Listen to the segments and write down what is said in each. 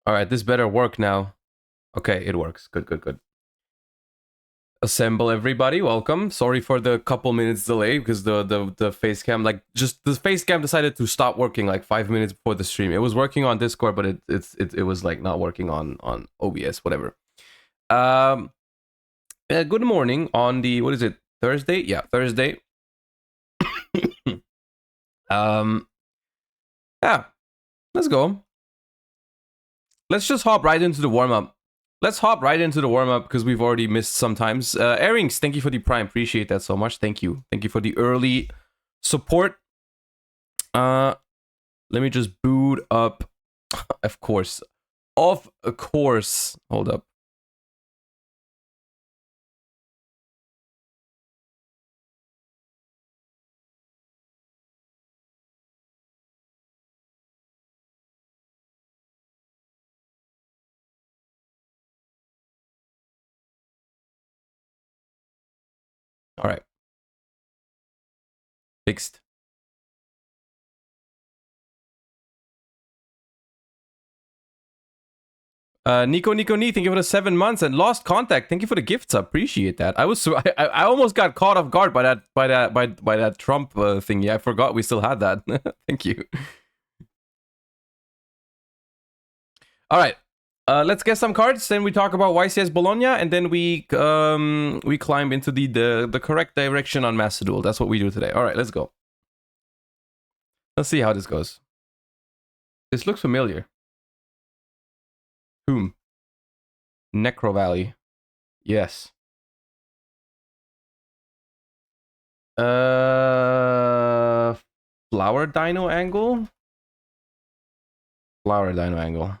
All right, this better work now. Okay, it works. Good, good, good. Assemble everybody. Welcome. Sorry for the couple minutes delay because the face cam, like, just the face cam decided to stop working like 5 minutes before the stream. It was working on Discord, but it was like not working on OBS, whatever. Good morning on the, what is it, Thursday? Yeah, Thursday. Yeah, let's go. Let's just hop right into the warm up. Let's hop right into the warm-up because we've already missed sometimes. Airings, thank you for the prime. Appreciate that so much. Thank you. Thank you for the early support. Let me just boot up. Of course. Of course. Hold up. All right. Fixed. Nico, thank you for the 7 months and lost contact. Thank you for the gifts. I appreciate that. I almost got caught off guard by that Trump thing. Yeah, I forgot we still had that. Thank you. All right. Let's get some cards. Then we talk about YCS Bologna, and then we climb into the correct direction on Master Duel. That's what we do today. All right, let's go. Let's see how this goes. This looks familiar. Whom? Necro Valley. Yes. Flower Dino Angle. Flower Dino Angle.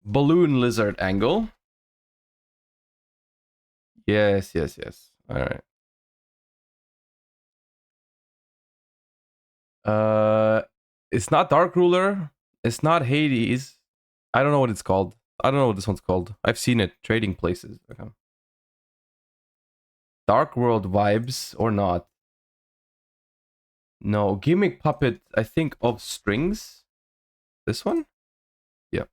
Balloon Lizard Angle. Yes. All right. It's not Dark Ruler. It's not Hades. I don't know what it's called. I don't know what this one's called. I've seen it trading places. Okay. Dark World vibes or not? No, Gimmick Puppet, I think, of Strings. This one? Yeah.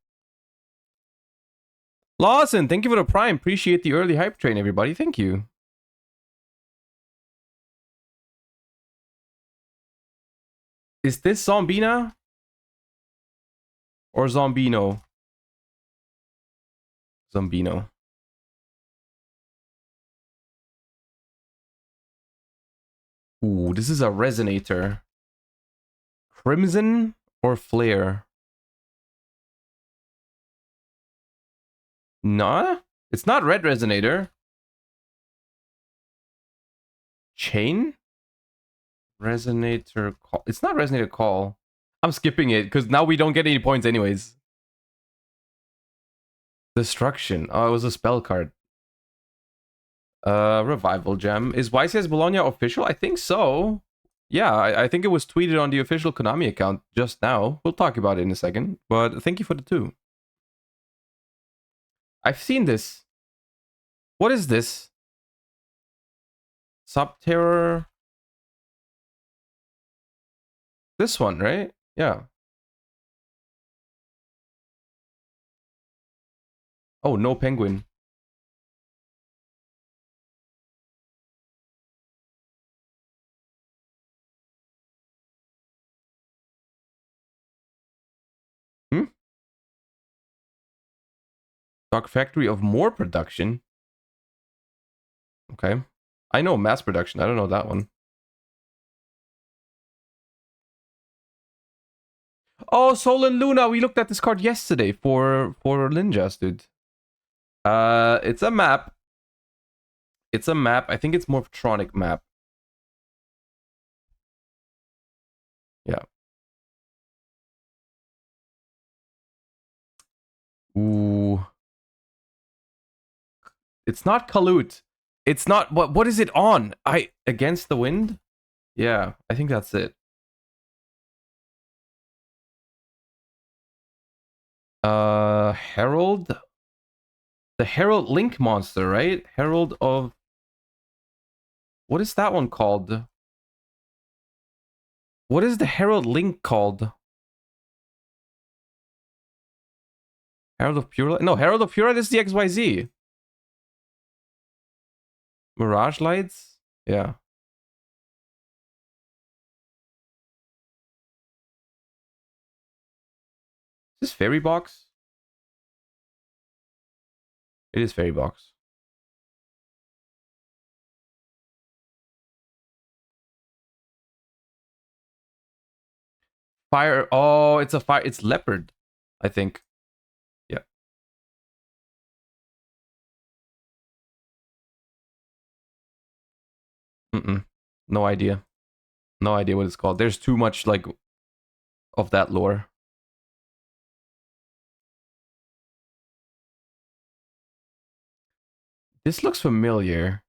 Lawson, thank you for the prime. Appreciate the early hype train, everybody. Thank you. Is this Zombina? Or Zombino? Zombino. Ooh, this is a Resonator. Crimson or Flare? Nah, it's not Red Resonator. Chain? Resonator Call. It's not Resonator Call. I'm skipping it because now we don't get any points anyways. Destruction. Oh, it was a spell card. Revival Gem. Is YCS Bologna official? I think so. Yeah, I think it was tweeted on the official Konami account just now. We'll talk about it in a second. But thank you for the 2. I've seen this. What is this? Subterror. This one, right? Yeah. Oh, no penguin. Dark Factory of more production. Okay. I know mass production. I don't know that one. Oh, Sol and Luna. We looked at this card yesterday for Ninjas, dude. It's a map. It's a map. I think it's Morphtronic map. Yeah. Ooh. It's not Kalut. It's not. What is it on? Against the Wind? Yeah, I think that's it. Herald? The Herald Link monster, right? Herald of... What is that one called? What is the Herald Link called? Herald of Pure Light? No, Herald of Pure Light is the XYZ. Mirage Lights? Yeah. Is this Fairy Box? It is Fairy Box. Fire. Oh, it's a fire. It's Leopard, I think. Yeah. No idea. No idea what it's called. There's too much, like, of that lore. This looks familiar.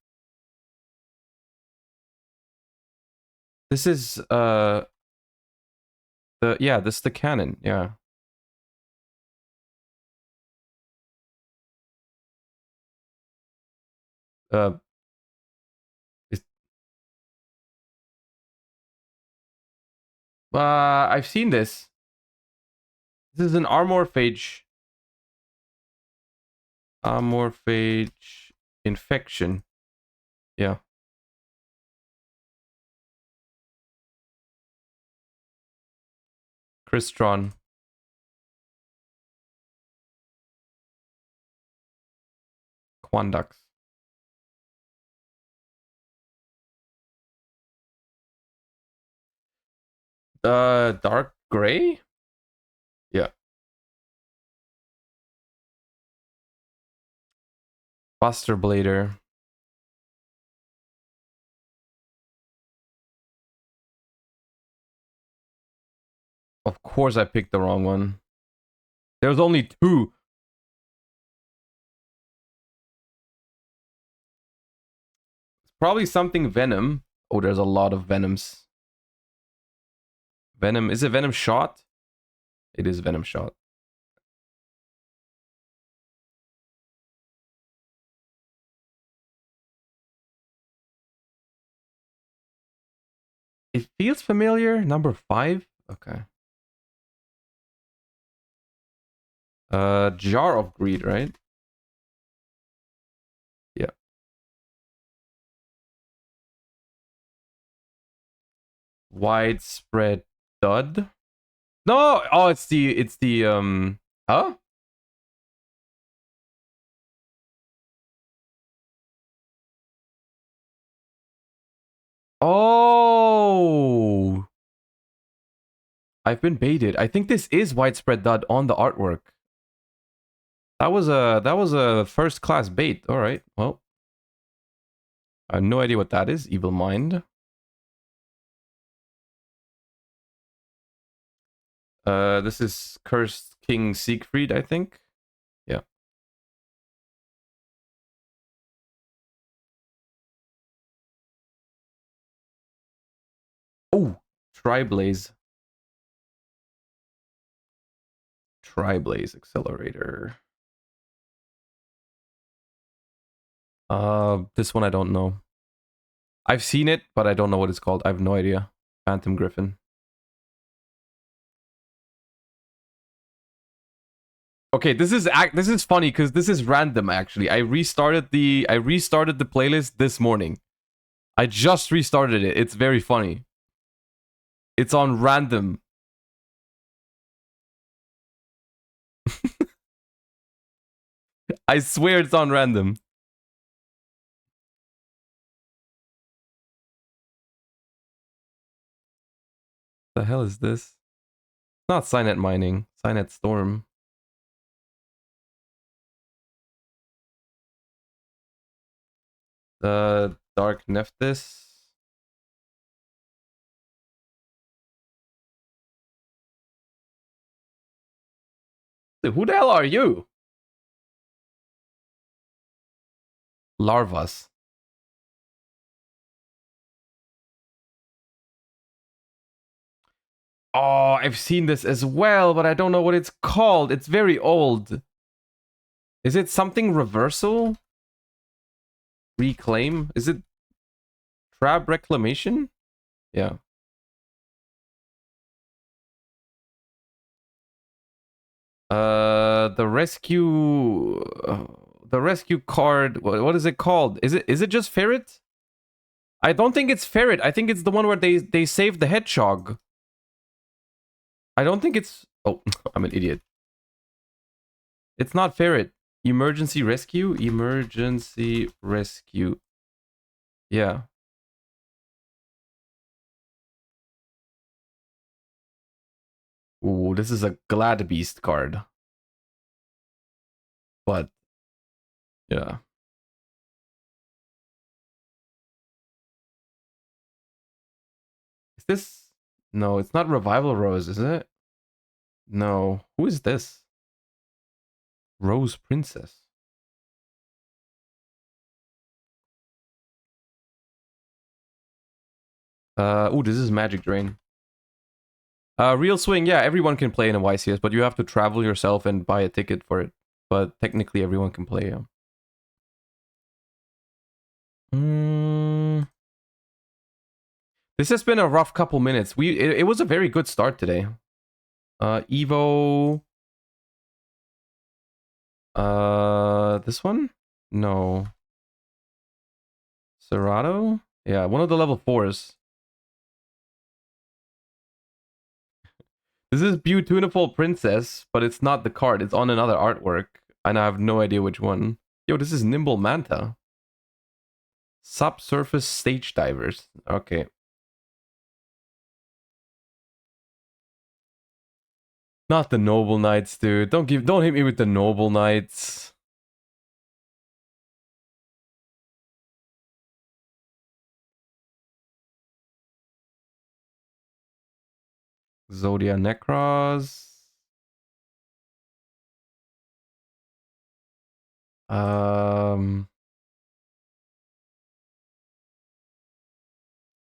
This is, this is the canon, yeah. Uh, I've seen this. This is an Amorphage. Amorphage infection. Yeah. Crystron. Quandux. Dark gray? Yeah. Buster Blader. Of course I picked the wrong one. There's only 2. It's probably something Venom. Oh, there's a lot of Venoms. Venom. Is it Venom Shot? It is Venom Shot. It feels familiar. Number 5? Okay. Jar of Greed, right? Yeah. Widespread Dud. No! Oh, it's the, huh? Oh! I've been baited. I think this is Widespread Dud on the artwork. That was a first class bait. All right. Well, I have no idea what that is. Evil Mind. This is Cursed King Siegfried, I think. Yeah. Oh, Triblaze. Triblaze Accelerator. This one I don't know. I've seen it, but I don't know what it's called. I have no idea. Phantom Griffin. Okay, this is funny because this is random actually. I restarted the playlist this morning. I just restarted it. It's very funny. It's on random. I swear it's on random. The hell is this? Not Signet Mining. Signet Storm. The Dark Nephthys. Dude, who the hell are you? Larvas. Oh, I've seen this as well, but I don't know what it's called. It's very old. Is it something reversal? Reclaim? Is it Crab Reclamation? Yeah. The rescue... the rescue card... What is it called? Is it just Ferret? I don't think it's Ferret. I think it's the one where they saved the hedgehog. I don't think it's... Oh, I'm an idiot. It's not Ferret. Emergency rescue? Emergency rescue. Yeah. Ooh, this is a Glad Beast card. But, yeah. Is this... No, it's not Revival Rose, is it? No. Who is this? Rose Princess. Ooh, this is Magic Drain. Real Swing, yeah, everyone can play in a YCS, but you have to travel yourself and buy a ticket for it. But technically, everyone can play, yeah. This has been a rough couple minutes. It was a very good start today. Evo. This one? No. Serato? Yeah, one of the level 4s. This is Beautiful Princess, but it's not the card. It's on another artwork, and I have no idea which one. Yo, this is Nimble Manta. Subsurface Stage Divers. Okay. Not the Noble Knights, dude. Don't hit me with the Noble Knights. Zodia Necros.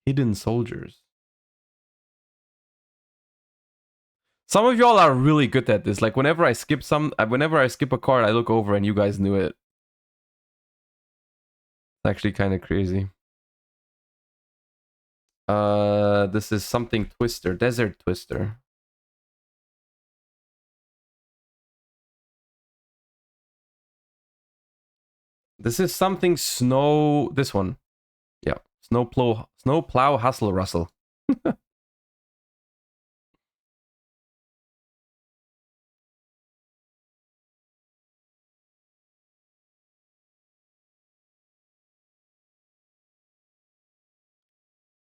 Hidden Soldiers. Some of y'all are really good at this. Like whenever I skip a card, I look over and you guys knew it. It's actually kind of crazy. This is something Twister, Desert Twister. This is something Snow. This one, yeah, Snowplow Hustle Rustle.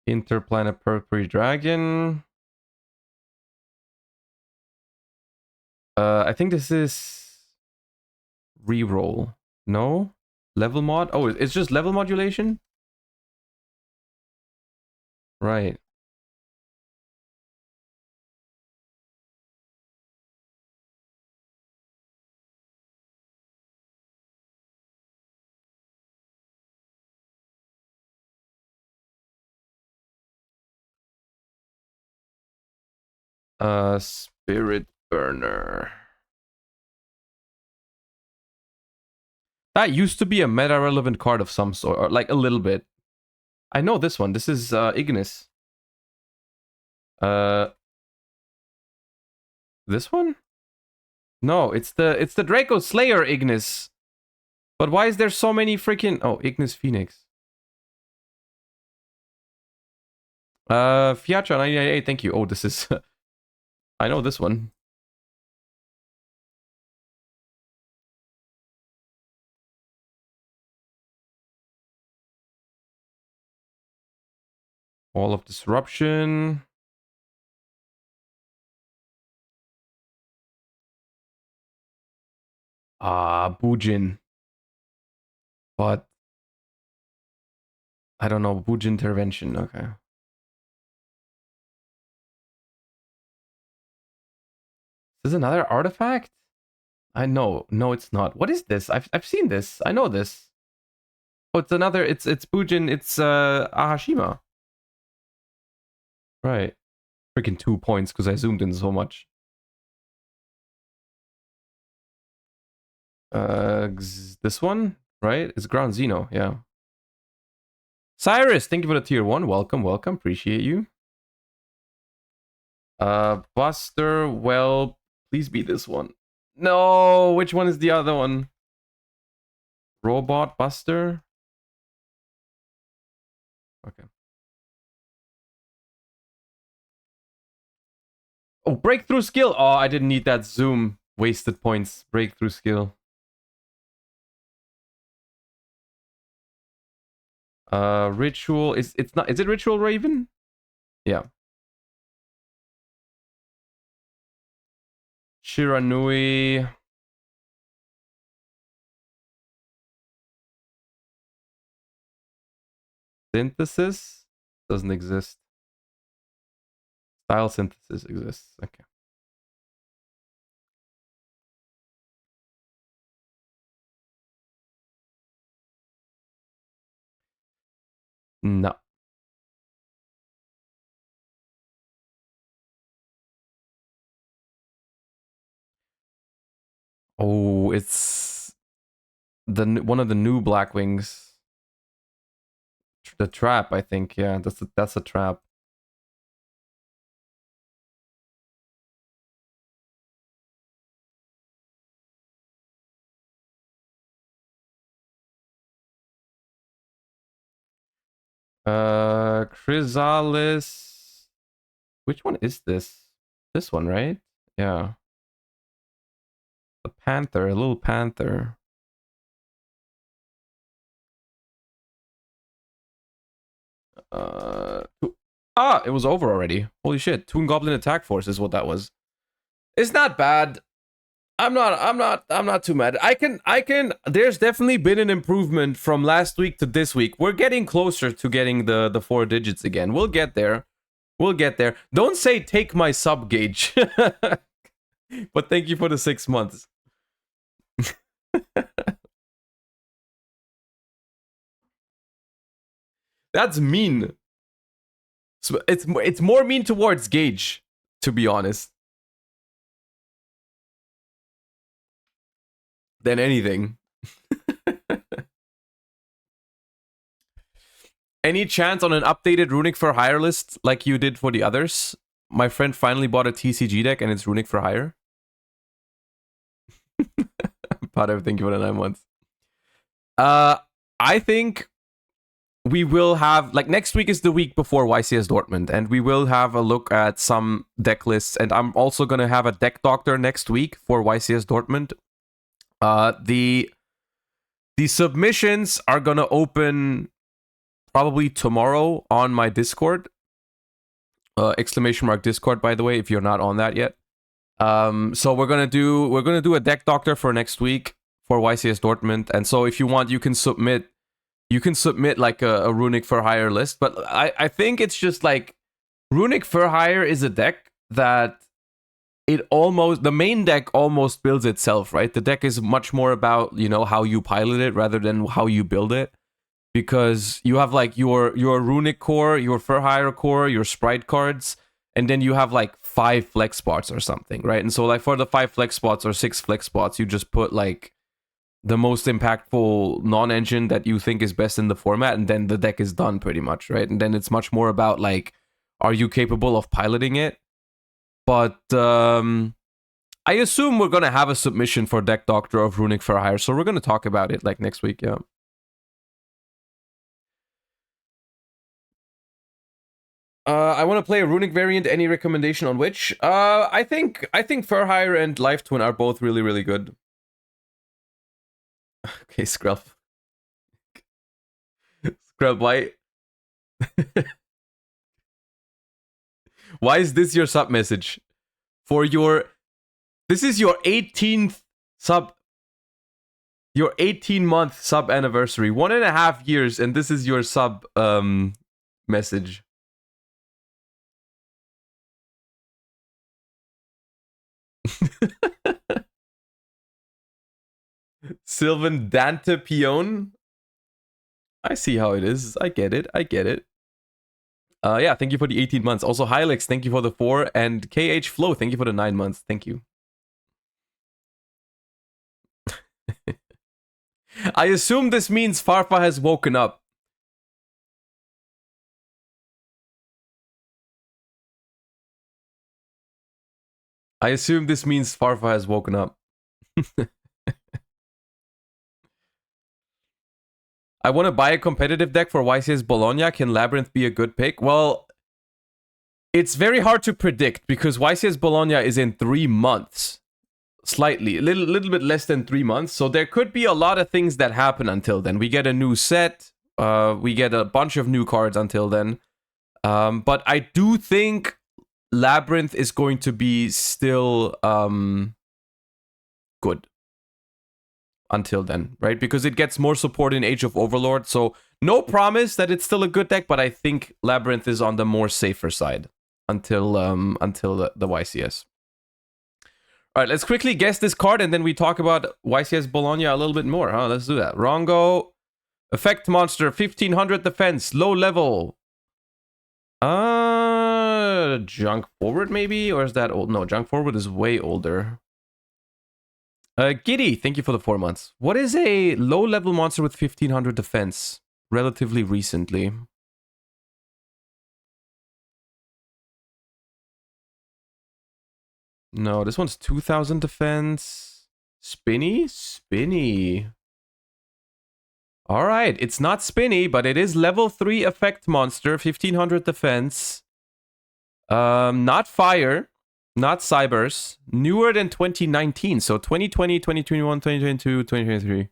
Interplanetary Dragon. I think this is reroll. No? Level mod? Oh, it's just level modulation? Right. Spirit Burner. That used to be a meta-relevant card of some sort, or like a little bit. I know this one. This is Ignis. This one? No, it's the Draco Slayer Ignis. But why is there so many freaking... Oh, Ignis Phoenix. Fiacha 998, thank you. Oh, this is... I know this one. Wall of Disruption. Bujin. But... I don't know, Bujin Intervention, okay. Is this another artifact? I know. No, it's not. What is this? I've seen this. I know this. Oh, it's another... It's Bujin. It's Ahashima. Right. Freaking 2 points because I zoomed in so much. This one, right? It's Ground Xeno, yeah. Cyrus, thank you for the tier 1. Welcome, welcome. Appreciate you. Buster, well, please be this one. No, which one is the other one? Robot Buster? Okay. Oh, breakthrough skill. Oh, I didn't need that zoom. Wasted points. Breakthrough skill. Ritual. It's not. Is it Ritual Raven? Yeah. Shiranui. Synthesis doesn't exist. Style synthesis exists. Okay. No. Oh, it's one of the new Blackwings. The trap, I think. Yeah, that's a trap. Chrysalis. Which one is this? This one, right? Yeah. The panther, a little panther. It was over already. Holy shit. Toon Goblin Attack Force is what that was. It's not bad. I'm not too mad. There's definitely been an improvement from last week to this week. We're getting closer to getting the 4 digits again. We'll get there. We'll get there. Don't say take my sub gauge. But thank you for the 6 months. That's mean. It's more mean towards Gage, to be honest, than anything. Any chance on an updated Runick for Hire list like you did for the others? My friend finally bought a TCG deck and it's Runick for Hire. Potter, thank you for the 9 months. I think we will have, like, next week is the week before YCS Dortmund, and we will have a look at some deck lists, and I'm also going to have a deck doctor next week for YCS Dortmund. The submissions are going to open probably tomorrow on my Discord. Exclamation mark Discord, by the way, if you're not on that yet. So we're gonna do a deck doctor for next week for YCS Dortmund, and so if you want, you can submit like a Runick for Hire list. But I think it's just like Runick for Hire is a deck that the main deck almost builds itself, right? The deck is much more about, you know, how you pilot it rather than how you build it. Because you have like your Runick core, your For Hire core, your sprite cards, and then you have like 5 flex spots or something, right? And so like for the 5 flex spots or 6 flex spots, you just put like the most impactful non-engine that you think is best in the format, and then the deck is done pretty much, right? And then it's much more about like, are you capable of piloting it? But I assume we're gonna have a submission for deck doctor of Runick for Hire, so we're gonna talk about it like next week, yeah. I want to play a Runick variant. Any recommendation on which? I think For Hire and Life Twin are both really, really good. Okay, Scrub. Scrub, why? Why is this your sub message? This is your 18th sub. Your 18-month sub anniversary. 1.5 years, and this is your sub message. Sylvan Dante Pion. I see how it is. I get it. Yeah, thank you for the 18 months. Also, Hylix, thank you for the 4. And KH Flow, thank you for the 9 months. Thank you. I assume this means Farfa has woken up. I assume this means Farfa has woken up. I want to buy a competitive deck for YCS Bologna. Can Labyrinth be a good pick? Well, it's very hard to predict because YCS Bologna is in 3 months. Slightly, a little bit less than 3 months. So there could be a lot of things that happen until then. We get a new set. We get a bunch of new cards until then. But I do think Labyrinth is going to be still good until then, right? Because it gets more support in Age of Overlord. So no promise that it's still a good deck, but I think Labyrinth is on the more safer side until the YCS. All right, let's quickly guess this card, and then we talk about YCS Bologna a little bit more. Huh? Let's do that. Rongo, effect monster, 1500 defense, low level. Junk forward maybe, or is that old? No, junk forward is way older. Giddy, thank you for the 4 months. What is a low level monster with 1500 defense? Relatively recently. No, this one's 2000 defense. Spinny? Spinny. Alright, it's not Spinny, but it is level 3 effect monster, 1500 defense. Not Fire, not Cybers. Newer than 2019, so 2020, 2021, 2022, 2023.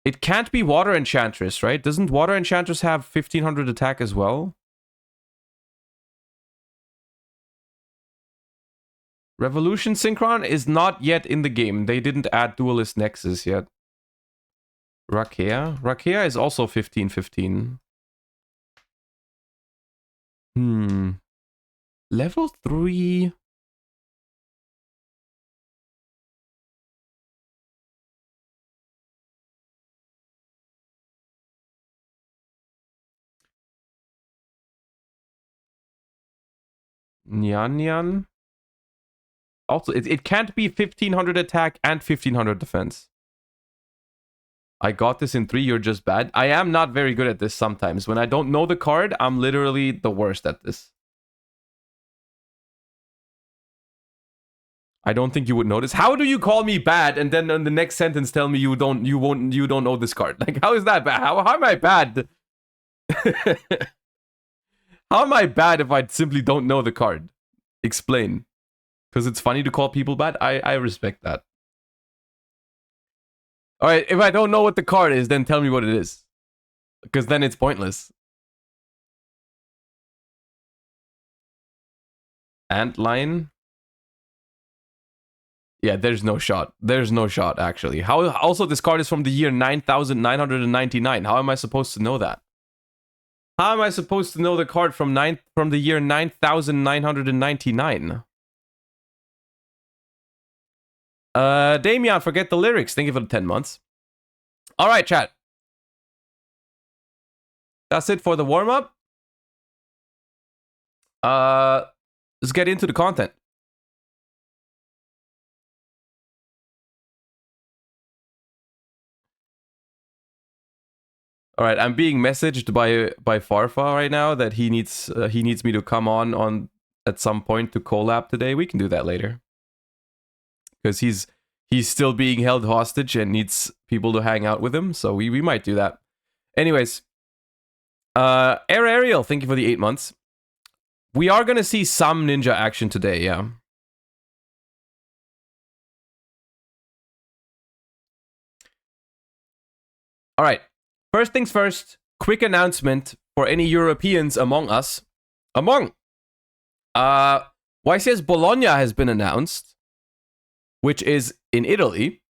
It can't be Water Enchantress, right? Doesn't Water Enchantress have 1500 attack as well? Revolution Synchron is not yet in the game. They didn't add Duelist Nexus yet. Rakea? Rakea is also 1515. Level 3... Nyan Nyan? Also, it can't be 1500 attack and 1500 defense. I got this in 3, you're just bad. I am not very good at this sometimes. When I don't know the card, I'm literally the worst at this. I don't think you would notice. How do you call me bad and then in the next sentence tell me you don't know this card? Like, how is that bad? How am I bad? How am I bad if I simply don't know the card? Explain. Because it's funny to call people bad? I respect that. Alright, if I don't know what the card is, then tell me what it is. Because then it's pointless. Antlion? Yeah, there's no shot. There's no shot, actually. How? Also, this card is from the year 9999. How am I supposed to know that? How am I supposed to know the card from the year 9999? Damian, forget the lyrics. Thank you for the 10 months. All right, chat. That's it for the warm-up. Let's get into the content. All right, I'm being messaged by Farfa right now that he needs me to come on at some point to collab today. We can do that later. Because he's still being held hostage and needs people to hang out with him, so we might do that. Anyways, Ariel, thank you for the 8 months. We are gonna see some ninja action today, yeah. All right. First things first. Quick announcement for any Europeans among us. YCS Bologna has been announced, which is in Italy,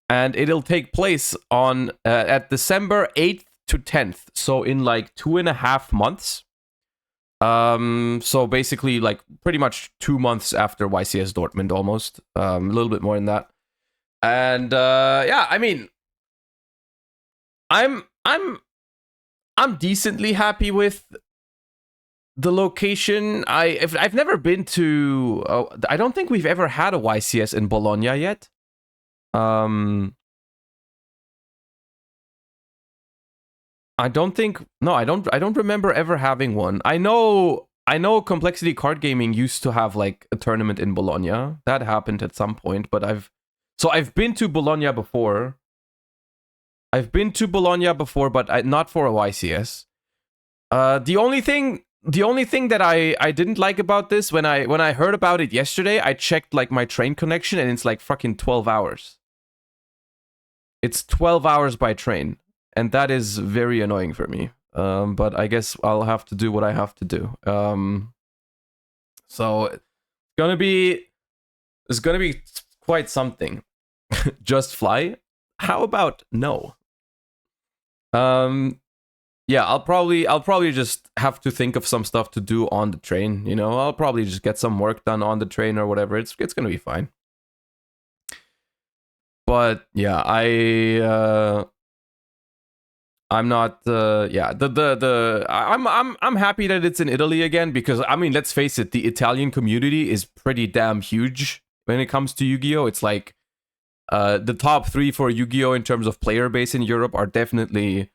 and it'll take place on at December 8th to 10th, so in like 2.5 months. So basically, like pretty much 2 months after YCS Dortmund, almost a little bit more than that. And yeah, I mean, I'm decently happy with the location. I've never been to. I don't think we've ever had a YCS in Bologna yet. I don't think. No, I don't remember ever having one. I know I know Complexity Card Gaming used to have like a tournament in Bologna. That happened at some point, but I've been to Bologna before. But not for a YCS. The only thing that I didn't like about this, when I heard about it yesterday, I checked like my train connection and it's like fucking 12 hours. It's 12 hours by train, and that is very annoying for me. But I guess I'll have to do what I have to do. So it's gonna be quite something. Just fly? How about no? Yeah, I'll probably just have to think of some stuff to do on the train. You know, I'll probably just get some work done on the train or whatever. It's gonna be fine. But yeah, I'm not. Yeah, I'm happy that it's in Italy again, because I mean, let's face it, the Italian community is pretty damn huge when it comes to Yu-Gi-Oh. It's like the top 3 for Yu-Gi-Oh in terms of player base in Europe are definitely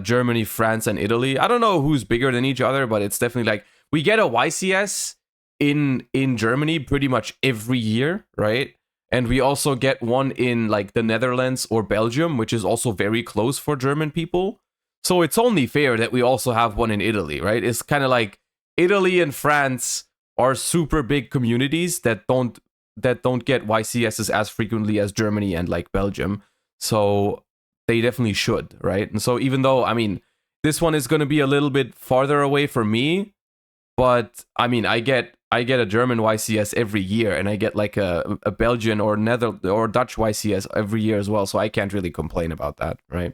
Germany, France, and Italy. I don't know who's bigger than each other, but it's definitely like we get a YCS in Germany pretty much every year, right? And we also get one in like the Netherlands or Belgium, which is also very close for German people. So it's only fair that we also have one in Italy, right? It's kind of like Italy and France are super big communities that don't get YCSs as frequently as Germany and like Belgium. So they definitely should, right? And so even though, I mean, this one is going to be a little bit farther away for me, but I mean, I get a German YCS every year, and I get like a Belgian or Dutch YCS every year as well. So I can't really complain about that, right?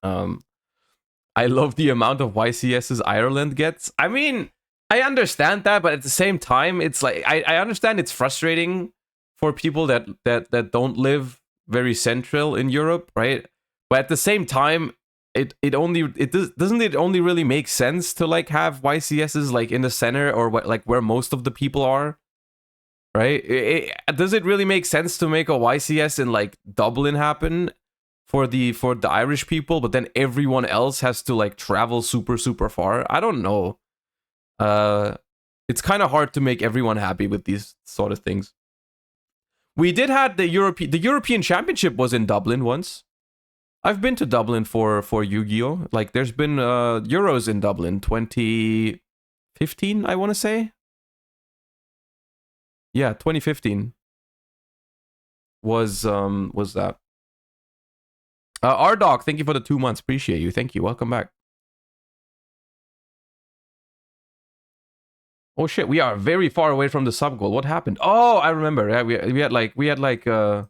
I love the amount of YCSs Ireland gets. I mean, I understand that, but at the same time, it's like I understand it's frustrating for people that don't live very central in Europe, right? But at the same time, doesn't it only really make sense to like have YCSs like in the center or like where most of the people are, right? Does it really make sense to make a YCS in like Dublin happen for the Irish people, but then everyone else has to like travel super far? I don't know. It's kind of hard to make everyone happy with these sort of things. We did have the European Championship was in Dublin once. I've been to Dublin for Yu-Gi-Oh! Like, there's been Euros in Dublin 2015, I want to say. Yeah, 2015 was that. R-Dog, thank you for the 2 months. Appreciate you. Thank you. Welcome back. Oh shit, we are very far away from the sub goal. What happened? Oh, I remember. Yeah, we had like a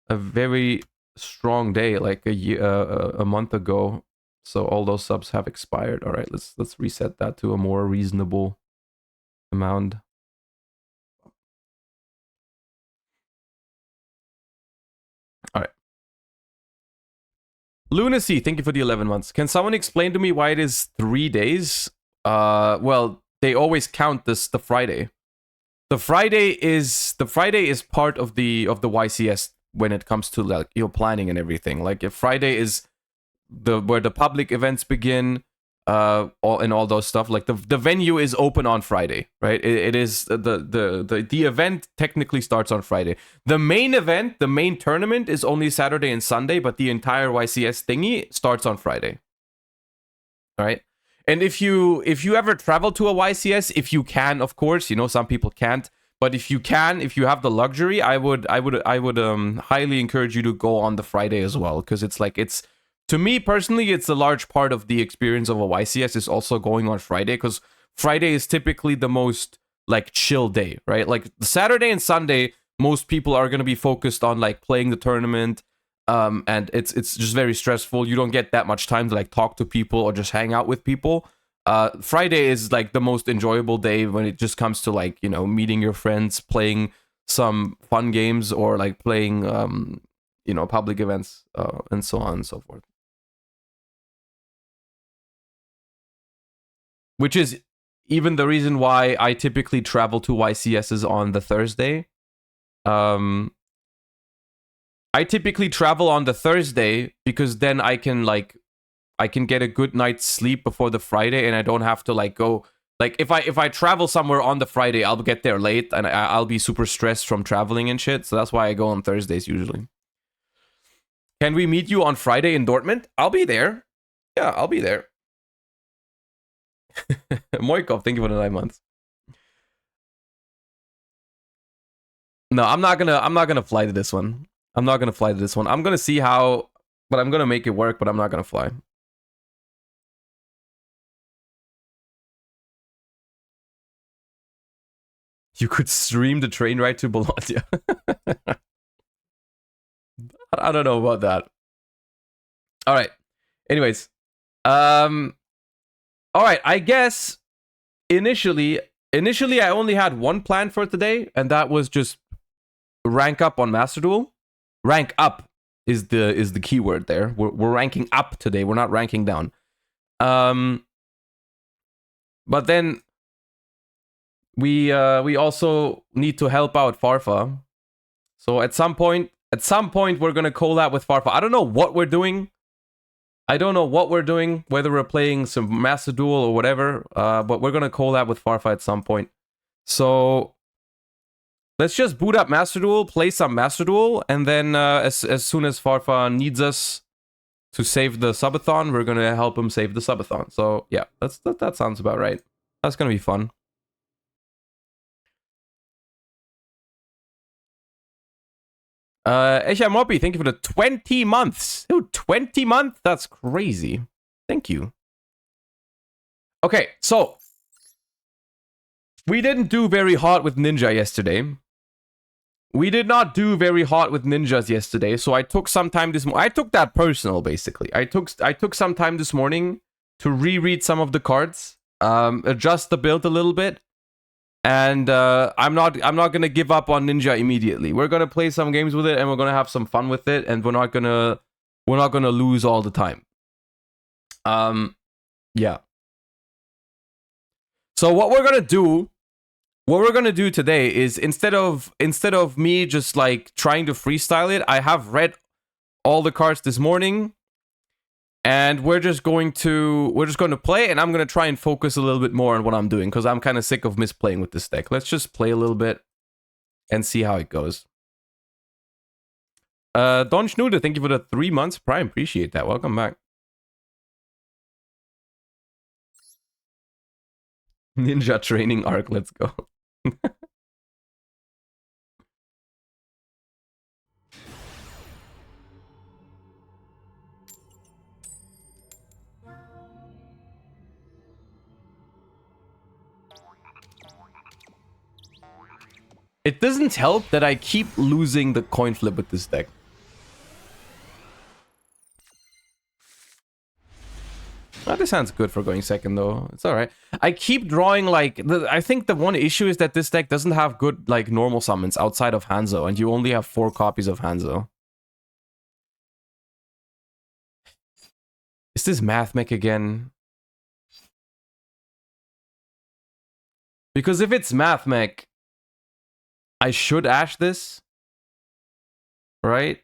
very strong day like a month ago, so all those subs have expired. All right, let's reset that to a more reasonable amount. All right, Lunacy, thank you for the 11 months. Can someone explain to me why it is 3 days? Well, they always count the Friday. The Friday is part of the YCS when it comes to like planning and everything. Like if Friday is where the public events begin, all those stuff. Like the venue is open on Friday, right? It is the event technically starts on Friday. The main event, the main tournament, is only Saturday and Sunday, but the entire YCS thingy starts on Friday. All right. And if you ever travel to a YCS, if you can, of course, some people can't. But if you have the luxury, I would highly encourage you to go on the Friday as well, because it's to me personally, it's a large part of the experience of a YCS is also going on Friday, because Friday is typically the most like chill day, right? Like Saturday and Sunday, most people are going to be focused on like playing the tournament, and it's just very stressful. You don't get that much time to like talk to people or just hang out with people. Friday is like the most enjoyable day when it just comes to like meeting your friends, playing some fun games, or like playing public events, and so on and so forth. Which is even the reason why I typically travel to YCSs on the Thursday. I typically travel on the Thursday because then I can get a good night's sleep before the Friday, and I don't have to like go Like if I travel somewhere on the Friday, I'll get there late and I'll be super stressed from traveling and shit. So that's why I go on Thursdays usually. Can we meet you on Friday in Dortmund? I'll be there. Yeah, I'll be there. Moikov, thank you for the 9 months. No, I'm not gonna fly to this one. I'm not gonna fly to this one. I'm gonna see how, but I'm gonna make it work, but I'm not gonna fly. You could stream the train ride to Bologna. I don't know about that. All right. Anyways, all right. I guess initially I only had one plan for today, and that was just rank up on Master Duel. Rank up is the keyword there. We're ranking up today. We're not ranking down. But then we also need to help out Farfa. So at some point we're gonna collab with Farfa. I don't know what we're doing. Whether we're playing some Master Duel or whatever. But we're gonna collab with Farfa at some point. So let's just boot up Master Duel, play some Master Duel, and then as soon as Farfa needs us to save the subathon, we're gonna help him save the subathon. So yeah, that sounds about right. That's gonna be fun. Esha Moppy, thank you for the 20 months. Dude, 20 months? That's crazy. Thank you. Okay, so we didn't do very hot with Ninja yesterday. We did not do very hot with ninjas yesterday, so I took some time this morning. I took that personal, basically. I took some time this morning to reread some of the cards, adjust the build a little bit, and I'm not gonna give up on Ninja immediately. We're gonna play some games with it, and we're gonna have some fun with it, and we're not gonna lose all the time. Yeah. So what we're gonna do today is instead of me just like trying to freestyle it, I have read all the cards this morning, and we're just going to play, and I'm going to try and focus a little bit more on what I'm doing because I'm kind of sick of misplaying with this deck. Let's just play a little bit and see how it goes. Don Schnuder, thank you for the 3 months Prime. Appreciate that. Welcome back. Ninja training arc. Let's go. It doesn't help that I keep losing the coin flip with this deck. Oh, this hand's good for going second, though. It's alright. I keep drawing, like... I think the one issue is that this deck doesn't have good, like, normal summons outside of Hanzo, and you only have 4 copies of Hanzo. Is this Math Mech again? Because if it's Math Mech, I should Ash this. Right?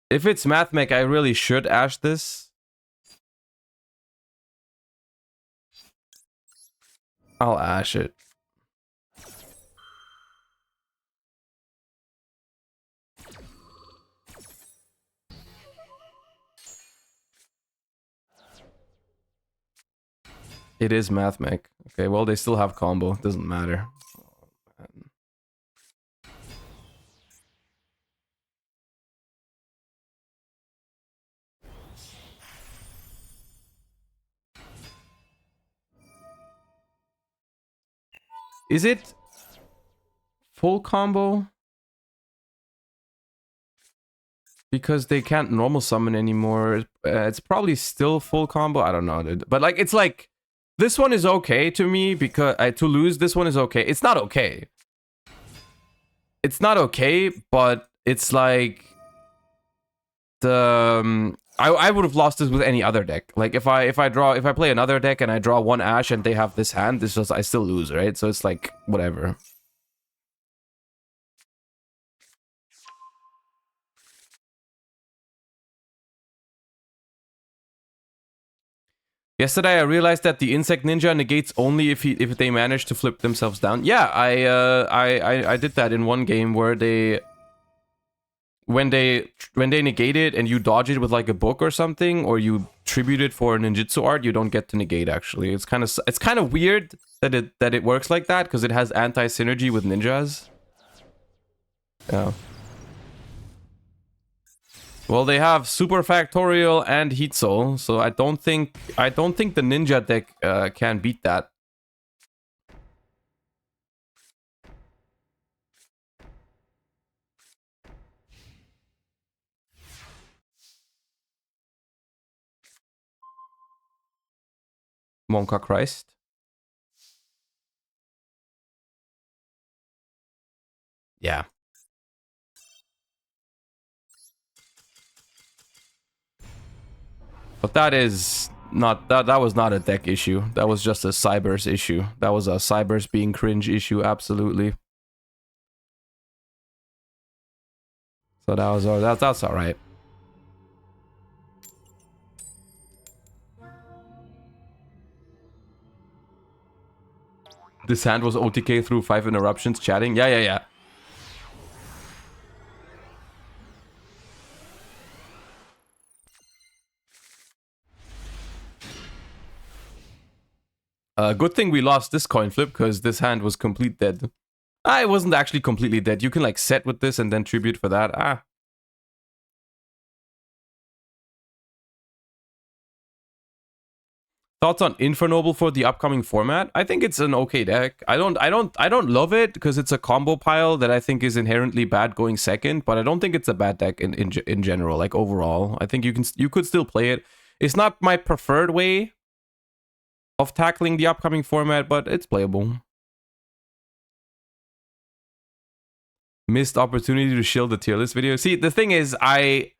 If it's Math Mech, I really should Ash this. I'll Ash it. It is Math Mech. Okay, well, they still have combo. Doesn't matter. Is it full combo? Because they can't normal summon anymore. It's probably still full combo. I don't know, dude. But like, it's like, this one is okay to me because to lose this one is okay. It's not okay. It's not okay, but it's like the I would have lost this with any other deck. Like if I play another deck and I draw 1 Ash and they have this hand, it's just I still lose, right? So it's like whatever. Yesterday I realized that the insect ninja negates only if they manage to flip themselves down. Yeah, I did that in one game where they when they negate it and you dodge it with like a book or something, or you tribute it for a ninjutsu art, you don't get to negate. Actually, it's kind of weird that it works like that because it has anti synergy with ninjas. Yeah. Well, they have Super Factorial and Heat Soul, so I don't think the ninja deck can beat that. Monka Christ. Yeah. But that is not that was not a deck issue. That was just a Cybers issue. That was a Cybers being cringe issue, absolutely. So that was that's all right. This hand was OTK through 5 interruptions chatting. Yeah. Good thing we lost this coin flip because this hand was complete dead. It wasn't actually completely dead. You can like set with this and then tribute for that. Thoughts on Infernoble for the upcoming format? I think it's an okay deck. I don't love it because it's a combo pile that I think is inherently bad going second, but I don't think it's a bad deck in general, like overall. I think you could still play it. It's not my preferred way of tackling the upcoming format, but it's playable. Missed opportunity to shield the tier list video. See, the thing is, I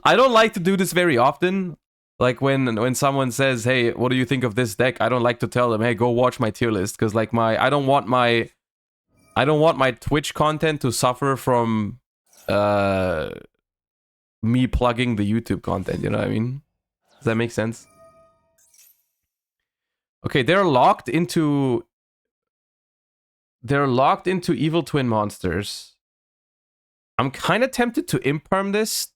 don't like to do this very often. Like when someone says, "Hey, what do you think of this deck?" I don't like to tell them, "Hey, go watch my tier list," because like I don't want my Twitch content to suffer from me plugging the YouTube content. You know what I mean? Does that make sense? Okay, they're locked into evil twin monsters. I'm kind of tempted to imperm this.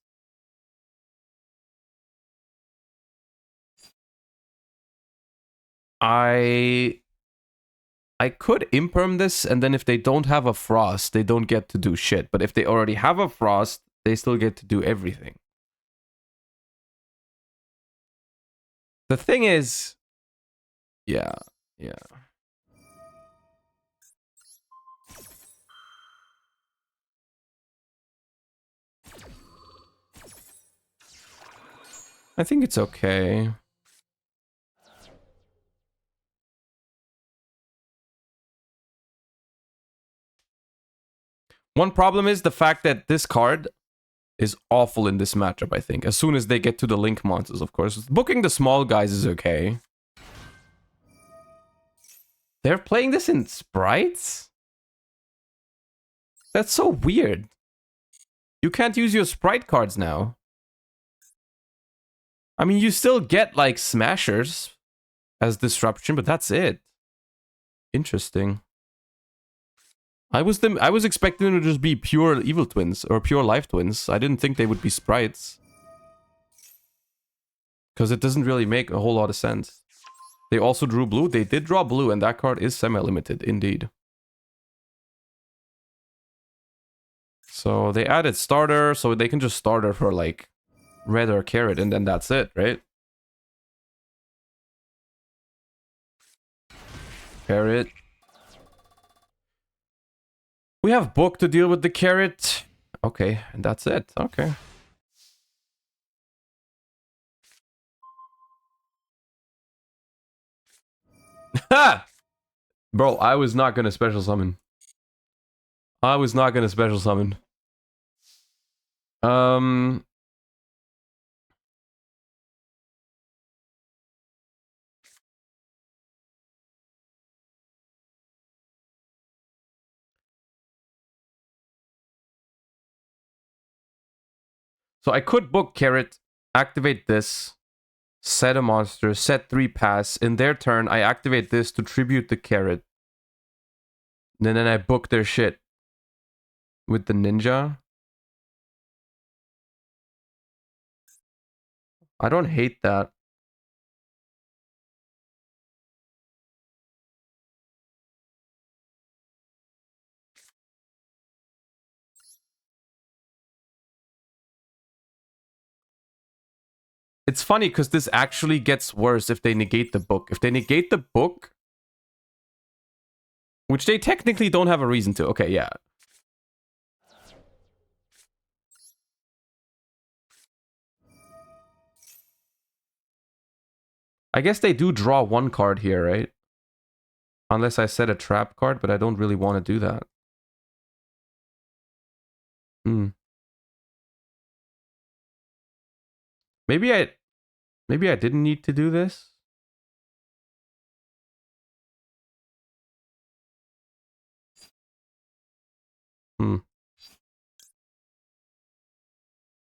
I could imperm this, and then if they don't have a frost, they don't get to do shit. But if they already have a frost, they still get to do everything. The thing is, yeah. I think it's okay. One problem is the fact that this card is awful in this matchup, I think. As soon as they get to the Link monsters, of course. Booking the small guys is okay. They're playing this in sprites? That's so weird. You can't use your sprite cards now. I mean, you still get, like, smashers as disruption, but that's it. Interesting. I was expecting them to just be pure evil twins or pure life twins. I didn't think they would be sprites. Because it doesn't really make a whole lot of sense. They also drew blue. They did draw blue, and that card is semi-limited, indeed. So they added starter, so they can just starter for, like, red or carrot, and then that's it, right? Carrot. We have book to deal with the carrot. Okay, and that's it. Okay. Ha! Bro, I was not gonna special summon. So I could book carrot, activate this, Set a monster, set 3 pass. In their turn, I activate this to tribute the carrot. And then I book their shit with the ninja. I don't hate that. It's funny because this actually gets worse if they negate the book. If they negate the book, which they technically don't have a reason to. Okay, yeah. I guess they do draw 1 card here, right? Unless I set a trap card, but I don't really want to do that. Maybe I didn't need to do this.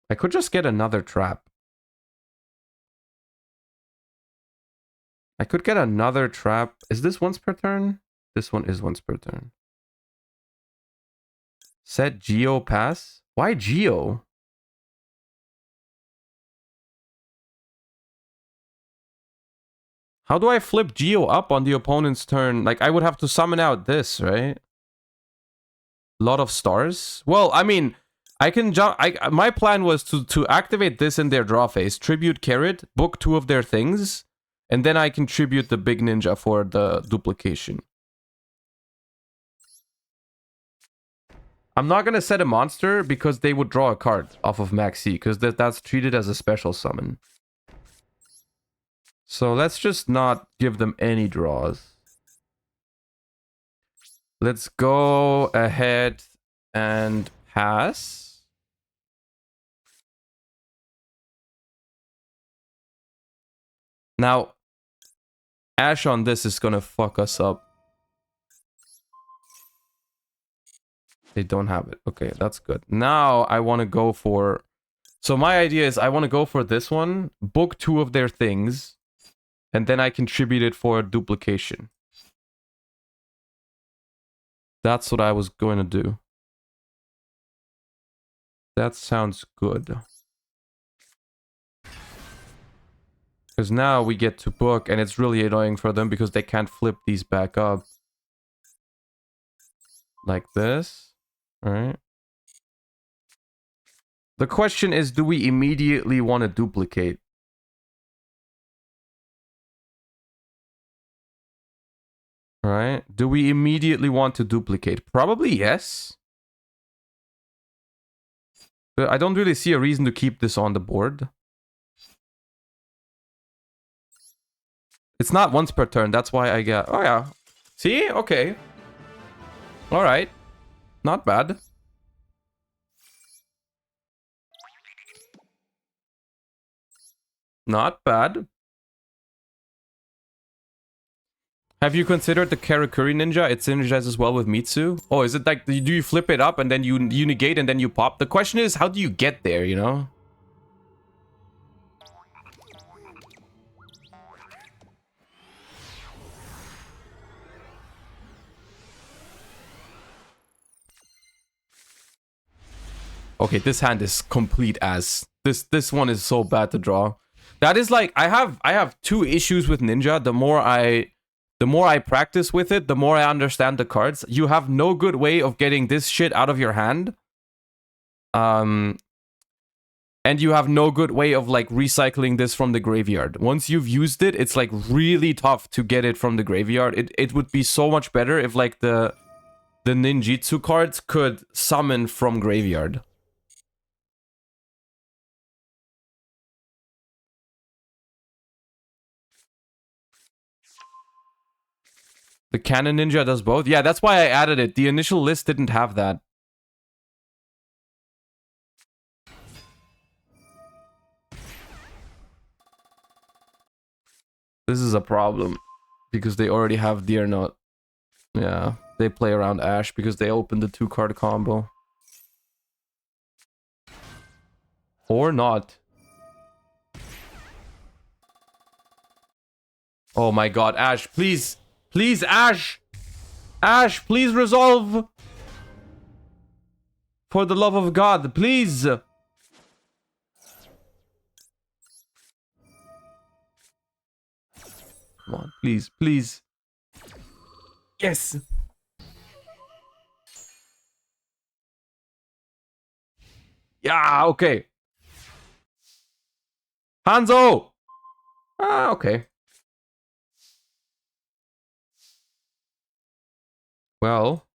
I could just get another trap. I could get another trap. Is this once per turn? This one is once per turn. Set Geo pass? Why Geo? How do I flip Geo up on the opponent's turn? Like, I would have to summon out this, right? Lot of stars? Well, I mean, I can jump. My plan was to activate this in their draw phase, tribute carrot, book 2 of their things, and then I can tribute the big ninja for the duplication. I'm not gonna set a monster because they would draw a card off of Maxi, because that's treated as a special summon. So let's just not give them any draws. Let's go ahead and pass. Now, Ash on this is gonna fuck us up. They don't have it. Okay, that's good. Now I want to go for... So my idea is I want to go for this one, book 2 of their things, and then I contribute it for duplication. That's what I was going to do. That sounds good. Because now we get to book, and it's really annoying for them because they can't flip these back up. Like this. Alright. The question is, do we immediately want to duplicate? Alright. Do we immediately want to duplicate? Probably yes. But I don't really see a reason to keep this on the board. It's not once per turn, that's why I get... Oh yeah. See? Okay. Alright. Not bad. Not bad. Have you considered the Karakuri ninja? It synergizes well with Mitsu. Oh, is it like, do you flip it up and then you negate and then you pop? The question is, how do you get there, you know? Okay, this hand is complete ass. This one is so bad to draw. That is like, I have 2 issues with ninja. The more I practice with it, the more I understand the cards. You have no good way of getting this shit out of your hand. And you have no good way of like recycling this from the graveyard. Once you've used it, it's like really tough to get it from the graveyard. It would be so much better if like the ninjutsu cards could summon from graveyard. The Cannon Ninja does both? Yeah, that's why I added it. The initial list didn't have that. This is a problem. Because they already have Deer Note. Yeah, they play around Ash because they opened the 2-card combo. Or not. Oh my god, Ash, please. Please, Ash. Ash, please resolve. For the love of God, please. Come on, please, please. Yes. Yeah, okay. Hanzo! Ah, okay. Well,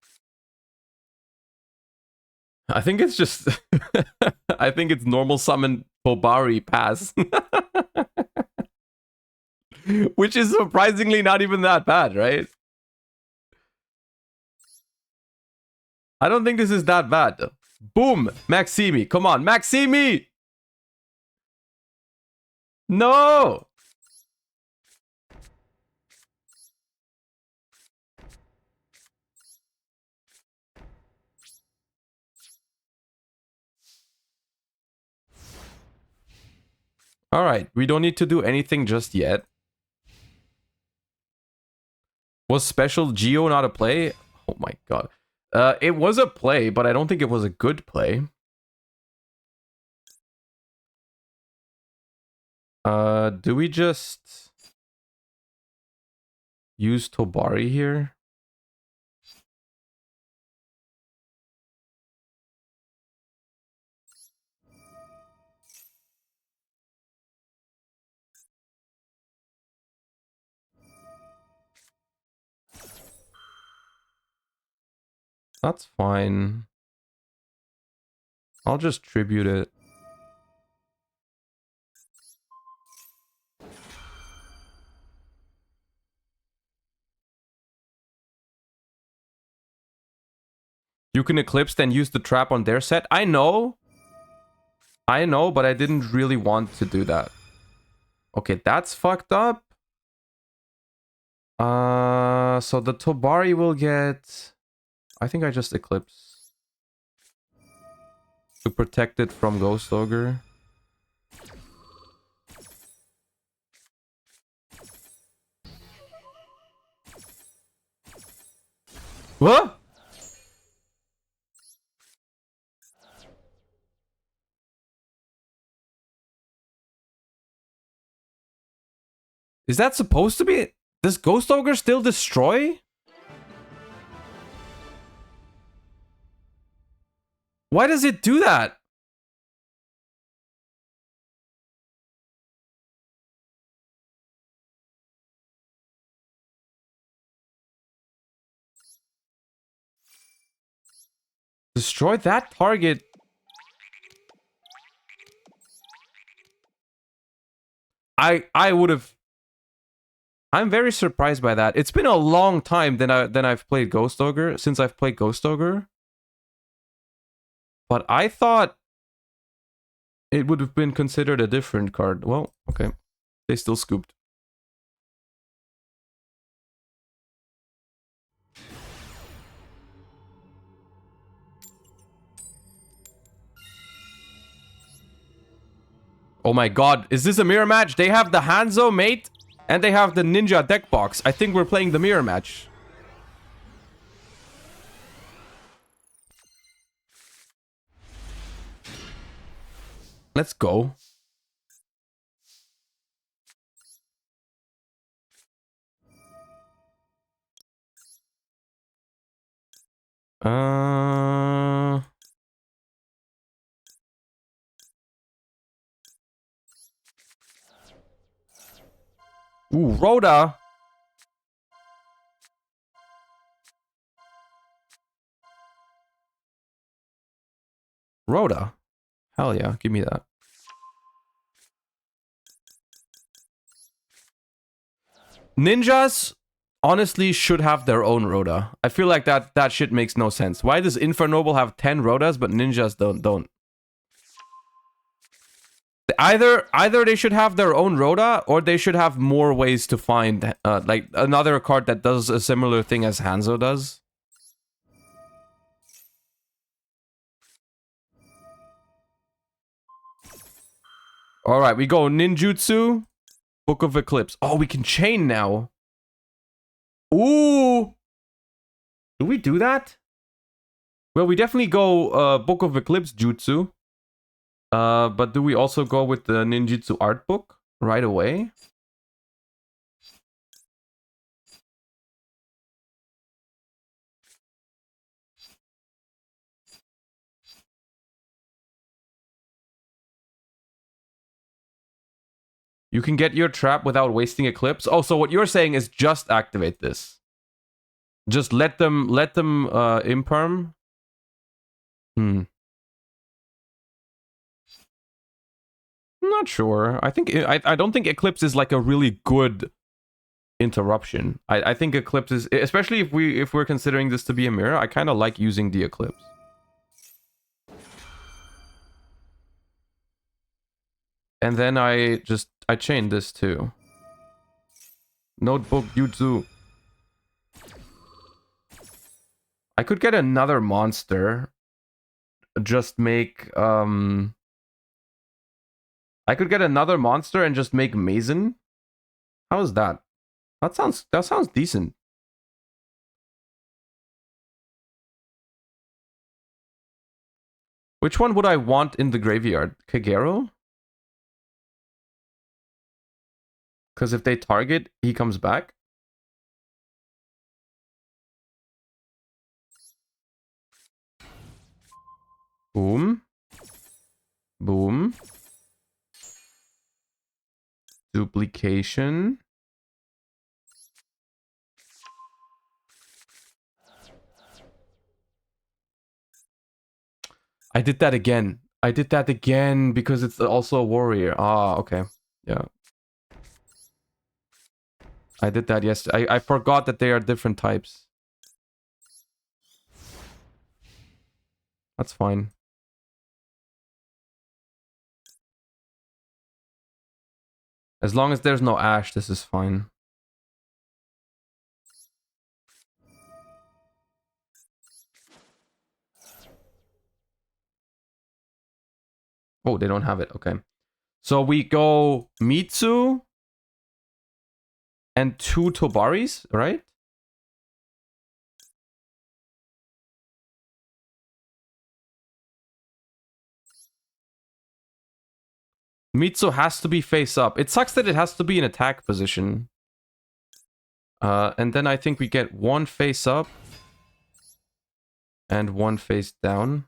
I think it's just... I think it's normal summon Tobari pass. Which is surprisingly not even that bad, right? I don't think this is that bad. Boom! Maximi. Come on, Maximi! No! Alright, we don't need to do anything just yet. Was special Geo not a play? Oh my god. It was a play, but I don't think it was a good play. Do we just use Tobari here? That's fine. I'll just tribute it. You can Eclipse, then use the trap on their set. I know, but I didn't really want to do that. Okay, that's fucked up. So the Tobari will get... I think I just Eclipse. To protect it from Ghost Ogre. What? Is that supposed to be... Does Ghost Ogre still destroy? Why does it do that? Destroy that target. I would have... I'm very surprised by that. It's been a long time than I've played Ghost Ogre, since I've played Ghost Ogre. But I thought it would have been considered a different card. Well, okay. They still scooped. Oh my god, is this a mirror match? They have the Hanzo mate, and they have the Ninja deck box. I think we're playing the mirror match. Let's go. Ooh, Rhoda. Rhoda. Hell yeah, give me that. Ninjas honestly should have their own Rhoda. I feel like that shit makes no sense. Why does Infernoble have 10 Rhodas but ninjas don't? Either they should have their own Rhoda, or they should have more ways to find like another card that does a similar thing as Hanzo does. All right, we go ninjutsu. Book of Eclipse. Oh, we can chain now. Ooh. Do we do that? Well, we definitely go Book of Eclipse Jutsu. But do we also go with the ninjutsu art book right away? You can get your trap without wasting Eclipse. Oh, so what you're saying is just activate this. Just let them imperm. I'm not sure. I don't think Eclipse is like a really good interruption. I think Eclipse is, especially if we're considering this to be a mirror, I kind of like using the Eclipse. And then I chain this too. Notebook Jutsu. I could get another monster. Just make I could get another monster and just make Mason. How is that? That sounds decent. Which one would I want in the graveyard? Kagero? Because if they target, he comes back. Boom. Boom. Duplication. I did that again. I did that again because it's also a warrior. Ah, okay. Yeah. I did that yesterday. I forgot that they are different types. That's fine. As long as there's no ash, this is fine. Oh, they don't have it. Okay. So we go Mitsu and 2 Tobaris, right? Mitsu has to be face up. It sucks that it has to be in attack position. And then I think we get 1 face up and 1 face down.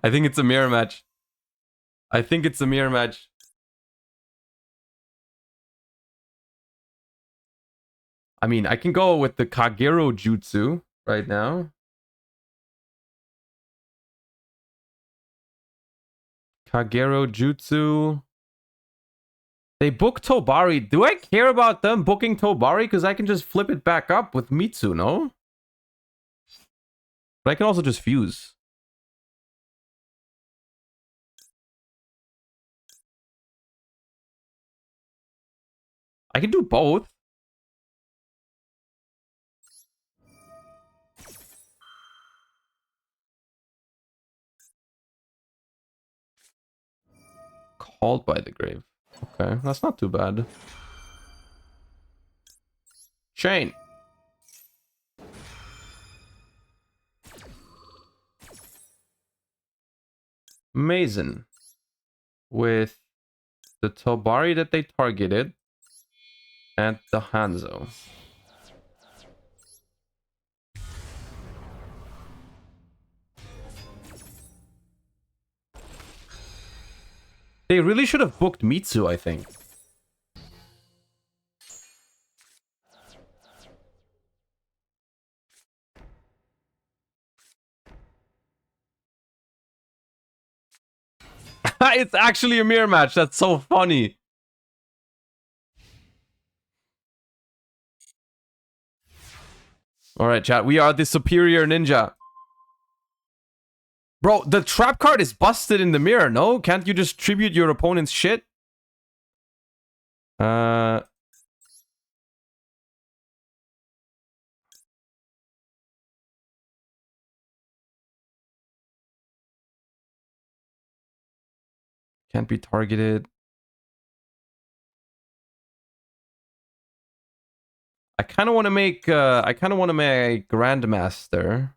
I think it's a mirror match. I think it's a mirror match. I mean, I can go with the Kagero Jutsu right now. Kagero Jutsu. They book Tobari. Do I care about them booking Tobari? Because I can just flip it back up with Mitsu, no? But I can also just fuse. I can do both. Called by the grave. Okay, that's not too bad. Chain. Mason. With the Tobari that they targeted. And the Hanzo. They really should have booked Mitsu, I think. It's actually a mirror match. That's so funny. Alright, chat. We are the superior ninja. Bro, the trap card is busted in the mirror, no? Can't you just tribute your opponent's shit? Can't be targeted. I kind of want to make Grandmaster.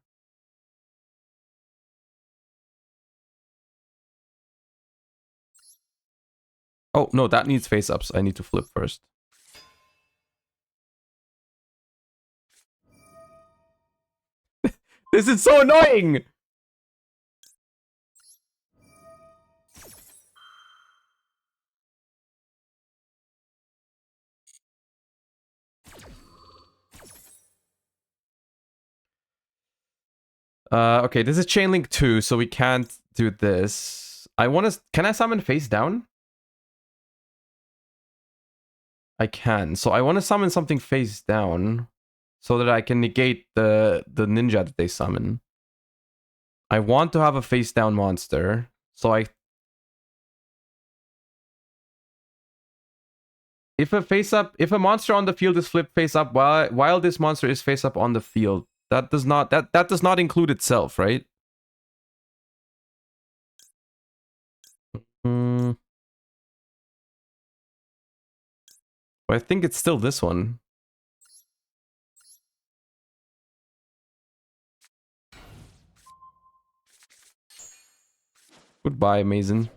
Oh, no, that needs face ups. I need to flip first. This is so annoying! Okay, this is Chain Link 2, so we can't do this. I want to... Can I summon face down? I can. So I want to summon something face down so that I can negate the ninja that they summon. I want to have a face down monster. So if a monster on the field is flipped face up while this monster is face up on the field, that does not include itself, right? But I think it's still this one. Goodbye, Mason.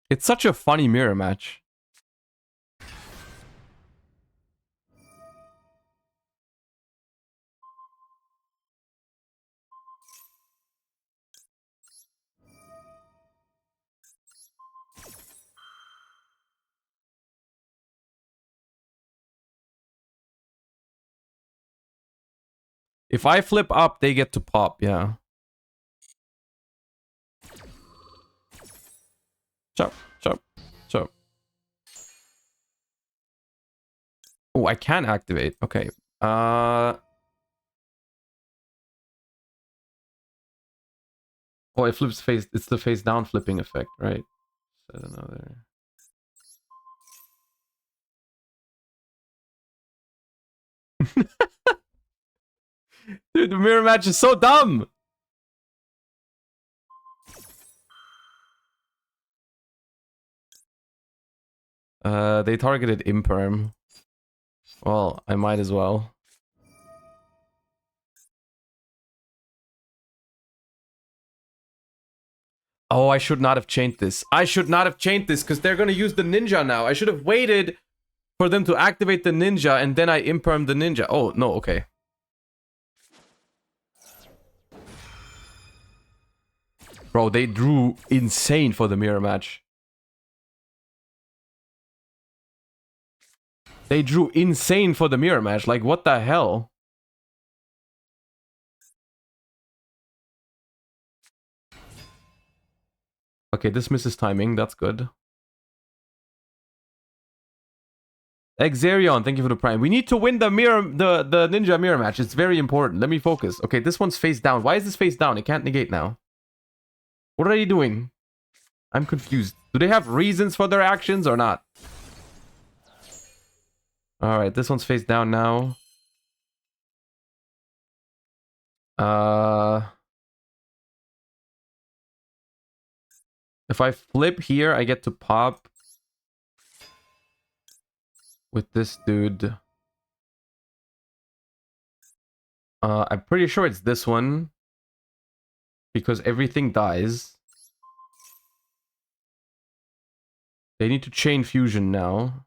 It's such a funny mirror match. If I flip up, they get to pop, yeah. Chop, chop, chop. Oh, I can activate. Okay. Oh, it flips face. It's the face down flipping effect, right? Set another. Dude, the mirror match is so dumb. They targeted Imperm. Well, I might as well. Oh, I should not have chained this. I should not have chained this because they're gonna use the ninja now. I should have waited for them to activate the ninja and then I imperm the ninja. Oh, no, okay. Bro, they drew insane for the mirror match. They drew insane for the mirror match. Like, what the hell? Okay, this misses timing. That's good. Exarion, thank you for the prime. We need to win the ninja mirror match. It's very important. Let me focus. Okay, this one's face down. Why is this face down? It can't negate now. What are you doing? I'm confused. Do they have reasons for their actions or not? Alright, this one's face down now. If I flip here, I get to pop with this dude. I'm pretty sure it's this one. Because everything dies. They need to chain fusion now.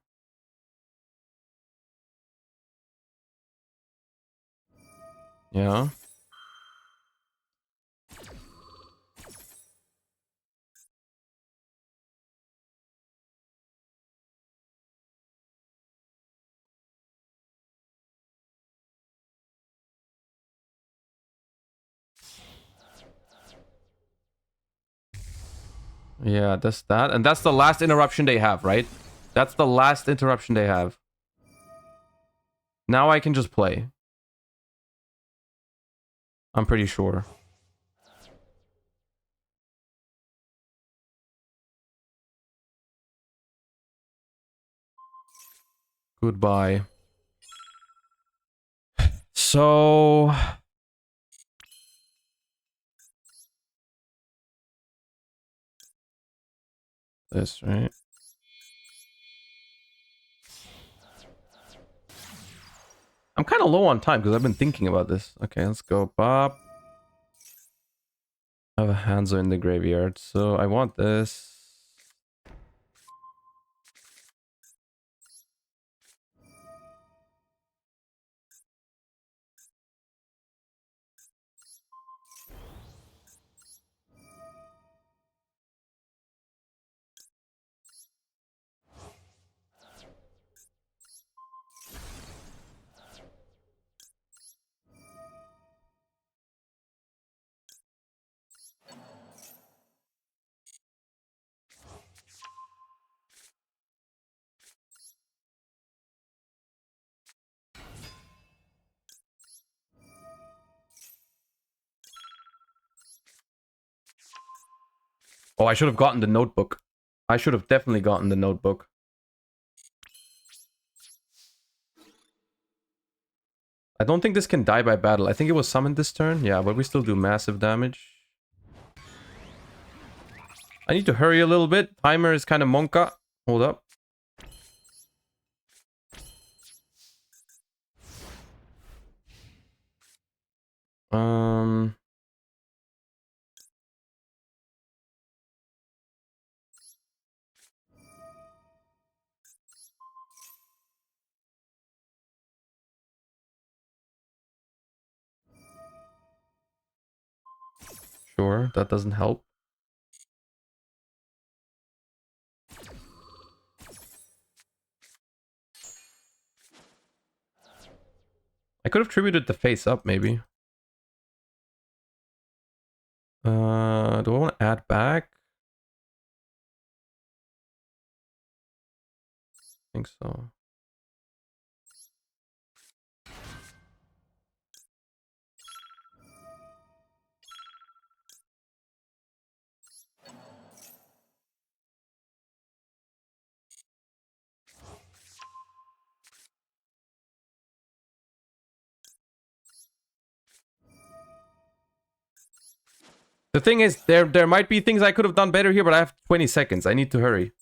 Yeah. Yeah, that's that. And that's the last interruption they have, right? That's the last interruption they have. Now I can just play. I'm pretty sure. Goodbye. So this, right? I'm kind of low on time because I've been thinking about this. Okay, let's go. Bob. I have a Hanzo in the graveyard, so I want this. Oh, I should have gotten the notebook. I should have definitely gotten the notebook. I don't think this can die by battle. I think it was summoned this turn. Yeah, but we still do massive damage. I need to hurry a little bit. Timer is kind of monka. Hold up. Sure, that doesn't help. I could have tributed the face up, maybe. Do I want to add back? I think so. The thing is, there might be things I could have done better here, but I have 20 seconds. I need to hurry.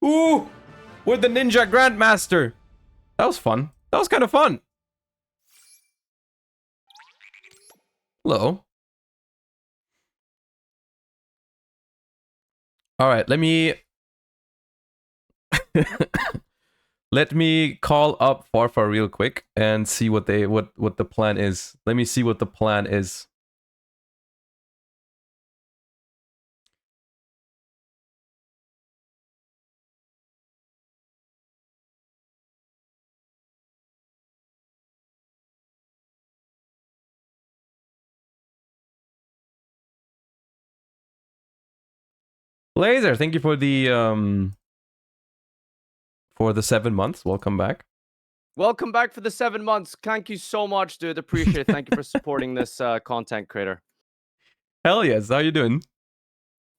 Ooh! With the Ninja Grandmaster! That was fun. That was kind of fun. Hello. Alright, let me... let me call up Farfa real quick and see what the plan is. Let me see what the plan is. Laser, thank you for the 7 months. Welcome back. Welcome back for the 7 months. Thank you so much, dude. Appreciate it. Thank you for supporting this content creator. Hell yes. How you doing?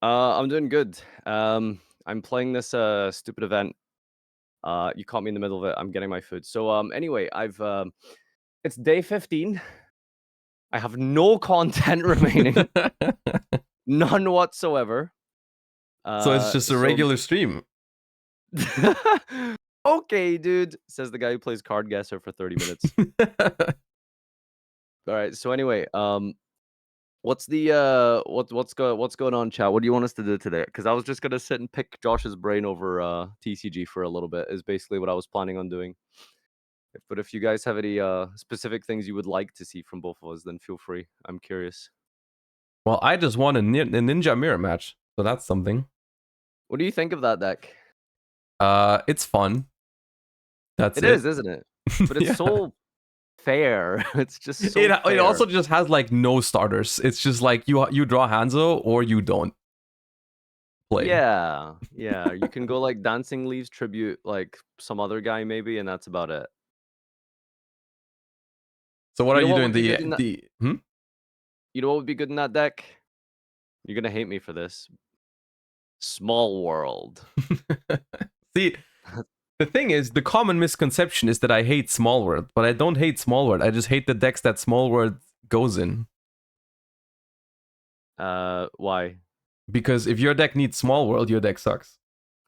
I'm doing good. I'm playing this stupid event. You caught me in the middle of it. I'm getting my food. So anyway, it's day 15. I have no content remaining. None whatsoever. So it's just a regular stream. Okay, dude, says the guy who plays Card Guesser for 30 minutes. All right. So anyway, what's the what's going on, chat? What do you want us to do today? Because I was just gonna sit and pick Josh's brain over TCG for a little bit. Is basically what I was planning on doing. But if you guys have any specific things you would like to see from both of us, then feel free. I'm curious. Well, I just won a Ninja Mirror match, so that's something. What do you think of that deck? It's fun. That's it. It is, isn't it? But it's so fair. It's just so it fair. also just has like no starters. It's just like you draw Hanzo or you don't play. Yeah. You can go like Dancing Leaves tribute like some other guy maybe, and that's about it. So what are you doing? You know what would be good in that deck? You're gonna hate me for this. Small World. See, The thing is, the common misconception is that I hate Small World, but I don't hate Small World. I just hate the decks that Small World goes in. Why? Because if your deck needs Small World, your deck sucks.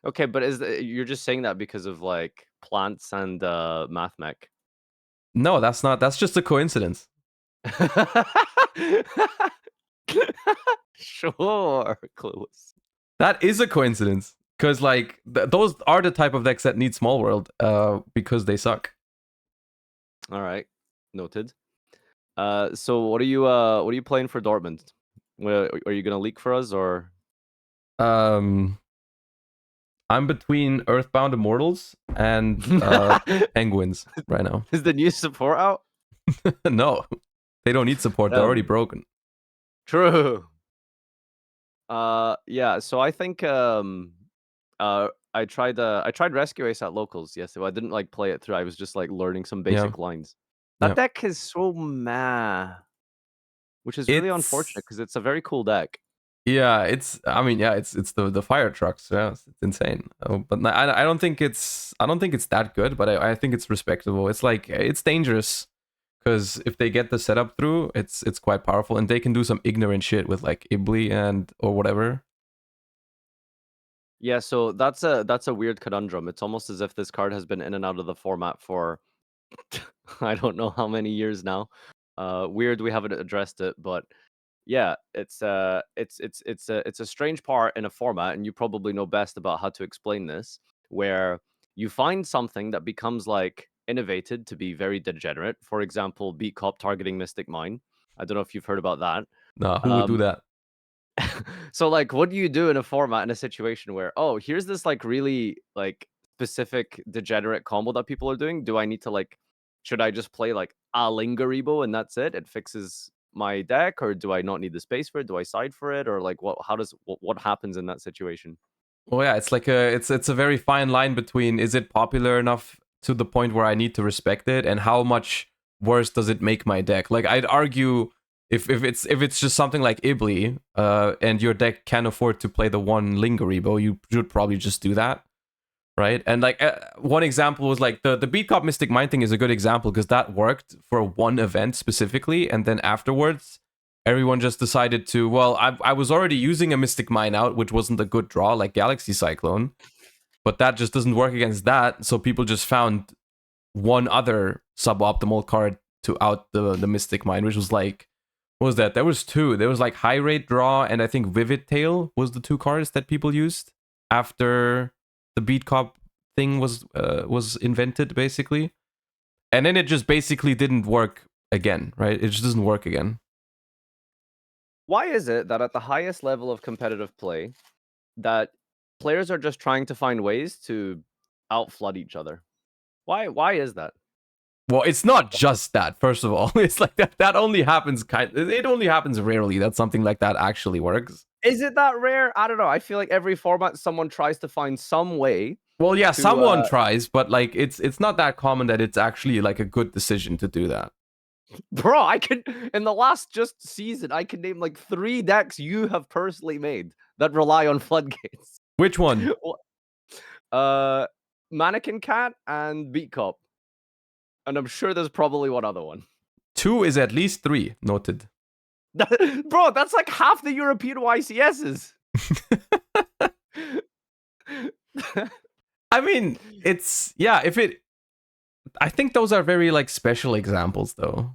Okay, but you're just saying that because of like plants and math mech? No, that's not. That's just a coincidence. Sure, clueless. That is a coincidence. Because like those are the type of decks that need Small World, because they suck. All right, noted. So what are you playing for Dortmund? Are you gonna leak for us or? I'm between Earthbound Immortals and Penguins right now. Is the new support out? No, they don't need support. They're already broken. True. Yeah. So I think I tried Rescue Ace at locals yesterday. I didn't like play it through. I was just like learning some basic lines. That deck is so meh, which is really unfortunate because it's a very cool deck. Yeah, it's. I mean, yeah, it's the fire trucks. Yeah, it's insane. But I don't think it's that good. But I think it's respectable. It's like it's dangerous because if they get the setup through, it's quite powerful, and they can do some ignorant shit with like Ibli and or whatever. Yeah, so that's a weird conundrum. It's almost as if this card has been in and out of the format for I don't know how many years now. Weird we haven't addressed it, but yeah, it's a strange part in a format, and you probably know best about how to explain this, where you find something that becomes like innovated to be very degenerate. For example, Beat Cop targeting Mystic Mine. I don't know if you've heard about that. Nah, who would do that? So like what do you do in a format in a situation where, oh, here's this like really like specific degenerate combo that people are doing? Do I need to like should I just play like a Lingaribo and that's it? It fixes my deck, or do I not need the space for it? Do I side for it, or like what happens in that situation? Well, yeah, it's like it's a very fine line between is it popular enough to the point where I need to respect it, and how much worse does it make my deck? Like I'd argue if it's just something like Ibli, and your deck can afford to play the one Lingaribo, you should probably just do that, right? And like one example was like the Beat Cop Mystic Mind thing is a good example because that worked for one event specifically, and then afterwards everyone just decided to, well, I was already using a Mystic Mine out, which wasn't a good draw, like Galaxy Cyclone, but that just doesn't work against that. So people just found one other suboptimal card to out the Mystic Mine, which was like, what was that? There was two. There was like High Rate Draw, and I think Vivid Tail was the two cards that people used after the Beat Cop thing was invented, basically. And then it just basically didn't work again, right? It just doesn't work again. Why is it that at the highest level of competitive play, that players are just trying to find ways to outflood each other? Why is that? Well, it's not just that. First of all, it's like that only happens it only happens rarely that something like that actually works. Is it that rare? I don't know. I feel like every format someone tries to find some way. Well, yeah, someone tries, but like it's not that common that it's actually like a good decision to do that. Bro, I could in the last just season, I can name like 3 decks you have personally made that rely on floodgates. Which one? Mannequin Cat and Beat Cop. And I'm sure there's probably one other one. 2 is at least 3, noted. Bro, that's like half the European YCSs. I mean, it's I think those are very like special examples though.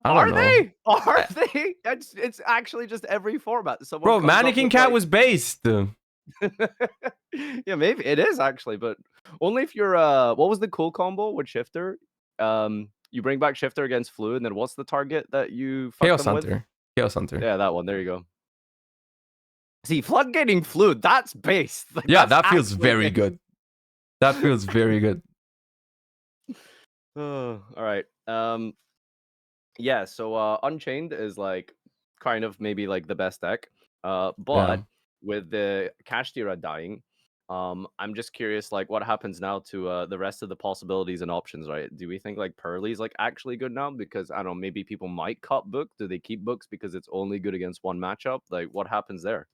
Are they? Are they? It's actually just every format. Bro, Mannequin Cat was based. Yeah, maybe it is actually, but only if you're what was the cool combo with Shifter? You bring back Shifter against Flu, and then what's the target that you fuck Chaos them Hunter. with? Chaos Hunter. Yeah, that one. There you go. See, floodgating Flu, that's based. Like, yeah, that feels very good. That feels very good. All right. Yeah, so Unchained is like kind of maybe like the best deck. But with the Kashtira dying, I'm just curious, like, what happens now to the rest of the possibilities and options, right? Do we think like Pearly's like actually good now? Because I don't know, maybe people might cut Book. Do they keep Books because it's only good against one matchup? Like, what happens there?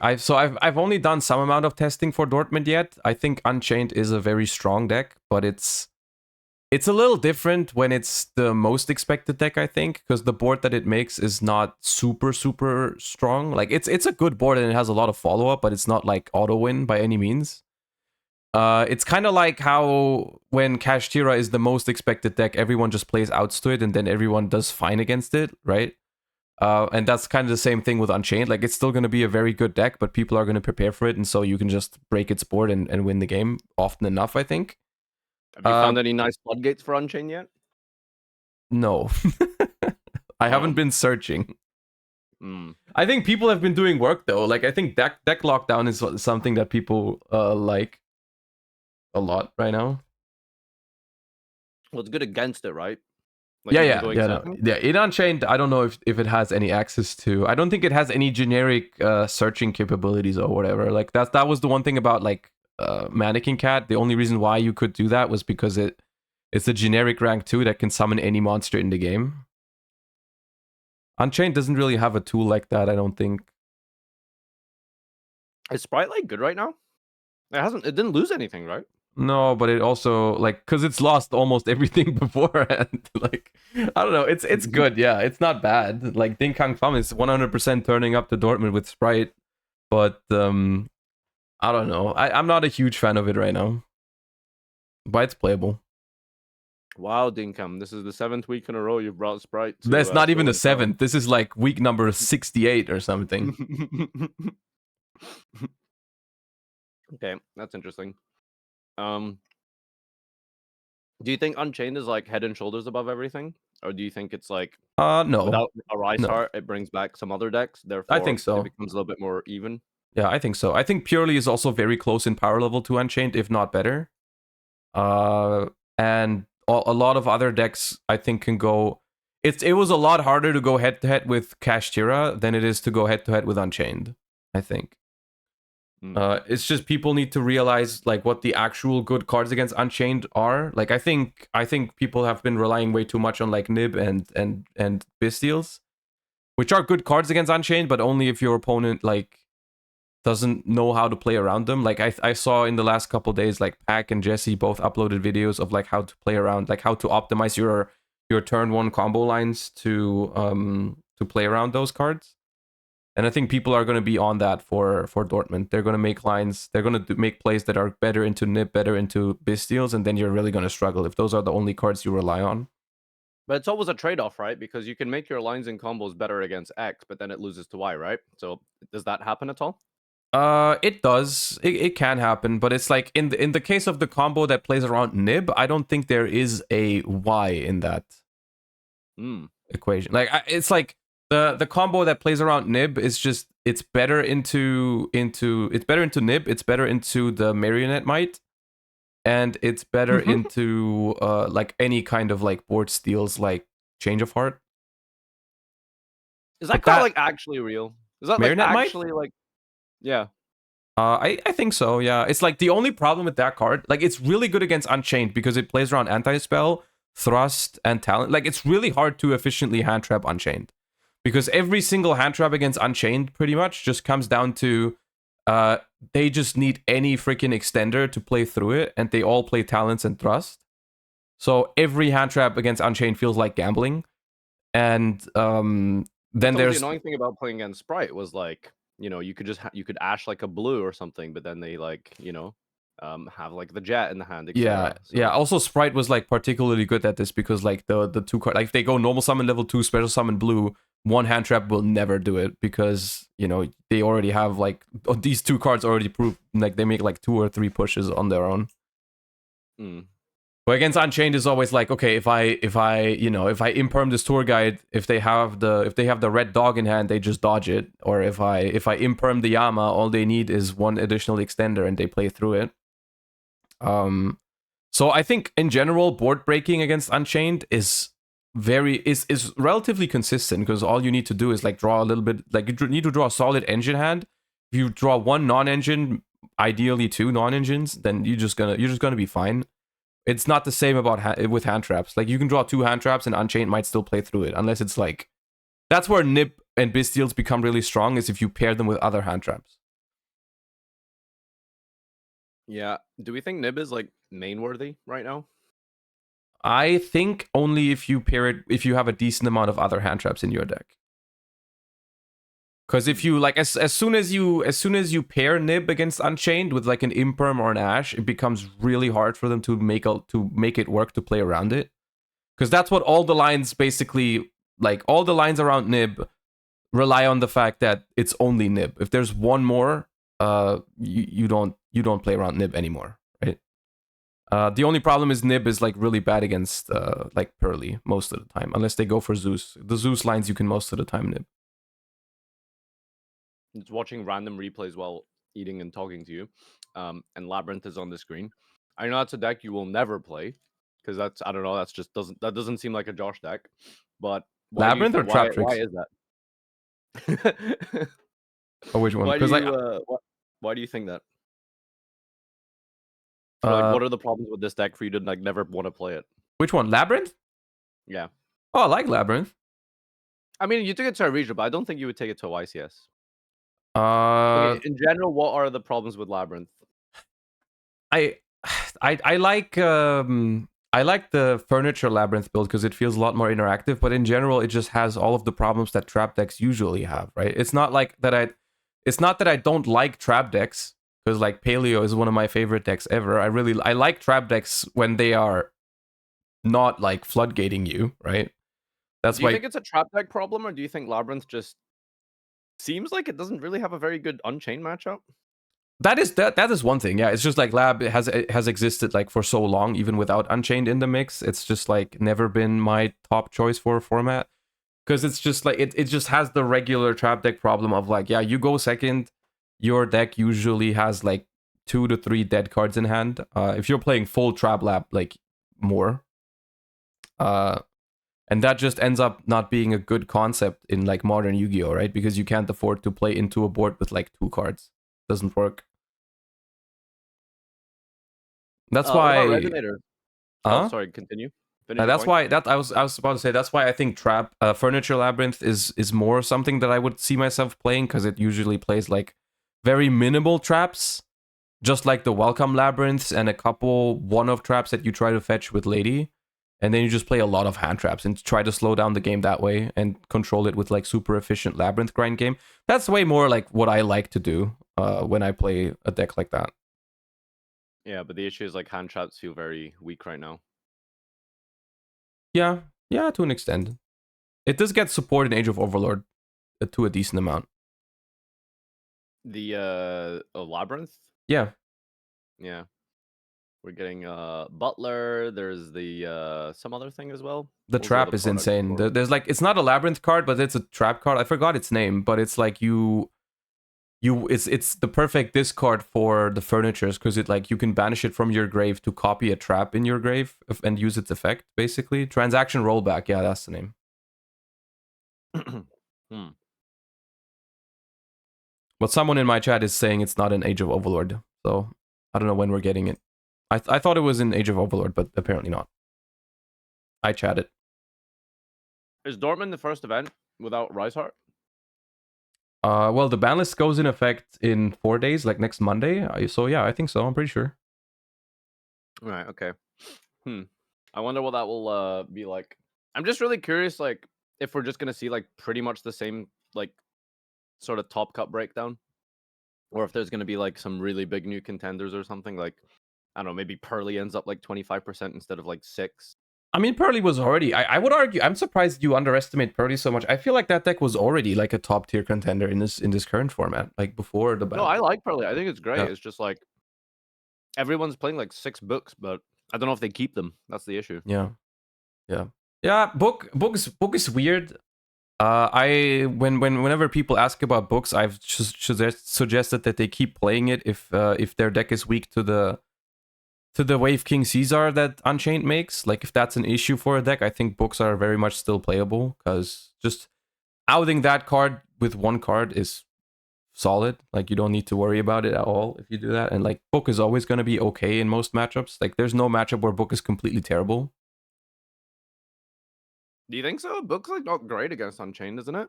I've only done some amount of testing for Dortmund yet. I think Unchained is a very strong deck, but it's a little different when it's the most expected deck, I think, because the board that it makes is not super strong. Like it's a good board and it has a lot of follow up, but it's not like auto win by any means. It's kind of like how when Kashtira is the most expected deck, everyone just plays outs to it and then everyone does fine against it, right? And that's kind of the same thing with Unchained. Like, it's still going to be a very good deck, but people are going to prepare for it, and so you can just break its board and win the game often enough, I think. Have you found any nice floodgates for Unchained yet? No. I haven't been searching. I think people have been doing work, though. Like, I think deck lockdown is something that people like a lot right now. Well, it's good against it, right? Like Yeah. In Unchained, I don't know if it has any access to. I don't think it has any generic searching capabilities or whatever. Like that was the one thing about like Mannequin Cat. The only reason why you could do that was because it's a generic rank 2 that can summon any monster in the game. Unchained doesn't really have a tool like that, I don't think. Is Sprite like good right now? It didn't lose anything, right? No, but it also like because it's lost almost everything beforehand. Like I don't know, it's good. Yeah, it's not bad. Like Ding Kang Fam is 100% turning up to Dortmund with Sprite, but I don't know. I'm not a huge fan of it right now, but it's playable. Wow, Dinkham, this is the 7th week in a row you've brought Sprite. That's not even the 7th. This is like week number 68 or something. Okay, that's interesting. Do you think Unchained is like head and shoulders above everything, or do you think it's like no, without a Rise Heart, it brings back some other decks? Therefore, I think so. It becomes a little bit more even. Yeah, I think so. I think Purely is also very close in power level to Unchained, if not better. And a lot of other decks I think can go. It was a lot harder to go head to head with Kashtira than it is to go head to head with Unchained, I think. It's just people need to realize like what the actual good cards against Unchained are. Like I think people have been relying way too much on like Nib and Bystials, which are good cards against Unchained, but only if your opponent like doesn't know how to play around them. Like I saw in the last couple days, like Pack and Jesse both uploaded videos of like how to play around, like how to optimize your turn 1 combo lines to play around those cards. And I think people are going to be on that for Dortmund. They're going to make lines. They're going to make plays that are better into Nib, better into Bystials, and then you're really going to struggle if those are the only cards you rely on. But it's always a trade-off, right? Because you can make your lines and combos better against X, but then it loses to Y, right? So does that happen at all? It does. It can happen, but it's like in the case of the combo that plays around Nib, I don't think there is a Y in that equation. Like it's like the combo that plays around Nib is just it's better into Nib, it's better into the Marionette Might, and it's better into like any kind of like board steals like Change of Heart. Is that card like actually real? Is that like Marionette actually Might? like yeah. I think so, yeah. It's like the only problem with that card, like it's really good against Unchained because it plays around Anti-Spell, Thrust, and Talent. Like it's really hard to efficiently hand trap Unchained. Because every single hand trap against Unchained pretty much just comes down to they just need any freaking extender to play through it, and they all play Talents and Thrust. So every hand trap against Unchained feels like gambling. And then there's the annoying thing about playing against Sprite was like, you know, you could just you could ash like a blue or something, but then they like, you know, have like the jet in the hand. Yeah, so. Yeah. Also, Sprite was like particularly good at this because like the 2 cards, like if they go normal summon level 2, special summon blue, 1 hand trap will never do it because you know they already have like these 2 cards already prove like they make like 2 or 3 pushes on their own. But against Unchained is always like, okay, if I imperm this tour guide, if they have the red dog in hand, they just dodge it. Or if I imperm the Yama, all they need is 1 additional extender and they play through it. So I think in general, board breaking against Unchained is relatively consistent because all you need to do is like draw a little bit, like you need to draw a solid engine hand. If you draw 1 non-engine, ideally 2 non-engines, then you're just gonna be fine. It's not the same with hand traps. Like you can draw 2 hand traps and Unchained might still play through it unless it's like that's where Nib and Bystials become really strong is if you pair them with other hand traps. Yeah. Do we think Nib is like main worthy right now? I think only if you pair it, if you have a decent amount of other hand traps in your deck. Because if you like, as soon as you pair Nib against Unchained with like an Imperm or an Ash, it becomes really hard for them to make it work to play around it. Because that's what all the lines basically, like all the lines around Nib rely on the fact that it's only Nib. If there's one more, you don't play around Nib anymore, right? The only problem is Nib is like really bad against like Pearly most of the time, unless they go for Zeus. The Zeus lines you can most of the time Nib. It's watching random replays while eating and talking to you, and Labyrinth is on the screen. I know that's a deck you will never play because that's, I don't know, that's just doesn't seem like a Josh deck. But why do you Labyrinth or Trap why Tricks? is that? Or which one? Why do Because like you why do you think that? Or like, what are the problems with this deck for you to like never want to play it? which one? Labyrinth? Yeah. Oh, I like Labyrinth. I mean, you took it to a regional, but I don't think you would take it to a YCS. Uh, Like, in general, what are the problems with Labyrinth? I like I like the furniture Labyrinth build because it feels a lot more interactive. But in general, it just has all of the problems that trap decks usually have. Right? It's not like that. It's not that I don't like trap decks because like Paleo is one of my favorite decks ever. I like trap decks when they are not like floodgating you. Right? That's Do you why. think it's a trap deck problem, or do you think Labyrinth just seems like it doesn't really have a very good Unchained matchup? That is one thing. Yeah, it's just like Lab has existed like for so long, even without Unchained in the mix. It's just like never been my top choice for a format because it's just like it just has the regular trap deck problem of like, yeah, you go second, your deck usually has like 2 to 3 dead cards in hand. If you're playing full trap lab, like more, and that just ends up not being a good concept in like modern Yu-Gi-Oh, right? Because you can't afford to play into a board with like 2 cards. Doesn't work. That's What about why. Resonator? Oh, Huh? sorry. Continue. Finish your That's point. why I was about to say that's why I think Trap Furniture Labyrinth is more something that I would see myself playing because it usually plays like very minimal traps, just like the Welcome Labyrinths and a couple one-off traps that you try to fetch with Lady, and then you just play a lot of hand traps and try to slow down the game that way and control it with like super efficient Labyrinth grind game. That's way more like what I like to do when I play a deck like that. Yeah, but the issue is like hand traps feel very weak right now. Yeah, yeah, to an extent. It does get support in Age of Overlord to a decent amount. The Labyrinth? Yeah. Yeah. We're getting Butler, there's the some other thing as well. The What was the trap other is product insane. for? There's like it's not a labyrinth card, but it's a trap card. I forgot its name, but it's like it's the perfect discard for the furnitures because it like you can banish it from your grave to copy a trap in your grave and use its effect basically. Transaction rollback, yeah, that's the name. Hmm. But someone in my chat is saying it's not an Age of Overlord, so I don't know when we're getting it. I thought it was in Age of Overlord, but apparently not. I chatted. Is Dortmund the first event without Riseheart? Well, the ban list goes in effect in 4 days, like next Monday. So yeah, I think so. I'm pretty sure. Right, okay. I wonder what that will be like. I'm just really curious, like, if we're just gonna see like pretty much the same like sort of top cut breakdown, or if there's gonna be like some really big new contenders or something. Like, I don't know, maybe Pearly ends up like 25% instead of like 6. I mean, Pearly was already. I would argue. I'm surprised you underestimate Pearly so much. I feel like that deck was already like a top tier contender in this current format, like before the ban. No, I like Pearly. I think it's great. Yeah. It's just like everyone's playing like 6 books, but I don't know if they keep them. That's the issue. Yeah, yeah, yeah. Book is weird. Whenever people ask about books, I've just suggested that they keep playing it if their deck is weak to the Wave King Caesar that Unchained makes. Like if that's an issue for a deck, I think books are very much still playable because just outing that card with one card is solid. Like you don't need to worry about it at all if you do that. And like book is always going to be okay in most matchups. Like there's no matchup where book is completely terrible. Do you think so? Book's like not great against Unchained, isn't it?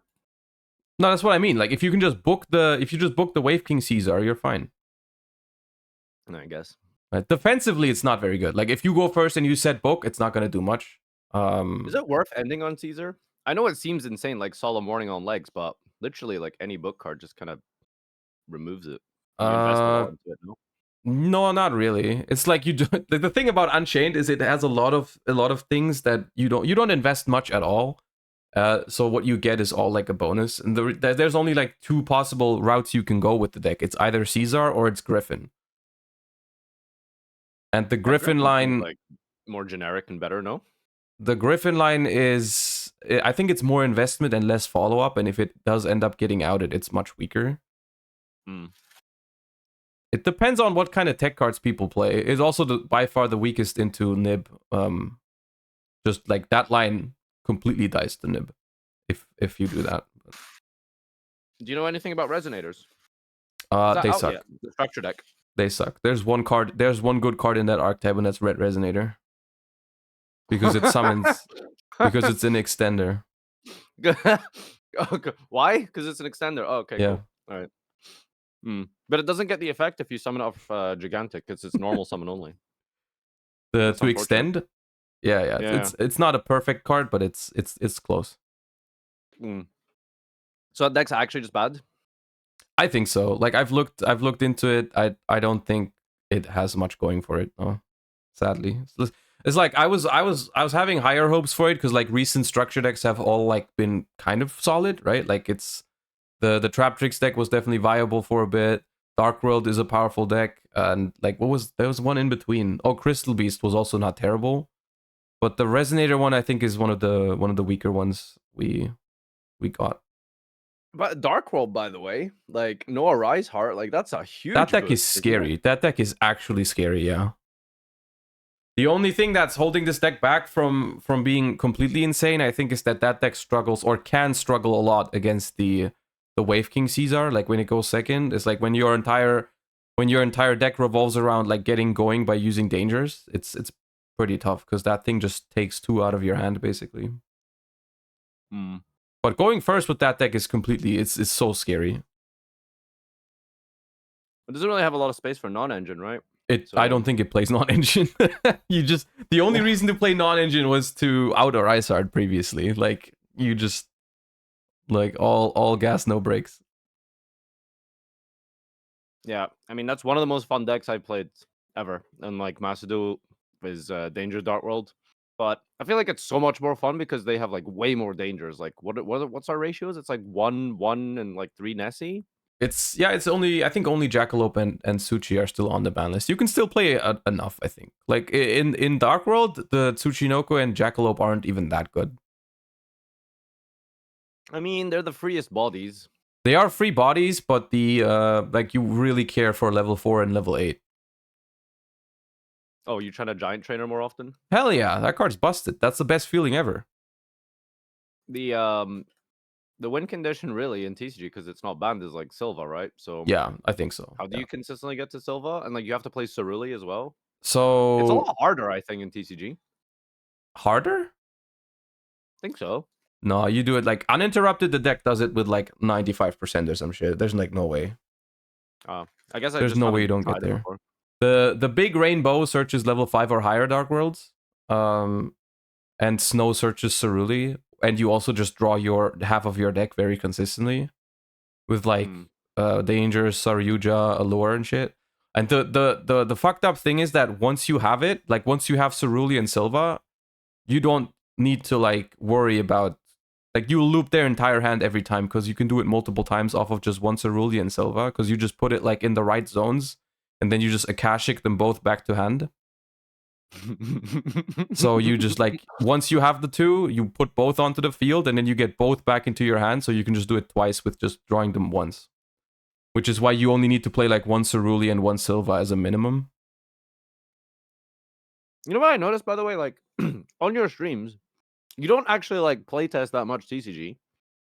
No, that's what I mean. Like if you can just book the Wave King Caesar, you're fine. I guess. Right? Defensively, it's not very good. Like if you go first and you set book, it's not gonna do much. Is it worth ending on Caesar? I know it seems insane, like Solemn Warning on legs, but literally, like any book card just kind of removes it. You invest a lot into it, no? No, not really. It's like you do. The thing about Unchained is it has a lot of things that you don't invest much at all. So what you get is all like a bonus, and there's only like two possible routes you can go with the deck. It's either Caesar or it's Griffin. And the Griffin line, like more generic and better, no? The Griffin line is, I think it's more investment and less follow up, and if it does end up getting outed, it's much weaker. It depends on what kind of tech cards people play. It's also by far the weakest into Nib. Just like that line completely dies the Nib if you do that. Do you know anything about Resonators? They suck. Yet? The structure deck. They suck. There's one good card in that archetype, and that's Red Resonator. Because it summons because it's an extender. Okay. Why? Because it's an extender. Oh, okay, yeah. Cool. All right. But it doesn't get the effect if you summon off Gigantic. It's normal summon only. To extend? Yeah. It's not a perfect card, but it's close. So that deck's actually just bad? I think so. Like I've looked into it. I don't think it has much going for it. No, sadly. It's like I was having higher hopes for it because like recent structure decks have all like been kind of solid, right? Like it's the Trap Tricks deck was definitely viable for a bit. Dark World is a powerful deck, and like there was one in between. Oh, Crystal Beast was also not terrible, but the Resonator one I think is one of the weaker ones we got. But Dark World, by the way, like Noah Rise Heart, like that's a huge. That deck is scary. That deck is actually scary. Yeah. The only thing that's holding this deck back from being completely insane, I think, is that deck struggles or can struggle a lot against the Wave King Caesar. Like when it goes second, it's like when your entire deck revolves around like getting going by using dangers. It's pretty tough because that thing just takes 2 out of your hand basically. But going first with that deck is completely it's so scary. It doesn't really have a lot of space for non-engine, right? I don't think it plays non-engine. The only reason to play non-engine was to out or Isard previously. Like you just like all gas, no brakes. Yeah, I mean that's one of the most fun decks I've played ever. And like Masadu is Danger Dark World. But I feel like it's so much more fun because they have like way more dangers. Like what's our ratios? It's like 1, and like 3 Nessie. It's only I think only Jackalope and Tsuchi are still on the ban list. You can still play enough, I think. Like in Dark World, the Tsuchinoko and Jackalope aren't even that good. I mean, they're the freest bodies. They are free bodies, but the like you really care for level 4 and level 8. Oh, you trying to giant trainer more often? Hell yeah, that card's busted. That's the best feeling ever. The win condition really in TCG because it's not banned is like Silva, right? So yeah, I think so. How do you consistently get to Silva? And like you have to play Ceruli as well. So it's a lot harder, I think, in TCG. Harder? I think so. No, you do it like uninterrupted. The deck does it with like 95% or some shit. There's like no way. I guess there's no way you don't get there. Before. The big rainbow searches level 5 or higher Dark Worlds. And Snow searches Ceruli. And you also just draw your half of your deck very consistently. With like Danger, Saryuja, Allure and shit. And the fucked up thing is that once you have it, like once you have Ceruli and Silva, you don't need to like worry about like you'll loop their entire hand every time because you can do it multiple times off of just one Ceruli and Silva because you just put it like in the right zones and then you just Akashic them both back to hand. So you just like once you have the two, you put both onto the field and then you get both back into your hand, so you can just do it twice with just drawing them once. Which is why you only need to play like one Ceruli and one Silva as a minimum. You know what I noticed, by the way, like on your streams, you don't actually like playtest that much TCG.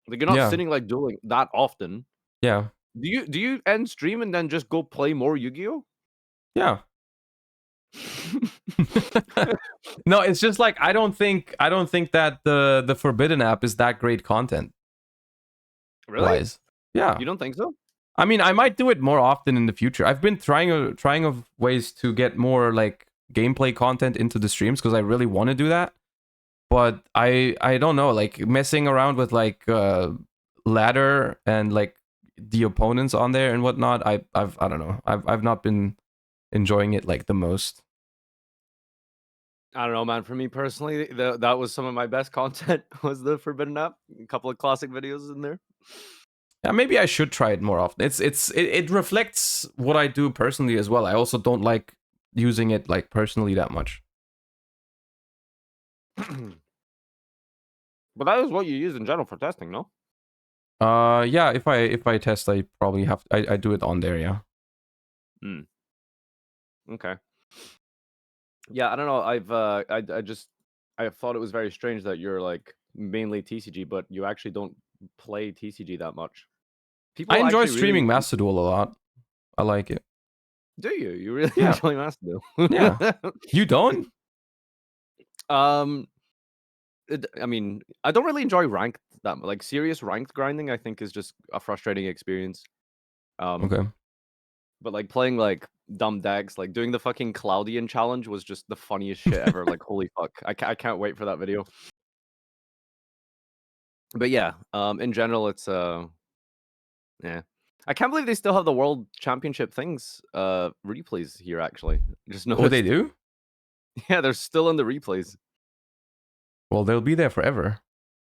Like you're not sitting like dueling that often. Yeah. Do you end stream and then just go play more Yu-Gi-Oh? Yeah. No, it's just like I don't think that the Forbidden app is that great content. Really? wise. Yeah. You don't think so? I mean, I might do it more often in the future. I've been trying of ways to get more like gameplay content into the streams because I really want to do that. But I don't know, like messing around with like ladder and like the opponents on there and whatnot. I don't know. I've not been enjoying it like the most. I don't know, man. For me personally, that was some of my best content. Was the Forbidden App? A couple of classic videos in there. Yeah, maybe I should try it more often. It reflects what I do personally as well. I also don't like using it like personally that much. But that is what you use in general for testing, no? Yeah, if I test, I probably have I do it on there, yeah. Okay. Yeah, I don't know. I thought it was very strange that you're like mainly TCG, but you actually don't play TCG that much. I People enjoy actually streaming really Master Duel a lot. I like it. do you? You really Yeah. enjoy Master Duel? Yeah. You don't? Um, I mean, I don't really enjoy ranked that like serious ranked grinding. I think is just a frustrating experience. Okay. But like playing like dumb decks, like doing the fucking Cloudian challenge was just the funniest shit ever. Like holy fuck, I can't wait for that video. But yeah, in general, it's yeah. I can't believe they still have the World Championship things replays here. Actually, just Oh, they noticed. do? Yeah, they're still in the replays. Well, they'll be there forever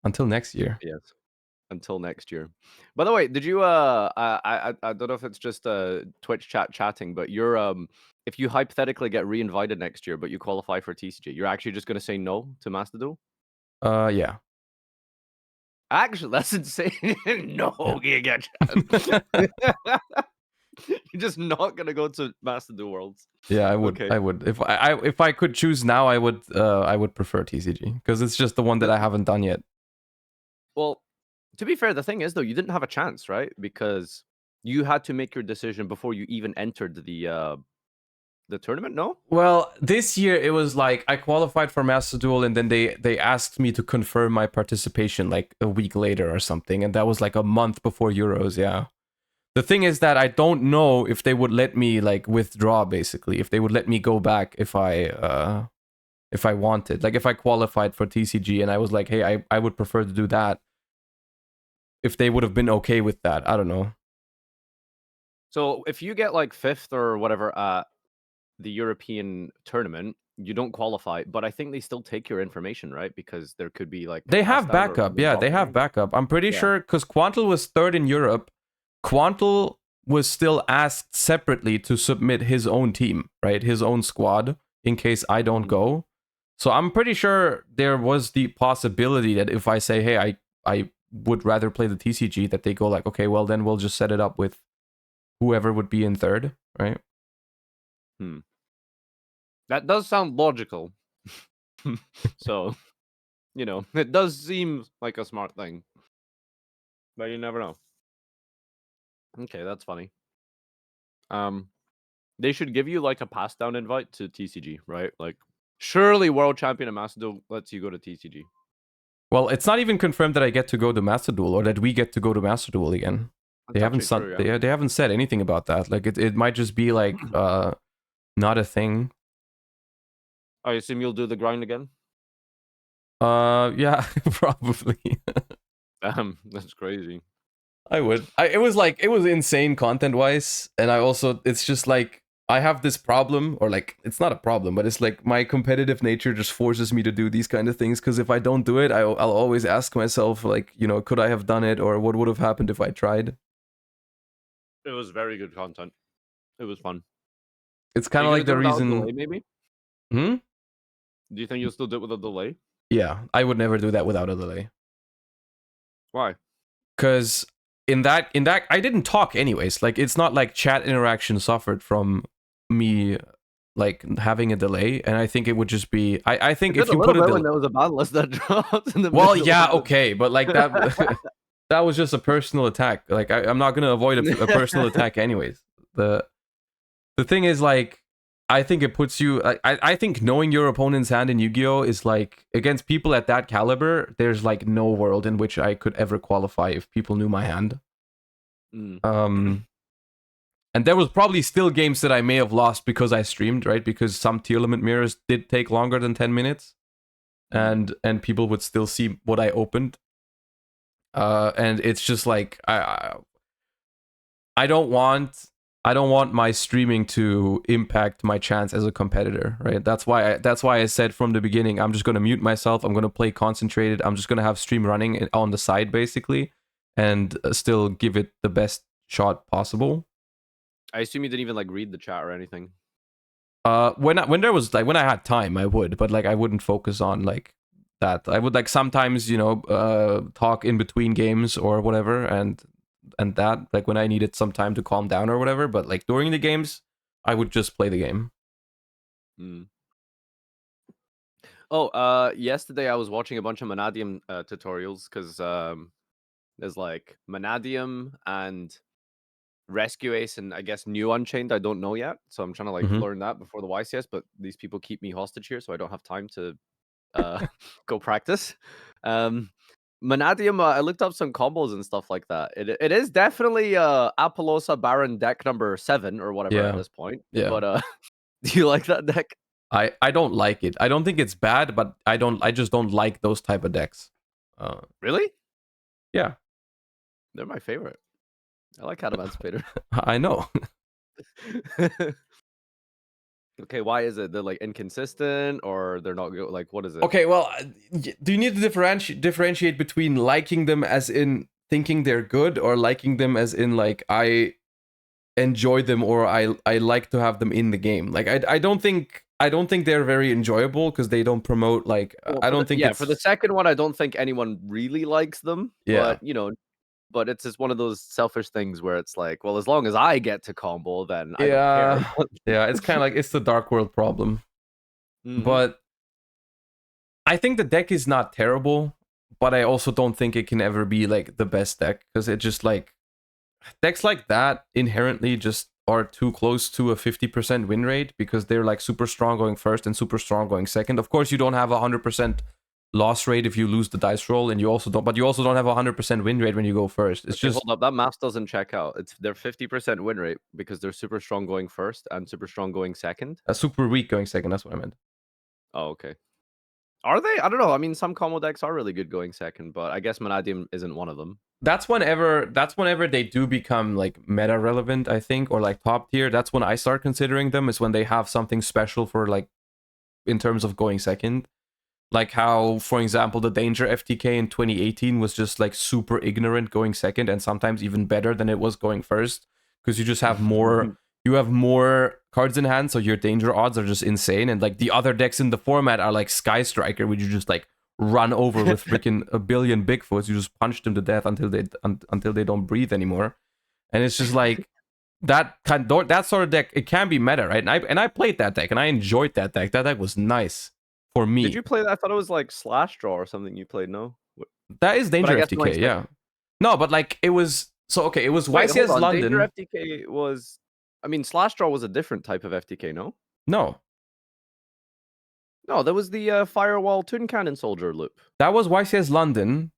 until next year. Yes, until next year. By the way, did you I don't know if it's just Twitch chatting, but you're if you hypothetically get re-invited next year, but you qualify for TCG, you're actually just gonna say no to Master Duel? Yeah. Actually, that's insane. No, Yeah. You're just not gonna go to Master Duel Worlds. Yeah, I would. Okay. I would. If I could choose now, I would prefer TCG because it's just the one that I haven't done yet. Well, to be fair, the thing is though, you didn't have a chance, right? Because you had to make your decision before you even entered the tournament, no? Well, this year it was like I qualified for Master Duel and then they asked me to confirm my participation like a week later or something, and that was like a month before Euros, yeah. The thing is that I don't know if they would let me like withdraw basically, if they would let me go back if I wanted. Like if I qualified for TCG and I was like, "Hey, I would prefer to do that." If they would have been okay with that. I don't know. So if you get like 5th or whatever at the European tournament, you don't qualify, but I think they still take your information, right? Because there could be like They have pass down or backup. Yeah, they have backup. I'm pretty Yeah. sure because Quantal was third in Europe. Quantal was still asked separately to submit his own team, right? His own squad in case I don't go. So I'm pretty sure there was the possibility that if I say, hey, I would rather play the TCG, that they go like, okay, well then we'll just set it up with whoever would be in third, right? That does sound logical. So, you know, it does seem like a smart thing. But you never know. Okay, that's funny. They should give you like a pass down invite to TCG, right? Like surely World Champion and Master Duel lets you go to TCG. Well, it's not even confirmed that I get to go to Master Duel or that we get to go to Master Duel again. They haven't they haven't said anything about that. Like it might just be like not a thing. I assume you'll do the grind again? Yeah, probably. That's crazy. I would. It was insane content wise, and I also it's just like I have this problem, or like it's not a problem, but it's like my competitive nature just forces me to do these kind of things. Because if I don't do it, I'll always ask myself, like, you know, could I have done it, or what would have happened if I tried? It was very good content. It was fun. It's kind of like the reason. Delay, maybe. Hmm. Do you think you'll still do it with a delay? Yeah, I would never do that without a delay. Why? Because in that I didn't talk anyways. Like it's not like chat interaction suffered from me like having a delay, and I think it would just be I think if you put it when there was a ban list that dropped in the well, yeah, okay, but like that that was just a personal attack. Like I'm not gonna avoid a personal attack anyways. The thing is like I think it puts you. I think knowing your opponent's hand in Yu-Gi-Oh is like against people at that caliber. There's like no world in which I could ever qualify if people knew my hand. Mm. And there was probably still games that I may have lost because I streamed, right? Because some tier limit mirrors did take longer than 10 minutes, and people would still see what I opened. And it's just like I don't want my streaming to impact my chance as a competitor, right? That's why I said from the beginning I'm just going to mute myself. I'm going to play concentrated. I'm just going to have stream running on the side basically, and still give it the best shot possible. I assume you didn't even like read the chat or anything. When I had time, I would, but like I wouldn't focus on like that. I would like sometimes, talk in between games or whatever, and that like when I needed some time to calm down or whatever. But like during the games, I would just play the game. Yesterday I was watching a bunch of Manadium tutorials because there's like Manadium and Rescue Ace and I guess New Unchained. I don't know yet, so I'm trying to like learn that before the YCS. But these people keep me hostage here, so I don't have time to go practice. Manadium, I looked up some combos and stuff like that. It is definitely Apollosa Baron deck number 7 or whatever at this point. Yeah. But do you like that deck? I don't like it. I don't think it's bad, but I just don't like those type of decks. Really? Yeah. They're my favorite. I like Adamantipator. I know. Okay, why is it? They're like inconsistent or they're not good? Like, what is it? Okay, well, do you need to differentiate between liking them as in thinking they're good or liking them as in like I enjoy them or I like to have them in the game? Like I don't think they're very enjoyable because they don't promote like I don't think for the second one I don't think anyone really likes them. Yeah. But it's just one of those selfish things where it's like, well, as long as I get to combo, then I don't care. Yeah, it's kind of like it's the Dark World problem. But I think the deck is not terrible, but I also don't think it can ever be like the best deck because it just like decks like that inherently just are too close to a 50% win rate because they're like super strong going first and super strong going second. Of course, you don't have 100% loss rate if you lose the dice roll, and you also don't have 100% win rate when you go first. It's just hold up, that math doesn't check out. It's their 50% win rate because they're super strong going first and super strong going second. Super weak going second. That's what I meant. Oh, okay. Are they? I don't know. I mean, some combo decks are really good going second, but I guess Manadium isn't one of them. That's whenever they do become like meta relevant, I think, or like top tier. That's when I start considering them, is when they have something special for like in terms of going second. Like how, for example, the Danger FTK in 2018 was just like super ignorant going second and sometimes even better than it was going first because you just have more cards in hand, so your danger odds are just insane. And like the other decks in the format are like Sky Striker, which you just like run over with freaking a billion Bigfoots. You just punch them to death until they don't breathe anymore. And it's just like that sort of deck. It can be meta, right? And I played that deck and I enjoyed that deck. That deck was nice. For me. Did you play that? I thought it was like Slash Draw or something you played, no? That is Danger FTK, yeah. No, but like it was it was YCS London. Danger FTK was, I mean, Slash Draw was a different type of FTK, no? No, that was the Firewall Toon Cannon Soldier loop. That was YCS London.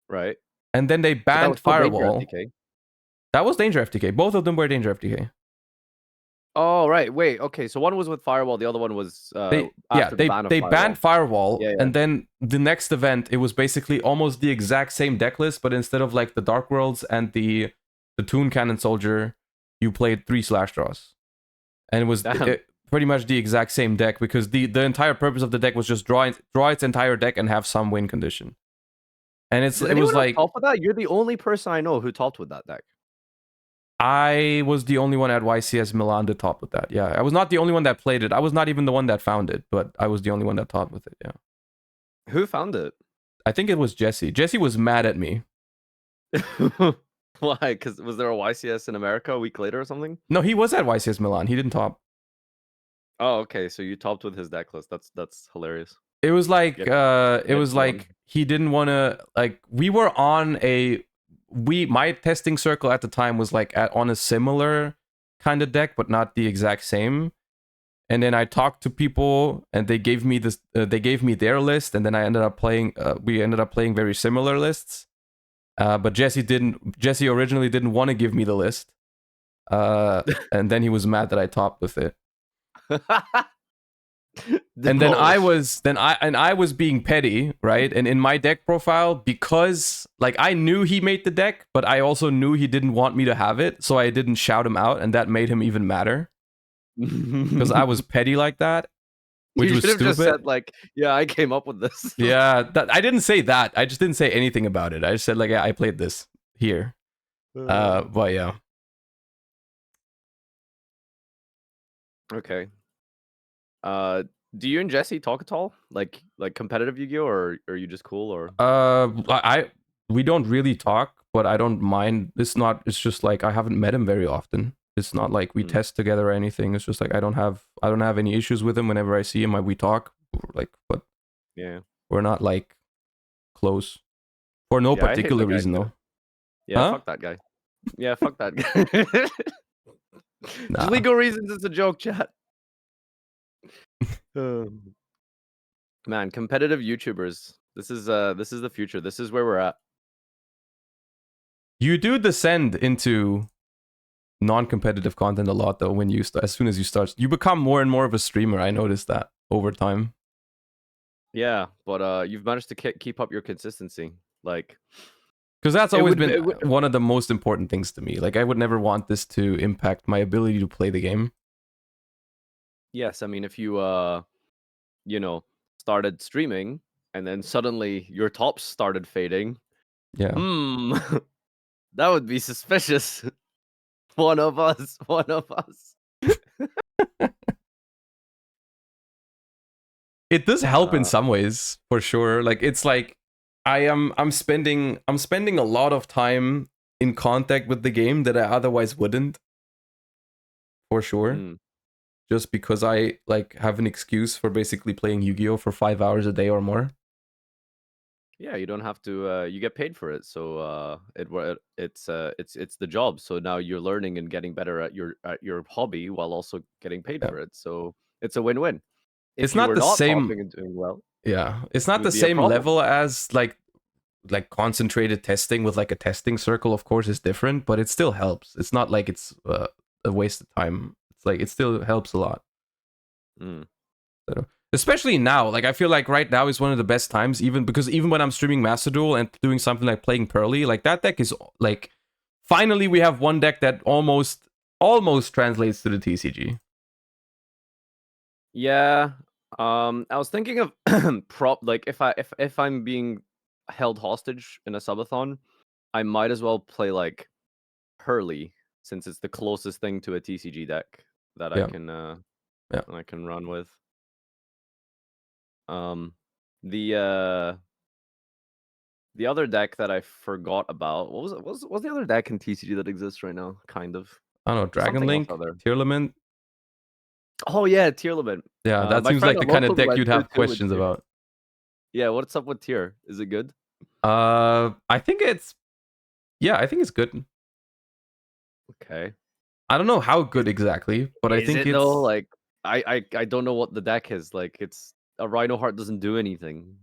Right. And then they banned Firewall. That was Danger FTK. Both of them were Danger FTK. Oh, right. Wait, okay. So one was with Firewall, the other one was they banned Firewall, and then the next event, it was basically almost the exact same deck list, but instead of like the Dark Worlds and the Toon Cannon Soldier, you played 3 Slash Draws. And it was pretty much the exact same deck because the entire purpose of the deck was just draw its entire deck and have some win condition. And it was like top of that? You're the only person I know who topped with that deck. I was the only one at YCS Milan to top with that. Yeah, I was not the only one that played it. I was not even the one that found it, but I was the only one that topped with it. Yeah. Who found it? I think it was Jesse. Jesse was mad at me. Why? Because was there a YCS in America a week later or something? No, he was at YCS Milan. He didn't top. Oh, okay. So you topped with his deck list. That's hilarious. It was like he didn't want to like we were on my testing circle at the time was like on a similar kind of deck, but not the exact same. and then I talked to people, and they gave me this. They gave me their list, and then I ended up playing. We ended up playing very similar lists. But Jesse didn't. Jesse originally didn't want to give me the list, and then he was mad that I topped with it. And then I was being petty, right? And in my deck profile, because like I knew he made the deck, but I also knew he didn't want me to have it, so I didn't shout him out, and that made him even madder because I was petty like that, which was stupid. Just said like, yeah, I came up with this. Yeah, I didn't say that. I just didn't say anything about it. I just said like, yeah, I played this here. But yeah. Okay. Do you and Jesse talk at all? Like competitive Yu-Gi-Oh, or are you just cool, or? We don't really talk, but I don't mind. It's just like I haven't met him very often. It's not like we test together or anything. It's just like I don't have any issues with him. Whenever I see him, we talk. Like, but yeah, we're not like close for no particular reason though. Yeah, fuck that guy. Yeah, fuck that guy. Nah. Legal reasons, it's a joke, chat. Man, competitive YouTubers. This is the future. This is where we're at. You do descend into non-competitive content a lot though when you as soon as you start. You become more and more of a streamer. I noticed that over time. Yeah, but you've managed to keep up your consistency. Like, because that's always been one of the most important things to me. Like, I would never want this to impact my ability to play the game. Yes, I mean, if you started streaming and then suddenly your tops started fading, yeah, that would be suspicious. One of us. It does help in some ways, for sure. Like, it's like I'm spending a lot of time in contact with the game that I otherwise wouldn't, for sure. Just because I like have an excuse for basically playing Yu-Gi-Oh for 5 hours a day or more. Yeah, you don't have to. You get paid for it, so it's the job. So now you're learning and getting better at your hobby while also getting paid for it. So it's a win-win. It's not the same. And doing well. Yeah, it's not the same level as like concentrated testing with like a testing circle. Of course, is different, but it still helps. It's not like it's a waste of time. It's like it still helps a lot. So, especially now, like I feel like right now is one of the best times, even when I'm streaming Master Duel and doing something like playing Pearly, like that deck is like finally we have one deck that almost translates to the TCG. Yeah. I was thinking of like if I'm being held hostage in a subathon, I might as well play like Hurley, since it's the closest thing to a TCG deck that I can run with. The other deck that I forgot about, what's the other deck in TCG that exists right now? Kind of. I don't know, Dragon Link, Tearlament. Oh yeah, Tearlament. Yeah, that seems like the kind of deck you'd have questions about. Yeah, what's up with Tear? Is it good? I think it's good. Okay. I don't know how good exactly, but I think it's though, like I don't know what the deck is. Like, it's a Rhino Heart doesn't do anything.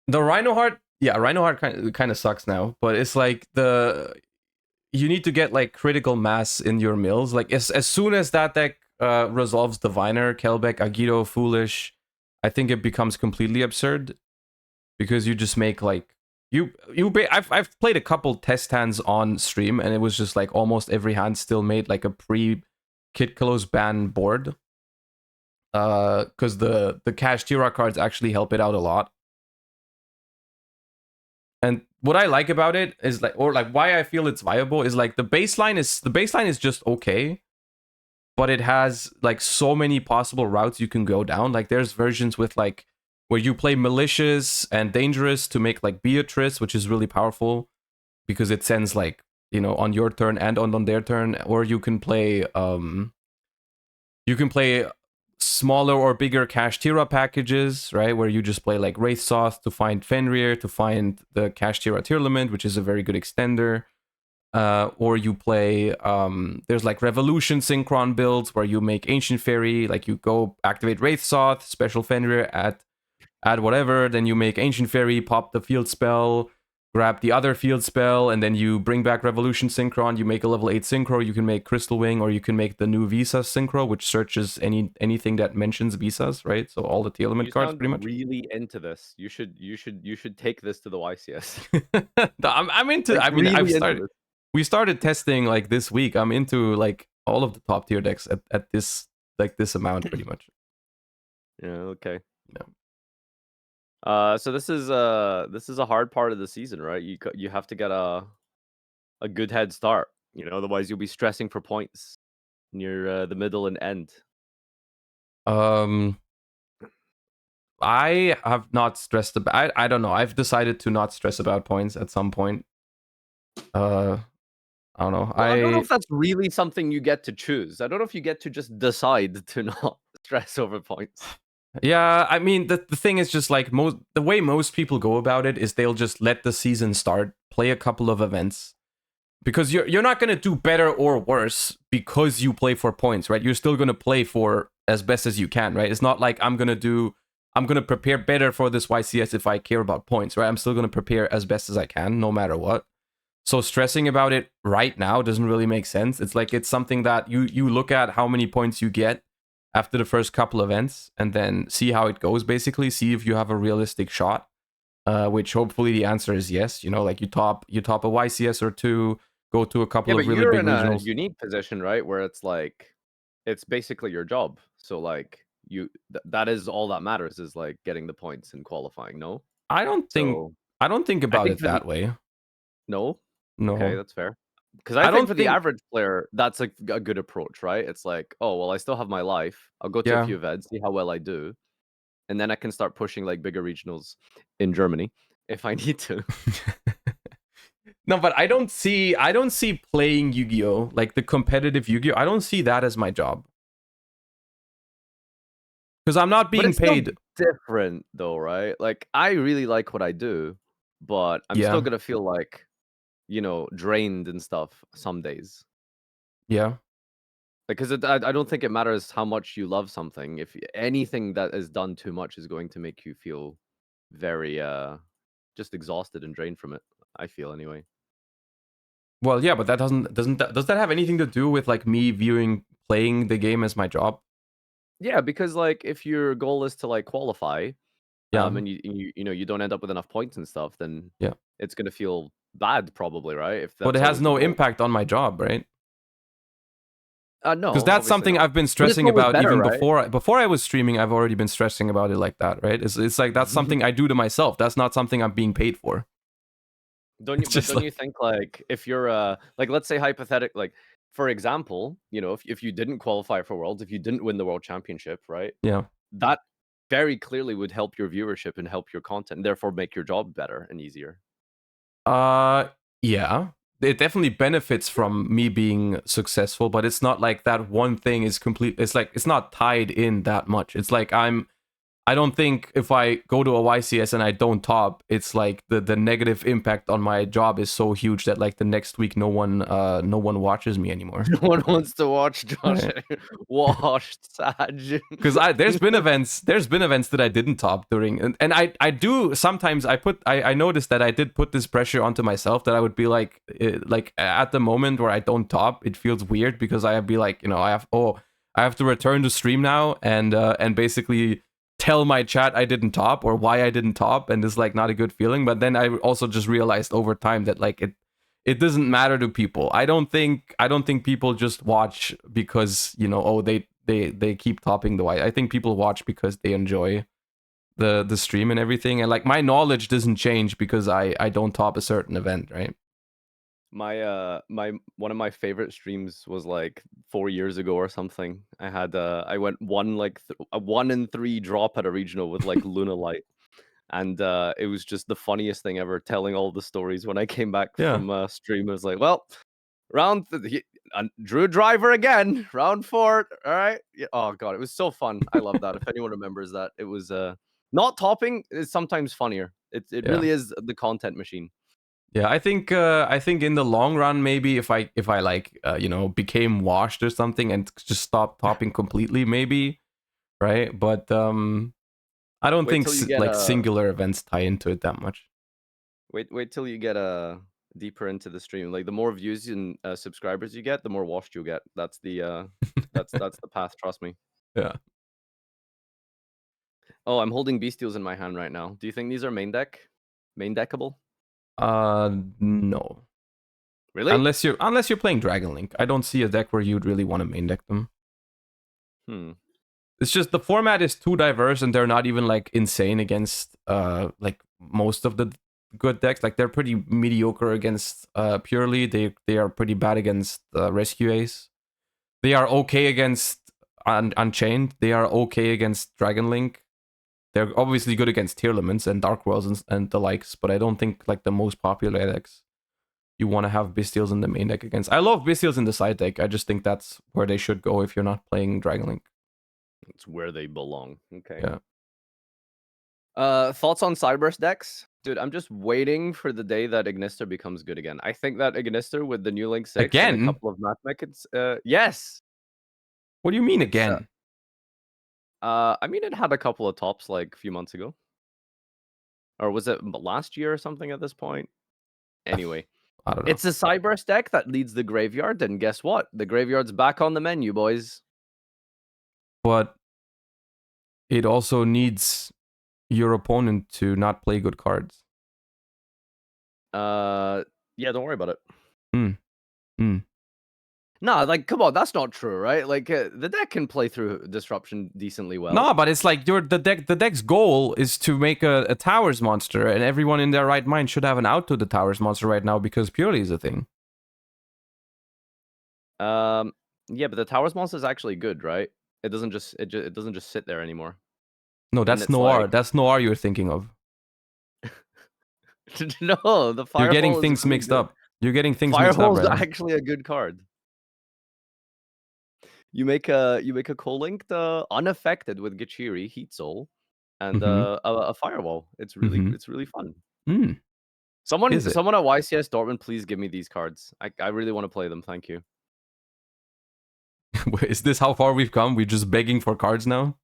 The Rhino Heart, Rhino Heart kind of sucks now, but it's like you need to get like critical mass in your mills. Like as soon as that deck resolves Diviner, Kelbeck, Agito, Foolish, I think it becomes completely absurd because you just make like I've played a couple test hands on stream and it was just like almost every hand still made like a pre-Kit Close ban board. Because the Cash Tira cards actually help it out a lot. And what I like about it is like, or like why I feel it's viable is like the baseline is just okay, but it has like so many possible routes you can go down. Like there's versions with like where you play Malicious and Dangerous to make like Beatrice, which is really powerful because it sends like, on your turn and on their turn. Or you can play smaller or bigger Cash Tira packages, right? Where you just play like Wraith Soth to find Fenrir, to find the Cash Tira Tearlament, which is a very good extender. or you play. There's like Revolution synchron builds where you make Ancient Fairy, like you go activate Wraith Soth, Special Fenrir, add whatever, then you make Ancient Fairy, pop the field spell, grab the other field spell, and then you bring back Revolution Synchron, you make a level 8 Synchro, you can make Crystal Wing, or you can make the new Visas Synchro, which searches anything that mentions Visas, right? So all the Telement cards, sound pretty much. really into this. You should take this to the YCS. I'm into, Like, I mean, really I've into started, this. we started testing like this week. I'm into like all of the top tier decks at this, like this amount, pretty much. Yeah, okay. Yeah. So this is a hard part of the season, right? You have to get a good head start, you know, otherwise you'll be stressing for points near the middle and end. I have not stressed about. I don't know. I've decided to not stress about points at some point. I don't know. Well, I don't know if that's really something you get to choose. I don't know if you get to just decide to not stress over points. Yeah, I mean the thing is just like the way most people go about it is they'll just let the season start, play a couple of events. Because you're not gonna do better or worse because you play for points, right? You're still gonna play for as best as you can, right? It's not like I'm gonna prepare better for this YCS if I care about points, right? I'm still gonna prepare as best as I can, no matter what. So stressing about it right now doesn't really make sense. It's like it's something that you look at how many points you get after the first couple events and then see how it goes, basically. See if you have a realistic shot. Which hopefully the answer is yes. You know, like you top a YCS or two, go to a couple of really you're big in regionals. a unique position, right? Where it's like, it's basically your job. So like that is all that matters, is like getting the points and qualifying. No, I don't think about it that way. No, No. okay, that's fair. Because I think for the average player, that's a good approach, right? It's like, oh well, I still have my life. I'll go to a few events, see how well I do, and then I can start pushing like bigger regionals in Germany if I need to. No, but I don't see playing Yu-Gi-Oh! Like the competitive Yu-Gi-Oh! I don't see that as my job. Because I'm not being paid. Different though, right? Like I really like what I do, but I'm still gonna feel like, you know, drained and stuff some days. Yeah. Because I don't think it matters how much you love something. If anything that is done too much is going to make you feel very just exhausted and drained from it. I feel anyway. Well, yeah, but that does that have anything to do with like me viewing playing the game as my job? Yeah, because like if your goal is to like qualify, Yeah. and you know you don't end up with enough points and stuff, then Yeah. it's gonna feel bad probably, right? If that's But it has always the no goal. impact on my job, right? No, because that's something not. I've been stressing about even before I was streaming. I've already been stressing about it like that, right? It's like that's something I do to myself. That's not something I'm being paid for. Don't you think like if you're like, let's say hypothetical, like for example, you know, if you didn't qualify for Worlds, if you didn't win the World Championship, right? Yeah. That very clearly would help your viewership and help your content, and therefore make your job better and easier. Yeah. It definitely benefits from me being successful, but it's not like that one thing is complete. It's like it's not tied in that much. It's like I don't think if I go to a YCS and I don't top, it's like the negative impact on my job is so huge that like the next week no one watches me anymore. No one wants to watch Josh washed Sag. Because there's been events that I didn't top during, and I do sometimes I noticed that I did put this pressure onto myself that I would be like at the moment where I don't top, it feels weird because I'd be like, you know, I have to return to stream now and basically tell my chat I didn't top or why I didn't top, and it's like not a good feeling. But then I also just realized over time that like it doesn't matter to people. I don't think people just watch because, you know, oh they keep topping the white. I think people watch because they enjoy the stream and everything, and like my knowledge doesn't change because I don't top a certain event, right? My one of my favorite streams was like 4 years ago or something. I had I went a 1 in 3 drop at a regional with like Luna Light, and it was just the funniest thing ever. Telling all the stories when I came back from stream, I was like, well, Drew Driver again, round 4. All right. Yeah. Oh god, it was so fun. I love that. If anyone remembers that, it was not topping is sometimes funnier. It really is the content machine. Yeah, I think in the long run, maybe if I like became washed or something and just stopped topping completely, maybe, right? But I don't Wait think till you get like singular events tie into it that much. wait till you get deeper into the stream. Like the more views and subscribers you get, the more washed you'll get. That's the that's the path. Trust me. Yeah. Oh, I'm holding Bestials in my hand right now. Do you think these are main deckable? No. Really? Unless you're playing Dragon Link, I don't see a deck where you'd really want to main deck them. Hmm. It's just the format is too diverse, and they're not even like insane against like most of the good decks. Like they're pretty mediocre against purely. They are pretty bad against Rescue Ace. They are okay against Unchained. They are okay against Dragon Link. They're obviously good against Tier Limits and Dark Worlds and the likes, but I don't think like the most popular decks you want to have Bestials in the main deck against. I love Bestials in the side deck. I just think that's where they should go if you're not playing Dragon Link. It's where they belong. Okay. Yeah. Thoughts on Cyberse decks? Dude, I'm just waiting for the day that Ignister becomes good again. I think that Ignister with the new Link 6 and a Again? couple of math mechanics, yes. What do you mean It's again? I mean it had a couple of tops like a few months ago. Or was it last year or something at this point? Anyway, I don't know. it's a Cyberse deck that leads the graveyard, and guess what? The graveyard's back on the menu, boys. But it also needs your opponent to not play good cards. Yeah, don't worry about it. Hmm. Nah, like, come on, that's not true, right? Like, the deck can play through Disruption decently well. No, but it's like the deck's goal is to make a Towers monster, and everyone in their right mind should have an out to the Towers monster right now because purely is a thing. Yeah, but the Towers monster is actually good, right? It doesn't just it doesn't just sit there anymore. No, And that's it's Noir. like That's Noir you're thinking of. no, the You're getting Fireball is things really mixed good. up. You're getting things mixed up Fireball is right now. actually a good card. You make a co-linked unaffected with Gachiri, Heat Soul, and a Firewall. It's really fun. Someone Is it? at YCS Dortmund, please give me these cards. I really want to play them. Thank you. Is this how far we've come? We're just begging for cards now?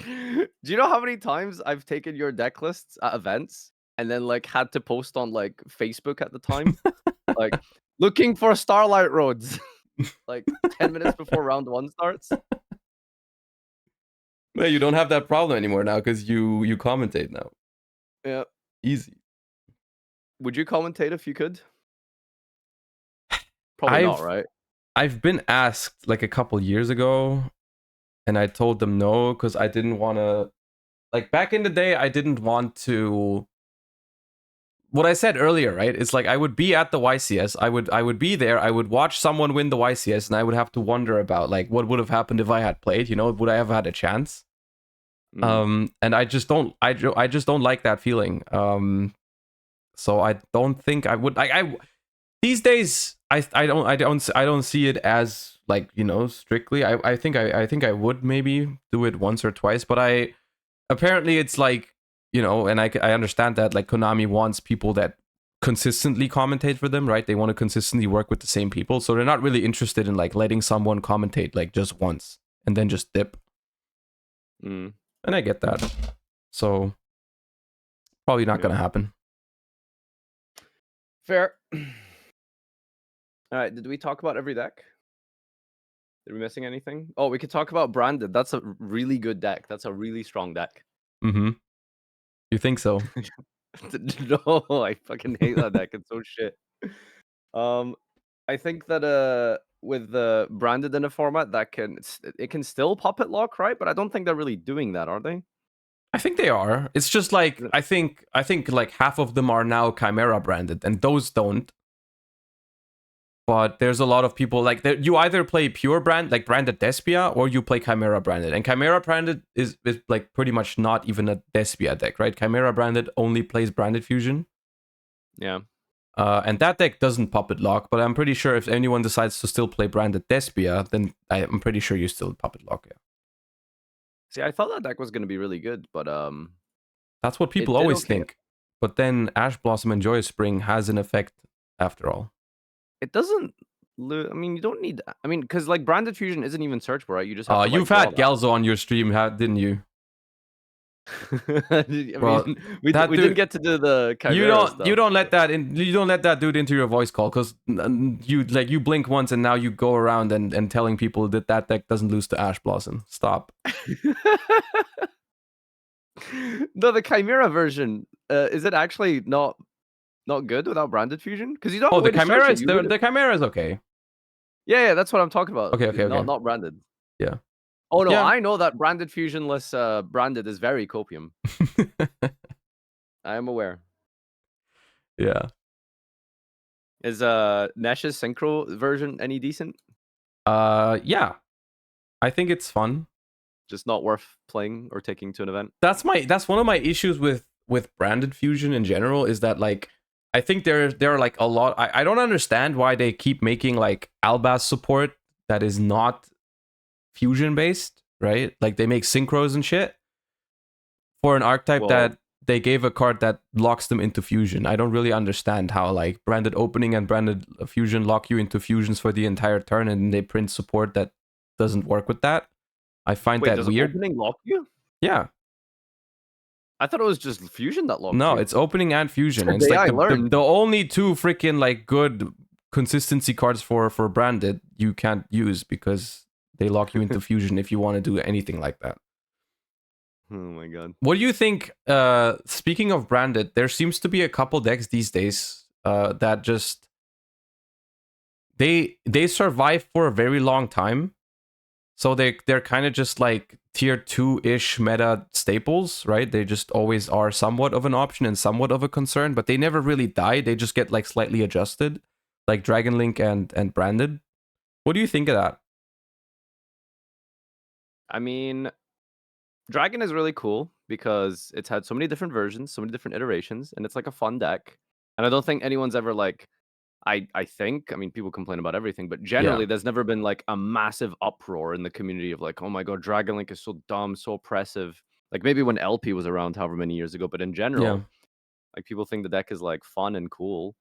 Do you know how many times I've taken your deck lists at events and then like had to post on like Facebook at the time? Like looking for Starlight Roads like 10 minutes before round 1 starts. No, you don't have that problem anymore now because you commentate now. Yeah. Easy. Would you commentate if you could? Probably not, right? I've been asked like a couple years ago, and I told them no because I didn't want to. Like back in the day, I didn't want to. What I said earlier, right? It's like I would be at the YCS. I would be there. I would watch someone win the YCS, and I would have to wonder about like what would have happened if I had played. You know, would I have had a chance? And I just don't. I just don't like that feeling. So I don't think I would. I these days I don't see it as like, you know, strictly. I think I would maybe do it once or twice, but I apparently it's like, you know, and I understand that like Konami wants people that consistently commentate for them, right? They want to consistently work with the same people, so they're not really interested in like letting someone commentate like just once and then just dip. And I get that, so probably not gonna happen. Fair. All right, did we talk about every deck? Are we missing anything? Oh, we could talk about Branded. That's a really good deck. That's a really strong deck. You think so? No, I fucking hate that deck. It's so shit. I think that with the Branded in a format that it can still puppet lock, right? But I don't think they're really doing that, are they? I think they are. It's just like I think like half of them are now Chimera branded, and those don't. But there's a lot of people like you either play pure brand like branded Despia, or you play Chimera branded. And Chimera branded is like pretty much not even a Despia deck, right? Chimera branded only plays branded fusion. Yeah. And that deck doesn't puppet lock, but I'm pretty sure if anyone decides to still play branded Despia, then I'm pretty sure you still puppet lock. Yeah. See, I thought that deck was going to be really good, but That's what people did always okay. think. But then Ash Blossom and Joyous Spring has an effect after all. It doesn't. I mean, you don't need. I mean, because like branded fusion isn't even searchable, right? You just have to like You've draw had that. Galzo on your stream, didn't you? I mean, Well, we that didn't dude, get to do the you chimera don't stuff. let that dude into your voice call, because you blink once and now you go around and telling people that deck doesn't lose to Ash Blossom. Stop. No, the chimera version. Is it actually not good without branded fusion? Because you don't have a way to search it. The chimera is okay. Yeah, that's what I'm talking about. Okay. Not branded. Yeah. Oh no, Yeah. I know that branded fusionless branded is very copium. I am aware. Yeah. Is Nesh's synchro version any decent? Yeah. I think it's fun. Just not worth playing or taking to an event. That's one of my issues with branded fusion in general, is that like I think there are like a lot. I don't understand why they keep making like Albaz support that is not fusion based, right? Like they make synchros and shit for an archetype that they gave a card that locks them into fusion. I don't really understand how like branded opening and branded fusion lock you into fusions for the entire turn, and they print support that doesn't work with that. I find that does weird. Opening lock you? Yeah. I thought it was just fusion that locked you. No, it's opening and fusion. It's Today like I the only two freaking like good consistency cards for branded you can't use, because they lock you into fusion if you want to do anything like that. Oh my god. What do you think? Speaking of branded, there seems to be a couple decks these days that just they survive for a very long time. So they're kind of just like tier 2-ish meta staples, right? They just always are somewhat of an option and somewhat of a concern, but they never really die. They just get like slightly adjusted, like Dragon Link and branded. What do you think of that? I mean, Dragon is really cool because it's had so many different versions, so many different iterations, and it's like a fun deck. And I don't think anyone's ever like I mean, people complain about everything, but generally there's never been like a massive uproar in the community of like, oh my god, Dragon Link is so dumb, so oppressive. Like maybe when LP was around however many years ago, but in general, like people think the deck is like fun and cool.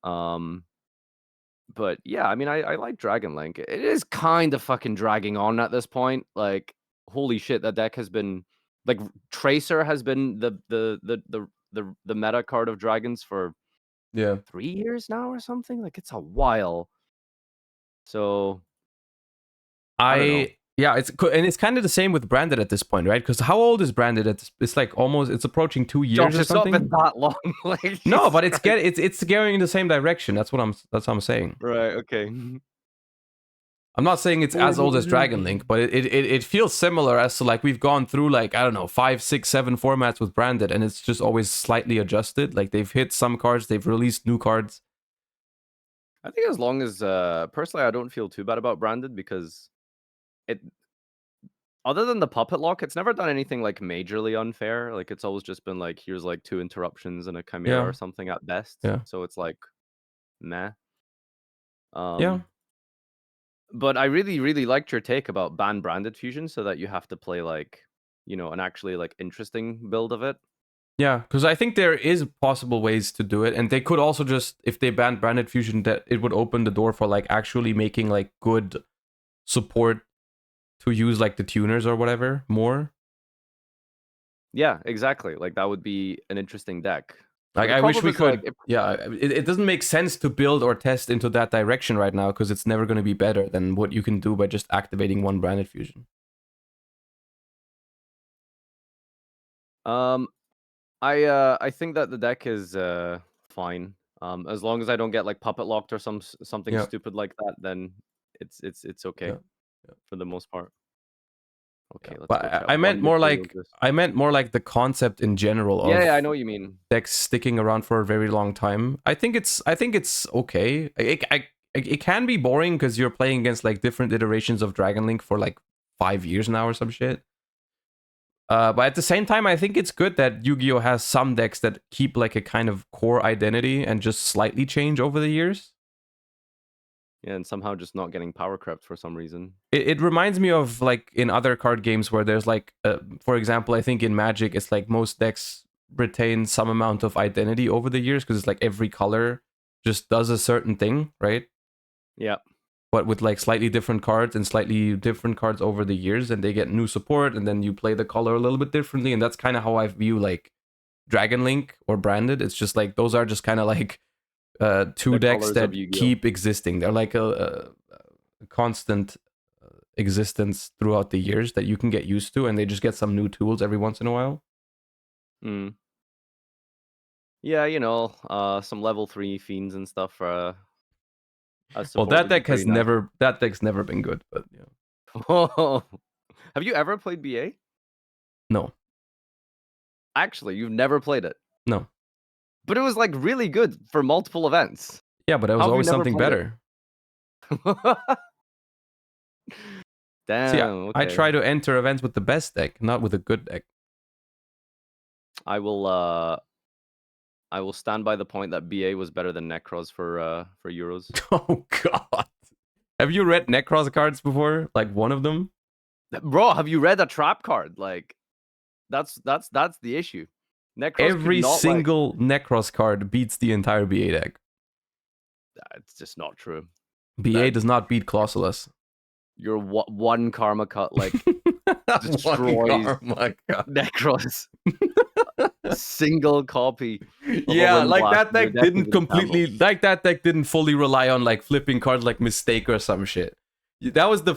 But yeah, I mean, I like Dragon Link. It is kind of fucking dragging on at this point. Like, holy shit, that deck has been like Tracer has been the meta card of dragons for 3 years now or something. Like, it's a while. So I don't know. Yeah, it's kind of the same with branded at this point, right? Because how old is branded? It's like it's approaching 2 years Josh, or it's something. not been that long. Like, no, but it's going in the same direction. That's what I'm saying. Right. Okay. I'm not saying it's as old as Dragon Link, but it feels similar, as to like we've gone through like, I don't know, 5, 6, 7 formats with branded, and it's just always slightly adjusted. Like they've hit some cards, they've released new cards. I think as long as personally, I don't feel too bad about branded because it. Other than the puppet lock, it's never done anything like majorly unfair. Like it's always just been like, here's like 2 interruptions and a chimera or something at best. Yeah. So it's like, meh. Yeah. But I really, really liked your take about ban branded fusion, so that you have to play like, an actually like interesting build of it. Yeah, because I think there is possible ways to do it, and they could also just, if they banned branded fusion, that it would open the door for like actually making like good support to use like the tuners or whatever more. Yeah, exactly. Like that would be an interesting deck. Like I wish we could. Like, it doesn't make sense to build or test into that direction right now, because it's never going to be better than what you can do by just activating one branded fusion. I think that the deck is fine. As long as I don't get like puppet locked or something stupid like that, then it's okay for the most part. Okay, let's go. I meant more like the concept in general of I know what you mean. Decks sticking around for a very long time. I think it's okay. It can be boring because you're playing against like different iterations of Dragon Link for like 5 years now or some shit. But at the same time, I think it's good that Yu-Gi-Oh has some decks that keep like a kind of core identity and just slightly change over the years. Yeah, and somehow just not getting power crept for some reason. It reminds me of like in other card games where there's like, for example, I think in Magic, it's like most decks retain some amount of identity over the years because it's like every color just does a certain thing, right? Yeah. But with like slightly different cards and slightly different cards over the years, and they get new support, and then you play the color a little bit differently, and that's kind of how I view like Dragon Link or Branded. It's just like those are just kind of like two The decks colors of that Yu-Gi-Oh. keep existing. They're like a constant existence throughout the years that you can get used to, and they just get some new tools every once in a while. Mm. Yeah, you know, some level 3 fiends and stuff. As Well, support that would be deck has pretty nice. that deck's never been good, but yeah. Have you ever played BA? No, Actually, you've never played it. no. But it was like really good for multiple events. Yeah, but it was How have you always never something played it? better. Damn, See, I okay. try to enter events with the best deck, not with a good deck. I will stand by the point that BA was better than Necros for Euros. Oh god. Have you read Necros cards before? Like one of them? Bro, have you read a trap card? Like that's the issue. Necros Every could not single Necros card beats the entire BA deck. it's just not true. BA does not beat Colossalus. Your one karma cut like destroys Necros. Single copy. Yeah, like Blast. that deck didn't completely like that deck didn't fully rely on like flipping cards like Mistake or some shit. That was the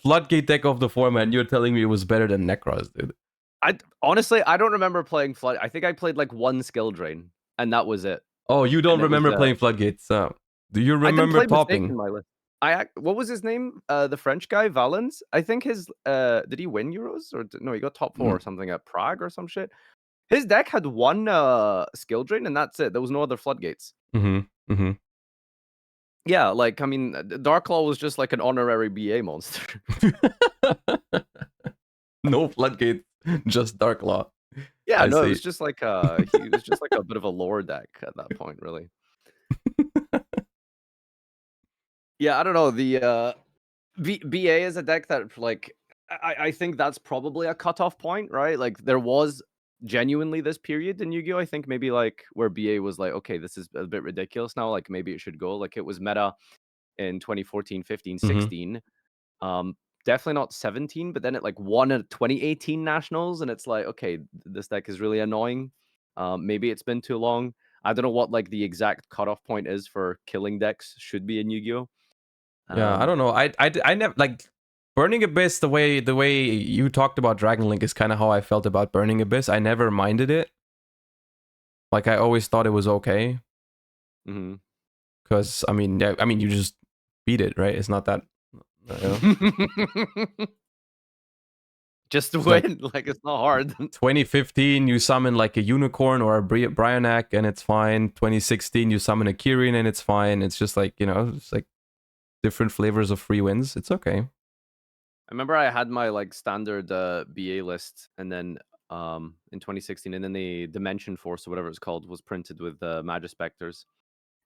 floodgate deck of the format, and you're telling me it was better than Necros, dude. Honestly, I don't remember playing Flood. I think I played like one skill drain, and that was it. Oh, you don't remember playing Floodgates? Do you remember topping? What was his name? The French guy, Valens. I think his did he win Euros or no? He got top 4 or something at Prague or some shit. His deck had one skill drain, and that's it. There was no other floodgates. Yeah, like I mean, Darklaw was just like an honorary BA monster. No floodgate, just Darklaw. Yeah, no, it was just like he was just like a bit of a lore deck at that point, really. Yeah, I don't know. The BA is a deck that like I think that's probably a cutoff point, right? Like there was genuinely this period in Yu-Gi-Oh! I think maybe like where BA was like, okay, this is a bit ridiculous now. Like maybe it should go. Like it was meta in 2014, 15, 16. Definitely not 17, but then it like won at 2018 nationals, and it's like, okay, this deck is really annoying. Maybe it's been too long. I don't know what like the exact cutoff point is for killing decks should be in Yu-Gi-Oh! Yeah, I don't know. I never like Burning Abyss. The way you talked about Dragon Link is kind of how I felt about Burning Abyss. I never minded it. Like I always thought it was okay. Because I mean, you just beat it, right? It's not that. Just to win, like it's not hard. 2015, you summon like a unicorn or a Brionac, and it's fine. 2016, you summon a Kirin, and it's fine. It's just like it's like different flavors of free wins. It's okay. I remember I had my like standard BA list, and then in 2016, and then the Dimension Force or whatever it's called was printed with Magispectors.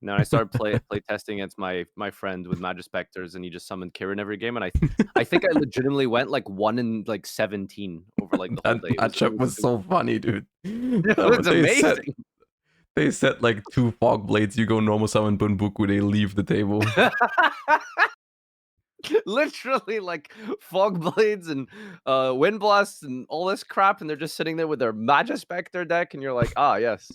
And then I started play testing against my friend with Magispectors, and he just summoned Kirin every game. And I think I legitimately went like 1 in like 17 over like the whole day. That matchup was so funny, dude. It was amazing. They set like 2 Fog Blades. You go normal summon Bunbuku, they leave the table. Literally like Fog Blades and Wind Blasts and all this crap, and they're just sitting there with their Magispector deck, and you're like, ah, yes.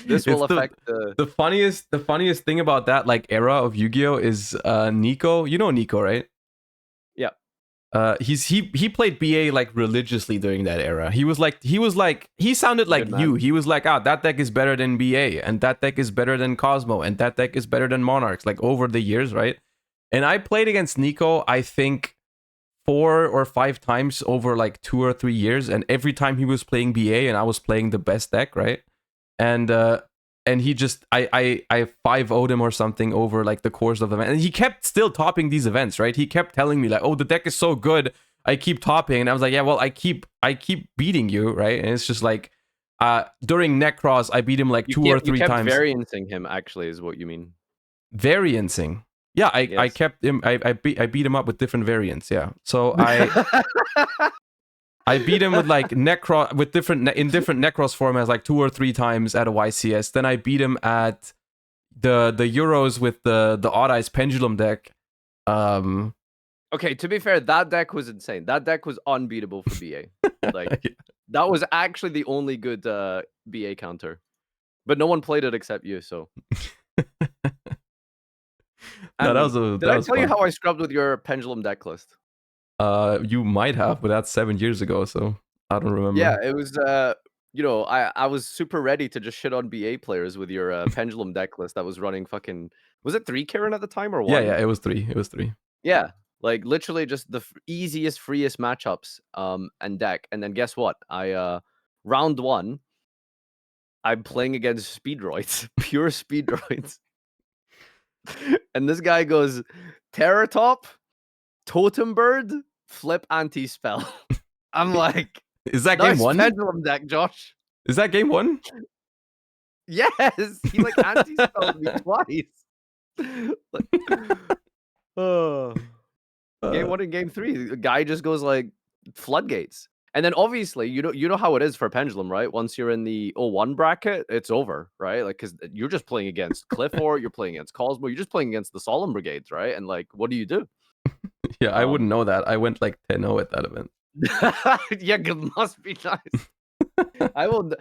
This will affect the funniest thing about that like era of Yu-Gi-Oh is Nico. You know Nico, right? Yeah. He played BA like religiously during that era. He sounded like you. He was like, that deck is better than BA, and that deck is better than Cosmo, and that deck is better than Monarchs, like over the years, right? And I played against Nico, I think 4 or 5 times over like 2 or 3 years, and every time he was playing BA and I was playing the best deck, right? And he just I 5-0'd him or something over like the course of the event, and he kept still topping these events, right? He kept telling me like, oh, the deck is so good, I keep topping, and I was like, yeah, well, I keep beating you, right? And it's just like during Necros I beat him like 2 or 3 times. Variancing him actually is what you mean. Variancing. Yeah, I Yes. kept him. I beat him up with different variants. Yeah, so I beat him with like Necro with different in different Necros formats like 2 or 3 times at a YCS. Then I beat him at the Euros with the Odd Eyes Pendulum deck. Okay, to be fair, that deck was insane. That deck was unbeatable for BA. Like that was actually the only good BA counter. But no one played it except you, so. No, that was did I tell you fun. how I scrubbed with your pendulum deck list? You might have, but that's 7 years ago, so I don't remember. Yeah, it was you know, I was super ready to just shit on BA players with your pendulum deck list that was running fucking, was it 3 Karen at the time or 1? Yeah, it was 3. It was 3. Yeah, like literally just the easiest, freest matchups and deck. And then guess what? I round 1, I'm playing against speedroids, pure speedroids. And this guy goes Terror Top, Totem Bird, Flip Anti-Spell. I'm like, Is that nice game 1? pendulum deck, Josh. Is that game 1? Yes, he like anti-spelled me twice. Oh. Game 1 and game 3, the guy just goes like floodgates. And then obviously, you know how it is for pendulum, right? Once you're in the 01 bracket, it's over, right? Like, because you're just playing against Clifford, you're playing against Cosmo, you're just playing against the Solemn Brigades, right? And like, what do you do? Yeah, I wouldn't know that. I went like 10-0 at that event. Yeah, it must be nice. I will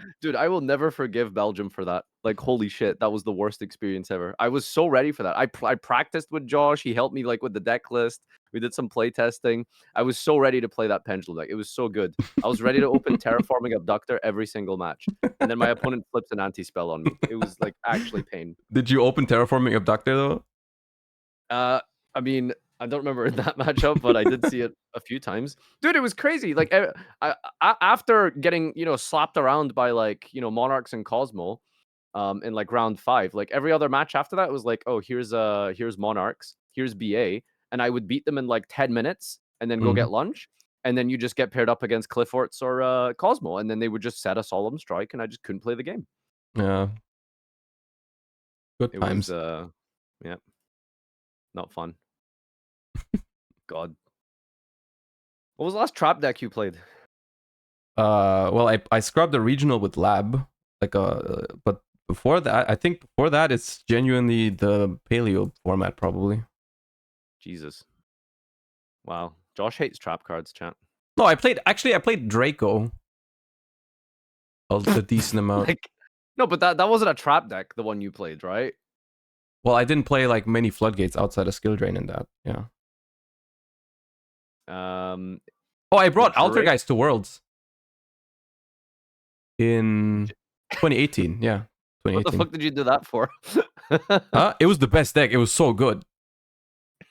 never forgive Belgium for that. Like, holy shit, that was the worst experience ever. I was so ready for that. I practiced with Josh. He helped me like with the deck list. We did some play testing. I was so ready to play that pendulum deck. It was so good. I was ready to open Terraforming Abductor every single match. And then my opponent flips an anti-spell on me. It was like actually pain. Did you open Terraforming Abductor though? I mean, I don't remember that matchup, but I did see it a few times. Dude, it was crazy. Like, after getting, slapped around by, like, Monarchs and Cosmo, in, like, round 5, like, every other match after that was like, oh, here's Monarchs, here's BA, and I would beat them in, like, 10 minutes and then go get lunch, and then you just get paired up against Clifforts or Cosmo, and then they would just set a Solemn Strike, and I just couldn't play the game. Yeah. Good It times. was, yeah, not fun. God. What was the last trap deck you played? Well, I scrubbed the regional with Lab, like but before that, I think before that, it's genuinely the Paleo format probably. Jesus. Wow. Josh hates trap cards, chat. No, I played Draco a decent amount. Like, no, but that wasn't a trap deck, the one you played, right? Well, I didn't play like many floodgates outside of skill drain in that. Yeah. Oh, I brought Altergeist to Worlds in 2018. Yeah, 2018. What the fuck did you do that for? It was the best deck. It was so good.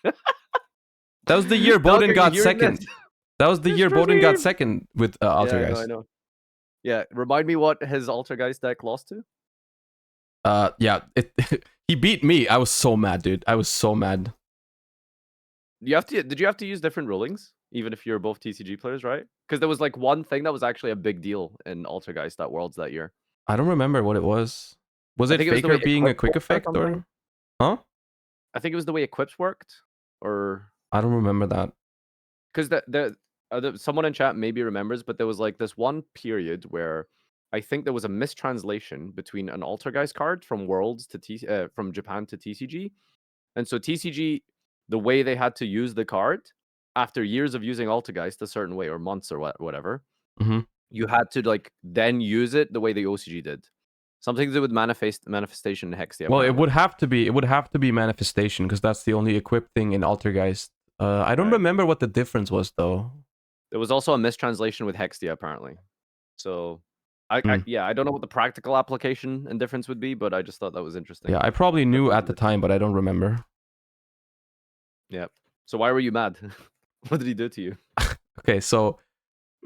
That was the year Bowden got second. That was the year Bowden got second with Altergeist. Yeah, I know. Yeah, remind me what his Altergeist deck lost to? Yeah, he beat me. I was so mad, dude. I was so mad. Did you have to use different rulings, even if you're both TCG players, right? Because there was like one thing that was actually a big deal in Altergeist at Worlds that year. I don't remember what it was. Was it Faker being a quick effect or? Huh? I think it was the way equips worked, or I don't remember that. Because someone in chat maybe remembers, but there was like this one period where I think there was a mistranslation between an Altergeist card from Worlds to from Japan to TCG, and so TCG, the way they had to use the card after years of using Altergeist a certain way, or months or whatever, you had to like then use it the way the OCG did. Something to do with manifestation and Hexia. Well, it would have to be manifestation because that's the only equipped thing in Altergeist. I don't remember what the difference was though. There was also a mistranslation with Hexia apparently. So I don't know what the practical application and difference would be, but I just thought that was interesting. Yeah, I probably knew at the time, but I don't remember. Yeah. So why were you mad? What did he do to you? Okay, so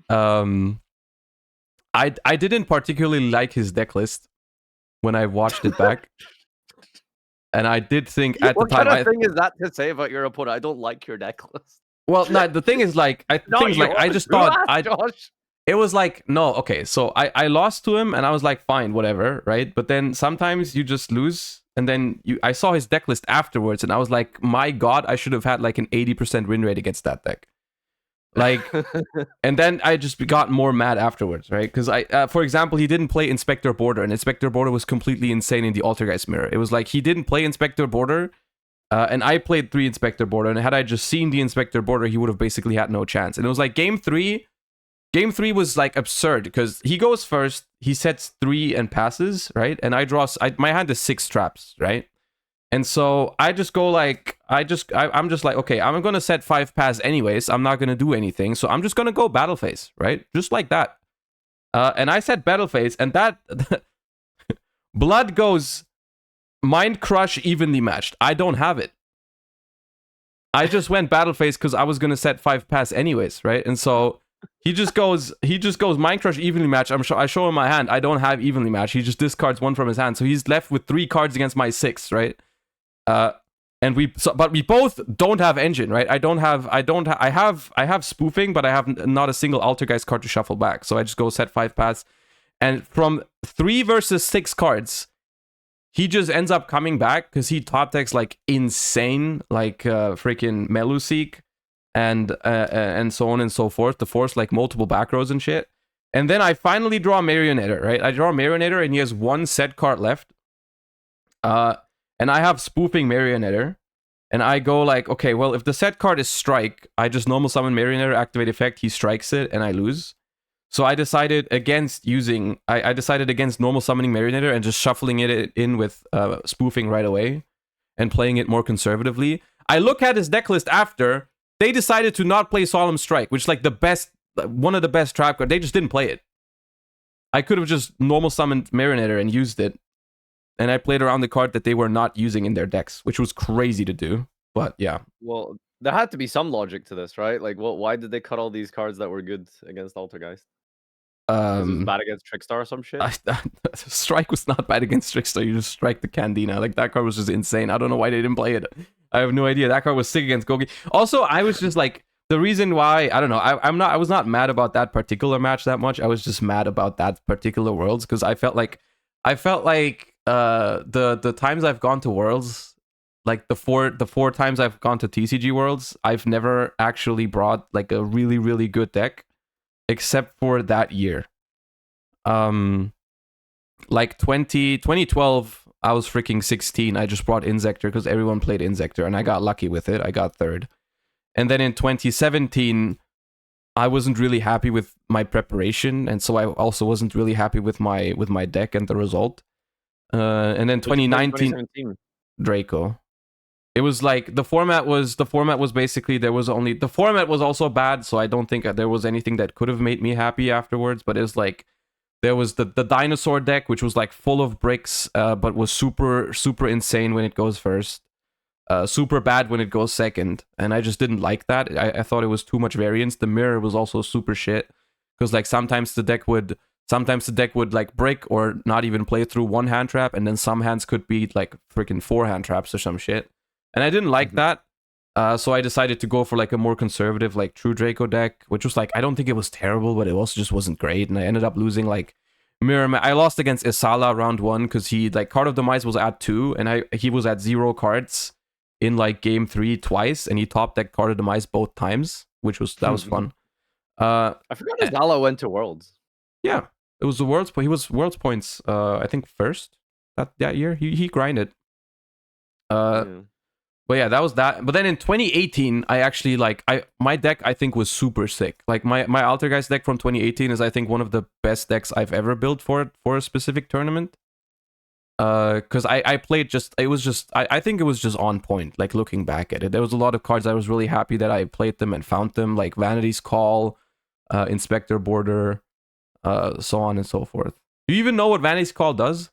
I didn't particularly like his deck list when I watched it back. And I did think at the time, what kind of thing is that to say about your opponent? I don't like your deck list. Well, no, the thing is, like, I just thought Josh. it was like, no, okay, so I lost to him and I was like, fine, whatever, right? But then sometimes you just lose, and then I saw his deck list afterwards and I was like, my god, I should have had like an 80% win rate against that deck. Like, and then I just got more mad afterwards, right? Because for example, he didn't play Inspector Border, and Inspector Border was completely insane in the Altergeist mirror. It was like he didn't play Inspector Border, and I played 3 Inspector Border, and had I just seen the Inspector Border, he would have basically had no chance. And it was like game 3 was like absurd because he goes first, he sets 3 and passes, right? And I draw, my hand is 6 traps, right? And so I just go like, I'm just like, okay, I'm gonna set 5 pass anyways. I'm not gonna do anything, so I'm just gonna go battle phase, right? Just like that. And I set battle phase, and that blood goes Mind Crush evenly matched. I don't have it. I just went battle phase because I was gonna set 5 pass anyways, right? And so he just goes Mind Crush evenly matched. I show him my hand. I don't have evenly matched. He just discards 1 from his hand, so he's left with 3 cards against my 6, right? And but we both don't have engine, right? I have spoofing, but I have not a single Altergeist card to shuffle back. So I just go set 5 pass, and from 3 versus 6 cards, he just ends up coming back because he top decks like insane, like freaking Meluseek and so on and so forth to force like multiple back rows and shit. And then I finally draw Marionetter, right? I draw Marionetter, and he has 1 set card left. And I have spoofing Marionetter, and I go like, okay, well, if the set card is strike, I just normal summon Marionetter, activate effect, he strikes it, and I lose. So I decided against normal summoning Marionetter and just shuffling it in with spoofing right away and playing it more conservatively. I look at his deck list after. They decided to not play Solemn Strike, which is like one of the best trap cards. They just didn't play it. I could have just normal summoned Marionetter and used it. And I played around the card that they were not using in their decks, which was crazy to do. But yeah. Well, there had to be some logic to this, right? Like, why did they cut all these cards that were good against Altergeist? Because it was bad against Trickstar or some shit? Strike was not bad against Trickstar. You just strike the Candina. Like, that card was just insane. I don't know why they didn't play it. I have no idea. That card was sick against Gogi. Also, I was just like, the reason why, I don't know, I was not mad about that particular match that much. I was just mad about that particular Worlds because I felt like the times I've gone to Worlds, like the four times I've gone to TCG Worlds, I've never actually brought like a really, really good deck, except for that year. Like 2012, I was freaking 16. I just brought Insector because everyone played Insector, and I got lucky with it. I got 3rd. And then in 2017, I wasn't really happy with my preparation, and so I also wasn't really happy with my deck and the result. And then 2019, Draco. It was like the format was basically the format was also bad, so I don't think there was anything that could have made me happy afterwards. But it was like there was the dinosaur deck, which was like full of bricks, but was super insane when it goes first, super bad when it goes second, and I just didn't like that. I thought it was too much variance. The mirror was also super shit because like sometimes the deck would like brick or not even play through 1 hand trap, and then some hands could be like freaking 4 hand traps or some shit. And I didn't like that. So I decided to go for like a more conservative, like true Draco deck, which was like, I don't think it was terrible, but it also just wasn't great. And I ended up losing like I lost against Isala round 1 because he like Card of the Mice was at 2, and he was at 0 cards in like game 3 twice, and he top decked Card of the Mice both times, that was fun. I forgot Isala went to Worlds. Yeah, it was the Worlds, but he was Worlds points. I think first that year. He grinded. But yeah, that was that. But then in 2018, I actually my deck I think was super sick. Like my Altergeist deck from 2018 is I think one of the best decks I've ever built for a specific tournament. Because I played I think it was just on point. Like looking back at it, there was a lot of cards I was really happy that I played them and found them, like Vanity's Call, Inspector Border, so on and so forth. Do you even know what Vanity's Call does?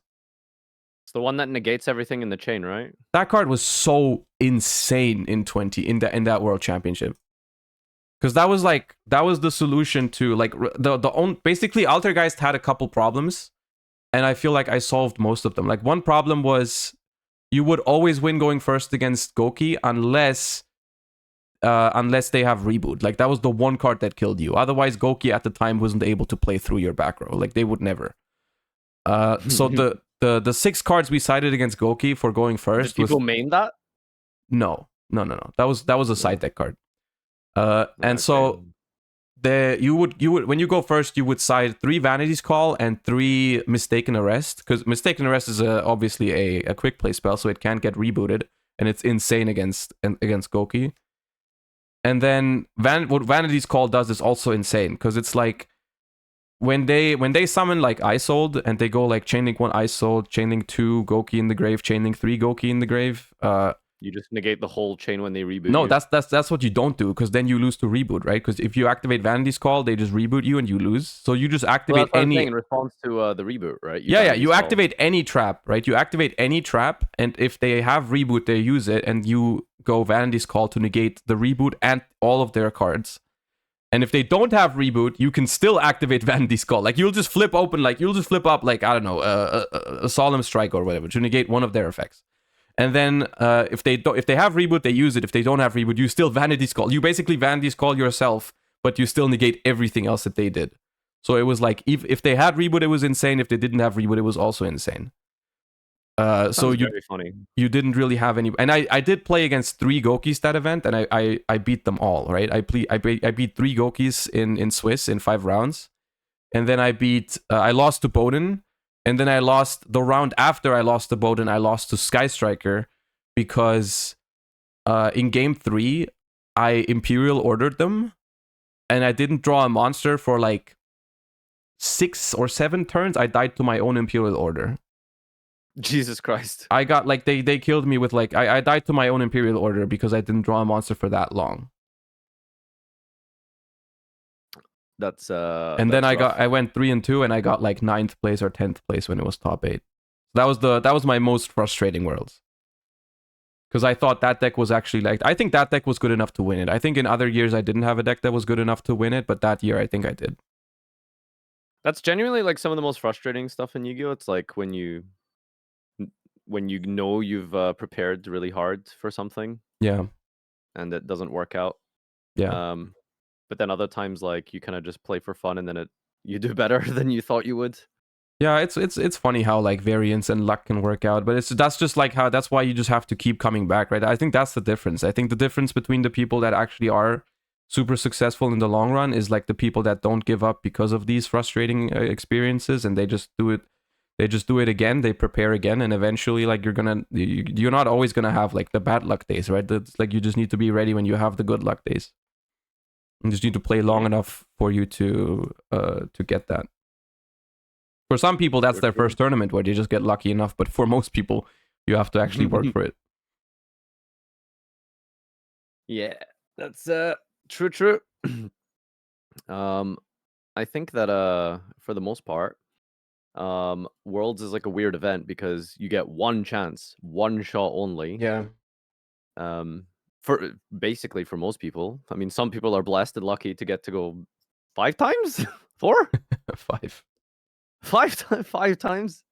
It's the one that negates everything in the chain, right? That card was so insane in that World Championship. Because that was the solution to like basically Altergeist had a couple problems, and I feel like I solved most of them. Like one problem was you would always win going first against Goki unless unless they have reboot. Like that was the one card that killed you. Otherwise, Goki at the time wasn't able to play through your back row. Like they would never. So the 6 cards we sided against Goki for going first Did people was main that? no. That was a side deck card. And so you would when you go first, you would side 3 Vanity's Call and 3 Mistaken Arrest, because Mistaken Arrest is obviously a quick play spell, so it can't get rebooted, and it's insane against Goki. And then what Vanity's Call does is also insane, because it's like when they summon like Isold and they go like Chainlink 1 Isold, Chainlink 2 Goki in the grave, Chainlink 3 Goki in the grave. You just negate the whole chain when they reboot. No, that's what you don't do, because then you lose to reboot, right? Because if you activate Vanity's Call, they just reboot you and you lose. So you just activate any in response to the reboot, right? You activate any trap, right? You activate any trap, and if they have reboot, they use it, and you go Vanity's Call to negate the reboot and all of their cards. And if they don't have reboot, you can still activate Vanity's Call. Like you'll just flip up like I don't know a Solemn Strike or whatever to negate one of their effects. And then if they have reboot, they use it. If they don't have reboot, you still Vanity's Call. You basically Vanity's Call yourself, but you still negate everything else that they did. So it was like if they had reboot, it was insane. If they didn't have reboot, it was also insane. So very funny. You didn't really have any. And I did play against 3 Gokis that event, and I beat them all, right? I beat 3 Gokis in Swiss in 5 rounds, and then I lost to Bowden. And then I lost the round after I lost to Bowden, I lost to Sky Striker, because in game 3, I Imperial ordered them, and I didn't draw a monster for like 6 or 7 turns. I died to my own Imperial order. Jesus Christ. I got like, they killed me with like, I died to my own Imperial order because I didn't draw a monster for that long. And then I went 3-2, and I got like 9th place or 10th place when it was top 8. That was my most frustrating Worlds, because I thought that deck was actually like, I think that deck was good enough to win it. I think in other years I didn't have a deck that was good enough to win it, but that year I think I did. That's genuinely like some of the most frustrating stuff in Yu-Gi-Oh. It's like when you know you've prepared really hard for something, yeah, and it doesn't work out. Yeah. But then other times, like, you kind of just play for fun, and then you do better than you thought you would. Yeah, it's funny how like variance and luck can work out, but that's just like that's why you just have to keep coming back, right? I think that's the difference. I think the difference between the people that actually are super successful in the long run is like the people that don't give up because of these frustrating experiences, and they just do it. They just do it again. They prepare again, and eventually, like you're not always gonna have like the bad luck days, right? It's like you just need to be ready when you have the good luck days. You just need to play long enough for you to get that. For some people, that's their first tournament where they just get lucky enough. But for most people, you have to actually work for it. Yeah, that's true. I think that for the most part, Worlds is like a weird event because you get one chance, one shot only. Yeah. For most people. I mean, some people are blessed and lucky to get to go 5 times, 4, 5 times.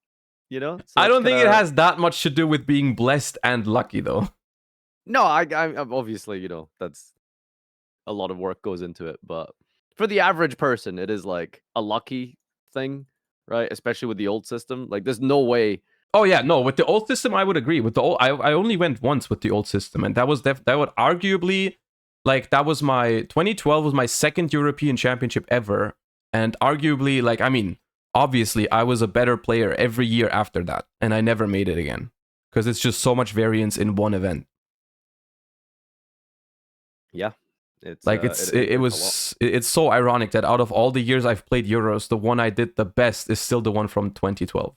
You know, so I don't think it has that much to do with being blessed and lucky, though. No, I'm obviously, that's a lot of work goes into it, but for the average person, it is like a lucky thing, right? Especially with the old system. Like, there's no way. Oh yeah, no. With the old system, I would agree. With the old, I only went once with the old system, and that would arguably, like, that was my 2012 was my second European Championship ever, and arguably, like, I mean, obviously, I was a better player every year after that, and I never made it again because it's just so much variance in one event. Yeah, it's like it's so ironic that out of all the years I've played Euros, the one I did the best is still the one from 2012.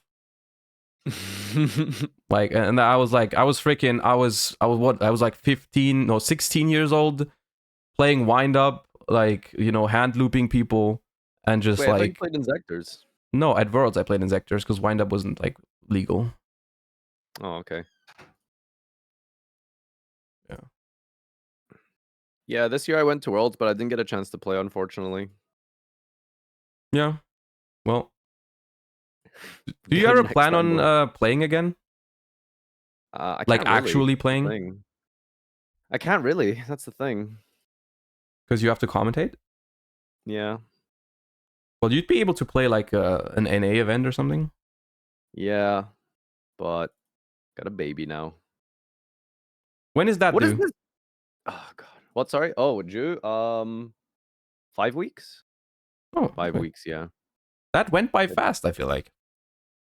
Like, and I was like 16 years old, playing wind up, like, hand looping people, and just I thought you played in Zectors. No, at Worlds I played in Zectors because wind up wasn't like legal. Oh, okay. Yeah, this year I went to Worlds, but I didn't get a chance to play, unfortunately. Yeah, well, do you ever plan on playing again? I like can't actually really. playing? I can't really. That's the thing. Because you have to commentate? Yeah. Well, you'd be able to play like an NA event or something. Yeah. But got a baby now. When is that What is due? this? Oh god. What? Sorry. Oh, would you? 5 weeks. Oh, 5 weeks. Yeah. that went by fast, I feel like.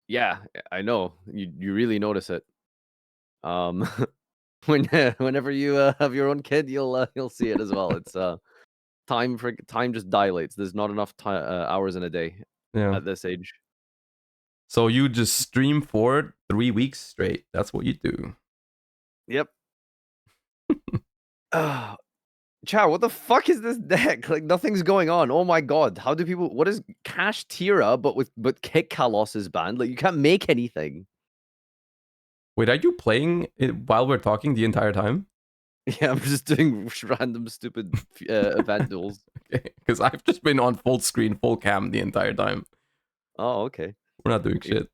Yeah, I know. You really notice it. Um, whenever you have your own kid, you'll see it as well. It's time just dilates. There's not enough hours in a day Yeah. at this age. So you just stream for 3 weeks straight. That's what you do. Yep. Chow, what the fuck is this deck? Like nothing's going on. Oh my god. How do people what is Cash Tira but Kick Kalos is banned? Like you can't make anything. Wait, are you playing it while we're talking the entire time? Yeah, I'm just doing random stupid event duels. Okay, because I've just been on full screen, full cam the entire time. Oh, okay. We're not doing shit.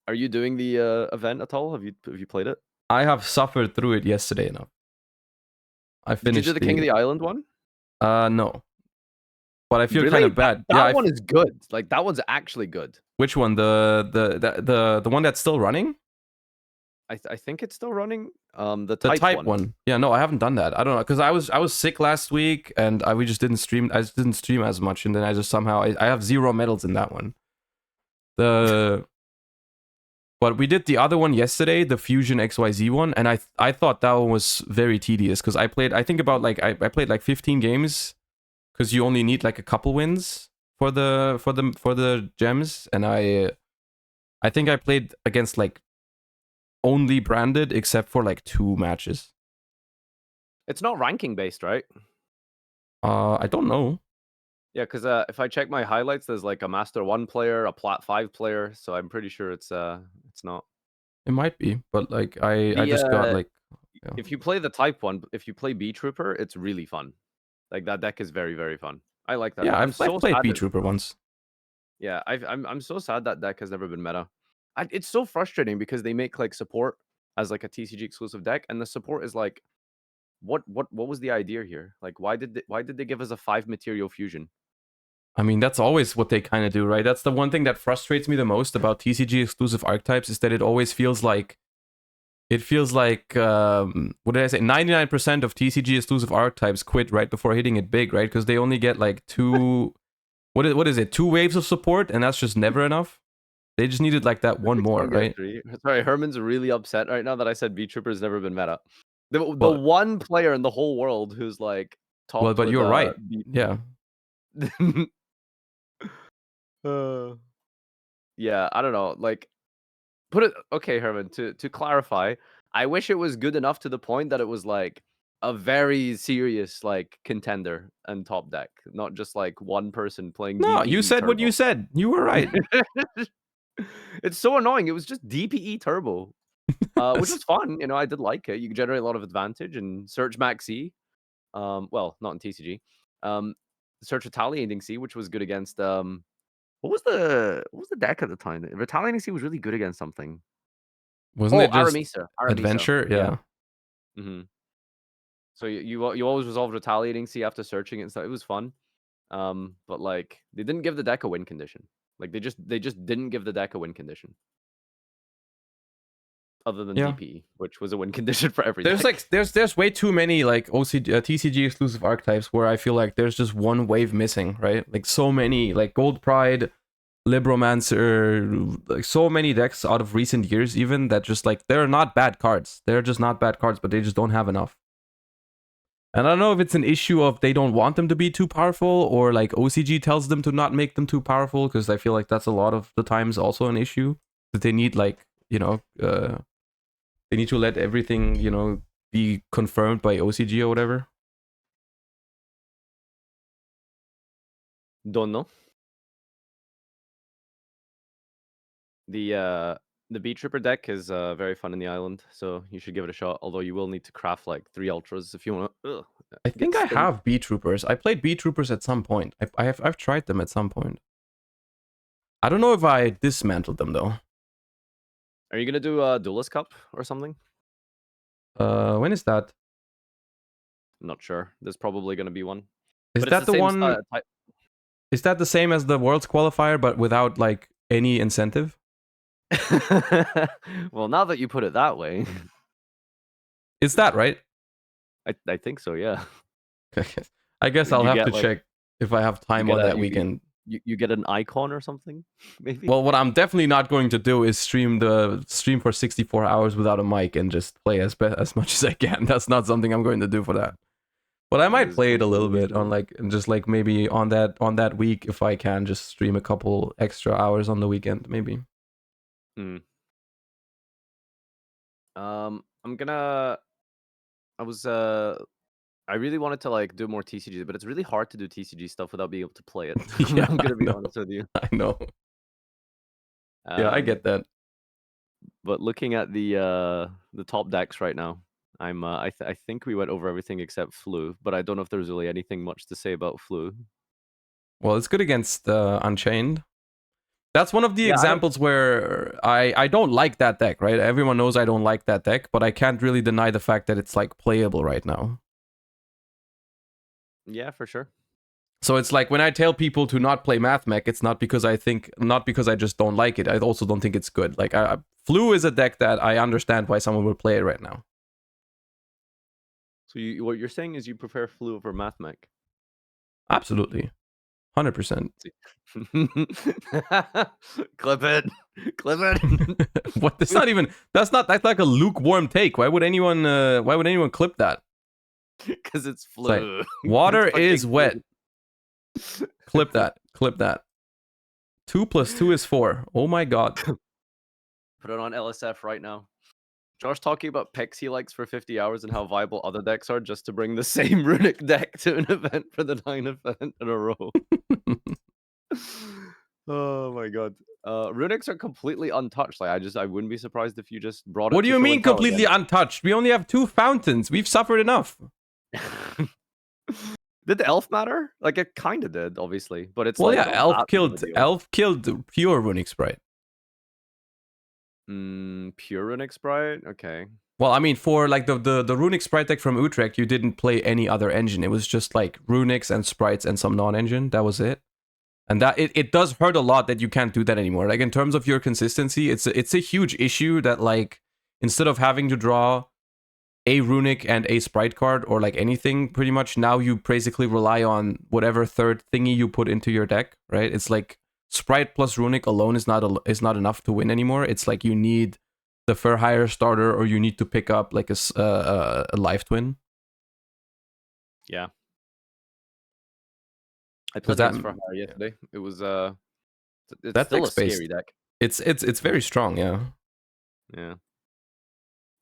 Are you doing the event at all? Have you played it? I have suffered through it yesterday enough. I Did you finished do the King of the Island one? No. But I feel Really? kind of bad. That one is good. Like that one's actually good. Which one? The one that's still running? I think it's still running. The The type, type one. Yeah, no, I haven't done that. I don't know, because I was sick last week and we just didn't stream. I just didn't stream as much, and then I just somehow I have 0 medals in that one. But we did the other one yesterday, the Fusion XYZ one, and I thought that one was very tedious because I played I played like 15 games because you only need like a couple wins for the gems, and I think I played against like only branded except for like 2 matches. It's not ranking based, right? I don't know. Yeah, because if I check my highlights, there's like a Master 1 player, a Plat 5 player, so I'm pretty sure it's not. It might be, but like I just got like if you play the type one, if you play B Trooper, it's really fun. Like that deck is very, very fun. I like that. Yeah, deck. I've played B Trooper once. Yeah, I'm so sad that deck has never been meta. It's so frustrating because they make like support as like a TCG exclusive deck, and the support is like, what was the idea here? Like, why did they give us a 5 material fusion? I mean, that's always what they kind of do, right? That's the one thing that frustrates me the most about TCG exclusive archetypes is that it always feels like what did I say? 99% of TCG exclusive archetypes quit right before hitting it big, right? Because they only get like 2 what is it? 2 waves of support, and that's just never enough. They just needed like that one more, right? Sorry, Herman's really upset right now that I said B Trooper's never been meta. The one player in the whole world who's like top. Well, but you're right. Yeah. Yeah, I don't know. Like, okay, Herman. To clarify, I wish it was good enough to the point that it was like a very serious like contender and top deck, not just like one person playing. No, DPE you said turbo. what you said. You were right. It's so annoying. It was just DPE turbo, which was fun. You know, I did like it. You could generate a lot of advantage and search max C. Well, not in TCG. Search retaliating C, which was good against what was the deck at the time? Retaliating C was really good against something. Wasn't it just Aramisa. adventure? Yeah. Mm-hmm. So you always resolved retaliating C after searching it and stuff. It was fun. But like they didn't give the deck a win condition. Like they just didn't give the deck a win condition. Other than DP, which was a win condition for every There's deck. like there's way too many like TCG exclusive archetypes where I feel like there's just one wave missing, right? Like so many like Gold Pride, Libromancer, like so many decks out of recent years even that just like they're not bad cards. They're just not bad cards, but they just don't have enough. And I don't know if it's an issue of they don't want them to be too powerful or like OCG tells them to not make them too powerful, because I feel like that's a lot of the times also an issue that they need like, you know, they need to let everything, you know, be confirmed by OCG or whatever. Don't know. The B Trooper deck is very fun in the island, so you should give it a shot. Although you will need to craft like 3 ultras if you want to. I think I have B Troopers. I played B Troopers at some point. I've tried them at some point. I don't know if I dismantled them though. Are you gonna do a Duelist Cup or something? When is that? I'm not sure. There's probably gonna be one. Is But it's that the same one? type. Is that the same as the Worlds qualifier, but without like any incentive? Well, now that you put it that way, Is that right? I think so. Yeah. I guess I'll You have get to like check if I have you time get on a that weekend. you get an icon or something, maybe. Well, what I'm definitely not going to do is stream for 64 hours without a mic and just play as much as I can. That's not something I'm going to do for that. But I That might is play it a little completely bit on reasonable. like just like maybe on that week if I can just stream a couple extra hours on the weekend maybe. Hmm. I'm gonna. I was I really wanted to like do more TCGs, but it's really hard to do TCG stuff without being able to play it. Yeah, I'm I gonna be know. honest with you. I know. Yeah, I Um, get that. but looking at the top decks right now, I think we went over everything except Flu, but I don't know if there's really anything much to say about Flu. Well, it's good against Unchained. That's one of the Yeah, I don't. examples where I don't like that deck, right? Everyone knows I don't like that deck, but I can't really deny the fact that it's like playable right now. Yeah, for sure. So it's like when I tell people to not play Math Mech, it's not because I just don't like it. I also don't think it's good. Like Flu is a deck that I understand why someone would play it right now. So what you're saying is you prefer Flu over Mathmech? Absolutely, 100%. Clip it, clip it. What? That's not even. That's like a lukewarm take. Why would anyone? Why would anyone clip that? Because it's It's like Flu. water It's fucking is wet. Flu. Clip that. Clip that. 2 + 2 is 4. Oh my god. Put it on LSF right now. Josh talking about picks he likes for 50 hours and how viable other decks are just to bring the same Runick deck to an event for the 9th event in a row. Oh my god. Runicks are completely untouched. Like I wouldn't be surprised if you just brought What it do to you show mean and tell completely again. untouched? We only have 2 fountains. We've suffered enough. Did the elf matter? Like it kind of did, obviously, but it's Well, like yeah, not that big of a deal. Elf killed pure Runic Sprite. Pure Runick Sprite? Okay. Well, I mean, for like the Runic Sprite deck from Utrecht, you didn't play any other engine. It was just like Runics and Sprites and some non-engine. That was it. And that it does hurt a lot that you can't do that anymore. Like in terms of your consistency, it's a huge issue that like instead of having to draw a Runic and a Sprite card or like anything, pretty much now you basically rely on whatever third thingy you put into your deck, right? It's like Sprite plus Runic alone is not enough to win anymore. It's like you need the Fur Hire starter or you need to pick up like a Life Twin. Yeah. I Because played that against Farfa yesterday. It was it's that still deck's a scary based. deck. It's very strong, yeah. Yeah.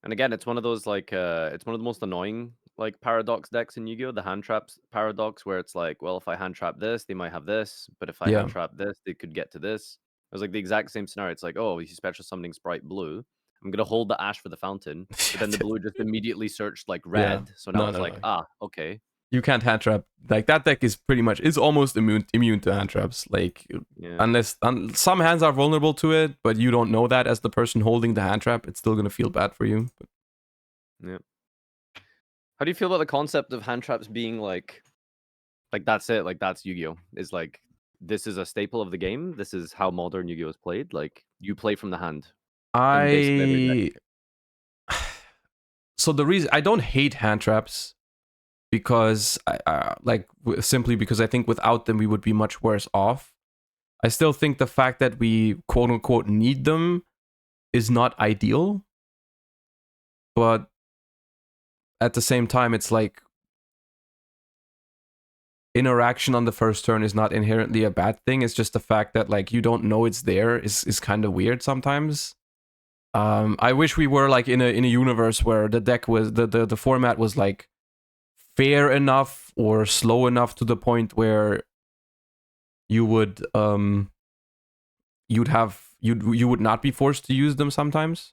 And again, it's one of those like it's one of the most annoying like paradox decks in Yu-Gi-Oh! The hand traps paradox where it's like, well, if I hand trap this, they might have this, but if I Yeah. hand trap this, they could get to this. It was like the exact same scenario. It's like, oh, he's special summoning Sprite blue. I'm gonna hold the ash for the fountain, but then the blue just immediately searched like Yeah. red. So now it's No. like, ah, okay. You can't hand trap. Like that deck is pretty much is almost immune to hand traps. Like Yeah. unless some hands are vulnerable to it, but you don't know that as the person holding the hand trap, it's still gonna feel bad for you. But Yeah. How do you feel about the concept of hand traps being like that's it, like that's Yu-Gi-Oh! Is like this is a staple of the game. This is how modern Yu-Gi-Oh! Is played. Like you play from the hand in basically every deck. So the reason I don't hate hand traps because simply because I think without them we would be much worse off. I still think the fact that we quote unquote need them is not ideal, but at the same time it's like interaction on the first turn is not inherently a bad thing. It's just the fact that like you don't know it's there is kind of weird sometimes. I wish we were like in a universe where the deck was the format was like fair enough or slow enough to the point where you would you would not be forced to use them sometimes.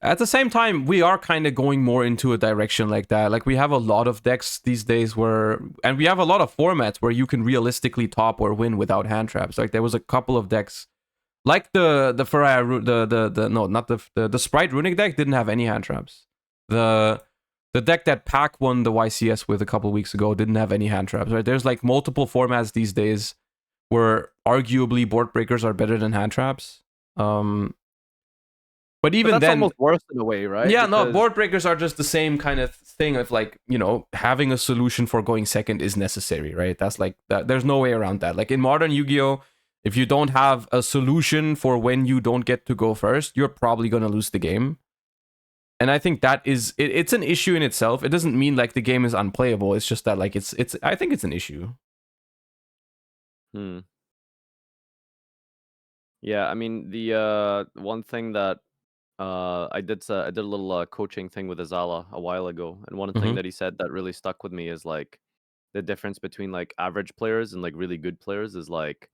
At the same time, we are kind of going more into a direction like that. Like we have a lot of decks these days and we have a lot of formats where you can realistically top or win without hand traps. Like there was a couple of decks, like the Sprite Runic deck didn't have any hand traps. The The deck that Pac won the YCS with a couple weeks ago didn't have any hand traps, right? There's like multiple formats these days where arguably board breakers are better than hand traps. But even that's then, almost worse in a way, right? yeah, no, Because board breakers are just the same kind of thing of like, you know, having a solution for going second is necessary, right? That's like that. There's no way around that. Like in modern Yu-Gi-Oh, if you don't have a solution for when you don't get to go first, you're probably gonna lose the game. And I think that is it's an issue in itself. It doesn't mean like the game is unplayable. It's just that like it's I think it's an issue. Yeah, I mean the one thing that I did a little coaching thing with Azala a while ago, and one thing Mm-hmm. that he said that really stuck with me is like the difference between like average players and like really good players is like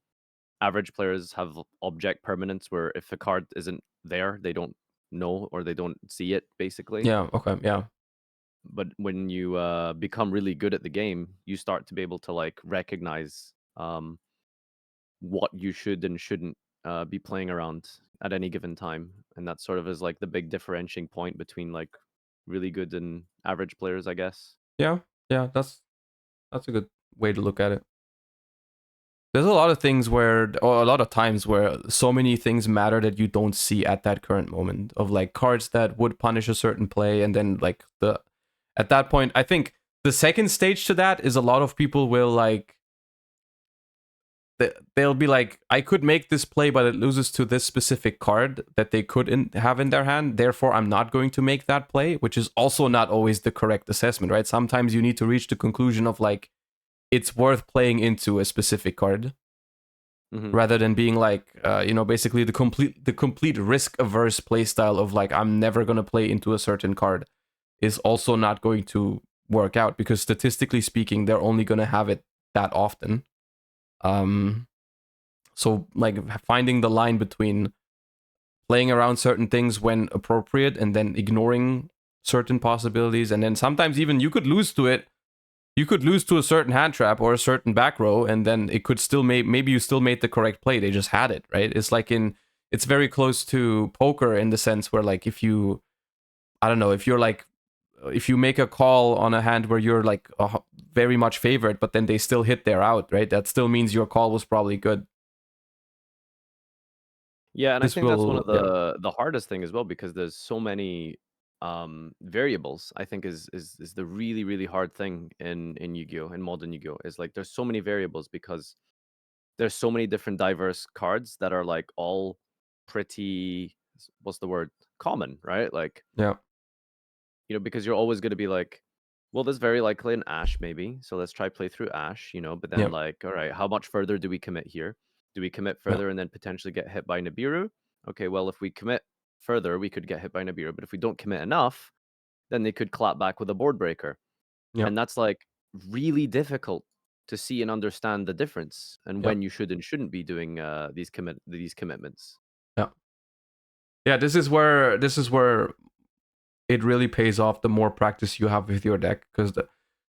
average players have object permanence where if a card isn't there, they don't know or they don't see it basically. Yeah. Okay. Yeah. But when you become really good at the game, you start to be able to like recognize what you should and shouldn't be playing around at any given time, and that sort of is like the big differentiating point between like really good and average players, I guess. Yeah. Yeah. That's a good way to look at it. There's a lot of things where, or a lot of times where so many things matter that you don't see at that current moment of like cards that would punish a certain play. And then like at that point, I think the second stage to that is a lot of people will like, they'll be like, I could make this play, but it loses to this specific card that they could have in their hand. Therefore, I'm not going to make that play, which is also not always the correct assessment, right? Sometimes you need to reach the conclusion of like, it's worth playing into a specific card rather than being like, you know, basically the complete risk averse playstyle of like, I'm never going to play into a certain card is also not going to work out because statistically speaking, they're only going to have it that often. So like finding the line between playing around certain things when appropriate and then ignoring certain possibilities, and then sometimes even you could lose to it. You could lose to a certain hand trap or a certain back row, and then it could still maybe you still made the correct play. They just had it, right? It's like it's very close to poker in the sense where like if you, I don't know, if you make a call on a hand where you're like very much favored, but then they still hit their out, right? That still means your call was probably good. Yeah, and I This think that's one will, of yeah, the hardest thing as well because there's so many variables. I think is the really really hard thing in Yu-Gi-Oh, in modern Yu-Gi-Oh, is like there's so many variables because there's so many different diverse cards that are like all pretty, what's the word, common, right? Like, yeah, you know, because you're always going to be like, well, there's very likely an Ash maybe, so let's try play through Ash, you know, but yeah, then like, all right, how much further do we commit here? Do we commit yeah, further and then potentially get hit by Nibiru? Okay, well, if we commit further, we could get hit by Nibiru, but if we don't commit enough, then they could clap back with a board breaker. yeah, And that's like really difficult to see and understand the difference and yeah, when you should and shouldn't be doing these commitments. yeah. Yeah, this is where it really pays off the more practice you have with your deck because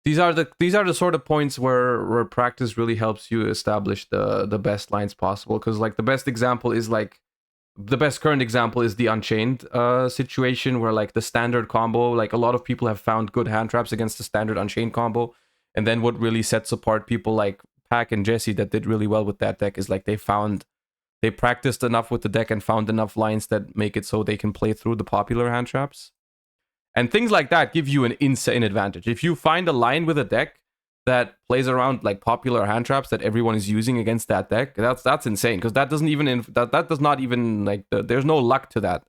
these are the sort of points where practice really helps you establish the best lines possible. Because like the best example is like the best current example is the Unchained situation where like the standard combo, like a lot of people have found good hand traps against the standard Unchained combo, and then what really sets apart people like Pac and Jesse that did really well with that deck is like they practiced enough with the deck and found enough lines that make it so they can play through the popular hand traps. And things like that give you an insane advantage. If you find a line with a deck that plays around like popular hand traps that everyone is using against that deck, that's insane because that doesn't even that does not even like there's no luck to that.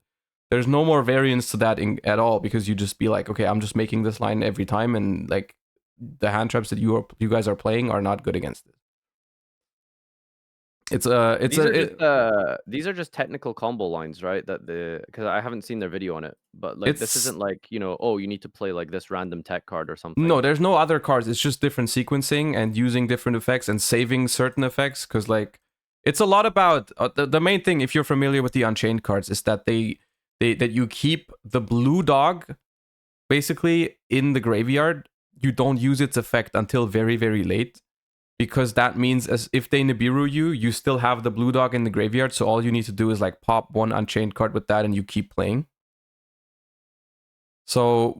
There's no more variance to that at all because you just be like, okay, I'm just making this line every time, and like the hand traps that you guys are playing are not good against it. These are just technical combo lines, right? That because I haven't seen their video on it, but like this It's isn't like, you know, oh, you need to play like this random tech card or no, something. there's no other cards. It's just different sequencing and using different effects and saving certain effects. Because like, it's a lot about the main thing. If you're familiar with the Unchained cards, is that that you keep the blue dog basically in the graveyard. You don't use its effect until very very late, because that means as if they Nibiru you, you still have the blue dog in the graveyard. So all you need to do is like pop one Unchained card with that, and you keep playing. So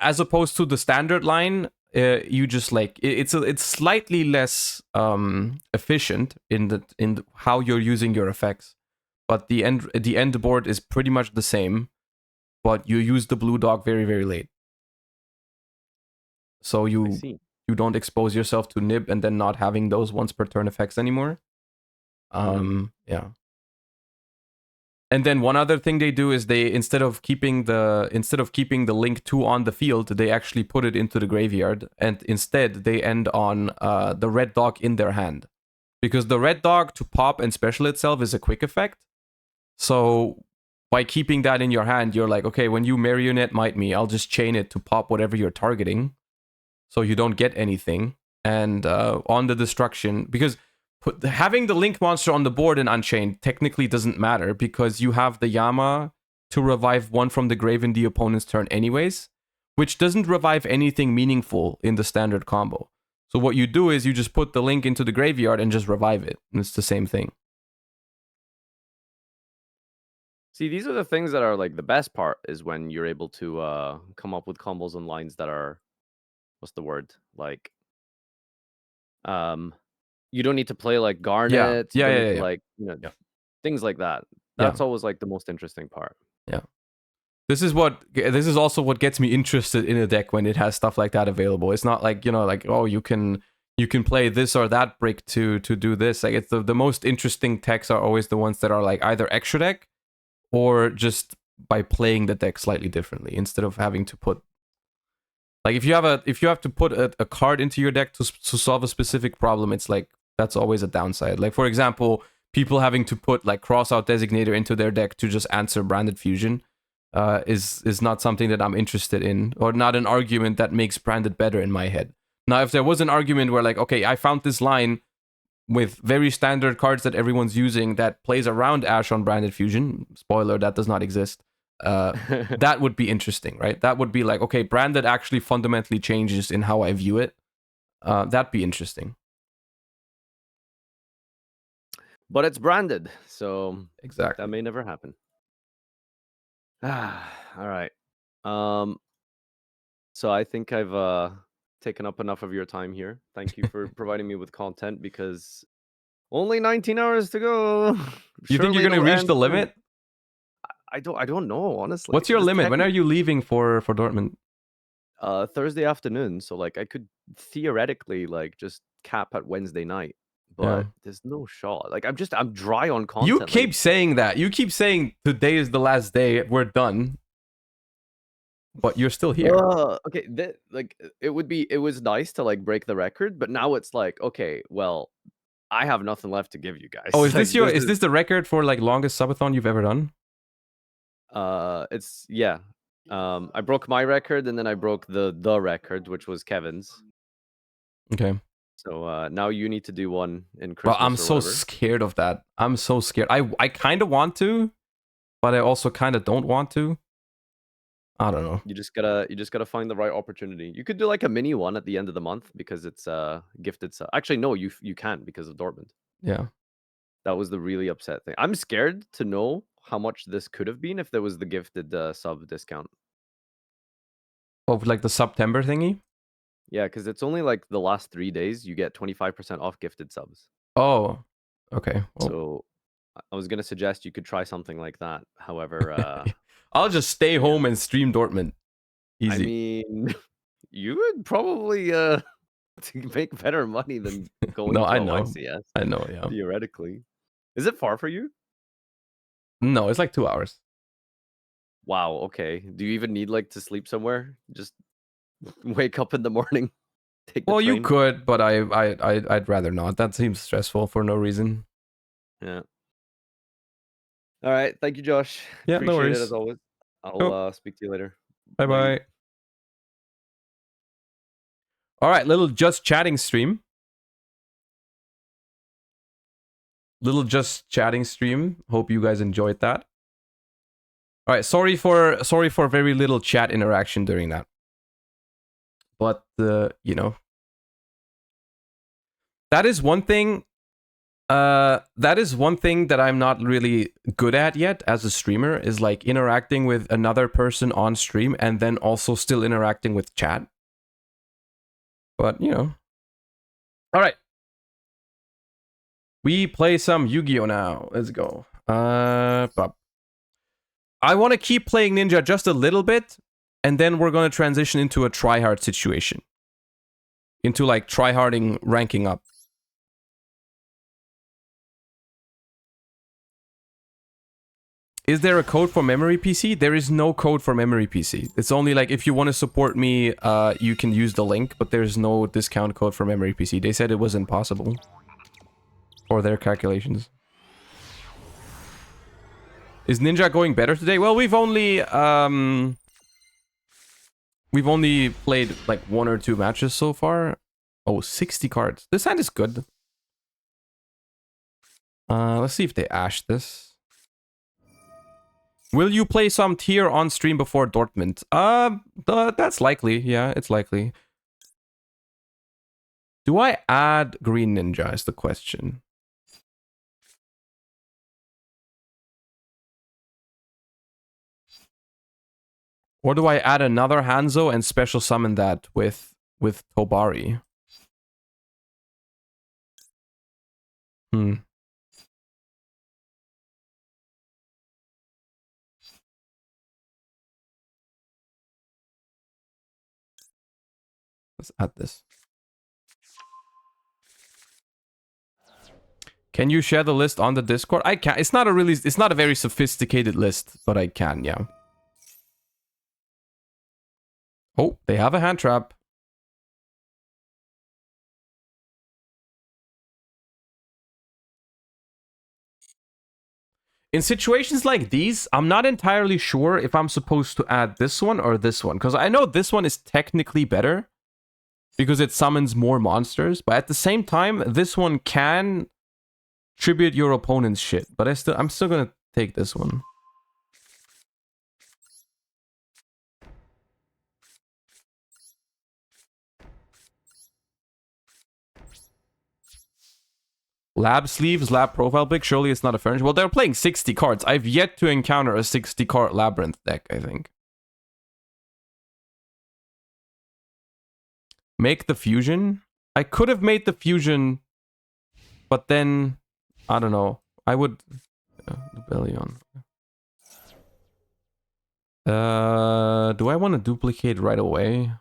as opposed to the standard line, you just like it's slightly less efficient in the how you're using your effects, but the end board is pretty much the same, but you use the blue dog very, very late, so you don't expose yourself to nib and then not having those once per turn effects anymore. Yeah. And then one other thing they do is they instead of keeping the link 2 on the field, they actually put it into the graveyard, and instead they end on the red dog in their hand, because the red dog to pop and special itself is a quick effect. So by keeping that in your hand, you're like, okay, when you marionette might me, I'll just chain it to pop whatever you're targeting, so you don't get anything. And on the destruction, because having the link monster on the board in Unchained technically doesn't matter, because you have the Yama to revive one from the grave in the opponent's turn anyways, which doesn't revive anything meaningful in the standard combo. So what you do is you just put the link into the graveyard and just revive it, and it's the same thing. See, these are the things that are like the best part, is when you're able to come up with combos and lines that are, what's the word? Like, you don't need to play like Garnet. Yeah. Like, things like that. That's always like the most interesting part. Yeah. This is also what gets me interested in a deck when it has stuff like that available. It's not like, like, oh, you can play this or that brick to do this. Like, it's the most interesting decks are always the ones that are like either extra deck or just by playing the deck slightly differently, instead of having to put, like, if you have to put a card into your deck to solve a specific problem, it's like that's always a downside. Like, for example, people having to put like Crossout Designator into their deck to just answer Branded Fusion is not something that I'm interested in, or not an argument that makes Branded better in my head. Now, if there was an argument where like, okay, I found this line with very standard cards that everyone's using that plays around Ash on Branded Fusion, spoiler, that does not exist, that would be interesting, right? That would be like, okay, Branded actually fundamentally changes in how I view it. That'd be interesting. But it's branded, so exactly that may never happen. All right. So I think I've taken up enough of your time here. Thank you for providing me with content, because only 19 hours to go. You think you're gonna reach the limit? I don't know, honestly. What's your limit? When are you leaving for Dortmund? Thursday afternoon. So like I could theoretically like just cap at Wednesday night, but there's no shot. Like I'm dry on content. You keep saying that. You keep saying today is the last day. We're done. But you're still here. Okay, it was nice to like break the record, but now it's like, okay, well, I have nothing left to give you guys. Oh, is this is this the record for like longest subathon you've ever done? It's I broke my record, and then I broke the record, which was Kevin's. Okay. So now you need to do one in Christmas. Well, I'm so scared of that. I'm so scared. I kind of want to, but I also kind of don't want to. I don't know. You just gotta find the right opportunity. You could do like a mini one at the end of the month, because it's gifted sub. Actually, no, you can, because of Dortmund. Yeah. That was the really upset thing. I'm scared to know how much this could have been if there was the gifted sub discount. Oh, like the September thingy? Yeah, because it's only like the last 3 days you get 25% off gifted subs. Oh, okay. Well, so I was gonna suggest you could try something like that. However, I'll just stay home and stream Dortmund. Easy. I mean, you would probably make better money than going to YCS. I know, yeah. Theoretically. Is it far for you? No, it's like 2 hours. Wow, okay. Do you even need like to sleep somewhere? Just wake up in the morning, take the train? You could, but I'd rather not. That seems stressful for no reason. Yeah. All right. Thank you, Josh. Yeah, Appreciate no worries. it as always. I'll speak to you later. Bye. All right, little just chatting stream. Hope you guys enjoyed that. All right, sorry for very little chat interaction during that. But that is one thing That is one thing that I'm not really good at yet as a streamer, is like interacting with another person on stream and then also still interacting with chat. But, you know. All right. We play some Yu-Gi-Oh now. Let's go. I want to keep playing Ninja just a little bit, and then we're going to transition into a tryhard situation. Into like tryharding ranking up. Is there a code for memory PC? There is no code for memory PC. It's only like if you want to support me, you can use the link, but there's no discount code for memory PC. They said it was impossible. For their calculations. Is Ninja going better today? Well, we've only played like 1 or 2 matches so far. Oh, 60 cards. This hand is good. Let's see if they ash this. Will you play some tier on stream before Dortmund? That's likely. Yeah, it's likely. Do I add Green Ninja is the question. Or do I add another Hanzo and special summon that with Tobari? Let's add this. Can you share the list on the Discord? I can. It's not a very sophisticated list, but I can, yeah. Oh, they have a hand trap. In situations like these, I'm not entirely sure if I'm supposed to add this one or this one, because I know this one is technically better because it summons more monsters, but at the same time, this one can tribute your opponent's shit. But I'm still gonna take this one. Lab sleeves, lab profile pick. Surely it's not a furniture. Well, they're playing 60 cards. I've yet to encounter a 60 card labyrinth deck, I think. Make the fusion. I could have made the fusion, but then I don't know. I would Rebellion. Do I want to duplicate right away?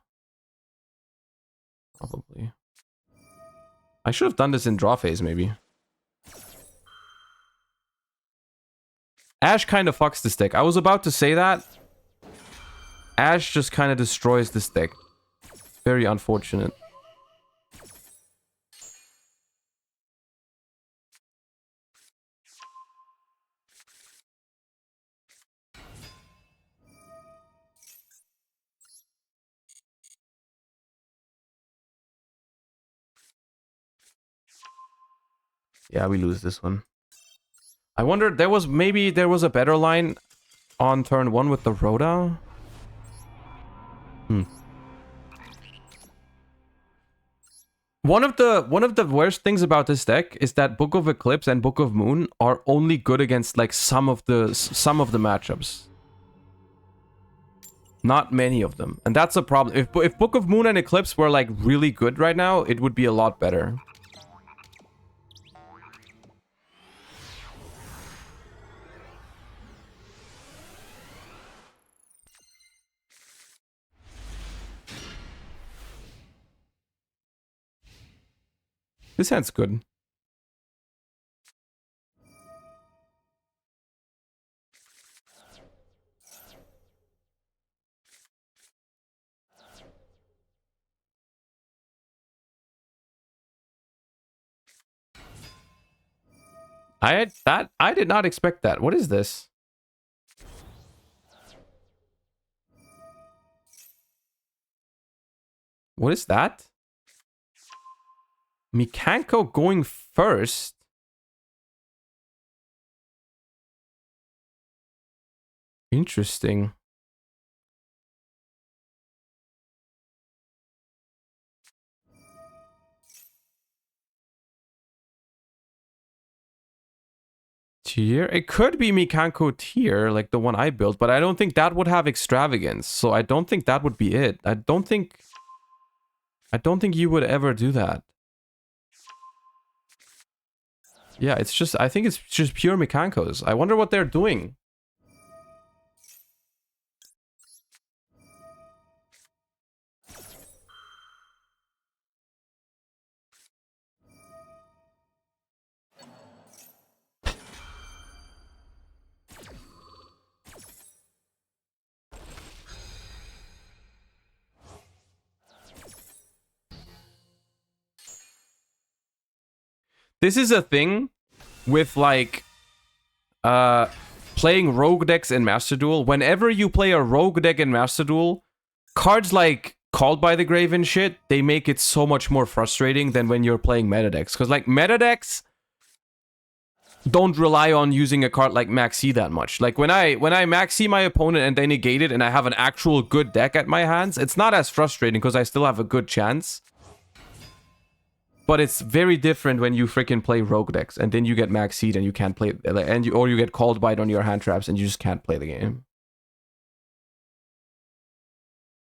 Probably. I should have done this in draw phase, maybe. Ash kind of fucks this deck. I was about to say that. Ash just kind of destroys this deck. Very unfortunate. Yeah, we lose this one. I wonder, maybe there was a better line on turn 1 with the Rhoda? One of the worst things about this deck is that Book of Eclipse and Book of Moon are only good against like some of the matchups. Not many of them. And that's a problem. If Book of Moon and Eclipse were like really good right now, it would be a lot better. This hand's good. I did not expect that. What is this? What is that? Mikanko going first? Interesting. tier. It could be Mikanko tier, like the one I built, but I don't think that would have extravagance. So I don't think that would be it. I don't think you would ever do that. Yeah, it's just, I think it's just pure Mikankos. I wonder what they're doing. This is a thing with like playing rogue decks in Master Duel. Whenever you play a rogue deck in Master Duel, cards like Called by the Grave and shit, they make it so much more frustrating than when you're playing meta decks. Because like meta decks don't rely on using a card like Maxi that much. Like when I Maxi my opponent and they negate it and I have an actual good deck at my hands, it's not as frustrating because I still have a good chance. But it's very different when you freaking play rogue decks and then you get Maxi'd and you can't play, or you get called by it on your hand traps and you just can't play the game.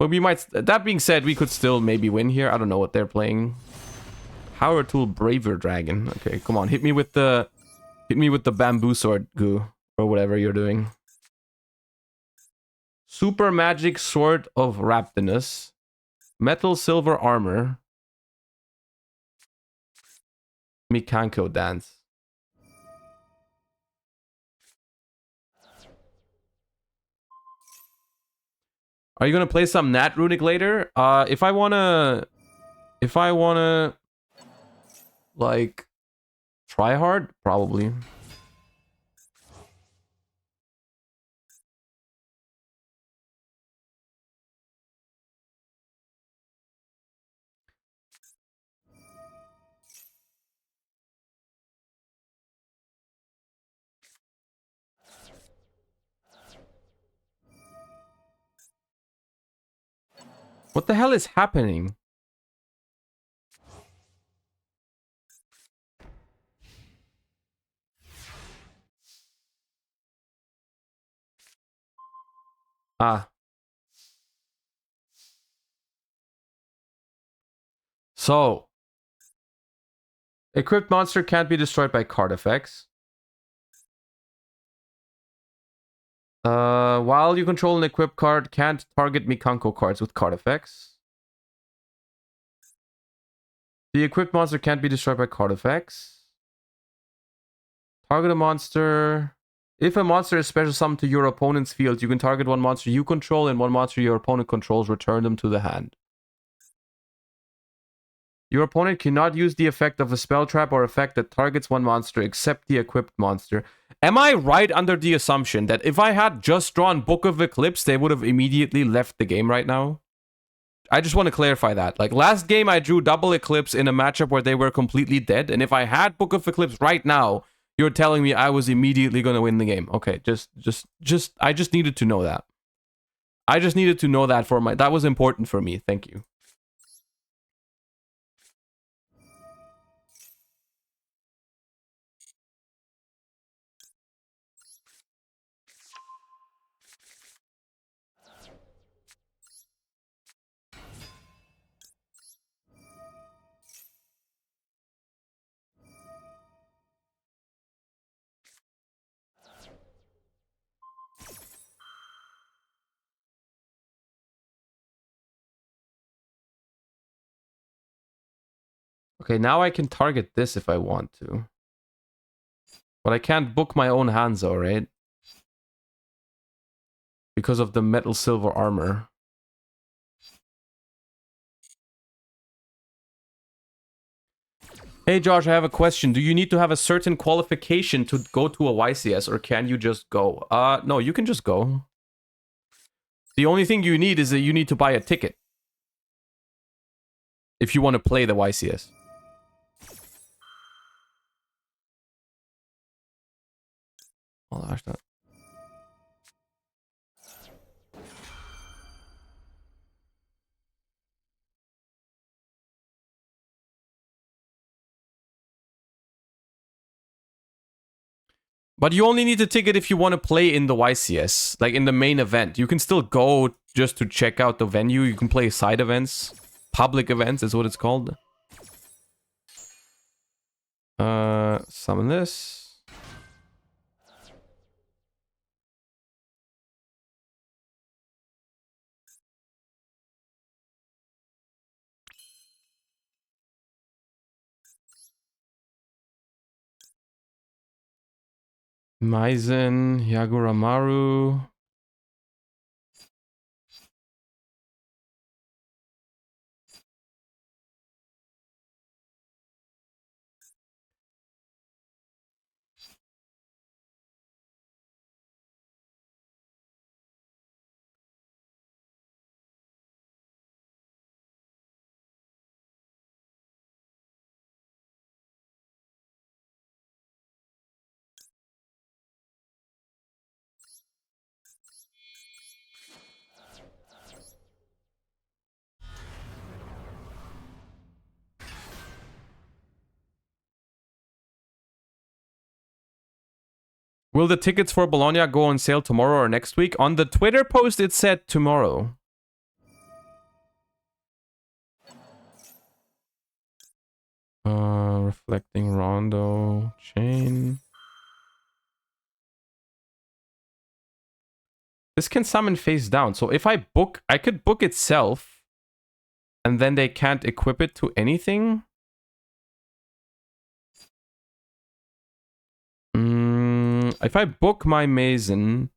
But we might, that being said, we could still maybe win here. I don't know what they're playing. Power Tool Braver Dragon. Okay, come on, hit me with the bamboo sword, Goo, or whatever you're doing. Super Magic Sword of Raptinus. Metal Silver Armor. Mikanko Dance. Are you gonna play some Nat Runick later? If I wanna, like, try hard, probably. What the hell is happening? Ah. So, equipped monster can't be destroyed by card effects. While you control an equipped card, can't target Mikanko cards with card effects. The equipped monster can't be destroyed by card effects. Target a monster. If a monster is special summoned to your opponent's field, you can target one monster you control and one monster your opponent controls, return them to the hand. Your opponent cannot use the effect of a spell trap or effect that targets one monster except the equipped monster. Am I right under the assumption that if I had just drawn Book of Eclipse, they would have immediately left the game right now? I just want to clarify that. Like, last game I drew double Eclipse in a matchup where they were completely dead, and if I had Book of Eclipse right now, you're telling me I was immediately going to win the game. Okay, I just needed to know that. I just needed to know that that was important for me. Thank you. Okay, now I can target this if I want to. But I can't book my own Hanzo, right? Because of the metal silver armor. Hey Josh, I have a question. Do you need to have a certain qualification to go to a YCS, or can you just go? No, you can just go. The only thing you need is that you need to buy a ticket. If you want to play the YCS. Oh, that's not. But you only need the ticket if you want to play in the YCS, like in the main event. You can still go just to check out the venue. You can play side events. Public events is what it's called. Summon this. Maizen, Yaguramaru. Will the tickets for Bologna go on sale tomorrow or next week? On the Twitter post, it said tomorrow. Reflecting Rondo chain. This can summon face down. So if I book, I could book itself. And then they can't equip it to anything. If I book my Mason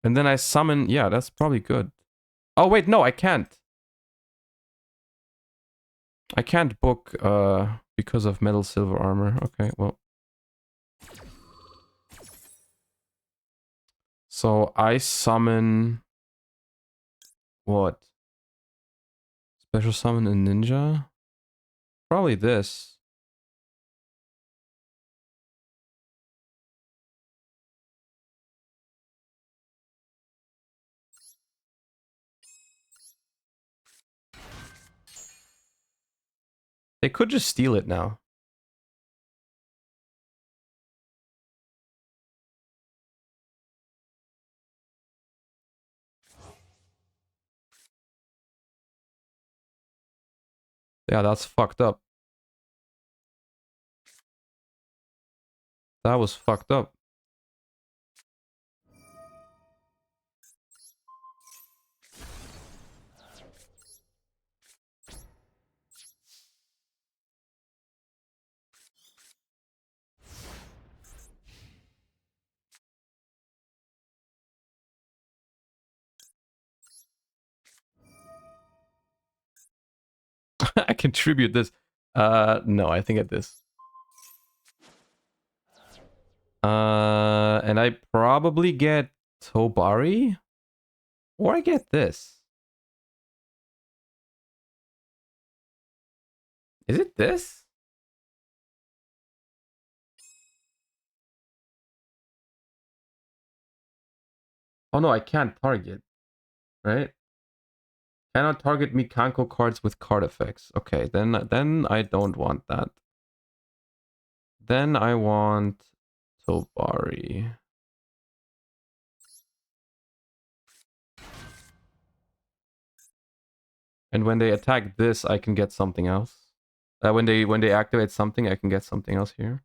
and then I summon, yeah, that's probably good. Oh wait, no, I can't. I can't book because of metal silver armor. Okay, well. So I summon what? Special summon a ninja? Probably this. They could just steal it now. Yeah, that's fucked up. That was fucked up. I contribute this. No, I think at this. And I probably get Tobari? Or I get this. Is it this? Oh no, I can't target. Right? Cannot target Mikanko cards with card effects. Okay, then I don't want that. Then I want Tobari. And when they attack this, I can get something else. When they activate something, I can get something else here.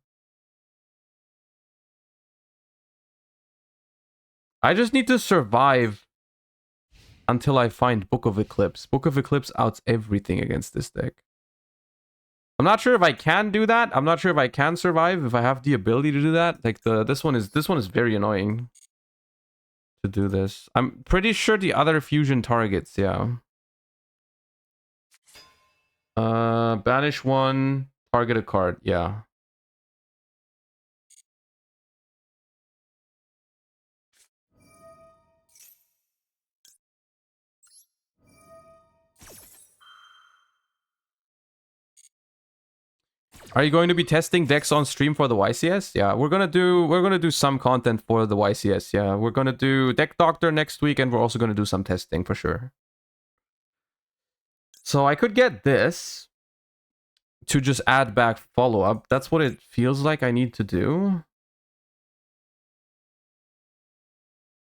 I just need to survive until I find Book of Eclipse. Book of Eclipse outs everything against this deck. I'm not sure if I can do that. I'm not sure if I can survive, if I have the ability to do that. Like this one is very annoying to do this. I'm pretty sure the other fusion targets, yeah. Banish one, target a card, yeah. Are you going to be testing decks on stream for the YCS? Yeah, we're gonna do some content for the YCS. Yeah, we're gonna do Deck Doctor next week, and we're also gonna do some testing for sure. So I could get this to just add back follow-up. That's what it feels like I need to do.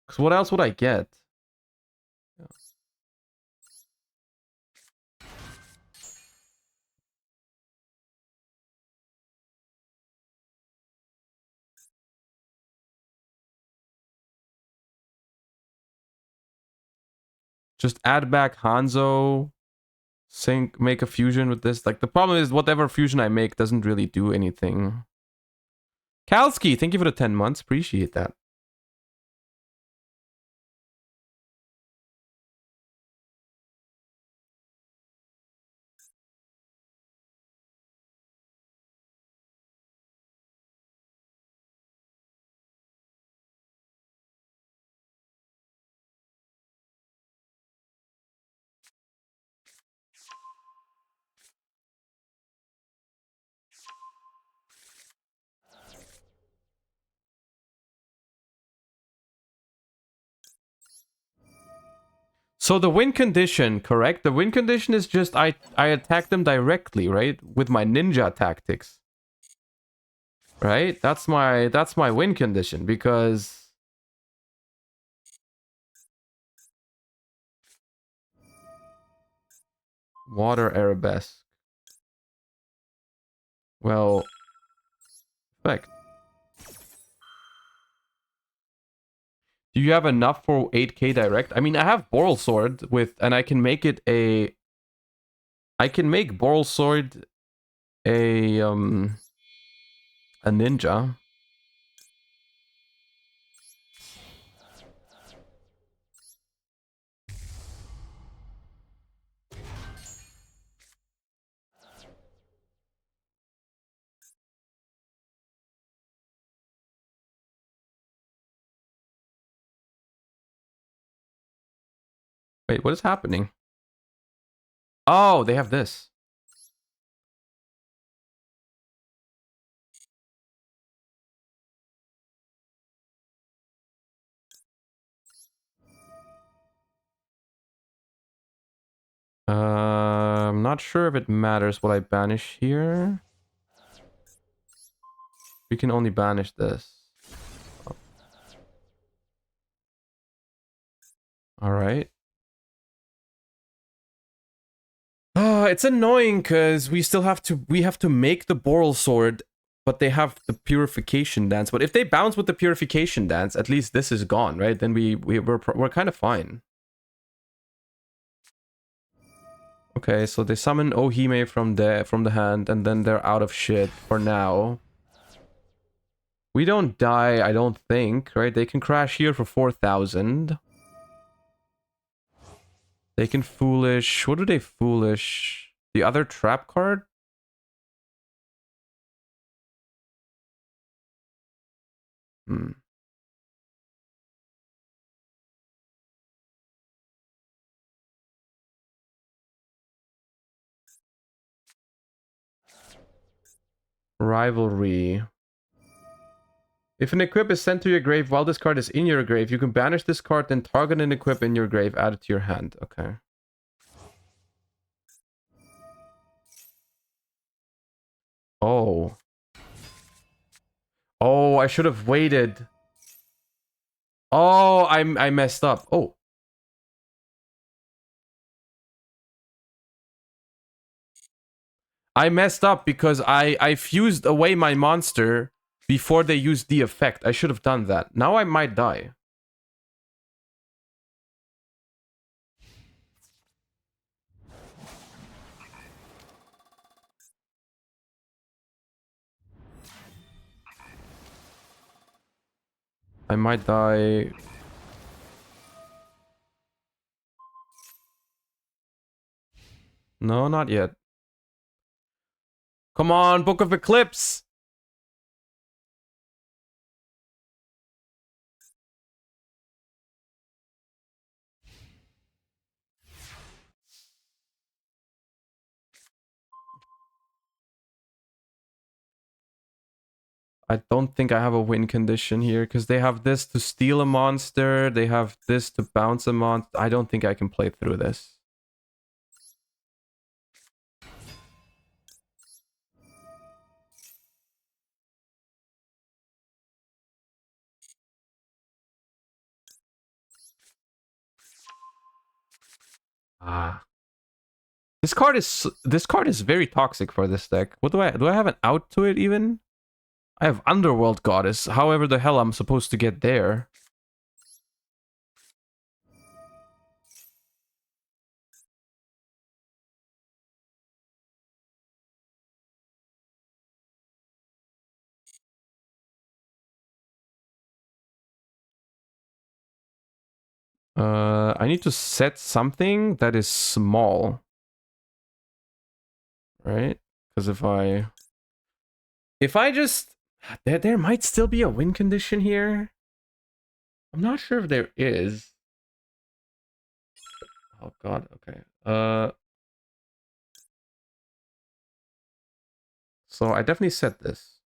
Because what else would I get? Just add back Hanzo, sync, make a fusion with this. Like, the problem is whatever fusion I make doesn't really do anything. Kalski, thank you for the 10 months. Appreciate that. So the win condition, correct? The win condition is just I attack them directly, right? With my ninja tactics. Right? That's my win condition because water arabesque. Well, effect. Do you have enough for 8k direct? I mean, I have Boral Sword with, and I can make it a... I can make Boral Sword a ninja. Wait, what is happening? Oh, they have this. I'm not sure if it matters what I banish here. We can only banish this. All right. It's annoying because we have to make the Boral Sword, but they have the Purification Dance. But if they bounce with the Purification Dance, at least this is gone, right? Then we're kind of fine. Okay, so they summon Ohime from the hand, and then they're out of shit for now. We don't die, I don't think, right? They can crash here for 4,000. They can foolish. What do they foolish? The other trap card? Hmm. Rivalry. If an equip is sent to your grave while this card is in your grave, you can banish this card, then target an equip in your grave, add it to your hand. Okay. Oh. Oh, I should have waited. Oh, I messed up. Oh. I messed up because I fused away my monster before they used the effect. I should have done that. Now I might die. I might die. No, not yet. Come on, Book of Eclipse! I don't think I have a win condition here, because they have this to steal a monster, they have this to bounce a monster. I don't think I can play through this. Ah. This card is very toxic for this deck. What do I have an out to it even? I have Underworld Goddess. However the hell I'm supposed to get there. I need to set something that is small. Right? Because if I just there might still be a win condition here. I'm not sure if there is. Oh god, okay. So I definitely set this.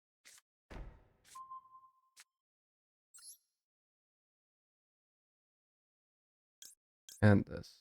And this.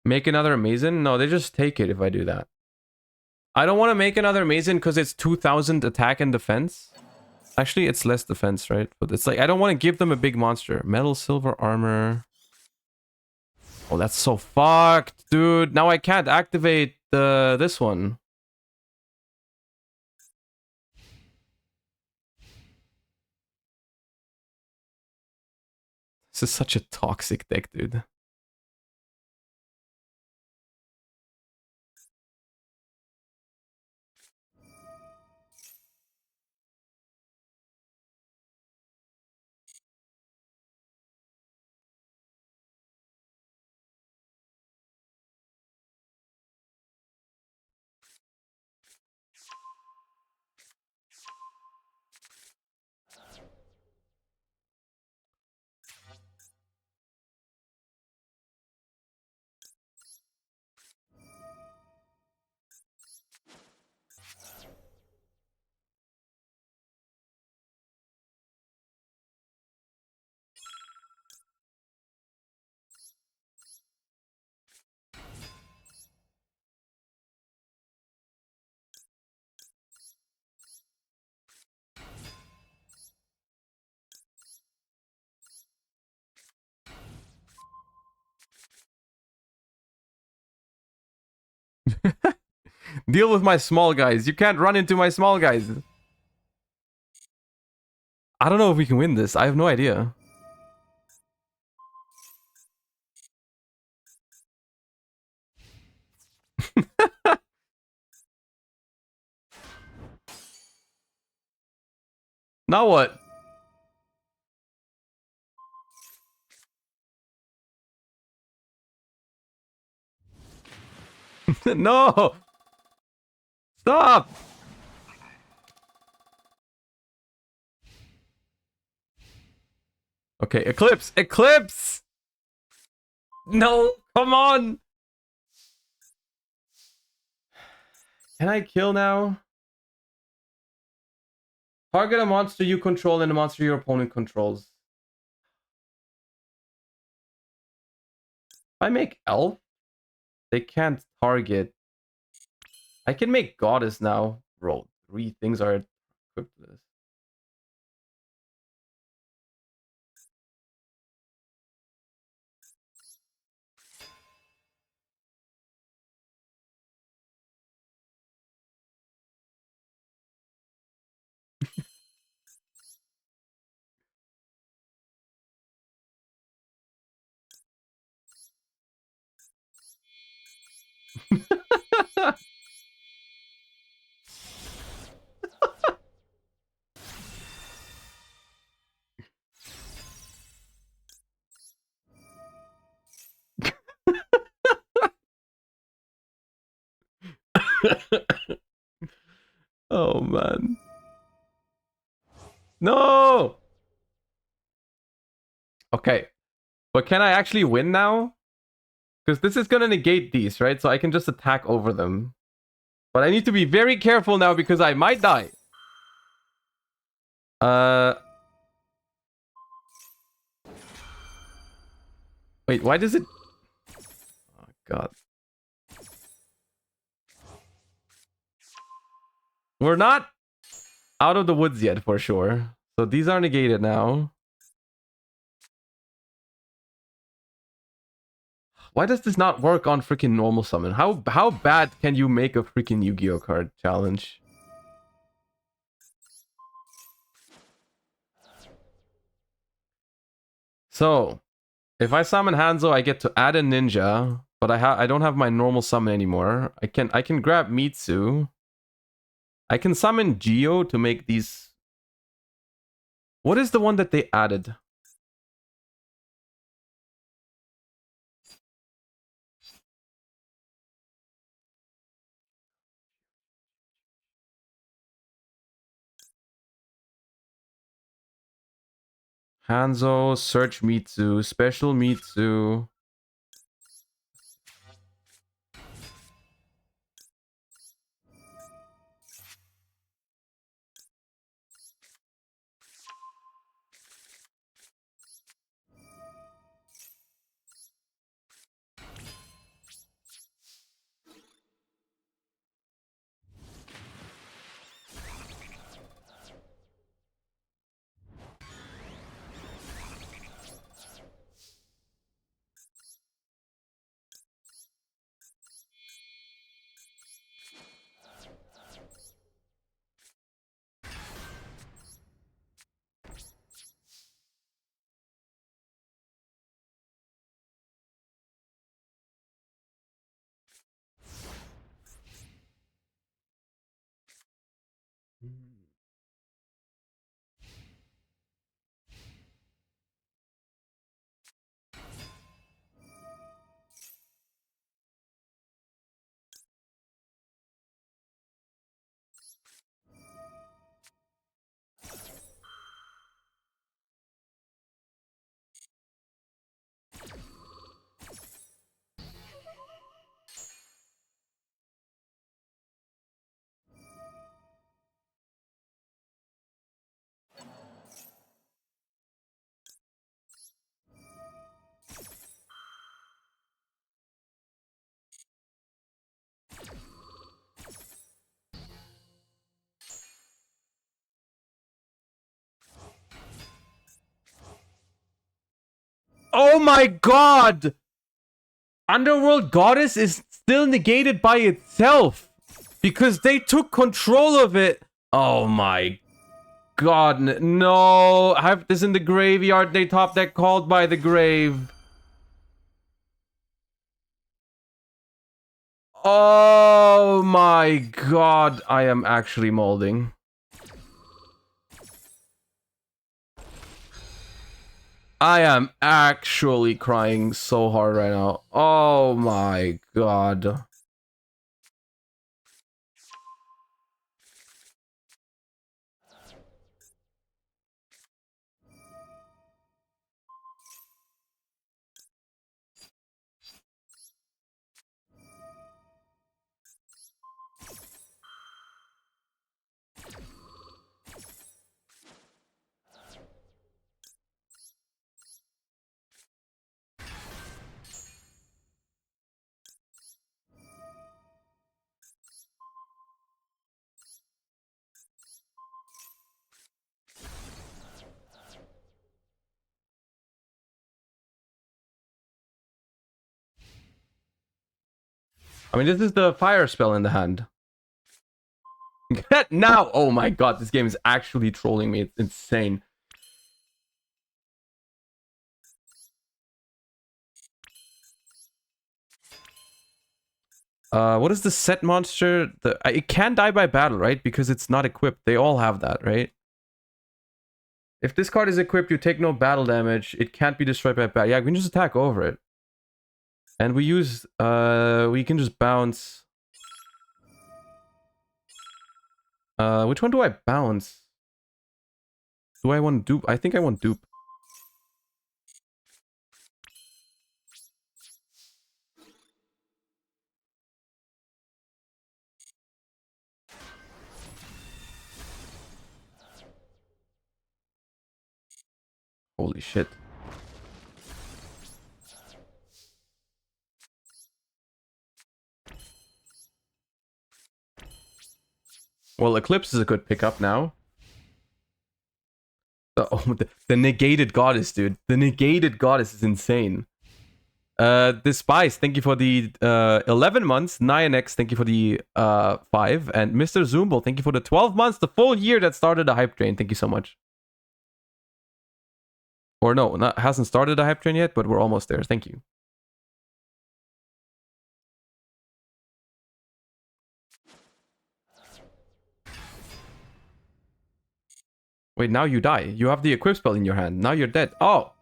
Make another Mazen? No, they just take it if I do that. I don't want to make another Mazen because it's 2000 attack and defense. Actually, it's less defense, right? But it's like, I don't want to give them a big monster. Metal, silver armor. Oh, that's so fucked, dude. Now I can't activate this one. This is such a toxic deck, dude. Deal with my small guys. You can't run into my small guys. I don't know if we can win this. I have no idea. Now what? No! Stop! Okay, Eclipse! Eclipse! No! Come on! Can I kill now? Target a monster you control and a monster your opponent controls. If I make Elf, they can't target. I can make Goddess now. Bro, 3 things are equipped to this. Oh, man. No! Okay. But can I actually win now? Because this is going to negate these, right? So I can just attack over them. But I need to be very careful now because I might die. Wait, why does it... Oh, God. We're not out of the woods yet, for sure. So these are negated now. Why does this not work on freaking normal summon? How bad can you make a freaking Yu-Gi-Oh card challenge? So, if I summon Hanzo, I get to add a ninja, but I don't have my normal summon anymore. I can grab Mitsu. I can summon Geo to make these. What is the one that they added? Hanzo, search Mitsu, special Mitsu. Oh my god! Underworld Goddess is still negated by itself because they took control of it. Oh my god, no. I have this in the graveyard. They top deck called by the grave. Oh my god, I am actually molding. I am actually crying so hard right now. Oh my god. I mean, this is the fire spell in the hand. Now! Oh my god, this game is actually trolling me. It's insane. What is the set monster? It can die by battle, right? Because it's not equipped. They all have that, right? If this card is equipped, you take no battle damage. It can't be destroyed by battle. Yeah, we can just attack over it. And we use, we can just bounce. Which one do I bounce? Do I want dupe? I think I want dupe. Holy shit. Well, Eclipse is a good pickup now. The negated goddess, dude. The negated goddess is insane. Despise, thank you for the 11 months. Nyanex, thank you for the 5. And Mr. Zumbo, thank you for the 12 months, the full year that started the hype train. Thank you so much. Or no, hasn't started the hype train yet, but we're almost there. Thank you. Wait, now you die. You have the equip spell in your hand. Now you're dead. Oh!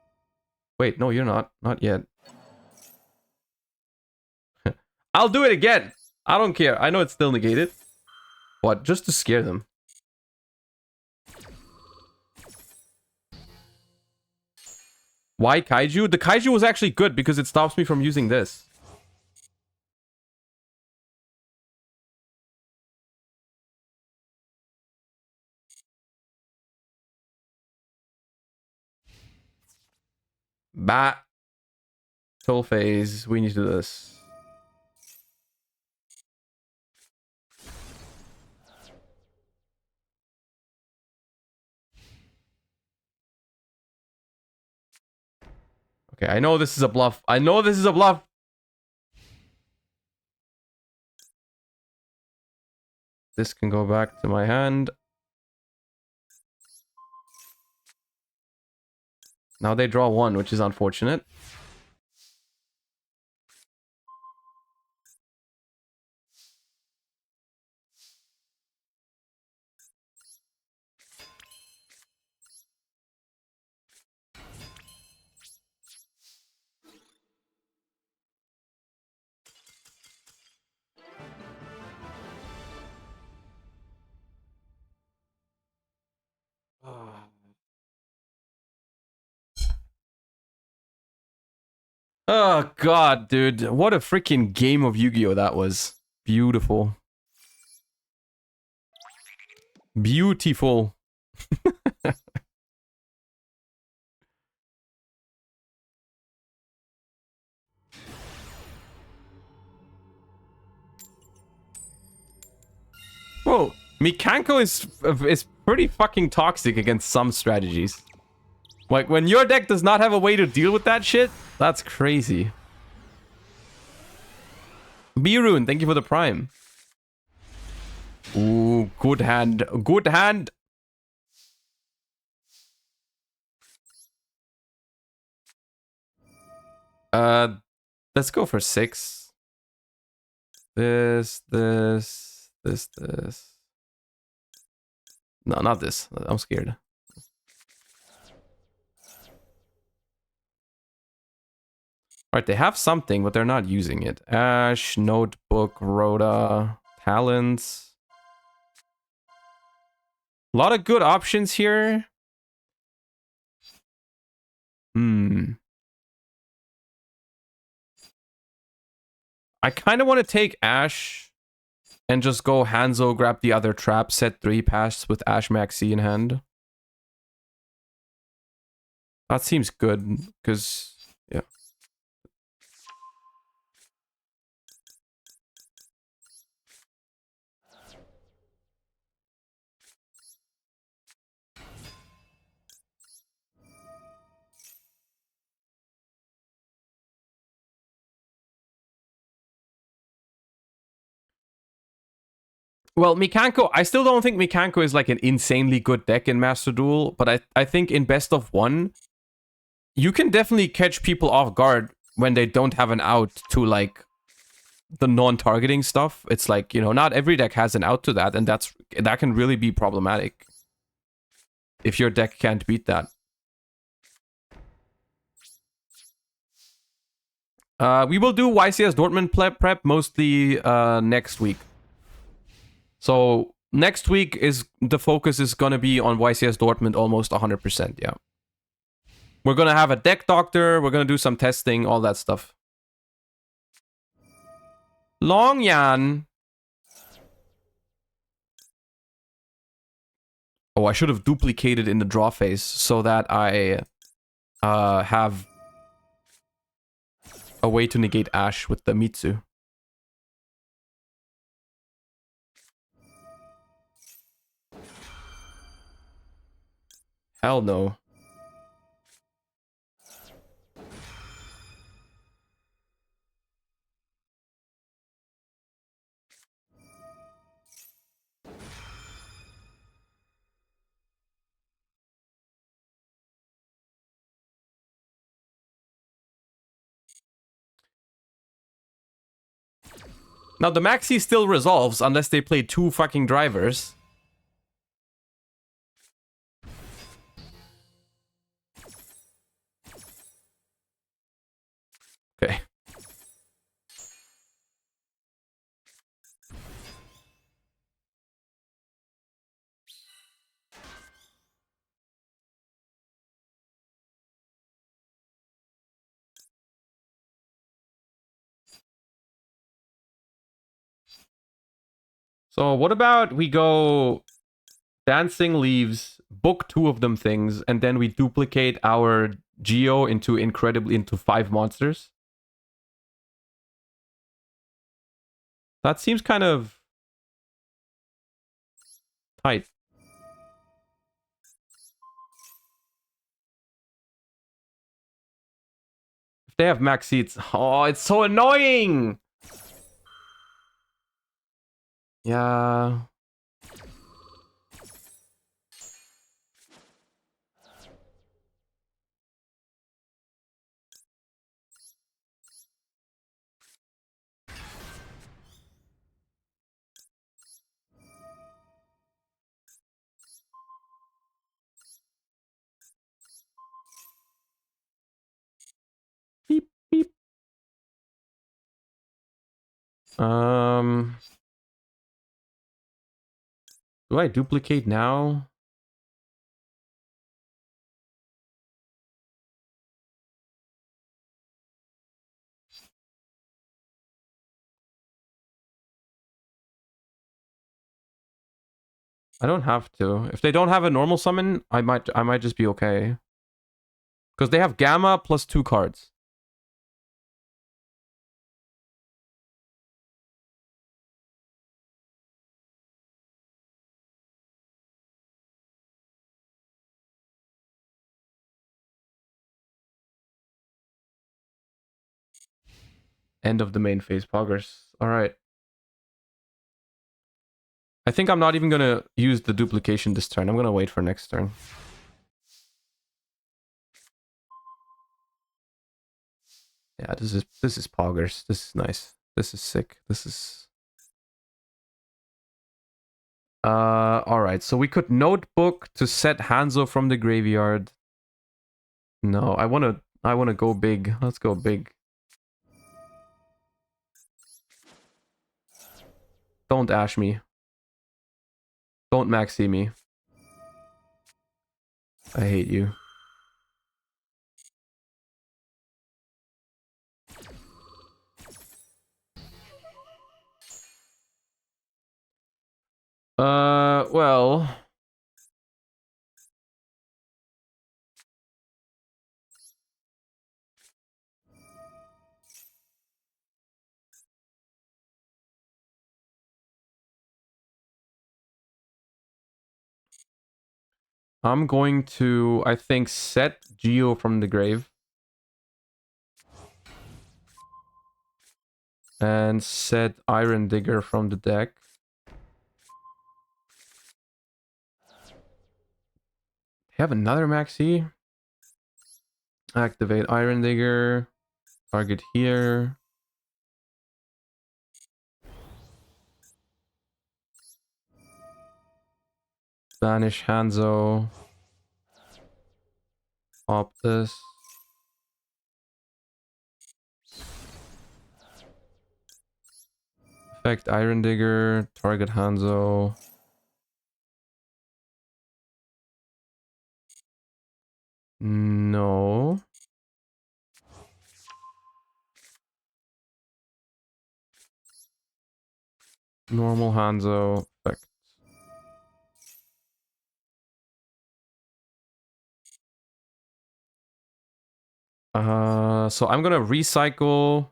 Wait, no, you're not. Not yet. I'll do it again! I don't care. I know it's still negated. What? Just to scare them. Why Kaiju? The Kaiju was actually good because it stops me from using this. Bah. Soul phase. We need to do this. Okay, I know this is a bluff. I know this is a bluff. This can go back to my hand. Now they draw 1, which is unfortunate. Oh god, dude. What a freaking game of Yu-Gi-Oh that was. Beautiful. Beautiful. Whoa, Mikanko is pretty fucking toxic against some strategies. Like, when your deck does not have a way to deal with that shit, that's crazy. B-Rune, thank you for the prime. Ooh, good hand. Good hand. Let's go for 6. This. No, not this. I'm scared. Alright, they have something, but they're not using it. Ash, Notebook, Rhoda, Talents. A lot of good options here. I kind of want to take Ash and just go Hanzo, grab the other trap, set 3 pass with Ash Maxi in hand. That seems good, because, yeah. Well, Mikanko, I still don't think Mikanko is like an insanely good deck in Master Duel, but I think in Best of 1, you can definitely catch people off guard when they don't have an out to like the non-targeting stuff. It's like, you know, not every deck has an out to that, and that can really be problematic if your deck can't beat that. We will do YCS Dortmund prep mostly next week. So next week is the focus is gonna be on YCS Dortmund almost 100%. Yeah, we're gonna have a deck doctor. We're gonna do some testing, all that stuff. Long Yan. Oh, I should have duplicated in the draw phase so that I have a way to negate Ash with the Mitsu. Hell no. Now the maxi still resolves unless they play 2 fucking drivers. Okay. So what about we go Dancing Leaves, book 2 of them things, and then we duplicate our Geo into 5 monsters? That seems kind of tight. If they have max seats, oh, it's so annoying. Yeah. Beep, beep. Do I duplicate now? I don't have to. If they don't have a normal summon, I might just be okay. Because they have Gamma plus 2 cards. End of the main phase progress. Alright. I think I'm not even gonna use the duplication this turn. I'm gonna wait for next turn. Yeah, this is poggers. This is nice. This is sick. This is alright. So we could notebook to set Hanzo from the graveyard. No, I wanna go big. Let's go big. Don't ash me. Don't maxi me. I hate you. Well, I'm going to, I think, set Geo from the grave. And set Iron Digger from the deck. Have another maxi. Activate Iron Digger. Target here. Banish Hanzo. Pop this. Effect Iron Digger. Target Hanzo. No. Normal Hanzo. Effect. So I'm gonna recycle.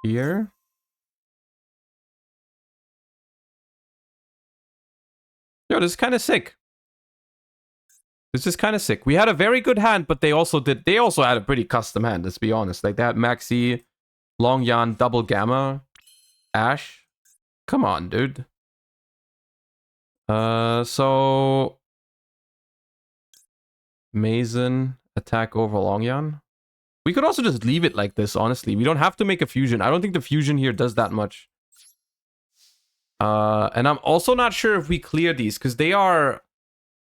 Here. Yo, this is kind of sick. This is kind of sick. We had a very good hand, but they also had a pretty custom hand, let's be honest. Like that Maxi, Long Yan, Double Gamma, Ash. Come on, dude. So Mazen, attack over Long Yan. We could also just leave it like this, honestly. We don't have to make a fusion. I don't think the fusion here does that much. And I'm also not sure if we clear these, because they are...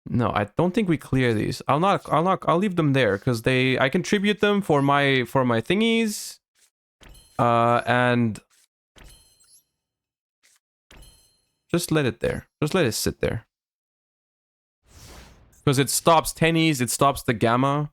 No, I don't think we clear these. I'll leave them there, because I contribute them for my thingies. And... Just let it there. Just let it sit there. Because it stops tennies, it stops the gamma.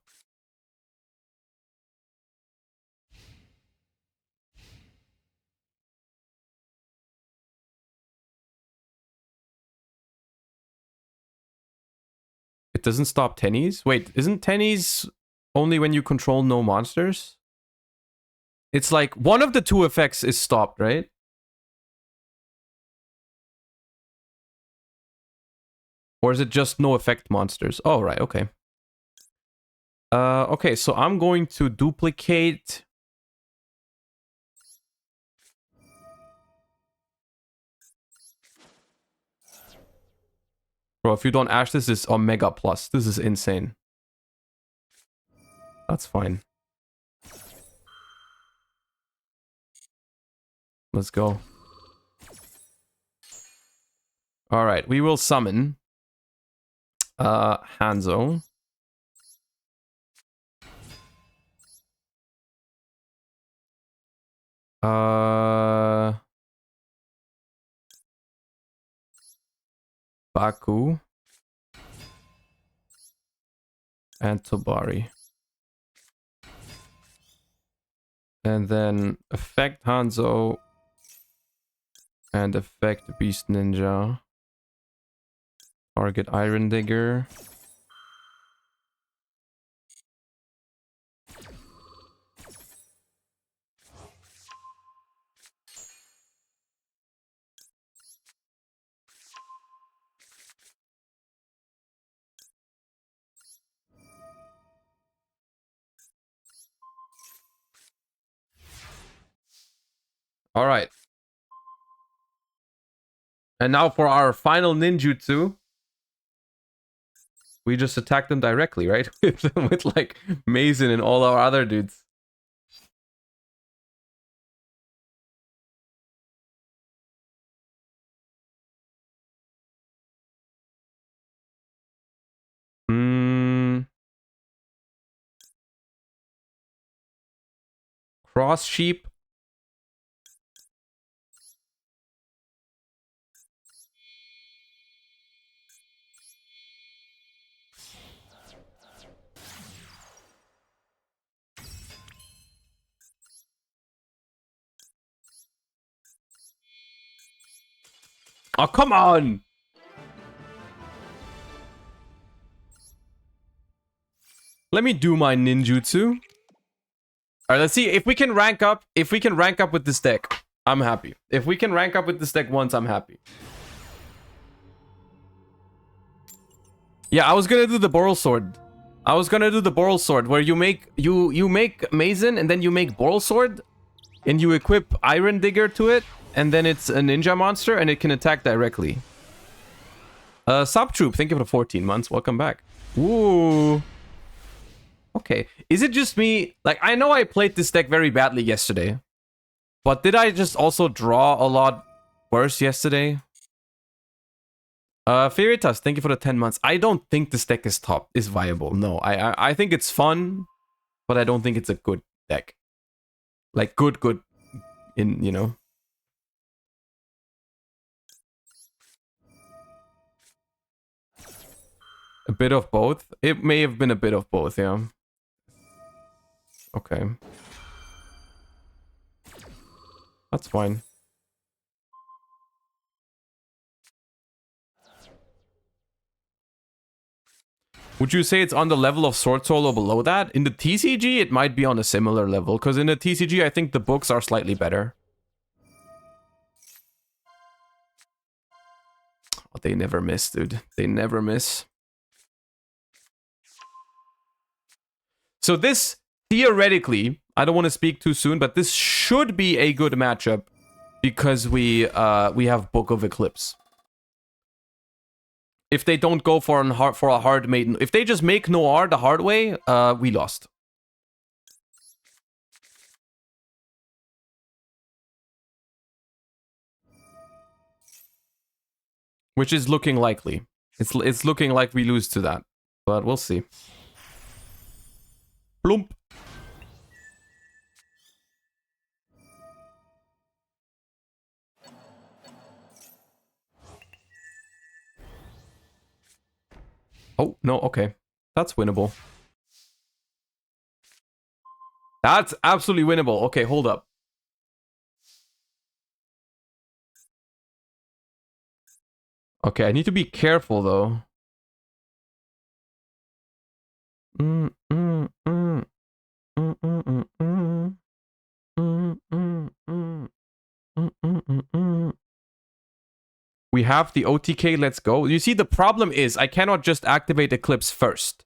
It doesn't stop tennies? Wait, isn't tennies only when you control no monsters? It's like one of the two effects is stopped, right? Or is it just no effect monsters? Oh, right, okay. Okay, so I'm going to duplicate... Bro, if you don't ash, this is Omega Plus. This is insane. That's fine. Let's go. Alright, we will summon... Hanzo. Baku. And Tobari. And then effect Hanzo. And effect Beast Ninja. Target Iron Digger. Alright. And now for our final ninjutsu. We just attack them directly, right? with like Mazen and all our other dudes. Cross sheep. Oh, come on! Let me do my ninjutsu. Alright, let's see if we can rank up. If we can rank up with this deck, I'm happy. If we can rank up with this deck once, I'm happy. Yeah, I was gonna do the Boral Sword. I was gonna do the Boral Sword, where you make Mazen and then you make Boral Sword, and you equip Iron Digger to it, and then it's a ninja monster and it can attack directly. Subtroop, thank you for the 14 months. Welcome back. Ooh. Okay. Is it just me? Like, I know I played this deck very badly yesterday, but did I just also draw a lot worse yesterday? Feritas, thank you for the 10 months. I don't think this deck is viable. No, I think it's fun. but I don't think it's a good deck. Like good in, you know. A bit of both. It may have been a bit of both, yeah. Okay. That's fine. Would you say it's on the level of Sword Soul or below that? In the TCG, it might be on a similar level, because in the TCG, I think the books are slightly better. Oh, they never miss, dude. They never miss. So this, theoretically, I don't want to speak too soon, but this should be a good matchup because we have Book of Eclipse. If they don't go for a hard maiden, if they just make Noir the hard way, we lost. Which is looking likely. It's looking like we lose to that, but we'll see. Plump. Oh, no, okay. That's winnable. That's absolutely winnable. Okay, hold up. Okay, I need to be careful, though. We have the OTK, let's go. You see, the problem is I cannot just activate Eclipse first.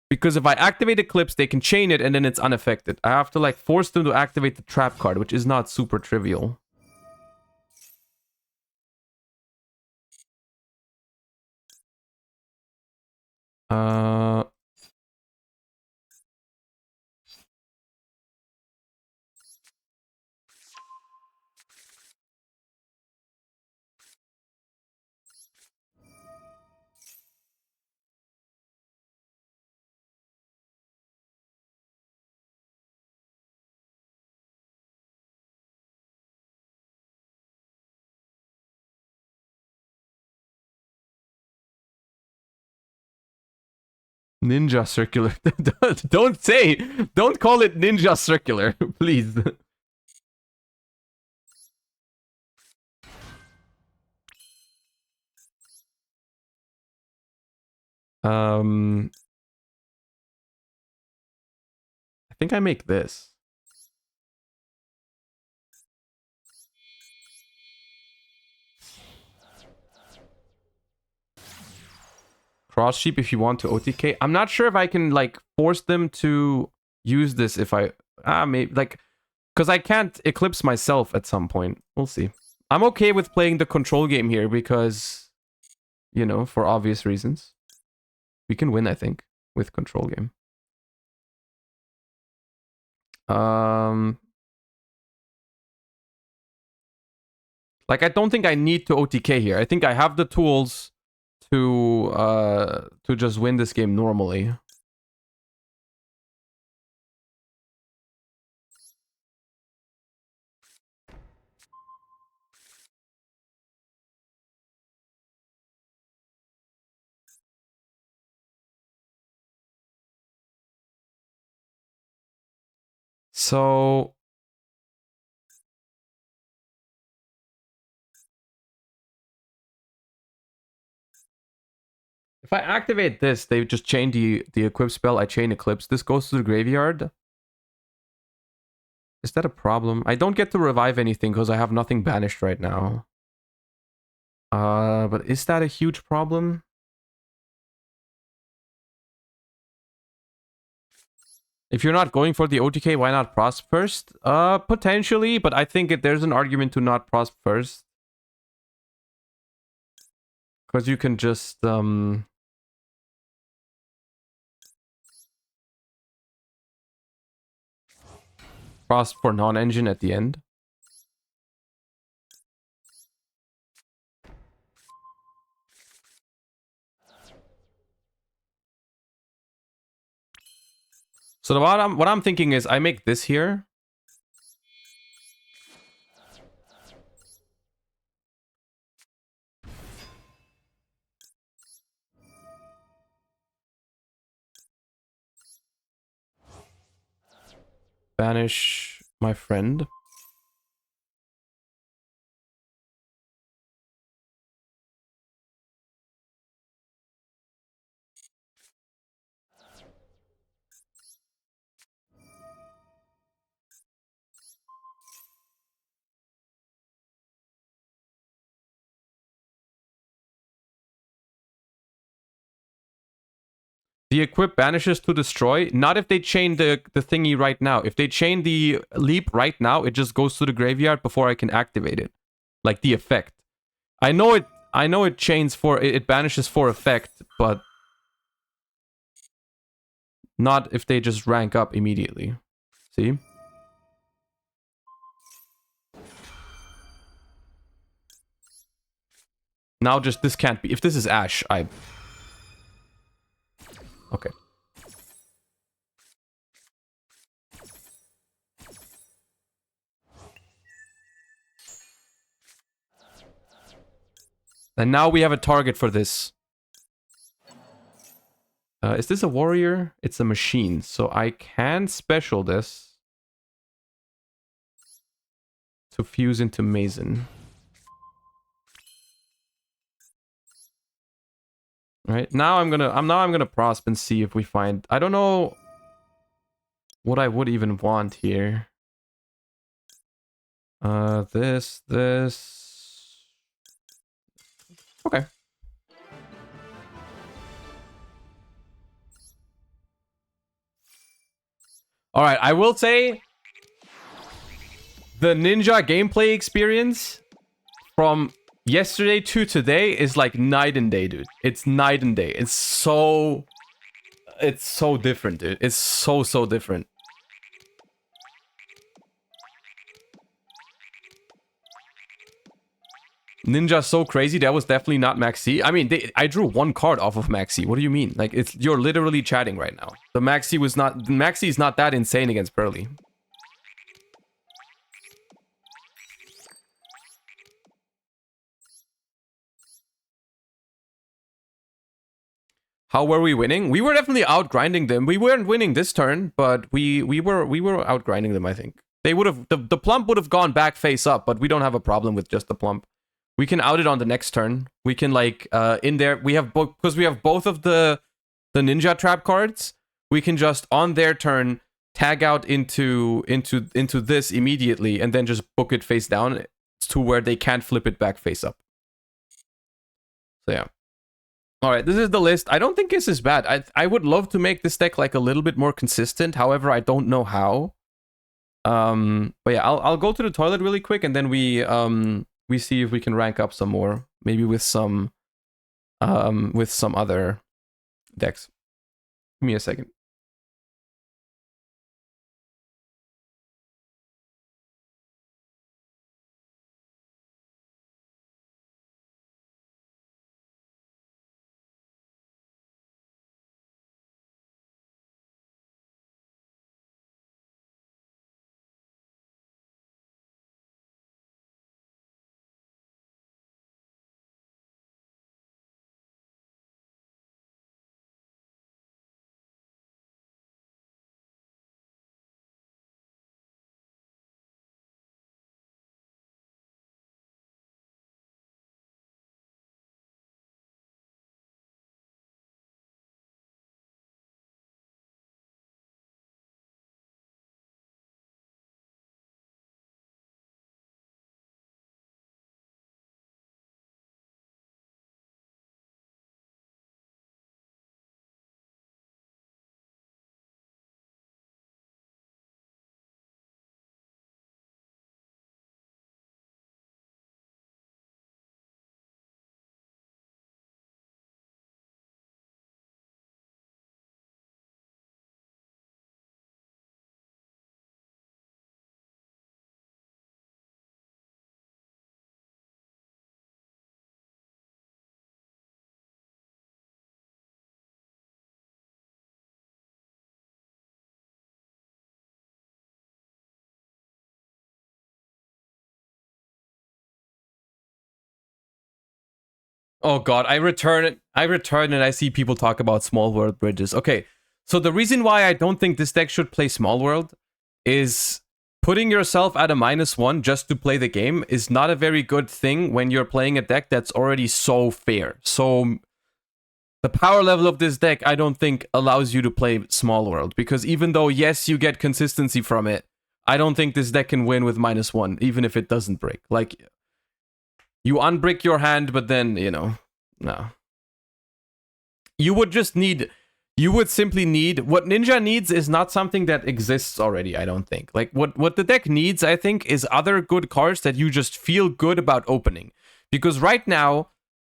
Because if I activate Eclipse, they can chain it and then it's unaffected. I have to like force them to activate the trap card, which is not super trivial. Ninja Circular. Don't call it Ninja Circular, please. I think I make this. Cross sheep if you want to OTK. I'm not sure if I can like force them to use this if I maybe like because I can't eclipse myself at some point. We'll see. I'm okay with playing the control game here because you know, for obvious reasons. We can win, I think, with control game. Like I don't think I need to OTK here. I think I have the tools to just win this game normally. So if I activate this, they just chain the equip spell. I chain Eclipse. This goes to the graveyard. Is that a problem? I don't get to revive anything because I have nothing banished right now. But is that a huge problem? If you're not going for the OTK, why not Prosp first? Potentially, but I think there's an argument to not Prosp first. Because you can just, Prosp for non-engine at the end. So what I'm thinking is I make this here. Banish my friend. The equip banishes to destroy. Not if they chain the thingy right now. If they chain the leap right now, it just goes to the graveyard before I can activate it. Like the effect. I know it chains for it banishes for effect, but not if they just rank up immediately. See? Now just this can't be. If this is Ash, I okay. And now we have a target for this. Is this a warrior? It's a machine. So I can special this to fuse into Mason. Right now I'm gonna prosp and see if we find. I don't know what I would even want here. This. Okay. All right. I will say the ninja gameplay experience from yesterday to today is like night and day, dude. It's night and day. It's so different, dude. It's so different. Ninja's so crazy. That was definitely not Maxi. I mean, I drew one card off of Maxi. What do you mean? Like, you're literally chatting right now. The Maxi is not that insane against Pearly. How were we winning? We were definitely outgrinding them. We weren't winning this turn, but we were outgrinding them, I think. They would have the plump would have gone back face up, but we don't have a problem with just the plump. We can out it on the next turn. We can like in there we have because we have both of the ninja trap cards. We can just on their turn tag out into this immediately and then just book it face down to where they can't flip it back face up. So yeah. All right, this is the list. I don't think this is bad. I would love to make this deck like a little bit more consistent. However, I don't know how. But yeah, I'll go to the toilet really quick and then we see if we can rank up some more, maybe with some other decks. Give me a second. Oh god, I return it. And I see people talk about small world bridges. Okay, so the reason why I don't think this deck should play small world is putting yourself at a -1 just to play the game is not a very good thing when you're playing a deck that's already so fair. So the power level of this deck, I don't think allows you to play small world, because even though, yes, you get consistency from it, I don't think this deck can win with -1, even if it doesn't break. Like, you unbrick your hand, but then, you know, no. You would just need, you would simply need, what Ninja needs is not something that exists already, I don't think. Like, what the deck needs, I think, is other good cards that you just feel good about opening. Because right now,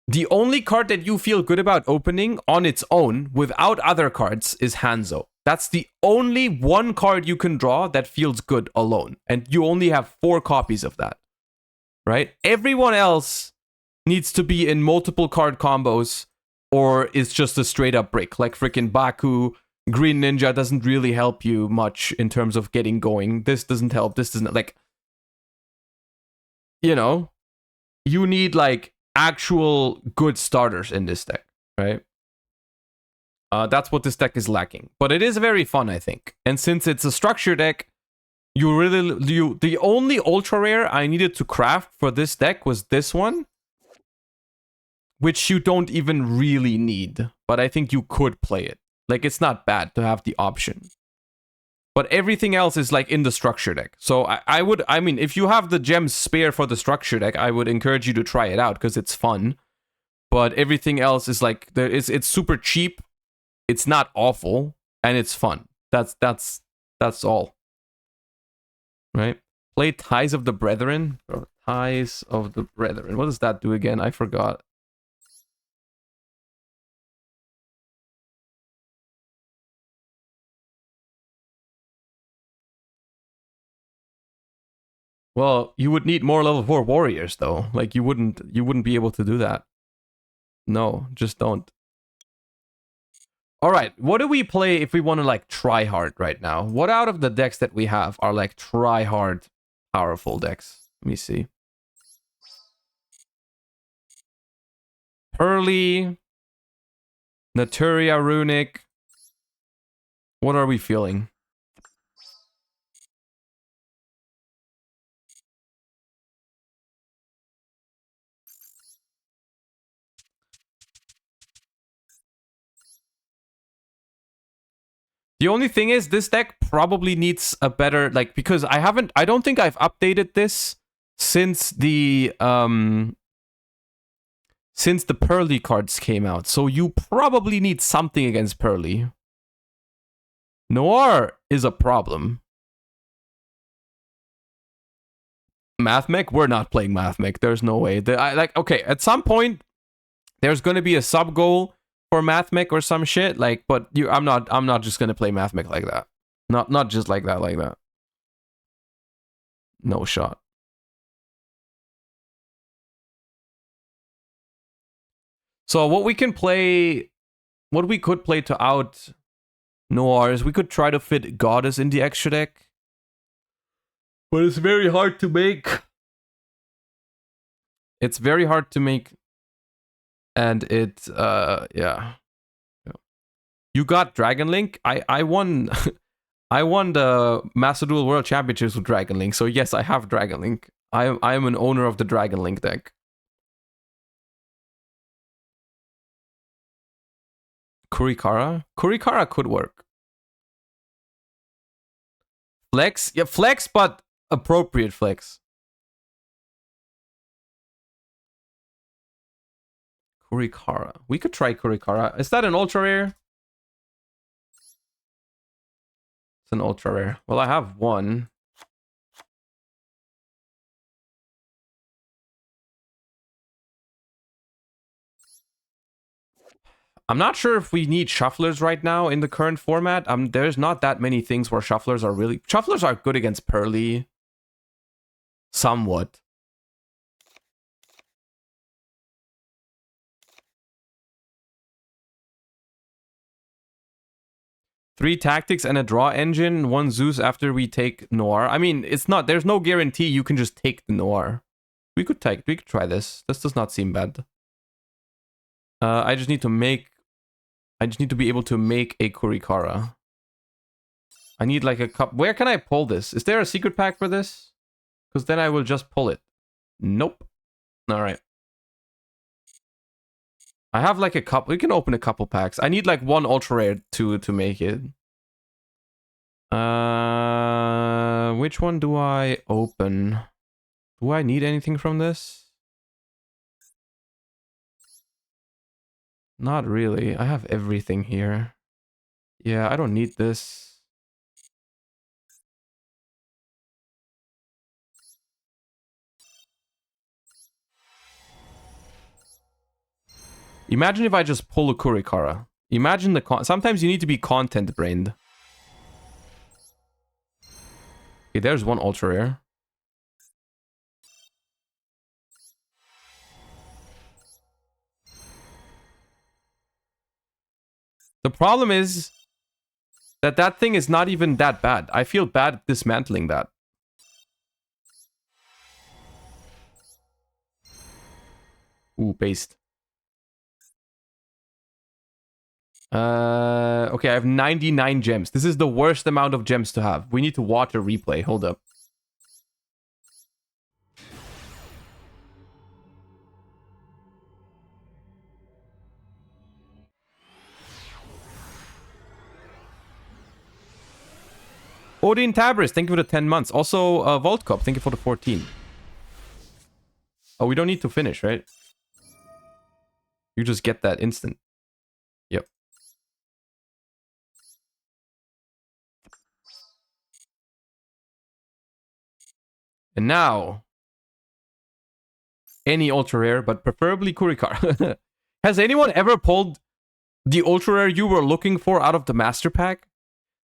the only card that you feel good about opening on its own, without other cards, is Hanzo. That's the only one card you can draw that feels good alone. And you only have 4 copies of that. Right? Everyone else needs to be in multiple card combos, or it's just a straight up brick. Like freaking Baku, Green Ninja doesn't really help you much in terms of getting going. This doesn't help. This doesn't, like, you know, you need like actual good starters in this deck, right? That's what this deck is lacking. But it is very fun, I think. And since it's a structure deck, the only ultra rare I needed to craft for this deck was this one, which you don't even really need, but I think you could play it. Like, it's not bad to have the option. But everything else is like in the structure deck. So I mean, if you have the gems spare for the structure deck, I would encourage you to try it out because it's fun. But everything else is like, it's super cheap. It's not awful, and it's fun. That's all. Right? Play Ties of the Brethren. Ties of the Brethren. What does that do again? I forgot. Well, you would need more level 4 warriors though. Like, you wouldn't be able to do that. No, just don't. All right, what do we play if we want to like try hard right now? What out of the decks that we have are like try hard powerful decks? Let me see. Pearly, Naturia Runick. What are we feeling? The only thing is, this deck probably needs a better, like, because I don't think I've updated this since the Pearly cards came out. So you probably need something against Pearly. Noir is a problem. Mathmech? We're not playing Mathmech. There's no way. Okay, at some point, there's gonna be a sub goal for Mathmech or some shit. Like, but I'm not just gonna play Mathmech like that. Not just like that. No shot. So what we could play to out Noir is we could try to fit Goddess in the extra deck. But it's very hard to make. It's very hard to make. And it, yeah. You got Dragon Link? I won I won the Master Duel World Championships with Dragon Link, so yes, I have Dragon Link. I am an owner of the Dragon Link deck. Kurikara? Kurikara could work. Flex? Yeah, flex, but appropriate flex. Kurikara. We could try Kurikara. Is that an ultra rare? It's an ultra rare. Well, I have one. I'm not sure if we need shufflers right now in the current format. There's not that many things where shufflers are really... Shufflers are good against Pearly. Somewhat. Three tactics and a draw engine, one Zeus after we take Noir. I mean, it's not... There's no guarantee you can just take the Noir. We could try this. This does not seem bad. I just need to make... I just need to be able to make a Kurikara. I need like a cup. Where can I pull this? Is there a secret pack for this? Because then I will just pull it. Nope. Alright. I have like a couple. We can open a couple packs. I need like one ultra rare to make it. Which one do I open? Do I need anything from this? Not really. I have everything here. Yeah, I don't need this. Imagine if I just pull a Kurikara. Imagine the sometimes you need to be content brained. Okay, there's one ultra rare. The problem is that that thing is not even that bad. I feel bad dismantling that. Ooh, based. Okay, I have 99 gems. This is the worst amount of gems to have. We need to watch a replay. Hold up. Odin Tabris, thank you for the 10 months. Also, Vault Cup, thank you for the 14. Oh, we don't need to finish, right? You just get that instant. Yep. And now, any ultra rare, but preferably Kurikara. Has anyone ever pulled the ultra rare you were looking for out of the master pack?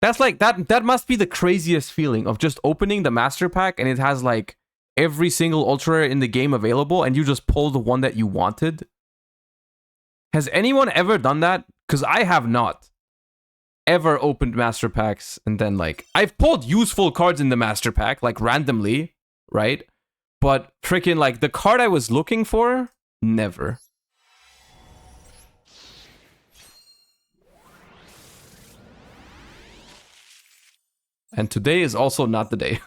That's like, that must be the craziest feeling of just opening the master pack and it has like every single ultra rare in the game available and you just pull the one that you wanted. Has anyone ever done that? Because I have not ever opened master packs and then like, I've pulled useful cards in the master pack, like randomly, right? But freaking like the card I was looking for, never. And today is also not the day.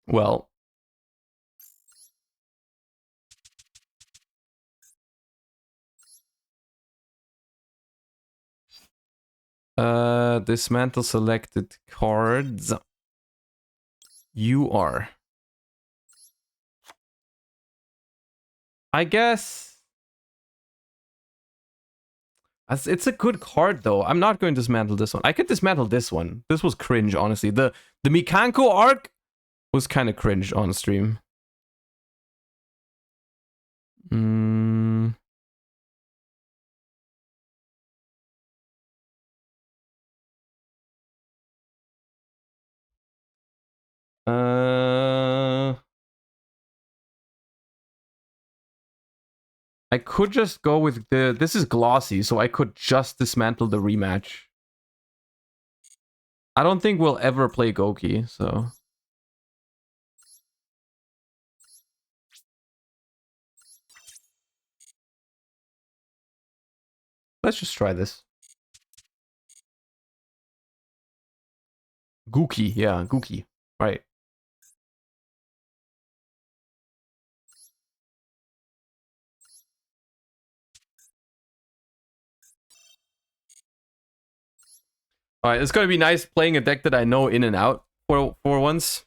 Well. Dismantle selected cards. You are. I guess. It's a good card though. I'm not going to dismantle this one. I could dismantle this one. This was cringe, honestly. The Mikanko arc was kind of cringe on stream. I could just go with the... This is glossy, so I could just dismantle the rematch. I don't think we'll ever play Goki, so... Let's just try this. Gookie, yeah, Gookie. Right. Alright, it's gonna be nice playing a deck that I know in and out for once.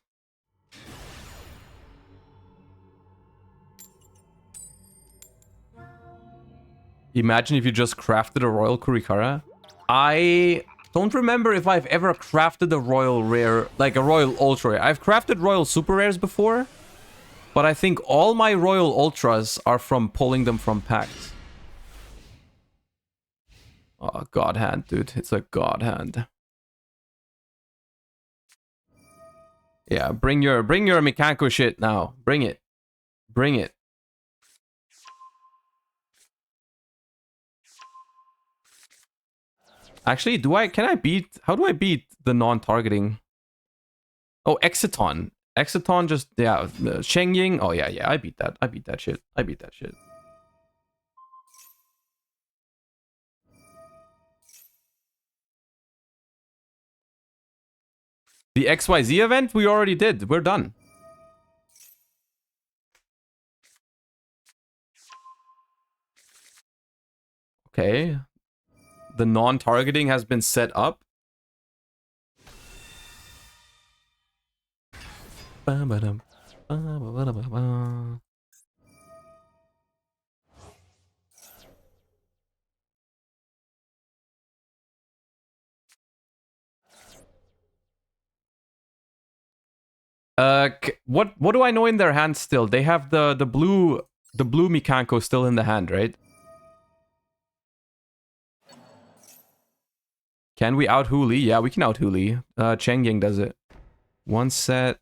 Imagine if you just crafted a Royal Kurikara. I don't remember if I've ever crafted a Royal Rare, like a Royal Ultra Rare. I've crafted Royal Super Rares before, but I think all my Royal Ultras are from pulling them from packs. Oh, God hand, dude. It's a God hand. Yeah, bring your Mikanko shit now. Bring it. Bring it. Actually, can I beat... How do I beat the non-targeting? Oh, Exiton. Exciton just, yeah, Sheng Ying. Oh, yeah, I beat that. I beat that shit. The XYZ event, we already did. We're done. Okay. The non-targeting has been set up. What do I know in their hand still? They have the blue Mikanko still in the hand, right? Can we out Huli? Yeah, we can out Huli. Cheng Ying does it. One set.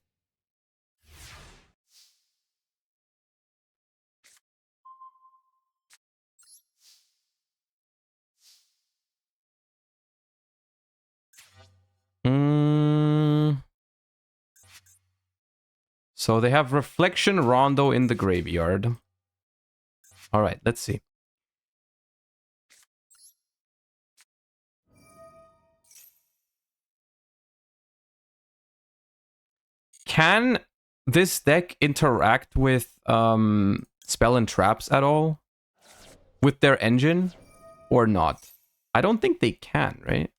So they have Reflection Rondo in the graveyard. Alright, let's see. Can this deck interact with Spell and Traps at all? With their engine? Or not? I don't think they can, right?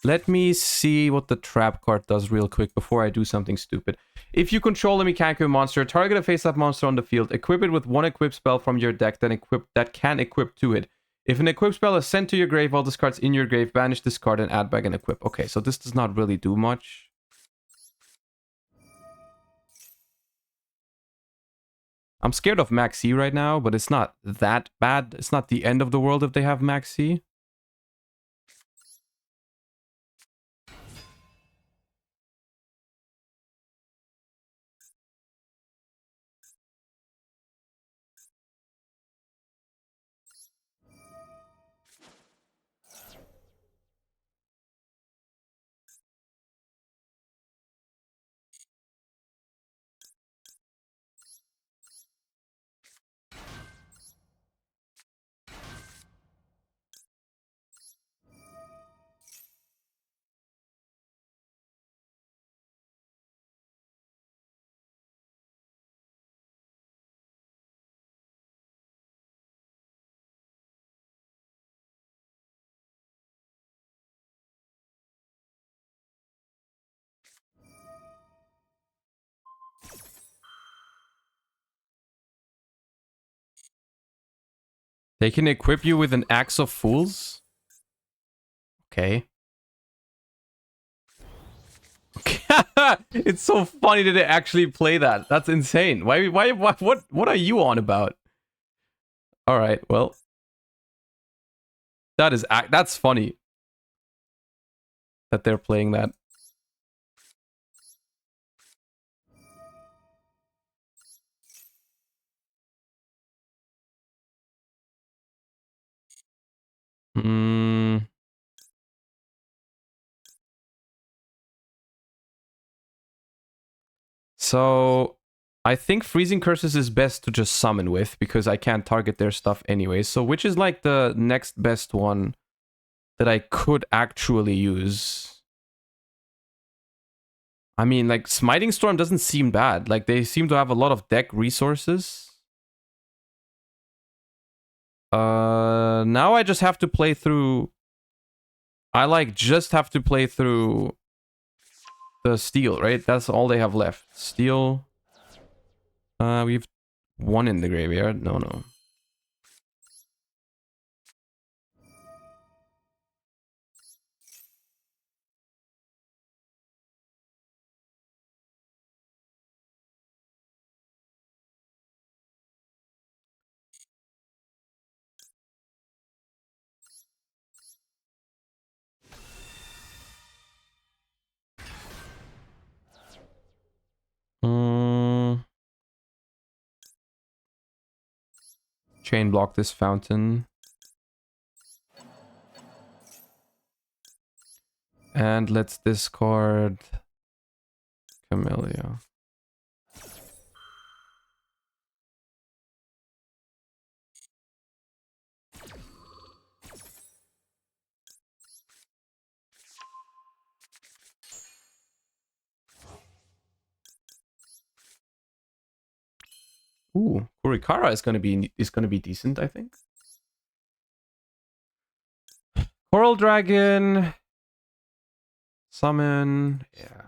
Let me see what the trap card does real quick before I do something stupid. If you control a Mikanko monster, target a face-up monster on the field, equip it with one equip spell from your deck that can equip to it. If an equip spell is sent to your grave, all discards in your grave, banish this card and add back an equip. Okay, so this does not really do much. I'm scared of Max C right now, but it's not that bad. It's not the end of the world if they have Max C. They can equip you with an Axe of Fools? Okay. It's so funny that they actually play that. That's insane. Why what are you on about? All right, well. That's funny that they're playing that. So I think Freezing Curses is best to just summon with because I can't target their stuff anyway. So which is like the next best one that I could actually use? I mean, like Smiting Storm doesn't seem bad. Like they seem to have a lot of deck resources. Now I just have to play through. I like just have to play through the steel, right? That's all they have left. Steel. We've one in the graveyard. No. Chain block this fountain. And let's discard Camellia. Ooh, Kurikara is gonna be decent, I think. Coral Dragon. Summon. Yeah.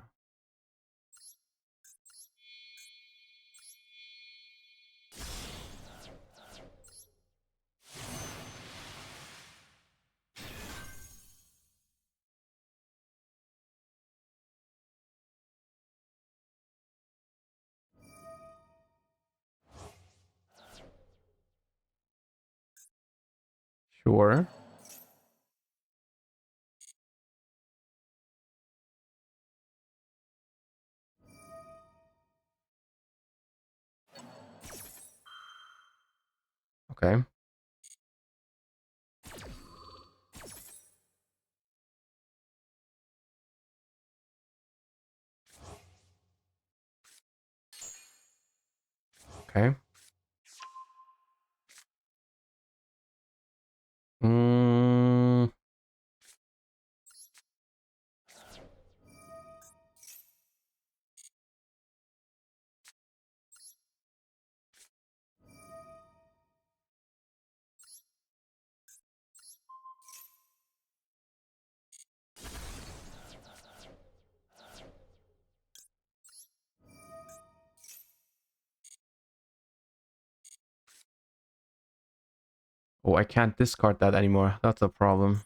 Sure. Okay. Okay. Mm. Oh, I can't discard that anymore. That's a problem.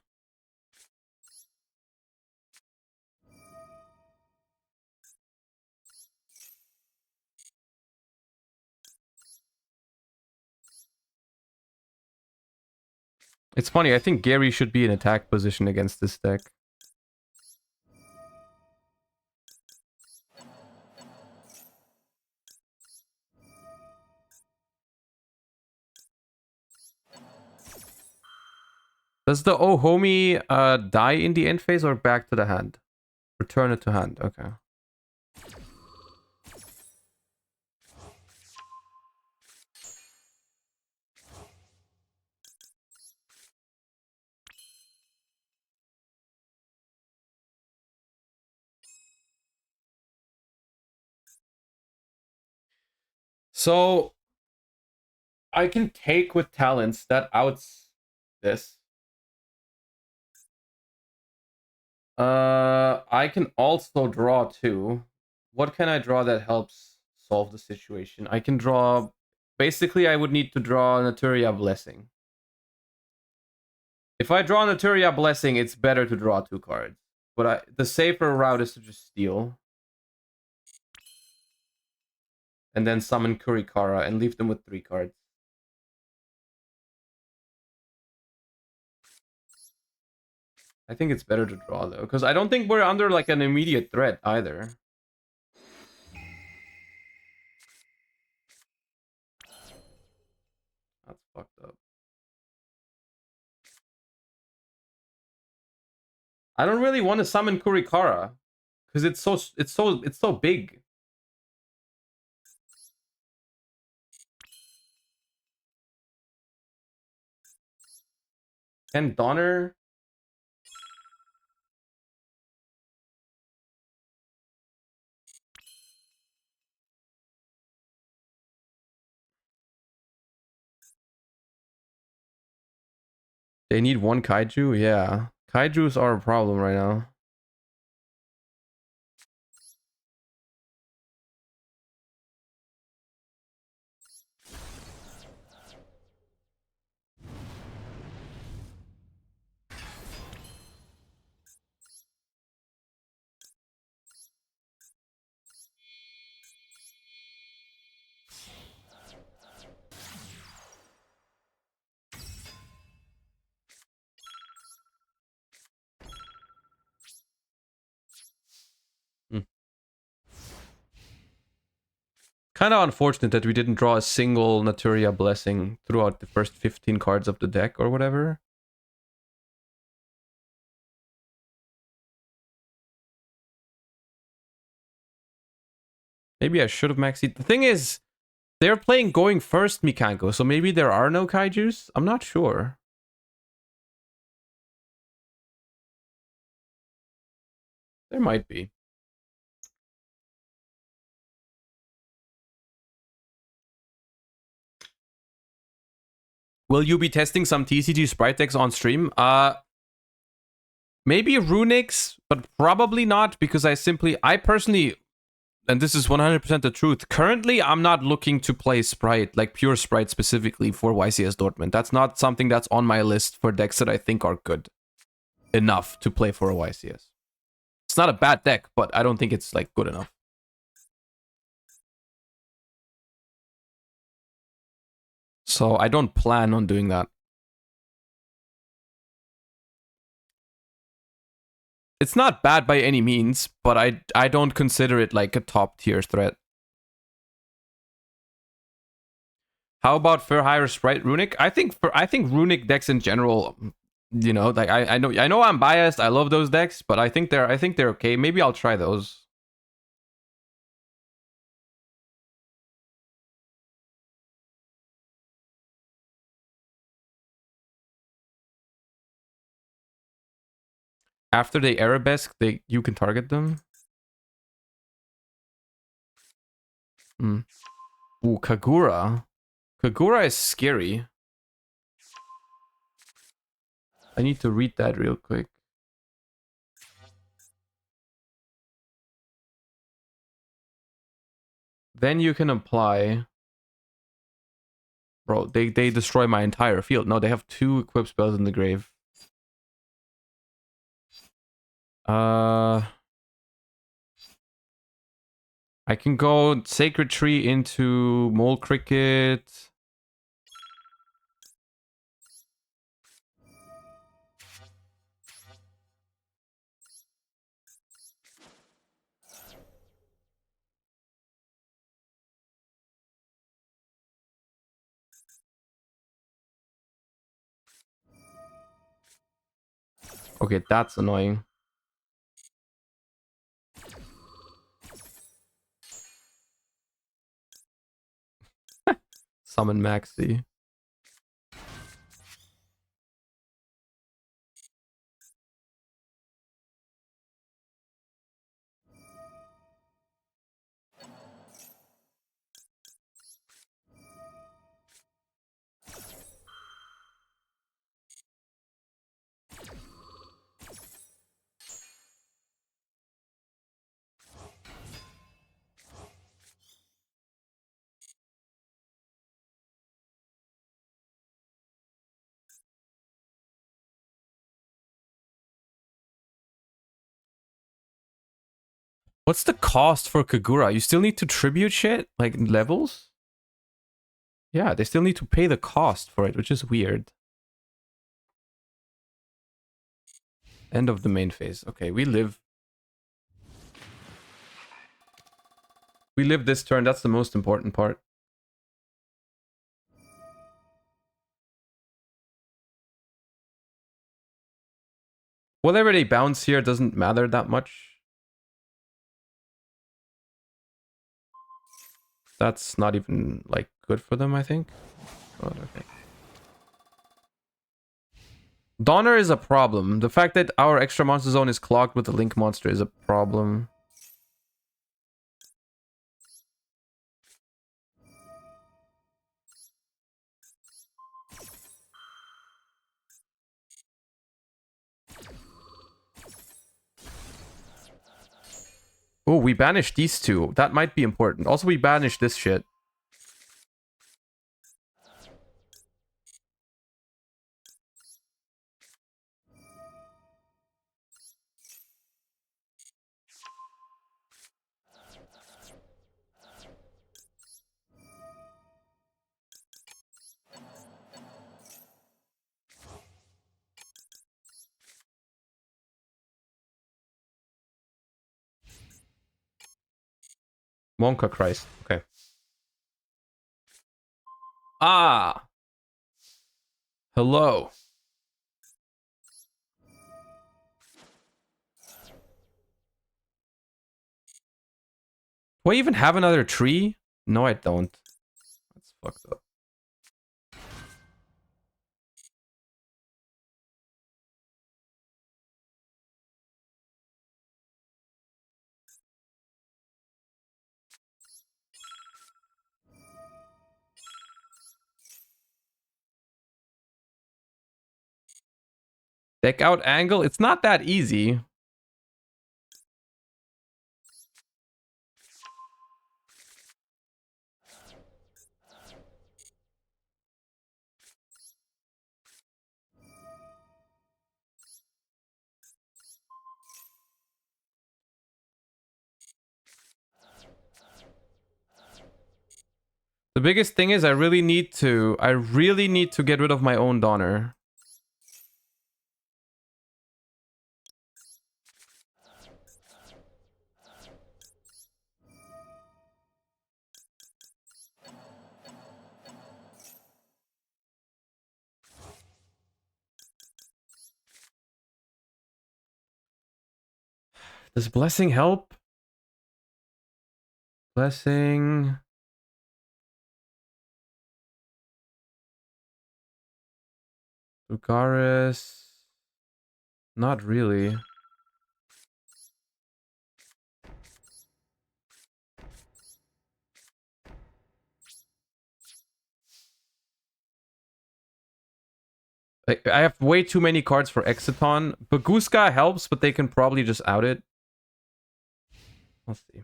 It's funny, I think Gary should be in attack position against this deck. Does the Oh Homie die in the end phase or back to the hand? Return it to hand, okay. So I can take with talents that outs this. I can also draw two. What can I draw that helps solve the situation? I can draw... Basically, I would need to draw Naturia Blessing. If I draw Naturia Blessing, it's better to draw two cards. But the safer route is to just steal. And then summon Kurikara and leave them with 3 cards. I think it's better to draw, though. Because I don't think we're under, like, an immediate threat, either. That's fucked up. I don't really want to summon Kurikara. Because it's so big. And Donner... They need 1 Kaiju? Yeah. Kaijus are a problem right now. Kind of unfortunate that we didn't draw a single Naturia Blessing throughout the first 15 cards of the deck or whatever. Maybe I should have maxied. The thing is, they're playing going first Mikanko, so maybe there are no kaijus? I'm not sure. There might be. Will you be testing some TCG sprite decks on stream? Maybe Runick's, but probably not, because I personally, and this is 100% the truth, currently I'm not looking to play sprite, like pure sprite specifically for YCS Dortmund. That's not something that's on my list for decks that I think are good enough to play for a YCS. It's not a bad deck, but I don't think it's like good enough. So I don't plan on doing that. It's not bad by any means, but I don't consider it like a top tier threat. How about for higher sprite Runick? I think Runick decks in general, you know, like I know I'm biased. I love those decks, but I think they're okay. Maybe I'll try those. After they arabesque, you can target them. Hmm. Ooh, Kagura. Kagura is scary. I need to read that real quick. Then you can apply. Bro, they destroy my entire field. No, they have 2 equip spells in the grave. I can go Sacred Tree into Mole Cricket. Okay, that's annoying. Summon Maxi. What's the cost for Kagura? You still need to tribute shit? Like levels? Yeah, they still need to pay the cost for it, which is weird. End of the main phase. Okay, we live. We live this turn. That's the most important part. Whatever they bounce here doesn't matter that much. That's not even like good for them, I think. Oh, okay. Donner is a problem. The fact that our extra monster zone is clogged with the Link monster is a problem. Oh, we banished these 2. That might be important. Also, we banished this shit. Wonka Christ. Okay. Ah! Hello. Do I even have another tree? No, I don't. That's fucked up. Deck out angle? It's not that easy. The biggest thing is I really need to get rid of my own Donner. Does Blessing help? Blessing. Lucaris. Not really. I have way too many cards for Exiton. Baguska helps, but they can probably just out it. Let's see.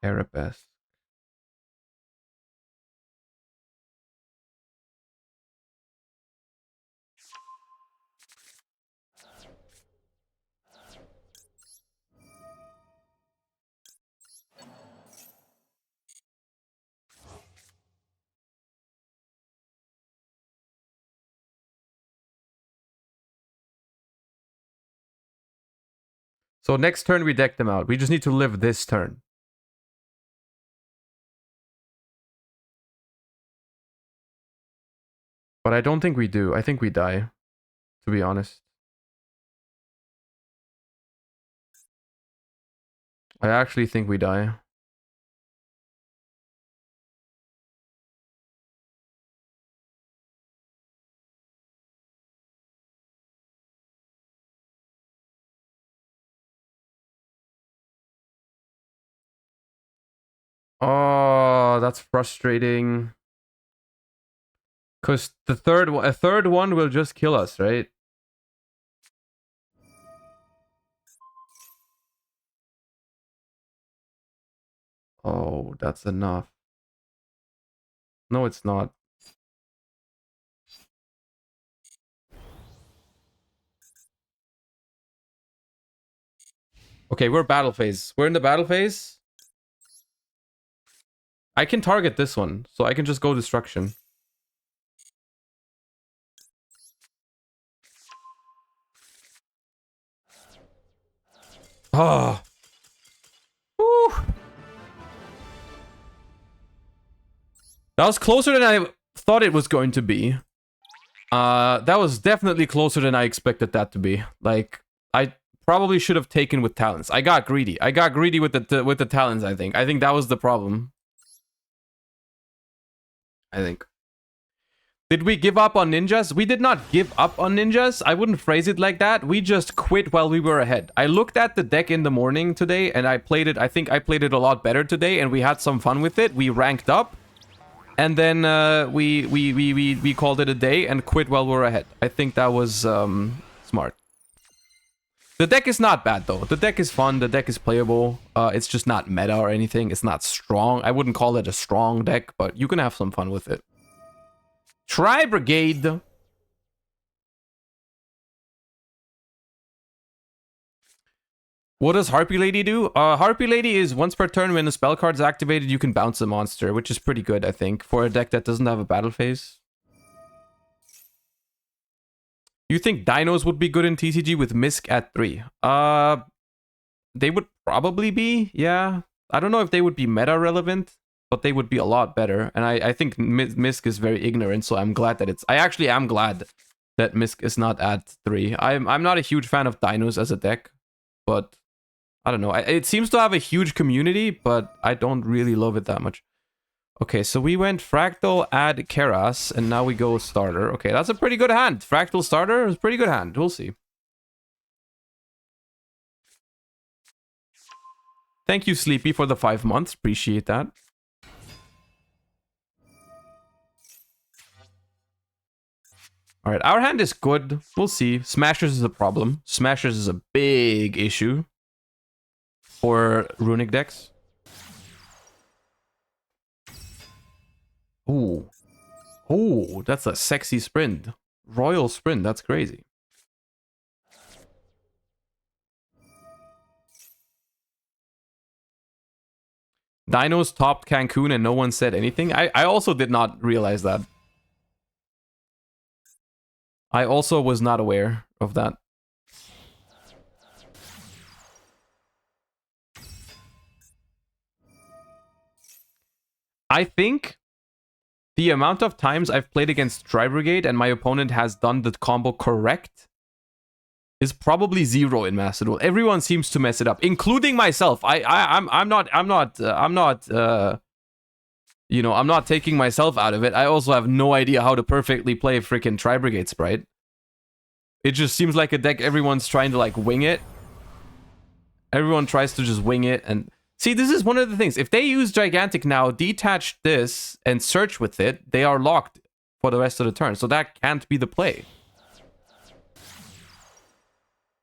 Carapace. So next turn we deck them out. We just need to live this turn. But I don't think we do. I think we die, to be honest. I actually think we die. Oh, that's frustrating. Because a third one will just kill us, right? Oh, that's enough. No, it's not. Okay, we're battle phase. We're in the battle phase. I can target this one, so I can just go destruction. Oh. Woo. That was closer than I thought it was going to be. That was definitely closer than I expected that to be. Like, I probably should have taken with talents. I got greedy. I got greedy with the talents, I think. I think that was the problem. I think. Did we give up on ninjas? We did not give up on ninjas. I wouldn't phrase it like that. We just quit while we were ahead. I looked at the deck in the morning today and I played it. I think I played it a lot better today and we had some fun with it. We ranked up and then we called it a day and quit while we were ahead. I think that was smart. The deck is not bad though. The deck is fun. The deck is playable. It's just not meta or anything. It's not strong. I wouldn't call it a strong deck, but you can have some fun with it. Try Brigade. What does Harpy Lady do? Harpy Lady is once per turn when a spell card is activated, you can bounce a monster, which is pretty good, I think, for a deck that doesn't have a battle phase. You think dinos would be good in TCG with Misk at 3? They would probably be, yeah. I don't know if they would be meta relevant, but they would be a lot better. And I think Misk is very ignorant, so I'm glad that I actually am glad that Misk is not at 3. I'm not a huge fan of dinos as a deck, but I don't know. It seems to have a huge community, but I don't really love it that much. Okay, so we went Fractal, add Keras, and now we go Starter. Okay, that's a pretty good hand. Fractal Starter is a pretty good hand. We'll see. Thank you, Sleepy, for the 5 months. Appreciate that. All right, our hand is good. We'll see. Smashers is a problem. Smashers is a big issue for Runick decks. Ooh. Ooh, that's a sexy sprint. Royal sprint, that's crazy. Dinos topped Cancun and no one said anything. I also did not realize that. I also was not aware of that. I think the amount of times I've played against Tri-Brigade and my opponent has done the combo correct is probably 0 in Master Duel. Everyone seems to mess it up, including myself. I'm not you know, I'm not taking myself out of it. I also have no idea how to perfectly play freaking Tri-Brigade Sprite. It just seems like a deck everyone's trying to like wing it. Everyone tries to just wing it, and see, this is one of the things. If they use Gigantic now, detach this and search with it, they are locked for the rest of the turn. So that can't be the play.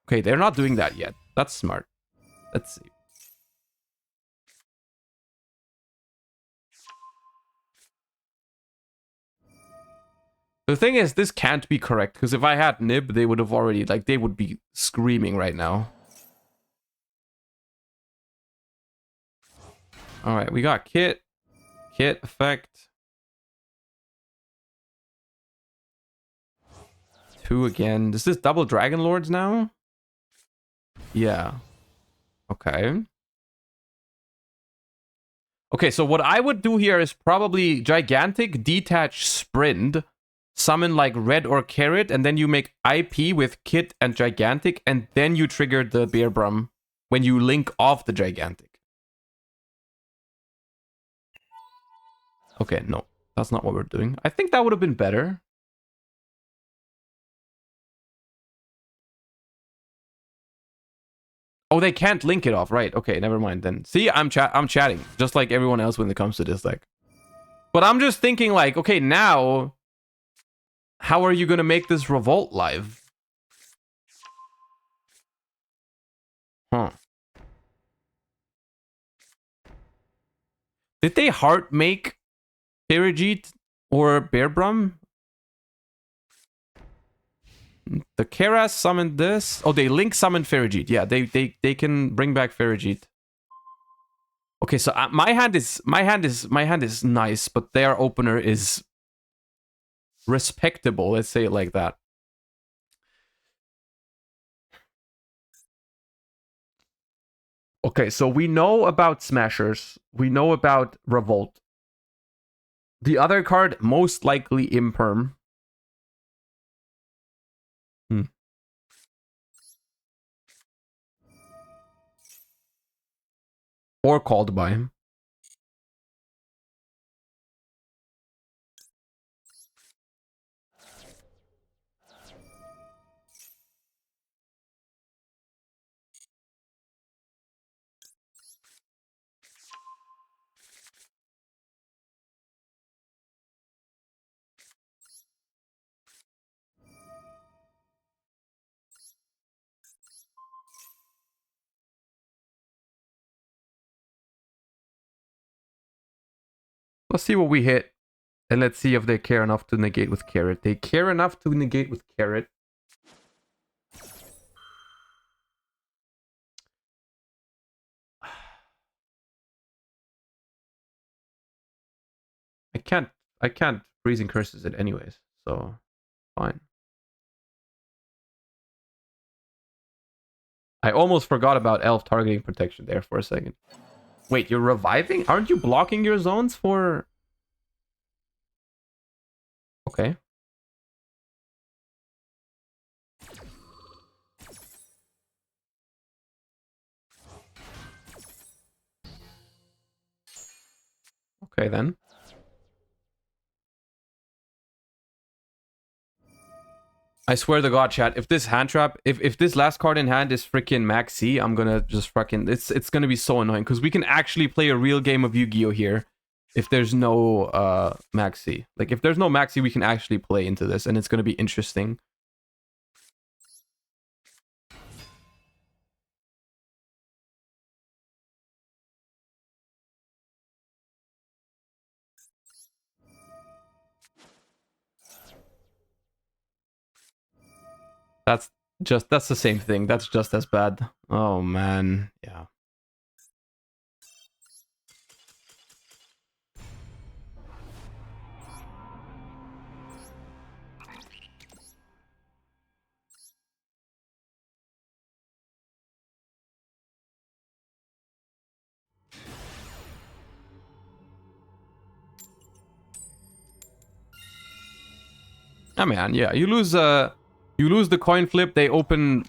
Okay, they're not doing that yet. That's smart. Let's see. The thing is, this can't be correct, because if I had Nib, they would have already, like, they would be screaming right now. Alright, we got Kit. Kit effect. 2 again. Is this double Dragon Lords now? Yeah. Okay. Okay, so what I would do here is probably Gigantic, Detach, Sprint, summon like Red or Carrot, and then you make IP with Kit and Gigantic, and then you trigger the Bear Brum when you link off the Gigantic. Okay, no, that's not what we're doing. I think that would have been better. Oh, they can't link it off, right? Okay, never mind then. See, I'm chatting, just like everyone else when it comes to this deck. But I'm just thinking like, okay, now, how are you gonna make this Revolt live? Huh. Did they heart make Perigete or Bearbrum? The Keras summoned this. Oh, they link summoned Ferrijit. Yeah, they can bring back Ferrijit. Okay, so my hand is nice, but their opener is respectable. Let's say it like that. Okay, so we know about Smashers. We know about Revolt. The other card, most likely Imperm. Or called by him. Let's see what we hit. And let's see if they care enough to negate with Carrot. They care enough to negate with Carrot. I can't freezing curses it anyways, so fine. I almost forgot about elf targeting protection there for a second. Wait, you're reviving? Aren't you blocking your zones for... Okay. Okay, then. I swear to God, chat, if this hand trap, if this last card in hand is freaking Max C, I'm gonna just fucking... It's gonna be so annoying, because we can actually play a real game of Yu-Gi-Oh! Here if there's no Max C. Like, if there's no Max C, we can actually play into this, and it's gonna be interesting. That's the same thing. That's just as bad. Oh, man. Yeah. Oh, man, yeah. You lose the coin flip. They open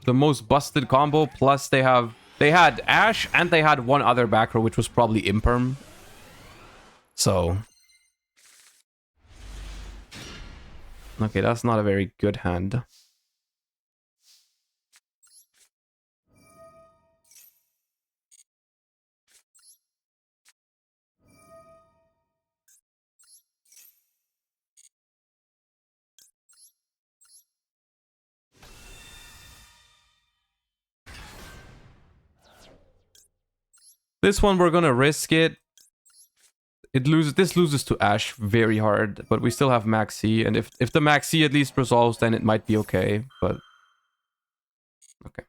the most busted combo. Plus, they had Ash and they had one other back row, which was probably Imperm. So, okay, that's not a very good hand. This one we're gonna risk it. This loses to Ash very hard, but we still have Max C, and if the Max C at least resolves, then it might be okay, but... Okay.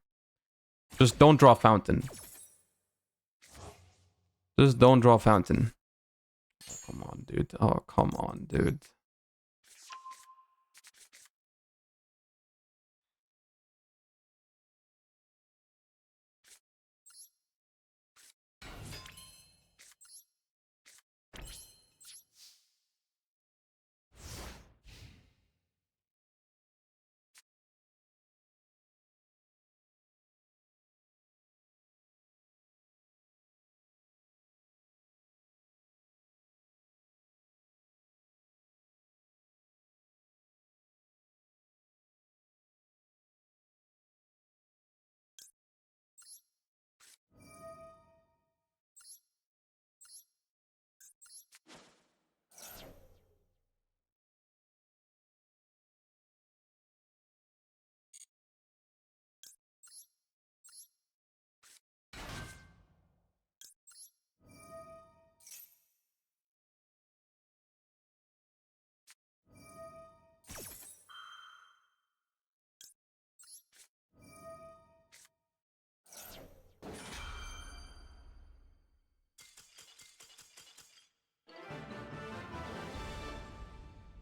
Just don't draw Fountain. Just don't draw Fountain. Oh, come on, dude. Oh, come on, dude.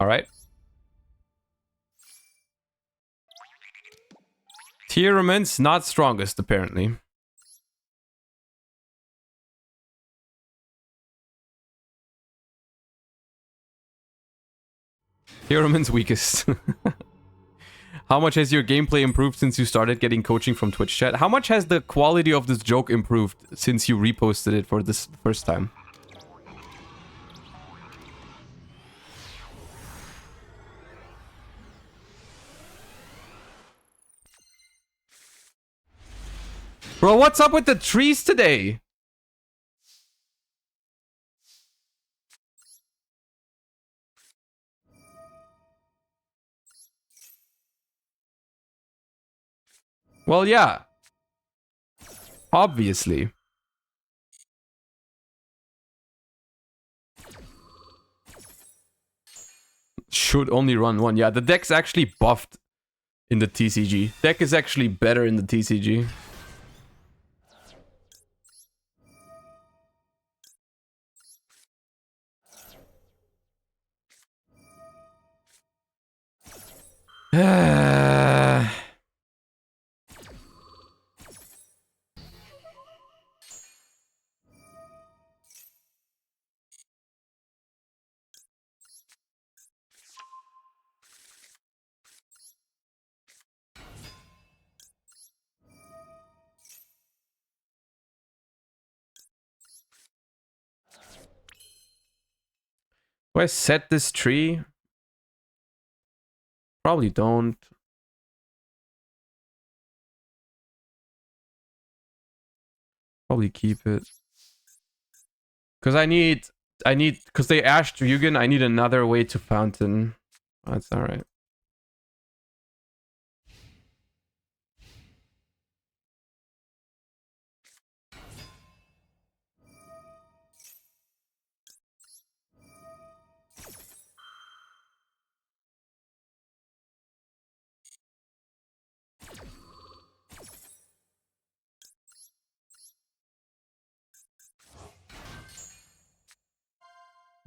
Alright. Tierrament's not strongest, apparently. Tierrament's weakest. How much has your gameplay improved since you started getting coaching from Twitch chat? How much has the quality of this joke improved since you reposted it for this first time? Bro, what's up with the trees today? Well, yeah. Obviously. Should only run one. Yeah, the deck's actually buffed in the TCG. Deck is actually better in the TCG. Do I set this tree? Probably don't. Probably keep it. Because I need, because they ashed Ryugen, I need another way to fountain. That's alright.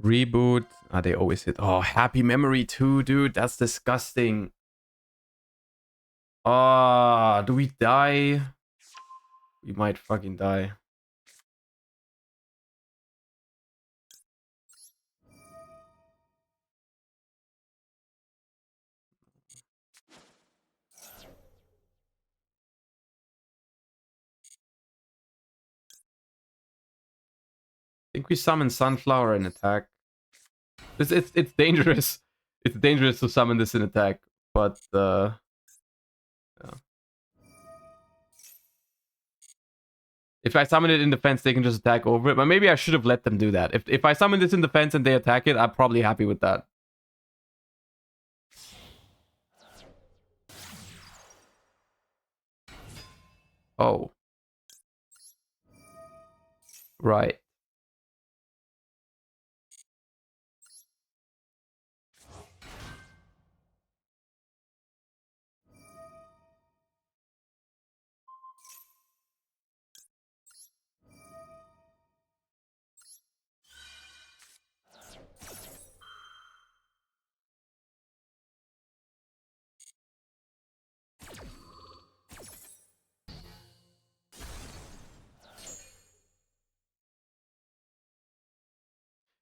Reboot. Ah, they always hit. Oh, happy memory too, dude. That's disgusting. Ah, do we die? We might fucking die. I think we summon Sunflower and attack. It's dangerous. It's dangerous to summon this in attack, but yeah. If I summon it in defense, they can just attack over it. But maybe I should have let them do that. If I summon this in defense and they attack it, I'm probably happy with that. Oh. Right.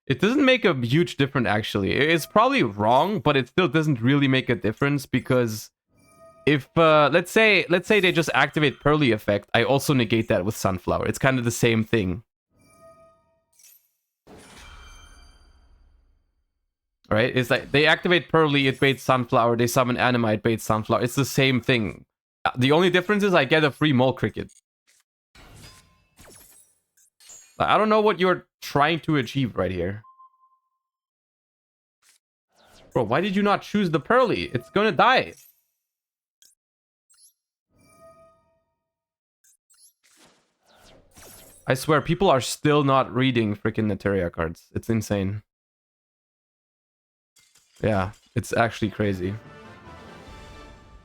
It doesn't make a huge difference, actually. It's probably wrong, but it still doesn't really make a difference because if, let's say they just activate Pearly effect, I also negate that with Sunflower. It's kind of the same thing. Right? It's like they activate Pearly, it baits Sunflower. They summon Anima, it baits Sunflower. It's the same thing. The only difference is I get a free Mole Cricket. I don't know what you're trying to achieve right here. Bro, why did you not choose the Pearly? It's gonna die. I swear, people are still not reading freaking Naturia cards. It's insane. Yeah, it's actually crazy.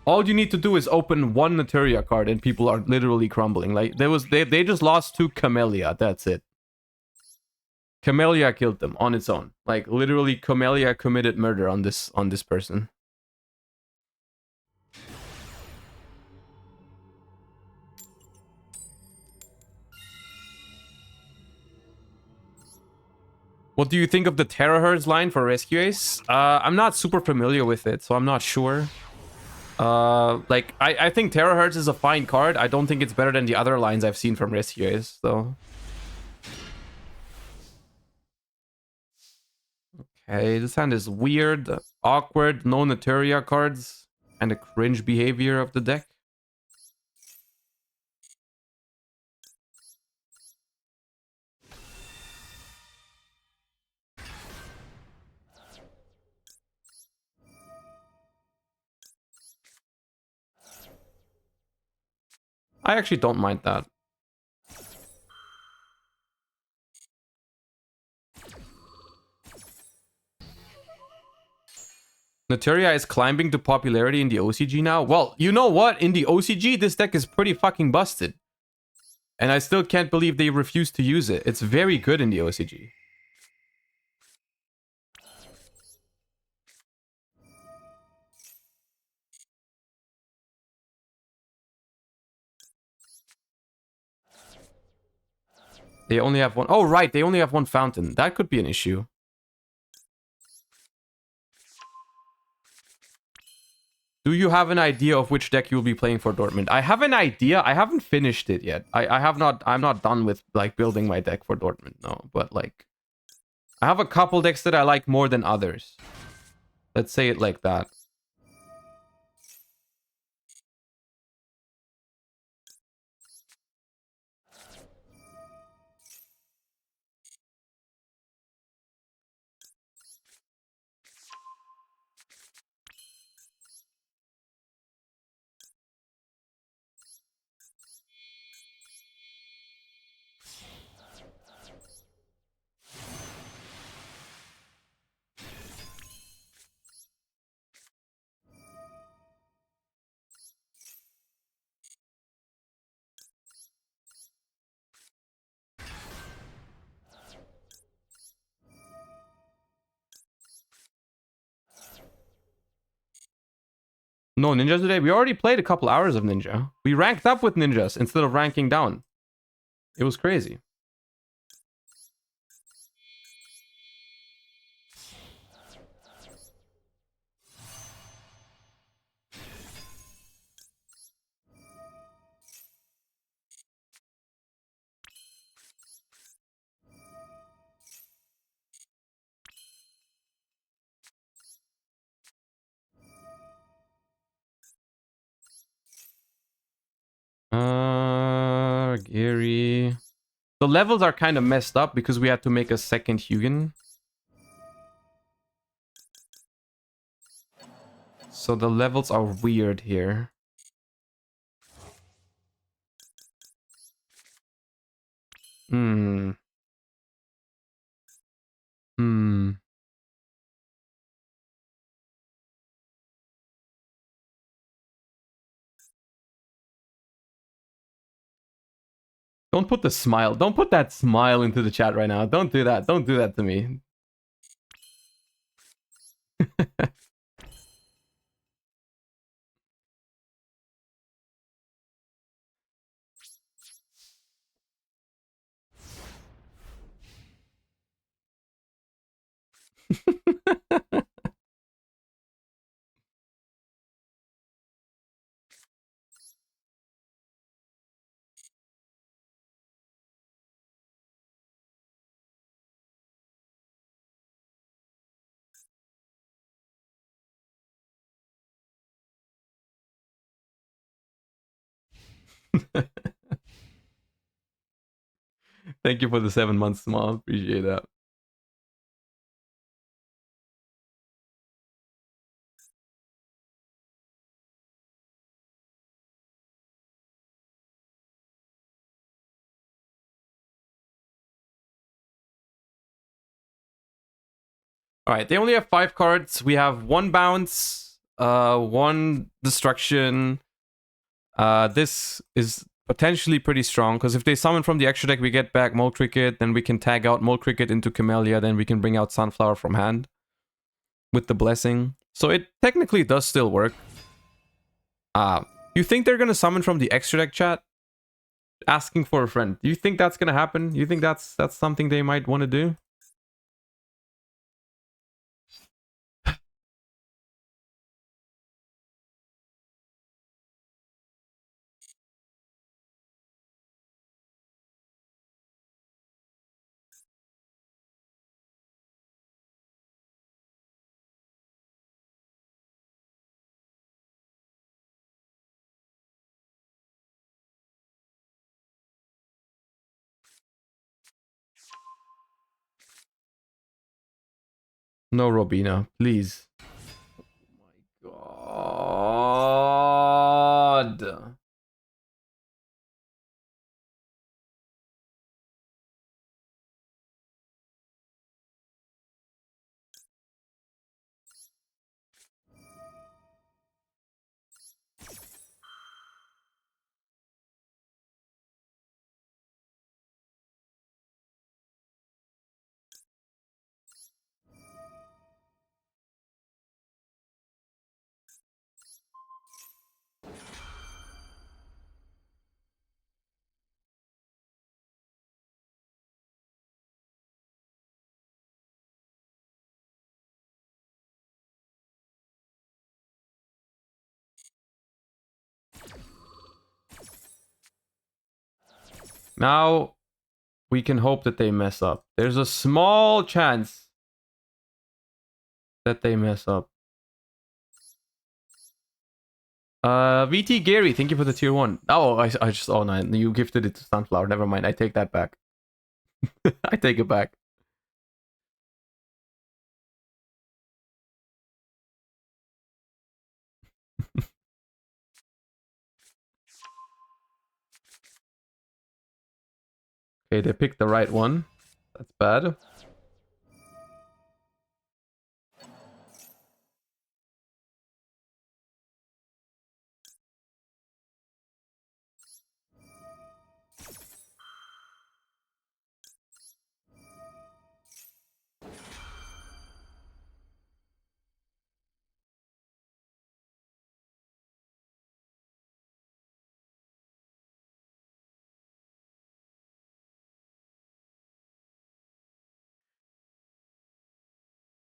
All you need to do is open one Naturia card and people are literally crumbling. Like, they just lost to Camellia. That's it. Camellia killed them on its own. Like, literally, Camellia committed murder on this person. What do you think of the Terahertz line for Rescue Ace? I'm not super familiar with it, so I'm not sure. Like, I think Terahertz is a fine card. I don't think it's better than the other lines I've seen from Rescue Ace, though. Okay, this hand is weird, awkward, no Naturia cards, and a cringe behavior of the deck. I actually don't mind that. Naturia is climbing to popularity in the OCG now. Well, you know what? In the OCG, this deck is pretty fucking busted. And I still can't believe they refuse to use it. It's very good in the OCG. They only have one. Oh, right. They only have one fountain. That could be an issue. Do you have an idea of which deck you'll be playing for Dortmund? I have an idea. I haven't finished it yet. I'm not done with like building my deck for Dortmund, no. But like, I have a couple decks that I like more than others. Let's say it like that. No ninjas today. We already played a couple hours of ninja. We ranked up with ninjas instead of ranking down. It was crazy. Gary. The levels are kind of messed up because we had to make a second Hugin. So the levels are weird here. Hmm. Hmm. Don't put the smile. Don't put that smile into the chat right now. Don't do that. Don't do that to me. Thank you for the 7 months, small. Appreciate that. All right, they only have 5 cards. We have 1 bounce, 1 destruction. This is potentially pretty strong because if they summon from the extra deck, we get back Mole Cricket, then we can tag out Mole Cricket into Camellia, then we can bring out Sunflower from hand with the blessing. So it technically does still work. You think they're gonna summon from the extra deck, chat? Asking for a friend. Do you think that's gonna happen? You think that's something they might want to do? No, Robina, please. Oh my god. Now, we can hope that they mess up. There's a small chance that they mess up. VT Gary, thank you for the tier 1. Oh, I just, oh no, you gifted it to Sunflower. Never mind, I take that back. I take it back. Okay, they picked the right one. That's bad.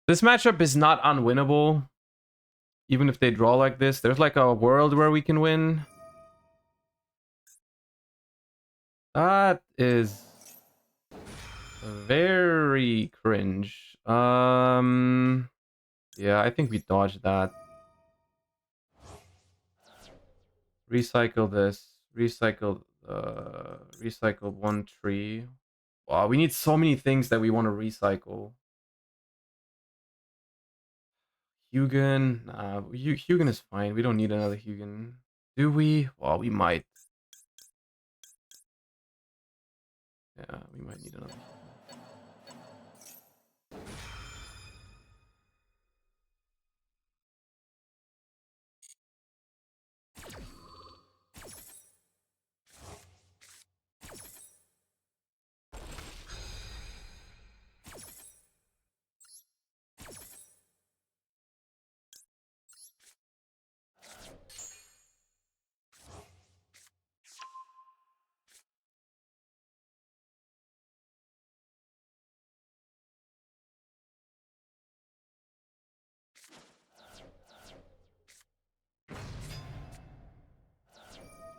This matchup is not unwinnable. Even if they draw like this, there's like a world where we can win. That is very cringe. Yeah, I think we dodged that. Recycle this. Recycle one tree. Wow, we need so many things that we want to recycle. Hugin. Nah, Hugin is fine. We don't need another Hugin. Do we? Well, we might. Yeah, we might need another Hugin.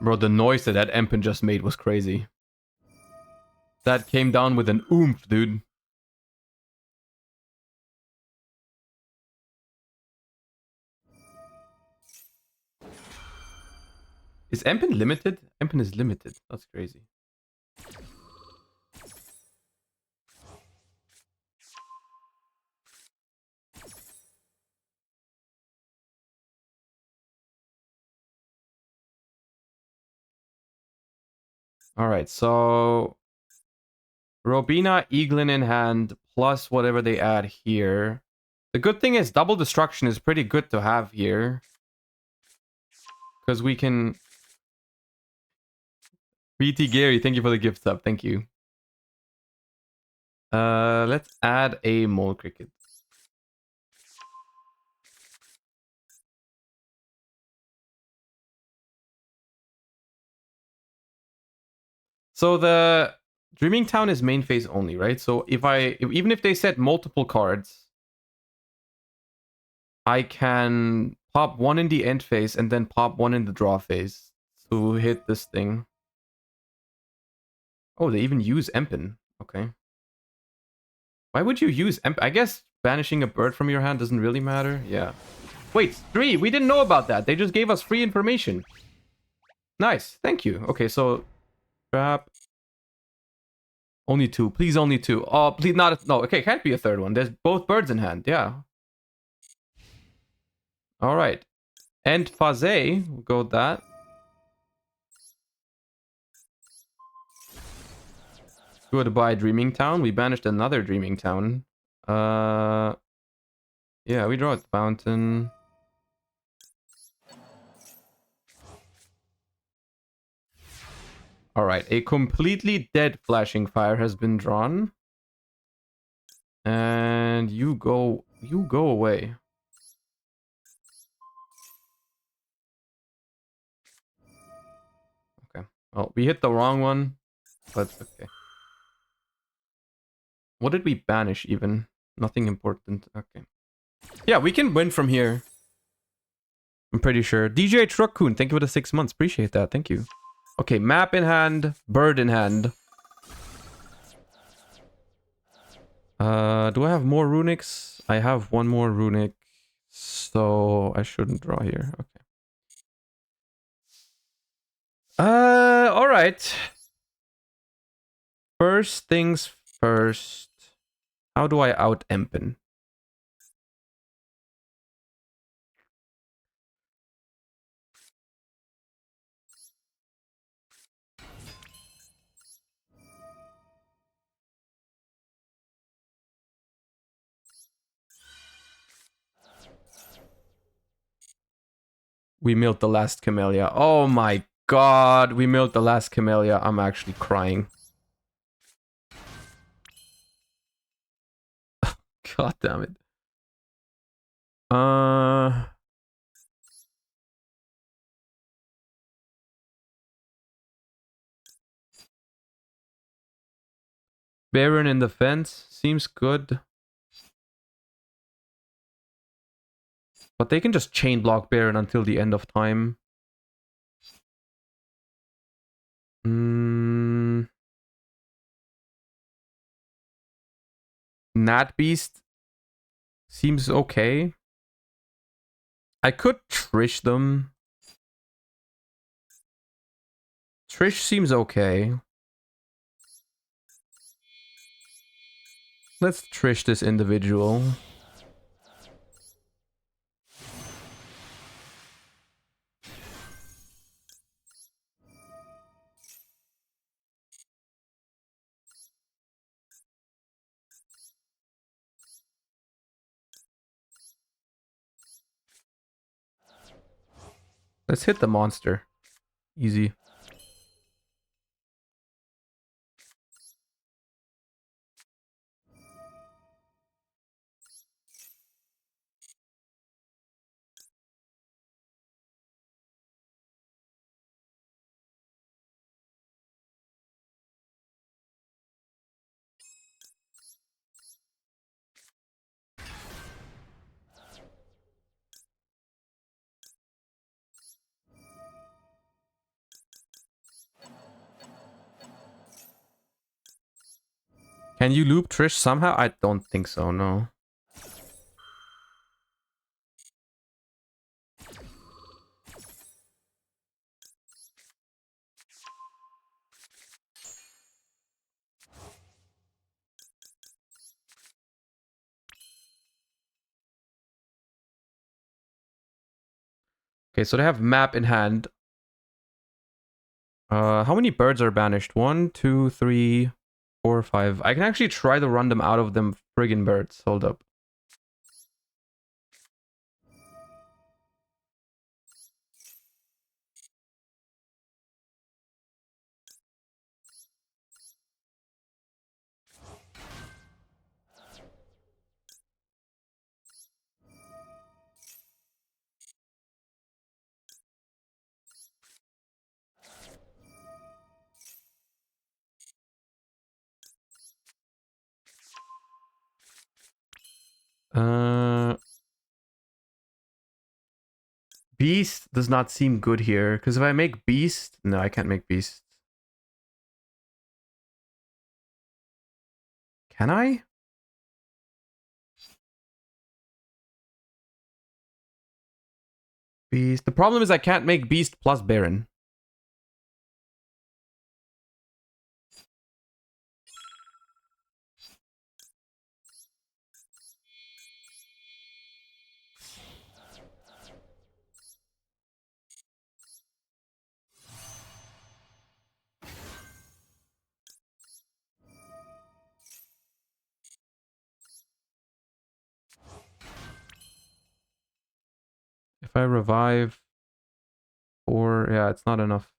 Bro, the noise that Empen just made was crazy. That came down with an oomph, dude. Is Empen limited? Empen is limited. That's crazy. Alright, so Robina, Eaglin in hand, plus whatever they add here. The good thing is double destruction is pretty good to have here. Because we can... BT Gary, thank you for the gift sub. Thank you. Let's add a mole cricket. So the Dreaming Town is main phase only, right? So even if they set multiple cards, I can pop one in the end phase and then pop one in the draw phase to hit this thing. Oh, they even use Empen. Okay. Why would you use Empen? I guess banishing a bird from your hand doesn't really matter. Yeah. Wait, 3! We didn't know about that. They just gave us free information. Nice. Thank you. Okay, so... Trap. Only 2. Please, only 2. Oh, please, not... No, okay, can't be a third one. There's both birds in hand. Yeah. Alright. End phase. We'll go with that. Goodbye, Dreaming Town. We banished another Dreaming Town. Yeah, we draw a fountain. Alright, a completely dead Flashing Fire has been drawn. And you go away. Okay. Well, we hit the wrong one, but okay. What did we banish even? Nothing important. Okay. Yeah, we can win from here. I'm pretty sure. DJ Truckcoon, thank you for the 6 months. Appreciate that. Thank you. Okay, map in hand, bird in hand. Do I have more Runicks? I have one more Runick, so I shouldn't draw here. Okay. All right. First things first. How do I out Empen? We milled the last Camellia. Oh my god, we milled the last Camellia. I'm actually crying. God damn it. Baron in the fence seems good. But they can just chain block Baron until the end of time. Nat Beast seems okay. I could Trish them. Trish seems okay. Let's Trish this individual. Let's hit the monster. Easy. Can you loop Trish somehow? I don't think so, no. Okay, so they have map in hand. How many birds are banished? 1, 2, 3, 4, 5. I can actually try to run them out of them friggin' birds. Hold up. Beast does not seem good here, because if I make Beast... No, I can't make Beast. Can I? Beast. The problem is I can't make Beast plus Baron. If I revive... Or... Yeah, it's not enough.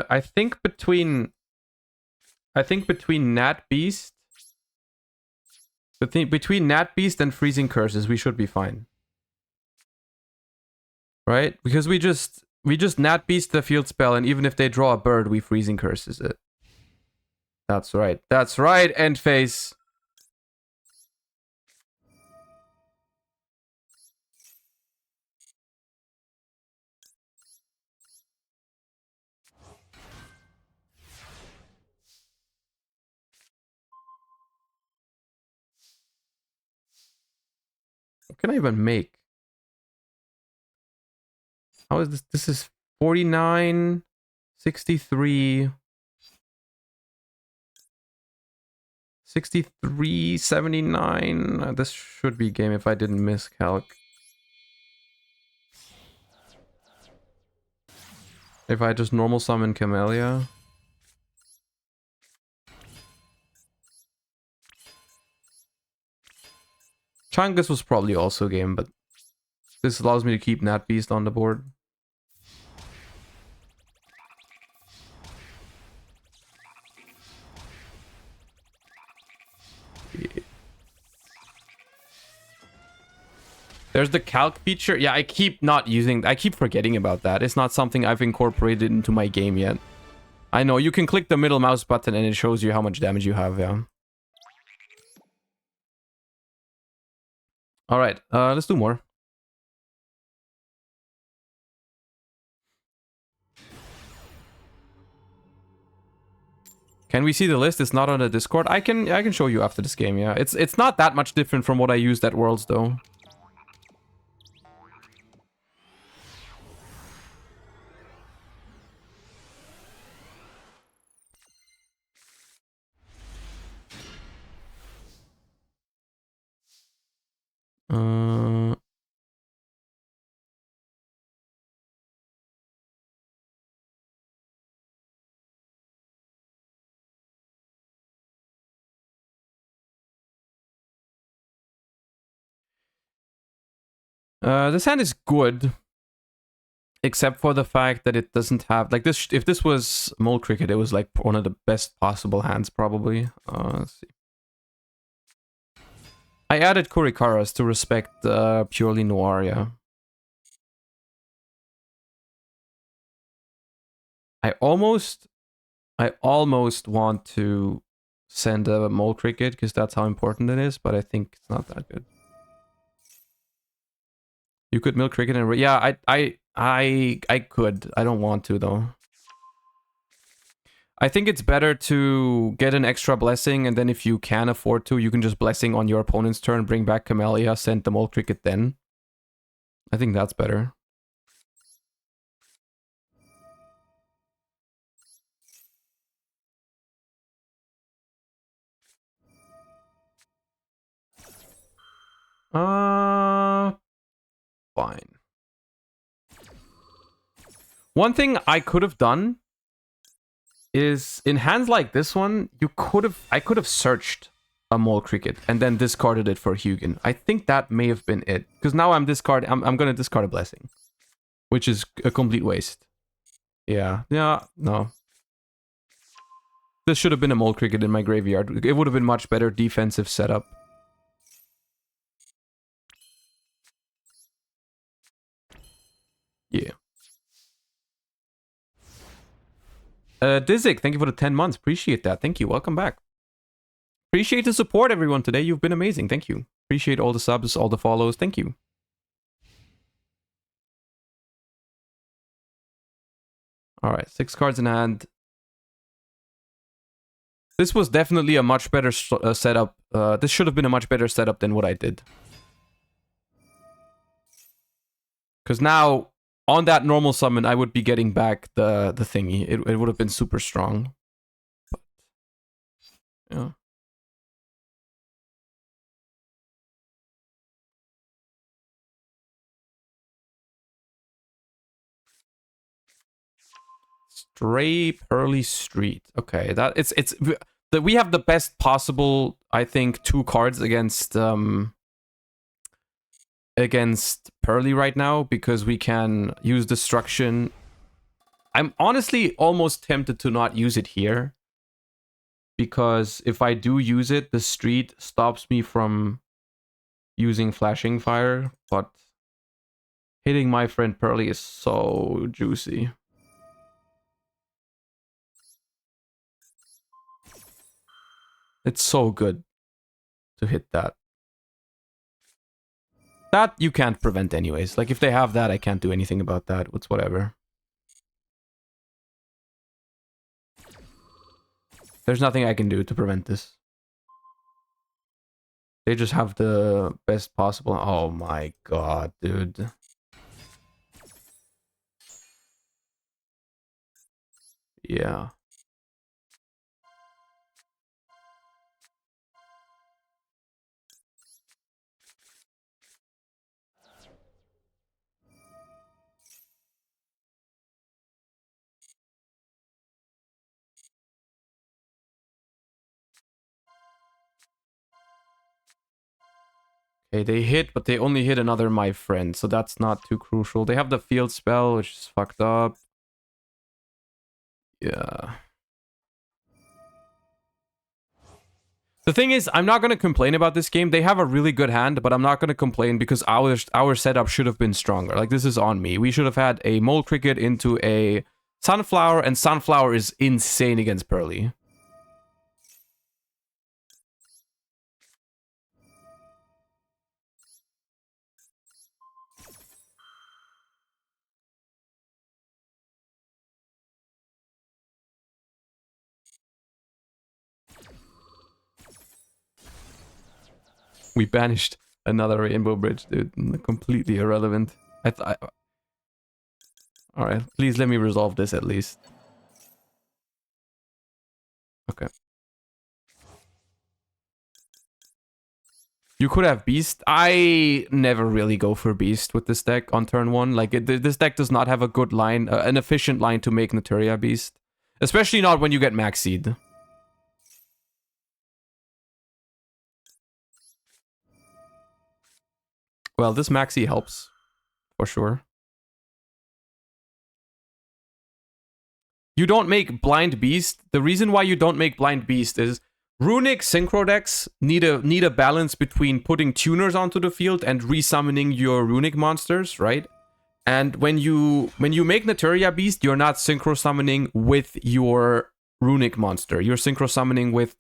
I think between Nat Beast... Between Nat Beast and Freezing Curses, we should be fine. Right? Because we just Nat Beast the field spell, and even if they draw a bird, we Freezing Curses it. That's right. That's right, end phase. What can I even make? How is this? This is 49, 63, 63, 79. This should be game if I didn't miscalc. If I just normal summon Camellia. Chungus was probably also game, but this allows me to keep Nat Beast on the board. Yeah. There's the calc feature. Yeah, I keep not using... I keep forgetting about that. It's not something I've incorporated into my game yet. I know, you can click the middle mouse button and it shows you how much damage you have, yeah. Alright, let's do more. Can we see the list? It's not on the Discord. I can show you after this game, yeah. It's not that much different from what I used at Worlds, though. This hand is good, except for the fact that it doesn't have like this. If this was Mole Cricket, it was like one of the best possible hands, probably. Let's see. I added Kurikaras to respect purely Noir, yeah. I almost want to send a Mole Cricket because that's how important it is, but I think it's not that good. You could milk cricket and yeah, I could. I don't want to though. I think it's better to get an extra blessing, and then if you can afford to, you can just blessing on your opponent's turn, bring back Camellia, send the Mole Cricket then. I think that's better. Fine. One thing I could have done is in hands like this one, I could have searched a Mole Cricket and then discarded it for Hugin. I think that may have been it. Because now I'm gonna discard a blessing. Which is a complete waste. Yeah. Yeah, no. This should have been a Mole Cricket in my graveyard. It would have been much better defensive setup. Yeah. Dizzik, thank you for the 10 months. Appreciate that. Thank you. Welcome back. Appreciate the support, everyone, today. You've been amazing. Thank you. Appreciate all the subs, all the follows. Thank you. Alright, 6 cards in hand. This was definitely a much better setup. This should have been a much better setup than what I did. Because now, on that normal summon, I would be getting back the thingy. It would have been super strong. But, yeah. Stray Pearly Street. Okay, we have the best possible, I think, 2 cards against Pearly right now because we can use Destruction. I'm honestly almost tempted to not use it here because if I do use it, the street stops me from using Flashing Fire, but hitting my friend Pearly is so juicy. It's so good to hit that. That you can't prevent anyways. Like, if they have that, I can't do anything about that. It's whatever. There's nothing I can do to prevent this. They just have the best possible... Oh my god, dude. Yeah. Okay, they hit, but they only hit another my friend, so that's not too crucial. They have the field spell, which is fucked up. Yeah. The thing is, I'm not going to complain about this game. They have a really good hand, but I'm not going to complain because our setup should have been stronger. Like, this is on me. We should have had a Mole Cricket into a Sunflower, and Sunflower is insane against Pearly. We banished another Rainbow Bridge, dude. Completely irrelevant. Alright, please let me resolve this at least. Okay. You could have Beast. I never really go for Beast with this deck on turn 1. Like, this deck does not have a good line, an efficient line to make Naturia Beast. Especially not when you get Max Seed. Well, this Maxi helps, for sure. You don't make Blind Beast. The reason why you don't make Blind Beast is Runick Synchro decks need a balance between putting tuners onto the field and resummoning your Runick monsters, right? And when you make Naturia Beast, you're not synchro summoning with your Runick monster. You're synchro summoning with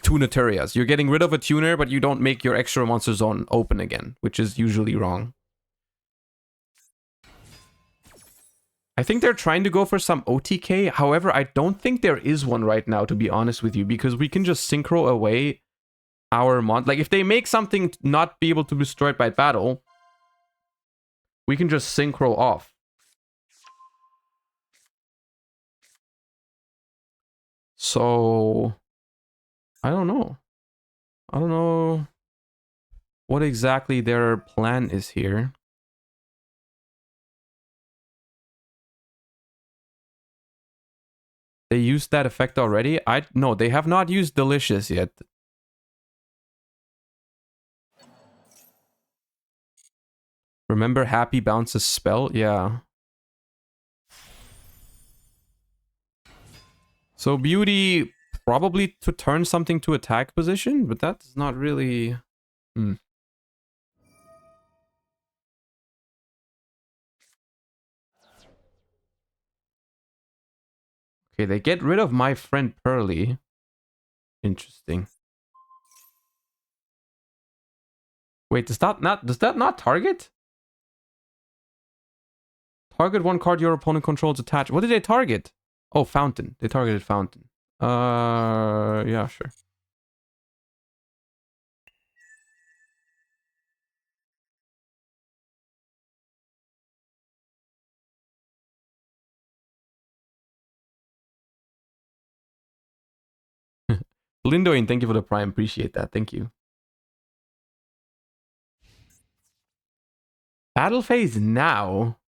two Naturias. You're getting rid of a tuner, but you don't make your extra monster zone open again, which is usually wrong. I think they're trying to go for some OTK. However, I don't think there is one right now, to be honest with you, because we can just synchro away our mon... Like, if they make something not be able to be destroyed by battle, we can just synchro off. So... I don't know. I don't know what exactly their plan is here. They used that effect already? No, they have not used Delicious yet. Remember Happy bounces spell? Yeah. So Beauty probably to turn something to attack position, but that's not really... Okay, they get rid of my friend Pearly. Interesting. Wait, does that not target? Target one card your opponent controls attached. What did they target? Oh, Fountain. They targeted Fountain. Yeah, sure. Lindoin, thank you for the prime. Appreciate that. Thank you. Battle phase now?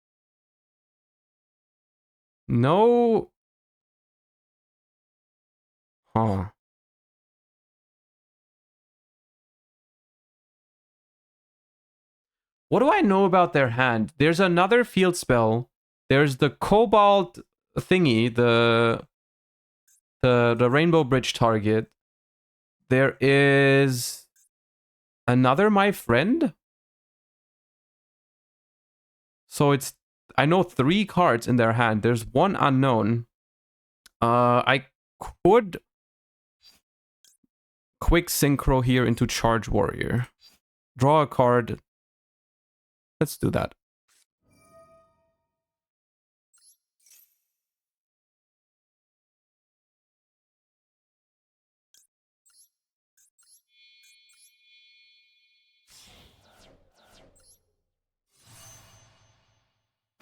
No. Huh. What do I know about their hand? There's another field spell. There's the Cobalt thingy, the Rainbow Bridge target. There is another My Friend. So it's... I know 3 cards in their hand. There's one unknown. I could... quick synchro here into Charge Warrior. Draw a card. Let's do that.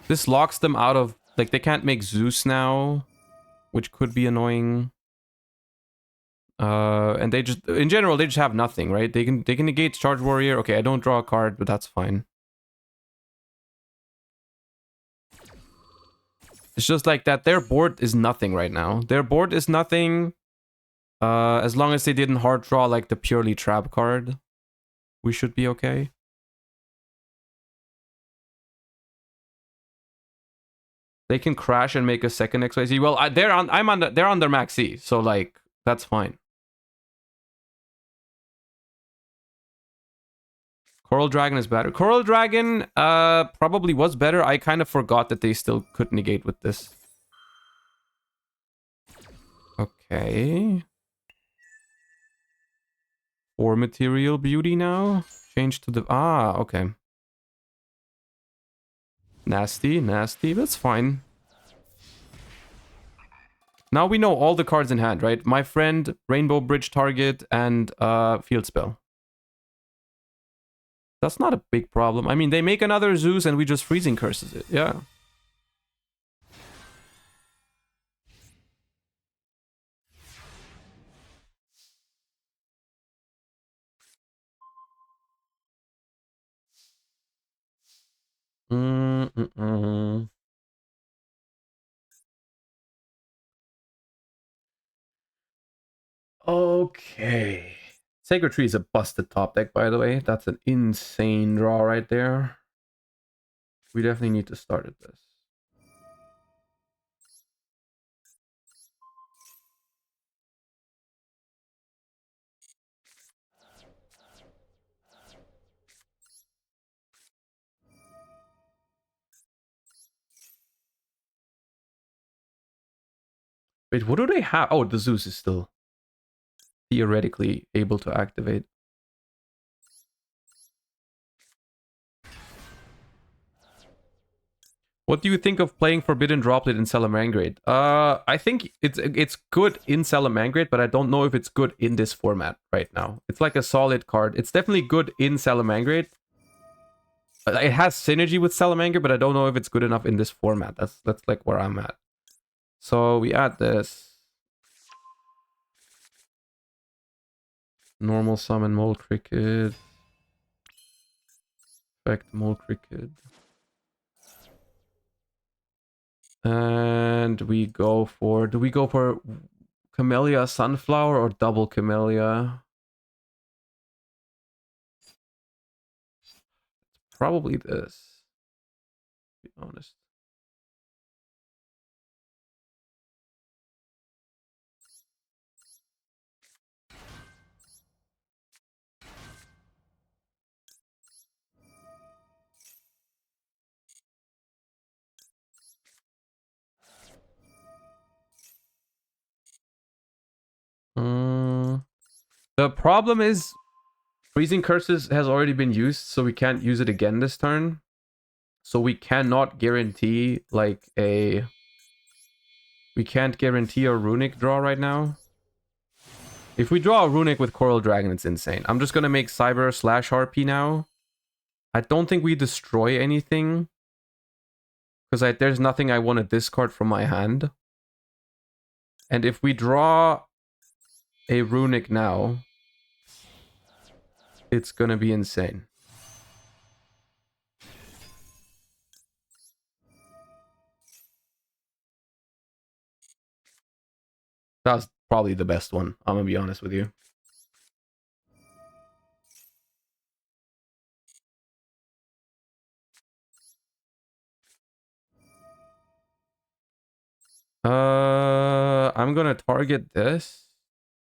This locks them out of... Like, they can't make Zeus now, which could be annoying. And they just... In general, they just have nothing, right? They can negate Charge Warrior. Okay, I don't draw a card, but that's fine. It's just like that. Their board is nothing right now. Their board is nothing. As long as they didn't hard draw like the purely trap card, we should be okay. They can crash and make a second XYZ. Well, they're on their max C, so like that's fine. Coral Dragon is better. Coral Dragon probably was better. I kind of forgot that they still could negate with this. Okay. 4 material beauty now. Change to the... Ah, okay. Nasty, nasty. That's fine. Now we know all the cards in hand, right? My Friend, Rainbow Bridge Target, and Field Spell. That's not a big problem. I mean, they make another Zeus and we just Freezing Curses it. Yeah. Okay. Sacred Tree is a busted top deck, by the way. That's an insane draw right there. We definitely need to start at this. Wait, what do they have? Oh, the Zeus is still theoretically able to activate. What do you think of playing Forbidden Droplet in Salamangrate? I think it's good in Salamangrate, but I don't know if it's good in this format right now. It's like a solid card. It's definitely good in Salamangrate. It has synergy with Salamander, but I don't know if it's good enough in this format. That's like where I'm at. So we add this. Normal summon Mole Cricket. Effect Mole Cricket. And we go for... Do we go for Camellia Sunflower or double Camellia? Probably this, to be honest. The problem is Freezing Curses has already been used, so we can't use it again this turn. So we cannot guarantee like a... We can't guarantee a Runick draw right now. If we draw a Runick with Coral Dragon, it's insane. I'm just gonna make Cyber / Harpy now. I don't think we destroy anything. Because there's nothing I want to discard from my hand. And if we draw a Runick now, it's gonna be insane. That's probably the best one, I'm gonna be honest with you. I'm gonna target this.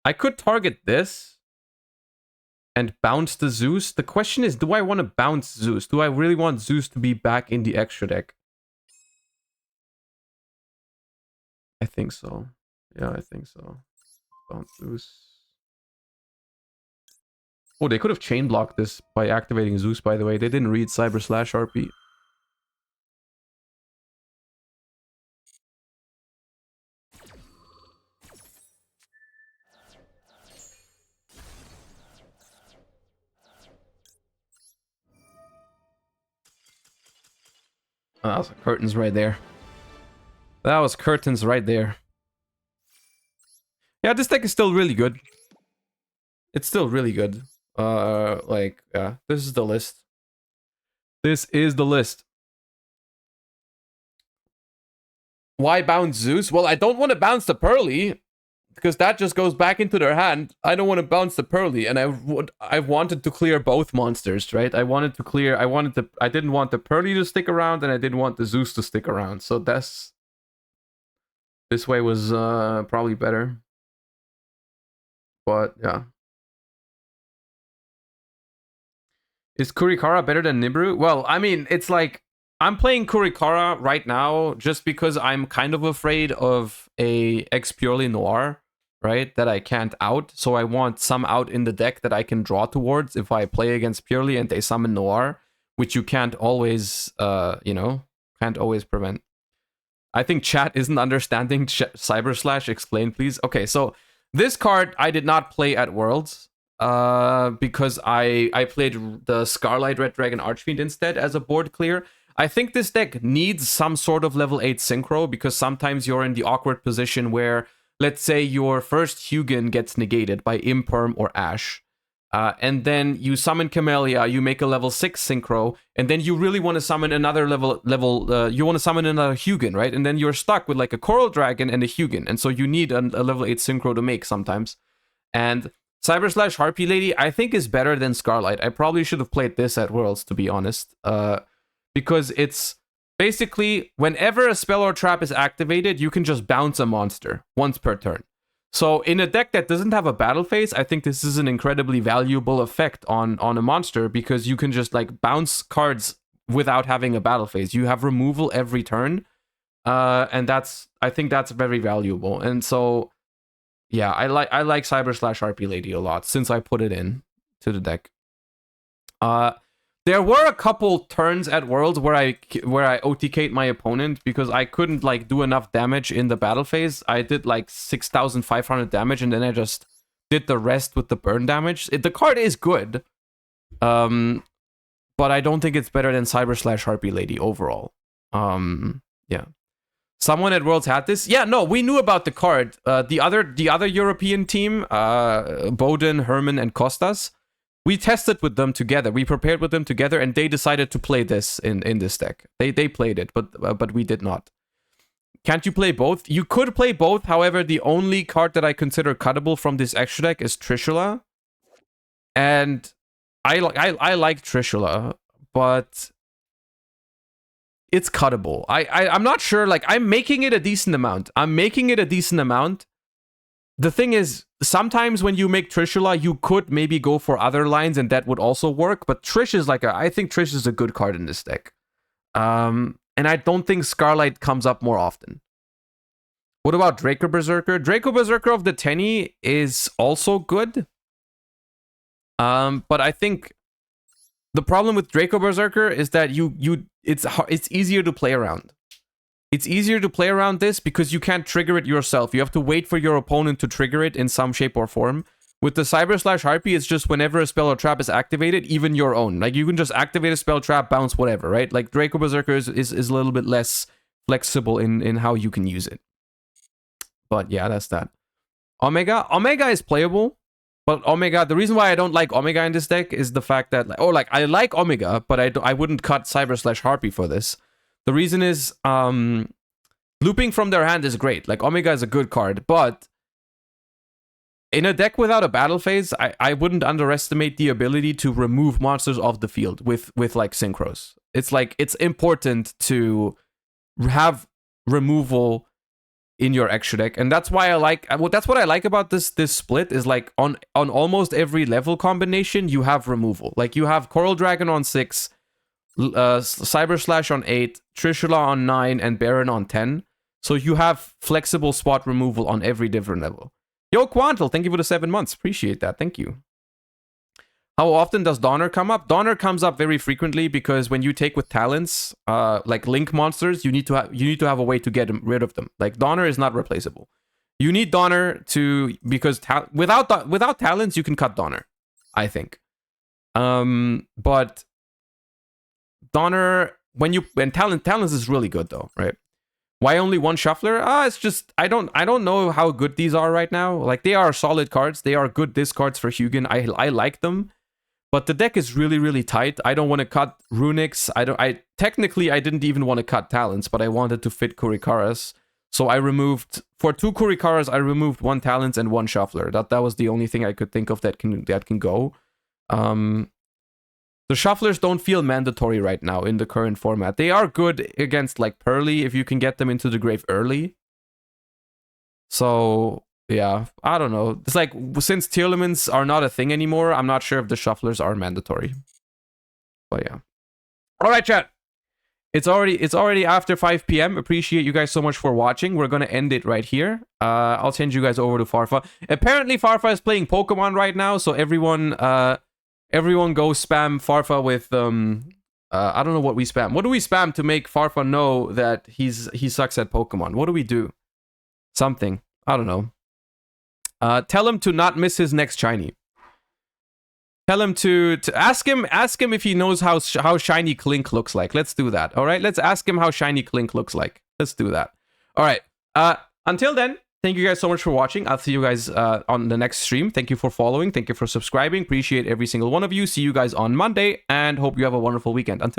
I could target this and bounce the Zeus. The question is, do I want to bounce Zeus? Do I really want Zeus to be back in the extra deck? I think so. Yeah, I think so. Bounce Zeus. Oh, they could have chain blocked this by activating Zeus, by the way. They didn't read Cyber Slash RP. Oh, that was curtains right there. That was curtains right there. Yeah, this deck is still really good. It's still really good. Like, yeah, this is the list. This is the list. Why bounce Zeus? Well, I don't want to bounce the Pearly, because that just goes back into their hand. I don't want to bounce the Pearly, and I wanted to clear both monsters, right? I didn't want the Pearly to stick around, and I didn't want the Zeus to stick around. So this way was probably better. But yeah. Is Kurikara better than Nibiru? Well, I mean, it's like I'm playing Kurikara right now just because I'm kind of afraid of a X Purely Noir, right? That I can't out. So I want some out in the deck that I can draw towards if I play against Purely and they summon Noir, which you can't always, can't always prevent. I think chat isn't understanding Cyber Slash. Explain, please. Okay, so this card I did not play at Worlds. Because I played the Scarlight Red Dragon Archfiend instead as a board clear. I think this deck needs some sort of level 8 synchro because sometimes you're in the awkward position where, let's say, your first Hugin gets negated by Imperm or Ash. And then you summon Camellia, you make a level 6 synchro, and then you really want to summon another you want to summon another Hugin, right? And then you're stuck with like a Coral Dragon and a Hugin, and so you need a level 8 synchro to make sometimes. And Cyber Slash Harpy Lady, I think, is better than Scarlight. I probably should have played this at Worlds, to be honest. Because it's basically, whenever a spell or trap is activated, you can just bounce a monster once per turn. So in a deck that doesn't have a battle phase, I think this is an incredibly valuable effect on a monster because you can just like bounce cards without having a battle phase. You have removal every turn. And I think that's very valuable. And so yeah, I like Cyber Slash RP Lady a lot since I put it in to the deck. There were a couple turns at Worlds where I OTK'd my opponent because I couldn't like do enough damage in the battle phase. I did like 6,500 damage and then I just did the rest with the burn damage. The card is good, but I don't think it's better than Cyber Slash Harpy Lady overall. Yeah. Someone at Worlds had this. Yeah, no, we knew about the card. The other European team, Bowden, Herman, and Costas, we tested with them together. We prepared with them together, and they decided to play this in this deck. They played it, but we did not. Can't you play both? You could play both. However, the only card that I consider cuttable from this extra deck is Trishula, and I like Trishula, but it's cuttable. I'm not sure. Like, I'm making it a decent amount. The thing is, sometimes when you make Trishula, you could maybe go for other lines, and that would also work. But Trish is I think Trish is a good card in this deck. And I don't think Scarlight comes up more often. What about Draco Berserker? Draco Berserker of the Tenny is also good. But I think the problem with Draco Berserker is that it's easier to play around. It's easier to play around this because you can't trigger it yourself. You have to wait for your opponent to trigger it in some shape or form. With the Cyber Slash Harpy, it's just whenever a spell or trap is activated, even your own. Like, you can just activate a spell, trap, bounce, whatever, right? Like, Draco Berserker is a little bit less flexible in how you can use it. But yeah, that's that. Omega is playable. But Omega, the reason why I don't like Omega in this deck is the fact that, I like Omega, but I wouldn't cut Cyber Slash Harpy for this. The reason is, looping from their hand is great. Like, Omega is a good card, but in a deck without a battle phase, I wouldn't underestimate the ability to remove monsters off the field with like synchros. It's important to have removal in your extra deck, and that's why that's what I like about this split is, like, on almost every level combination you have removal. Like, you have Coral Dragon on 6, Cyber Slash on 8, Trishula on 9, and Baron on 10. So you have flexible spot removal on every different level. Yo, Quantal, thank you for the 7 months. Appreciate that. Thank you. How often does Donner come up? Donner comes up very frequently because when you take with talents, like link monsters, you need to have a way to get rid of them. Like Donner is not replaceable. You need Donner because without talents you can cut Donner, I think. But Donner when talents is really good though, right? Why only one shuffler? It's just I don't know how good these are right now. Like they are solid cards. They are good discards for Hugin. I like them. But the deck is really, really tight. I don't want to cut Runics. Technically I didn't even want to cut talents, but I wanted to fit Kurikaras. So I removed for 2 Kurikaras, I removed 1 talents and 1 shuffler. That was the only thing I could think of that can go. The shufflers don't feel mandatory right now in the current format. They are good against like Pearly if you can get them into the grave early. So yeah, I don't know. It's like, since tier limits are not a thing anymore, I'm not sure if the shufflers are mandatory. But yeah. All right, chat. It's already after 5 p.m. Appreciate you guys so much for watching. We're going to end it right here. I'll send you guys over to Farfa. Apparently, Farfa is playing Pokemon right now, so everyone go spam Farfa with... I don't know what we spam. What do we spam to make Farfa know that he sucks at Pokemon? What do we do? Something. I don't know. Tell him to not miss his next shiny. Tell him to ask him if he knows how shiny Clink looks like. Let's do that. All right, let's ask him how shiny Clink looks like. Let's do that. All right. Until then, thank you guys so much for watching. I'll see you guys on the next stream. Thank you for following. Thank you for subscribing. Appreciate every single one of you. See you guys on Monday and hope you have a wonderful weekend. Until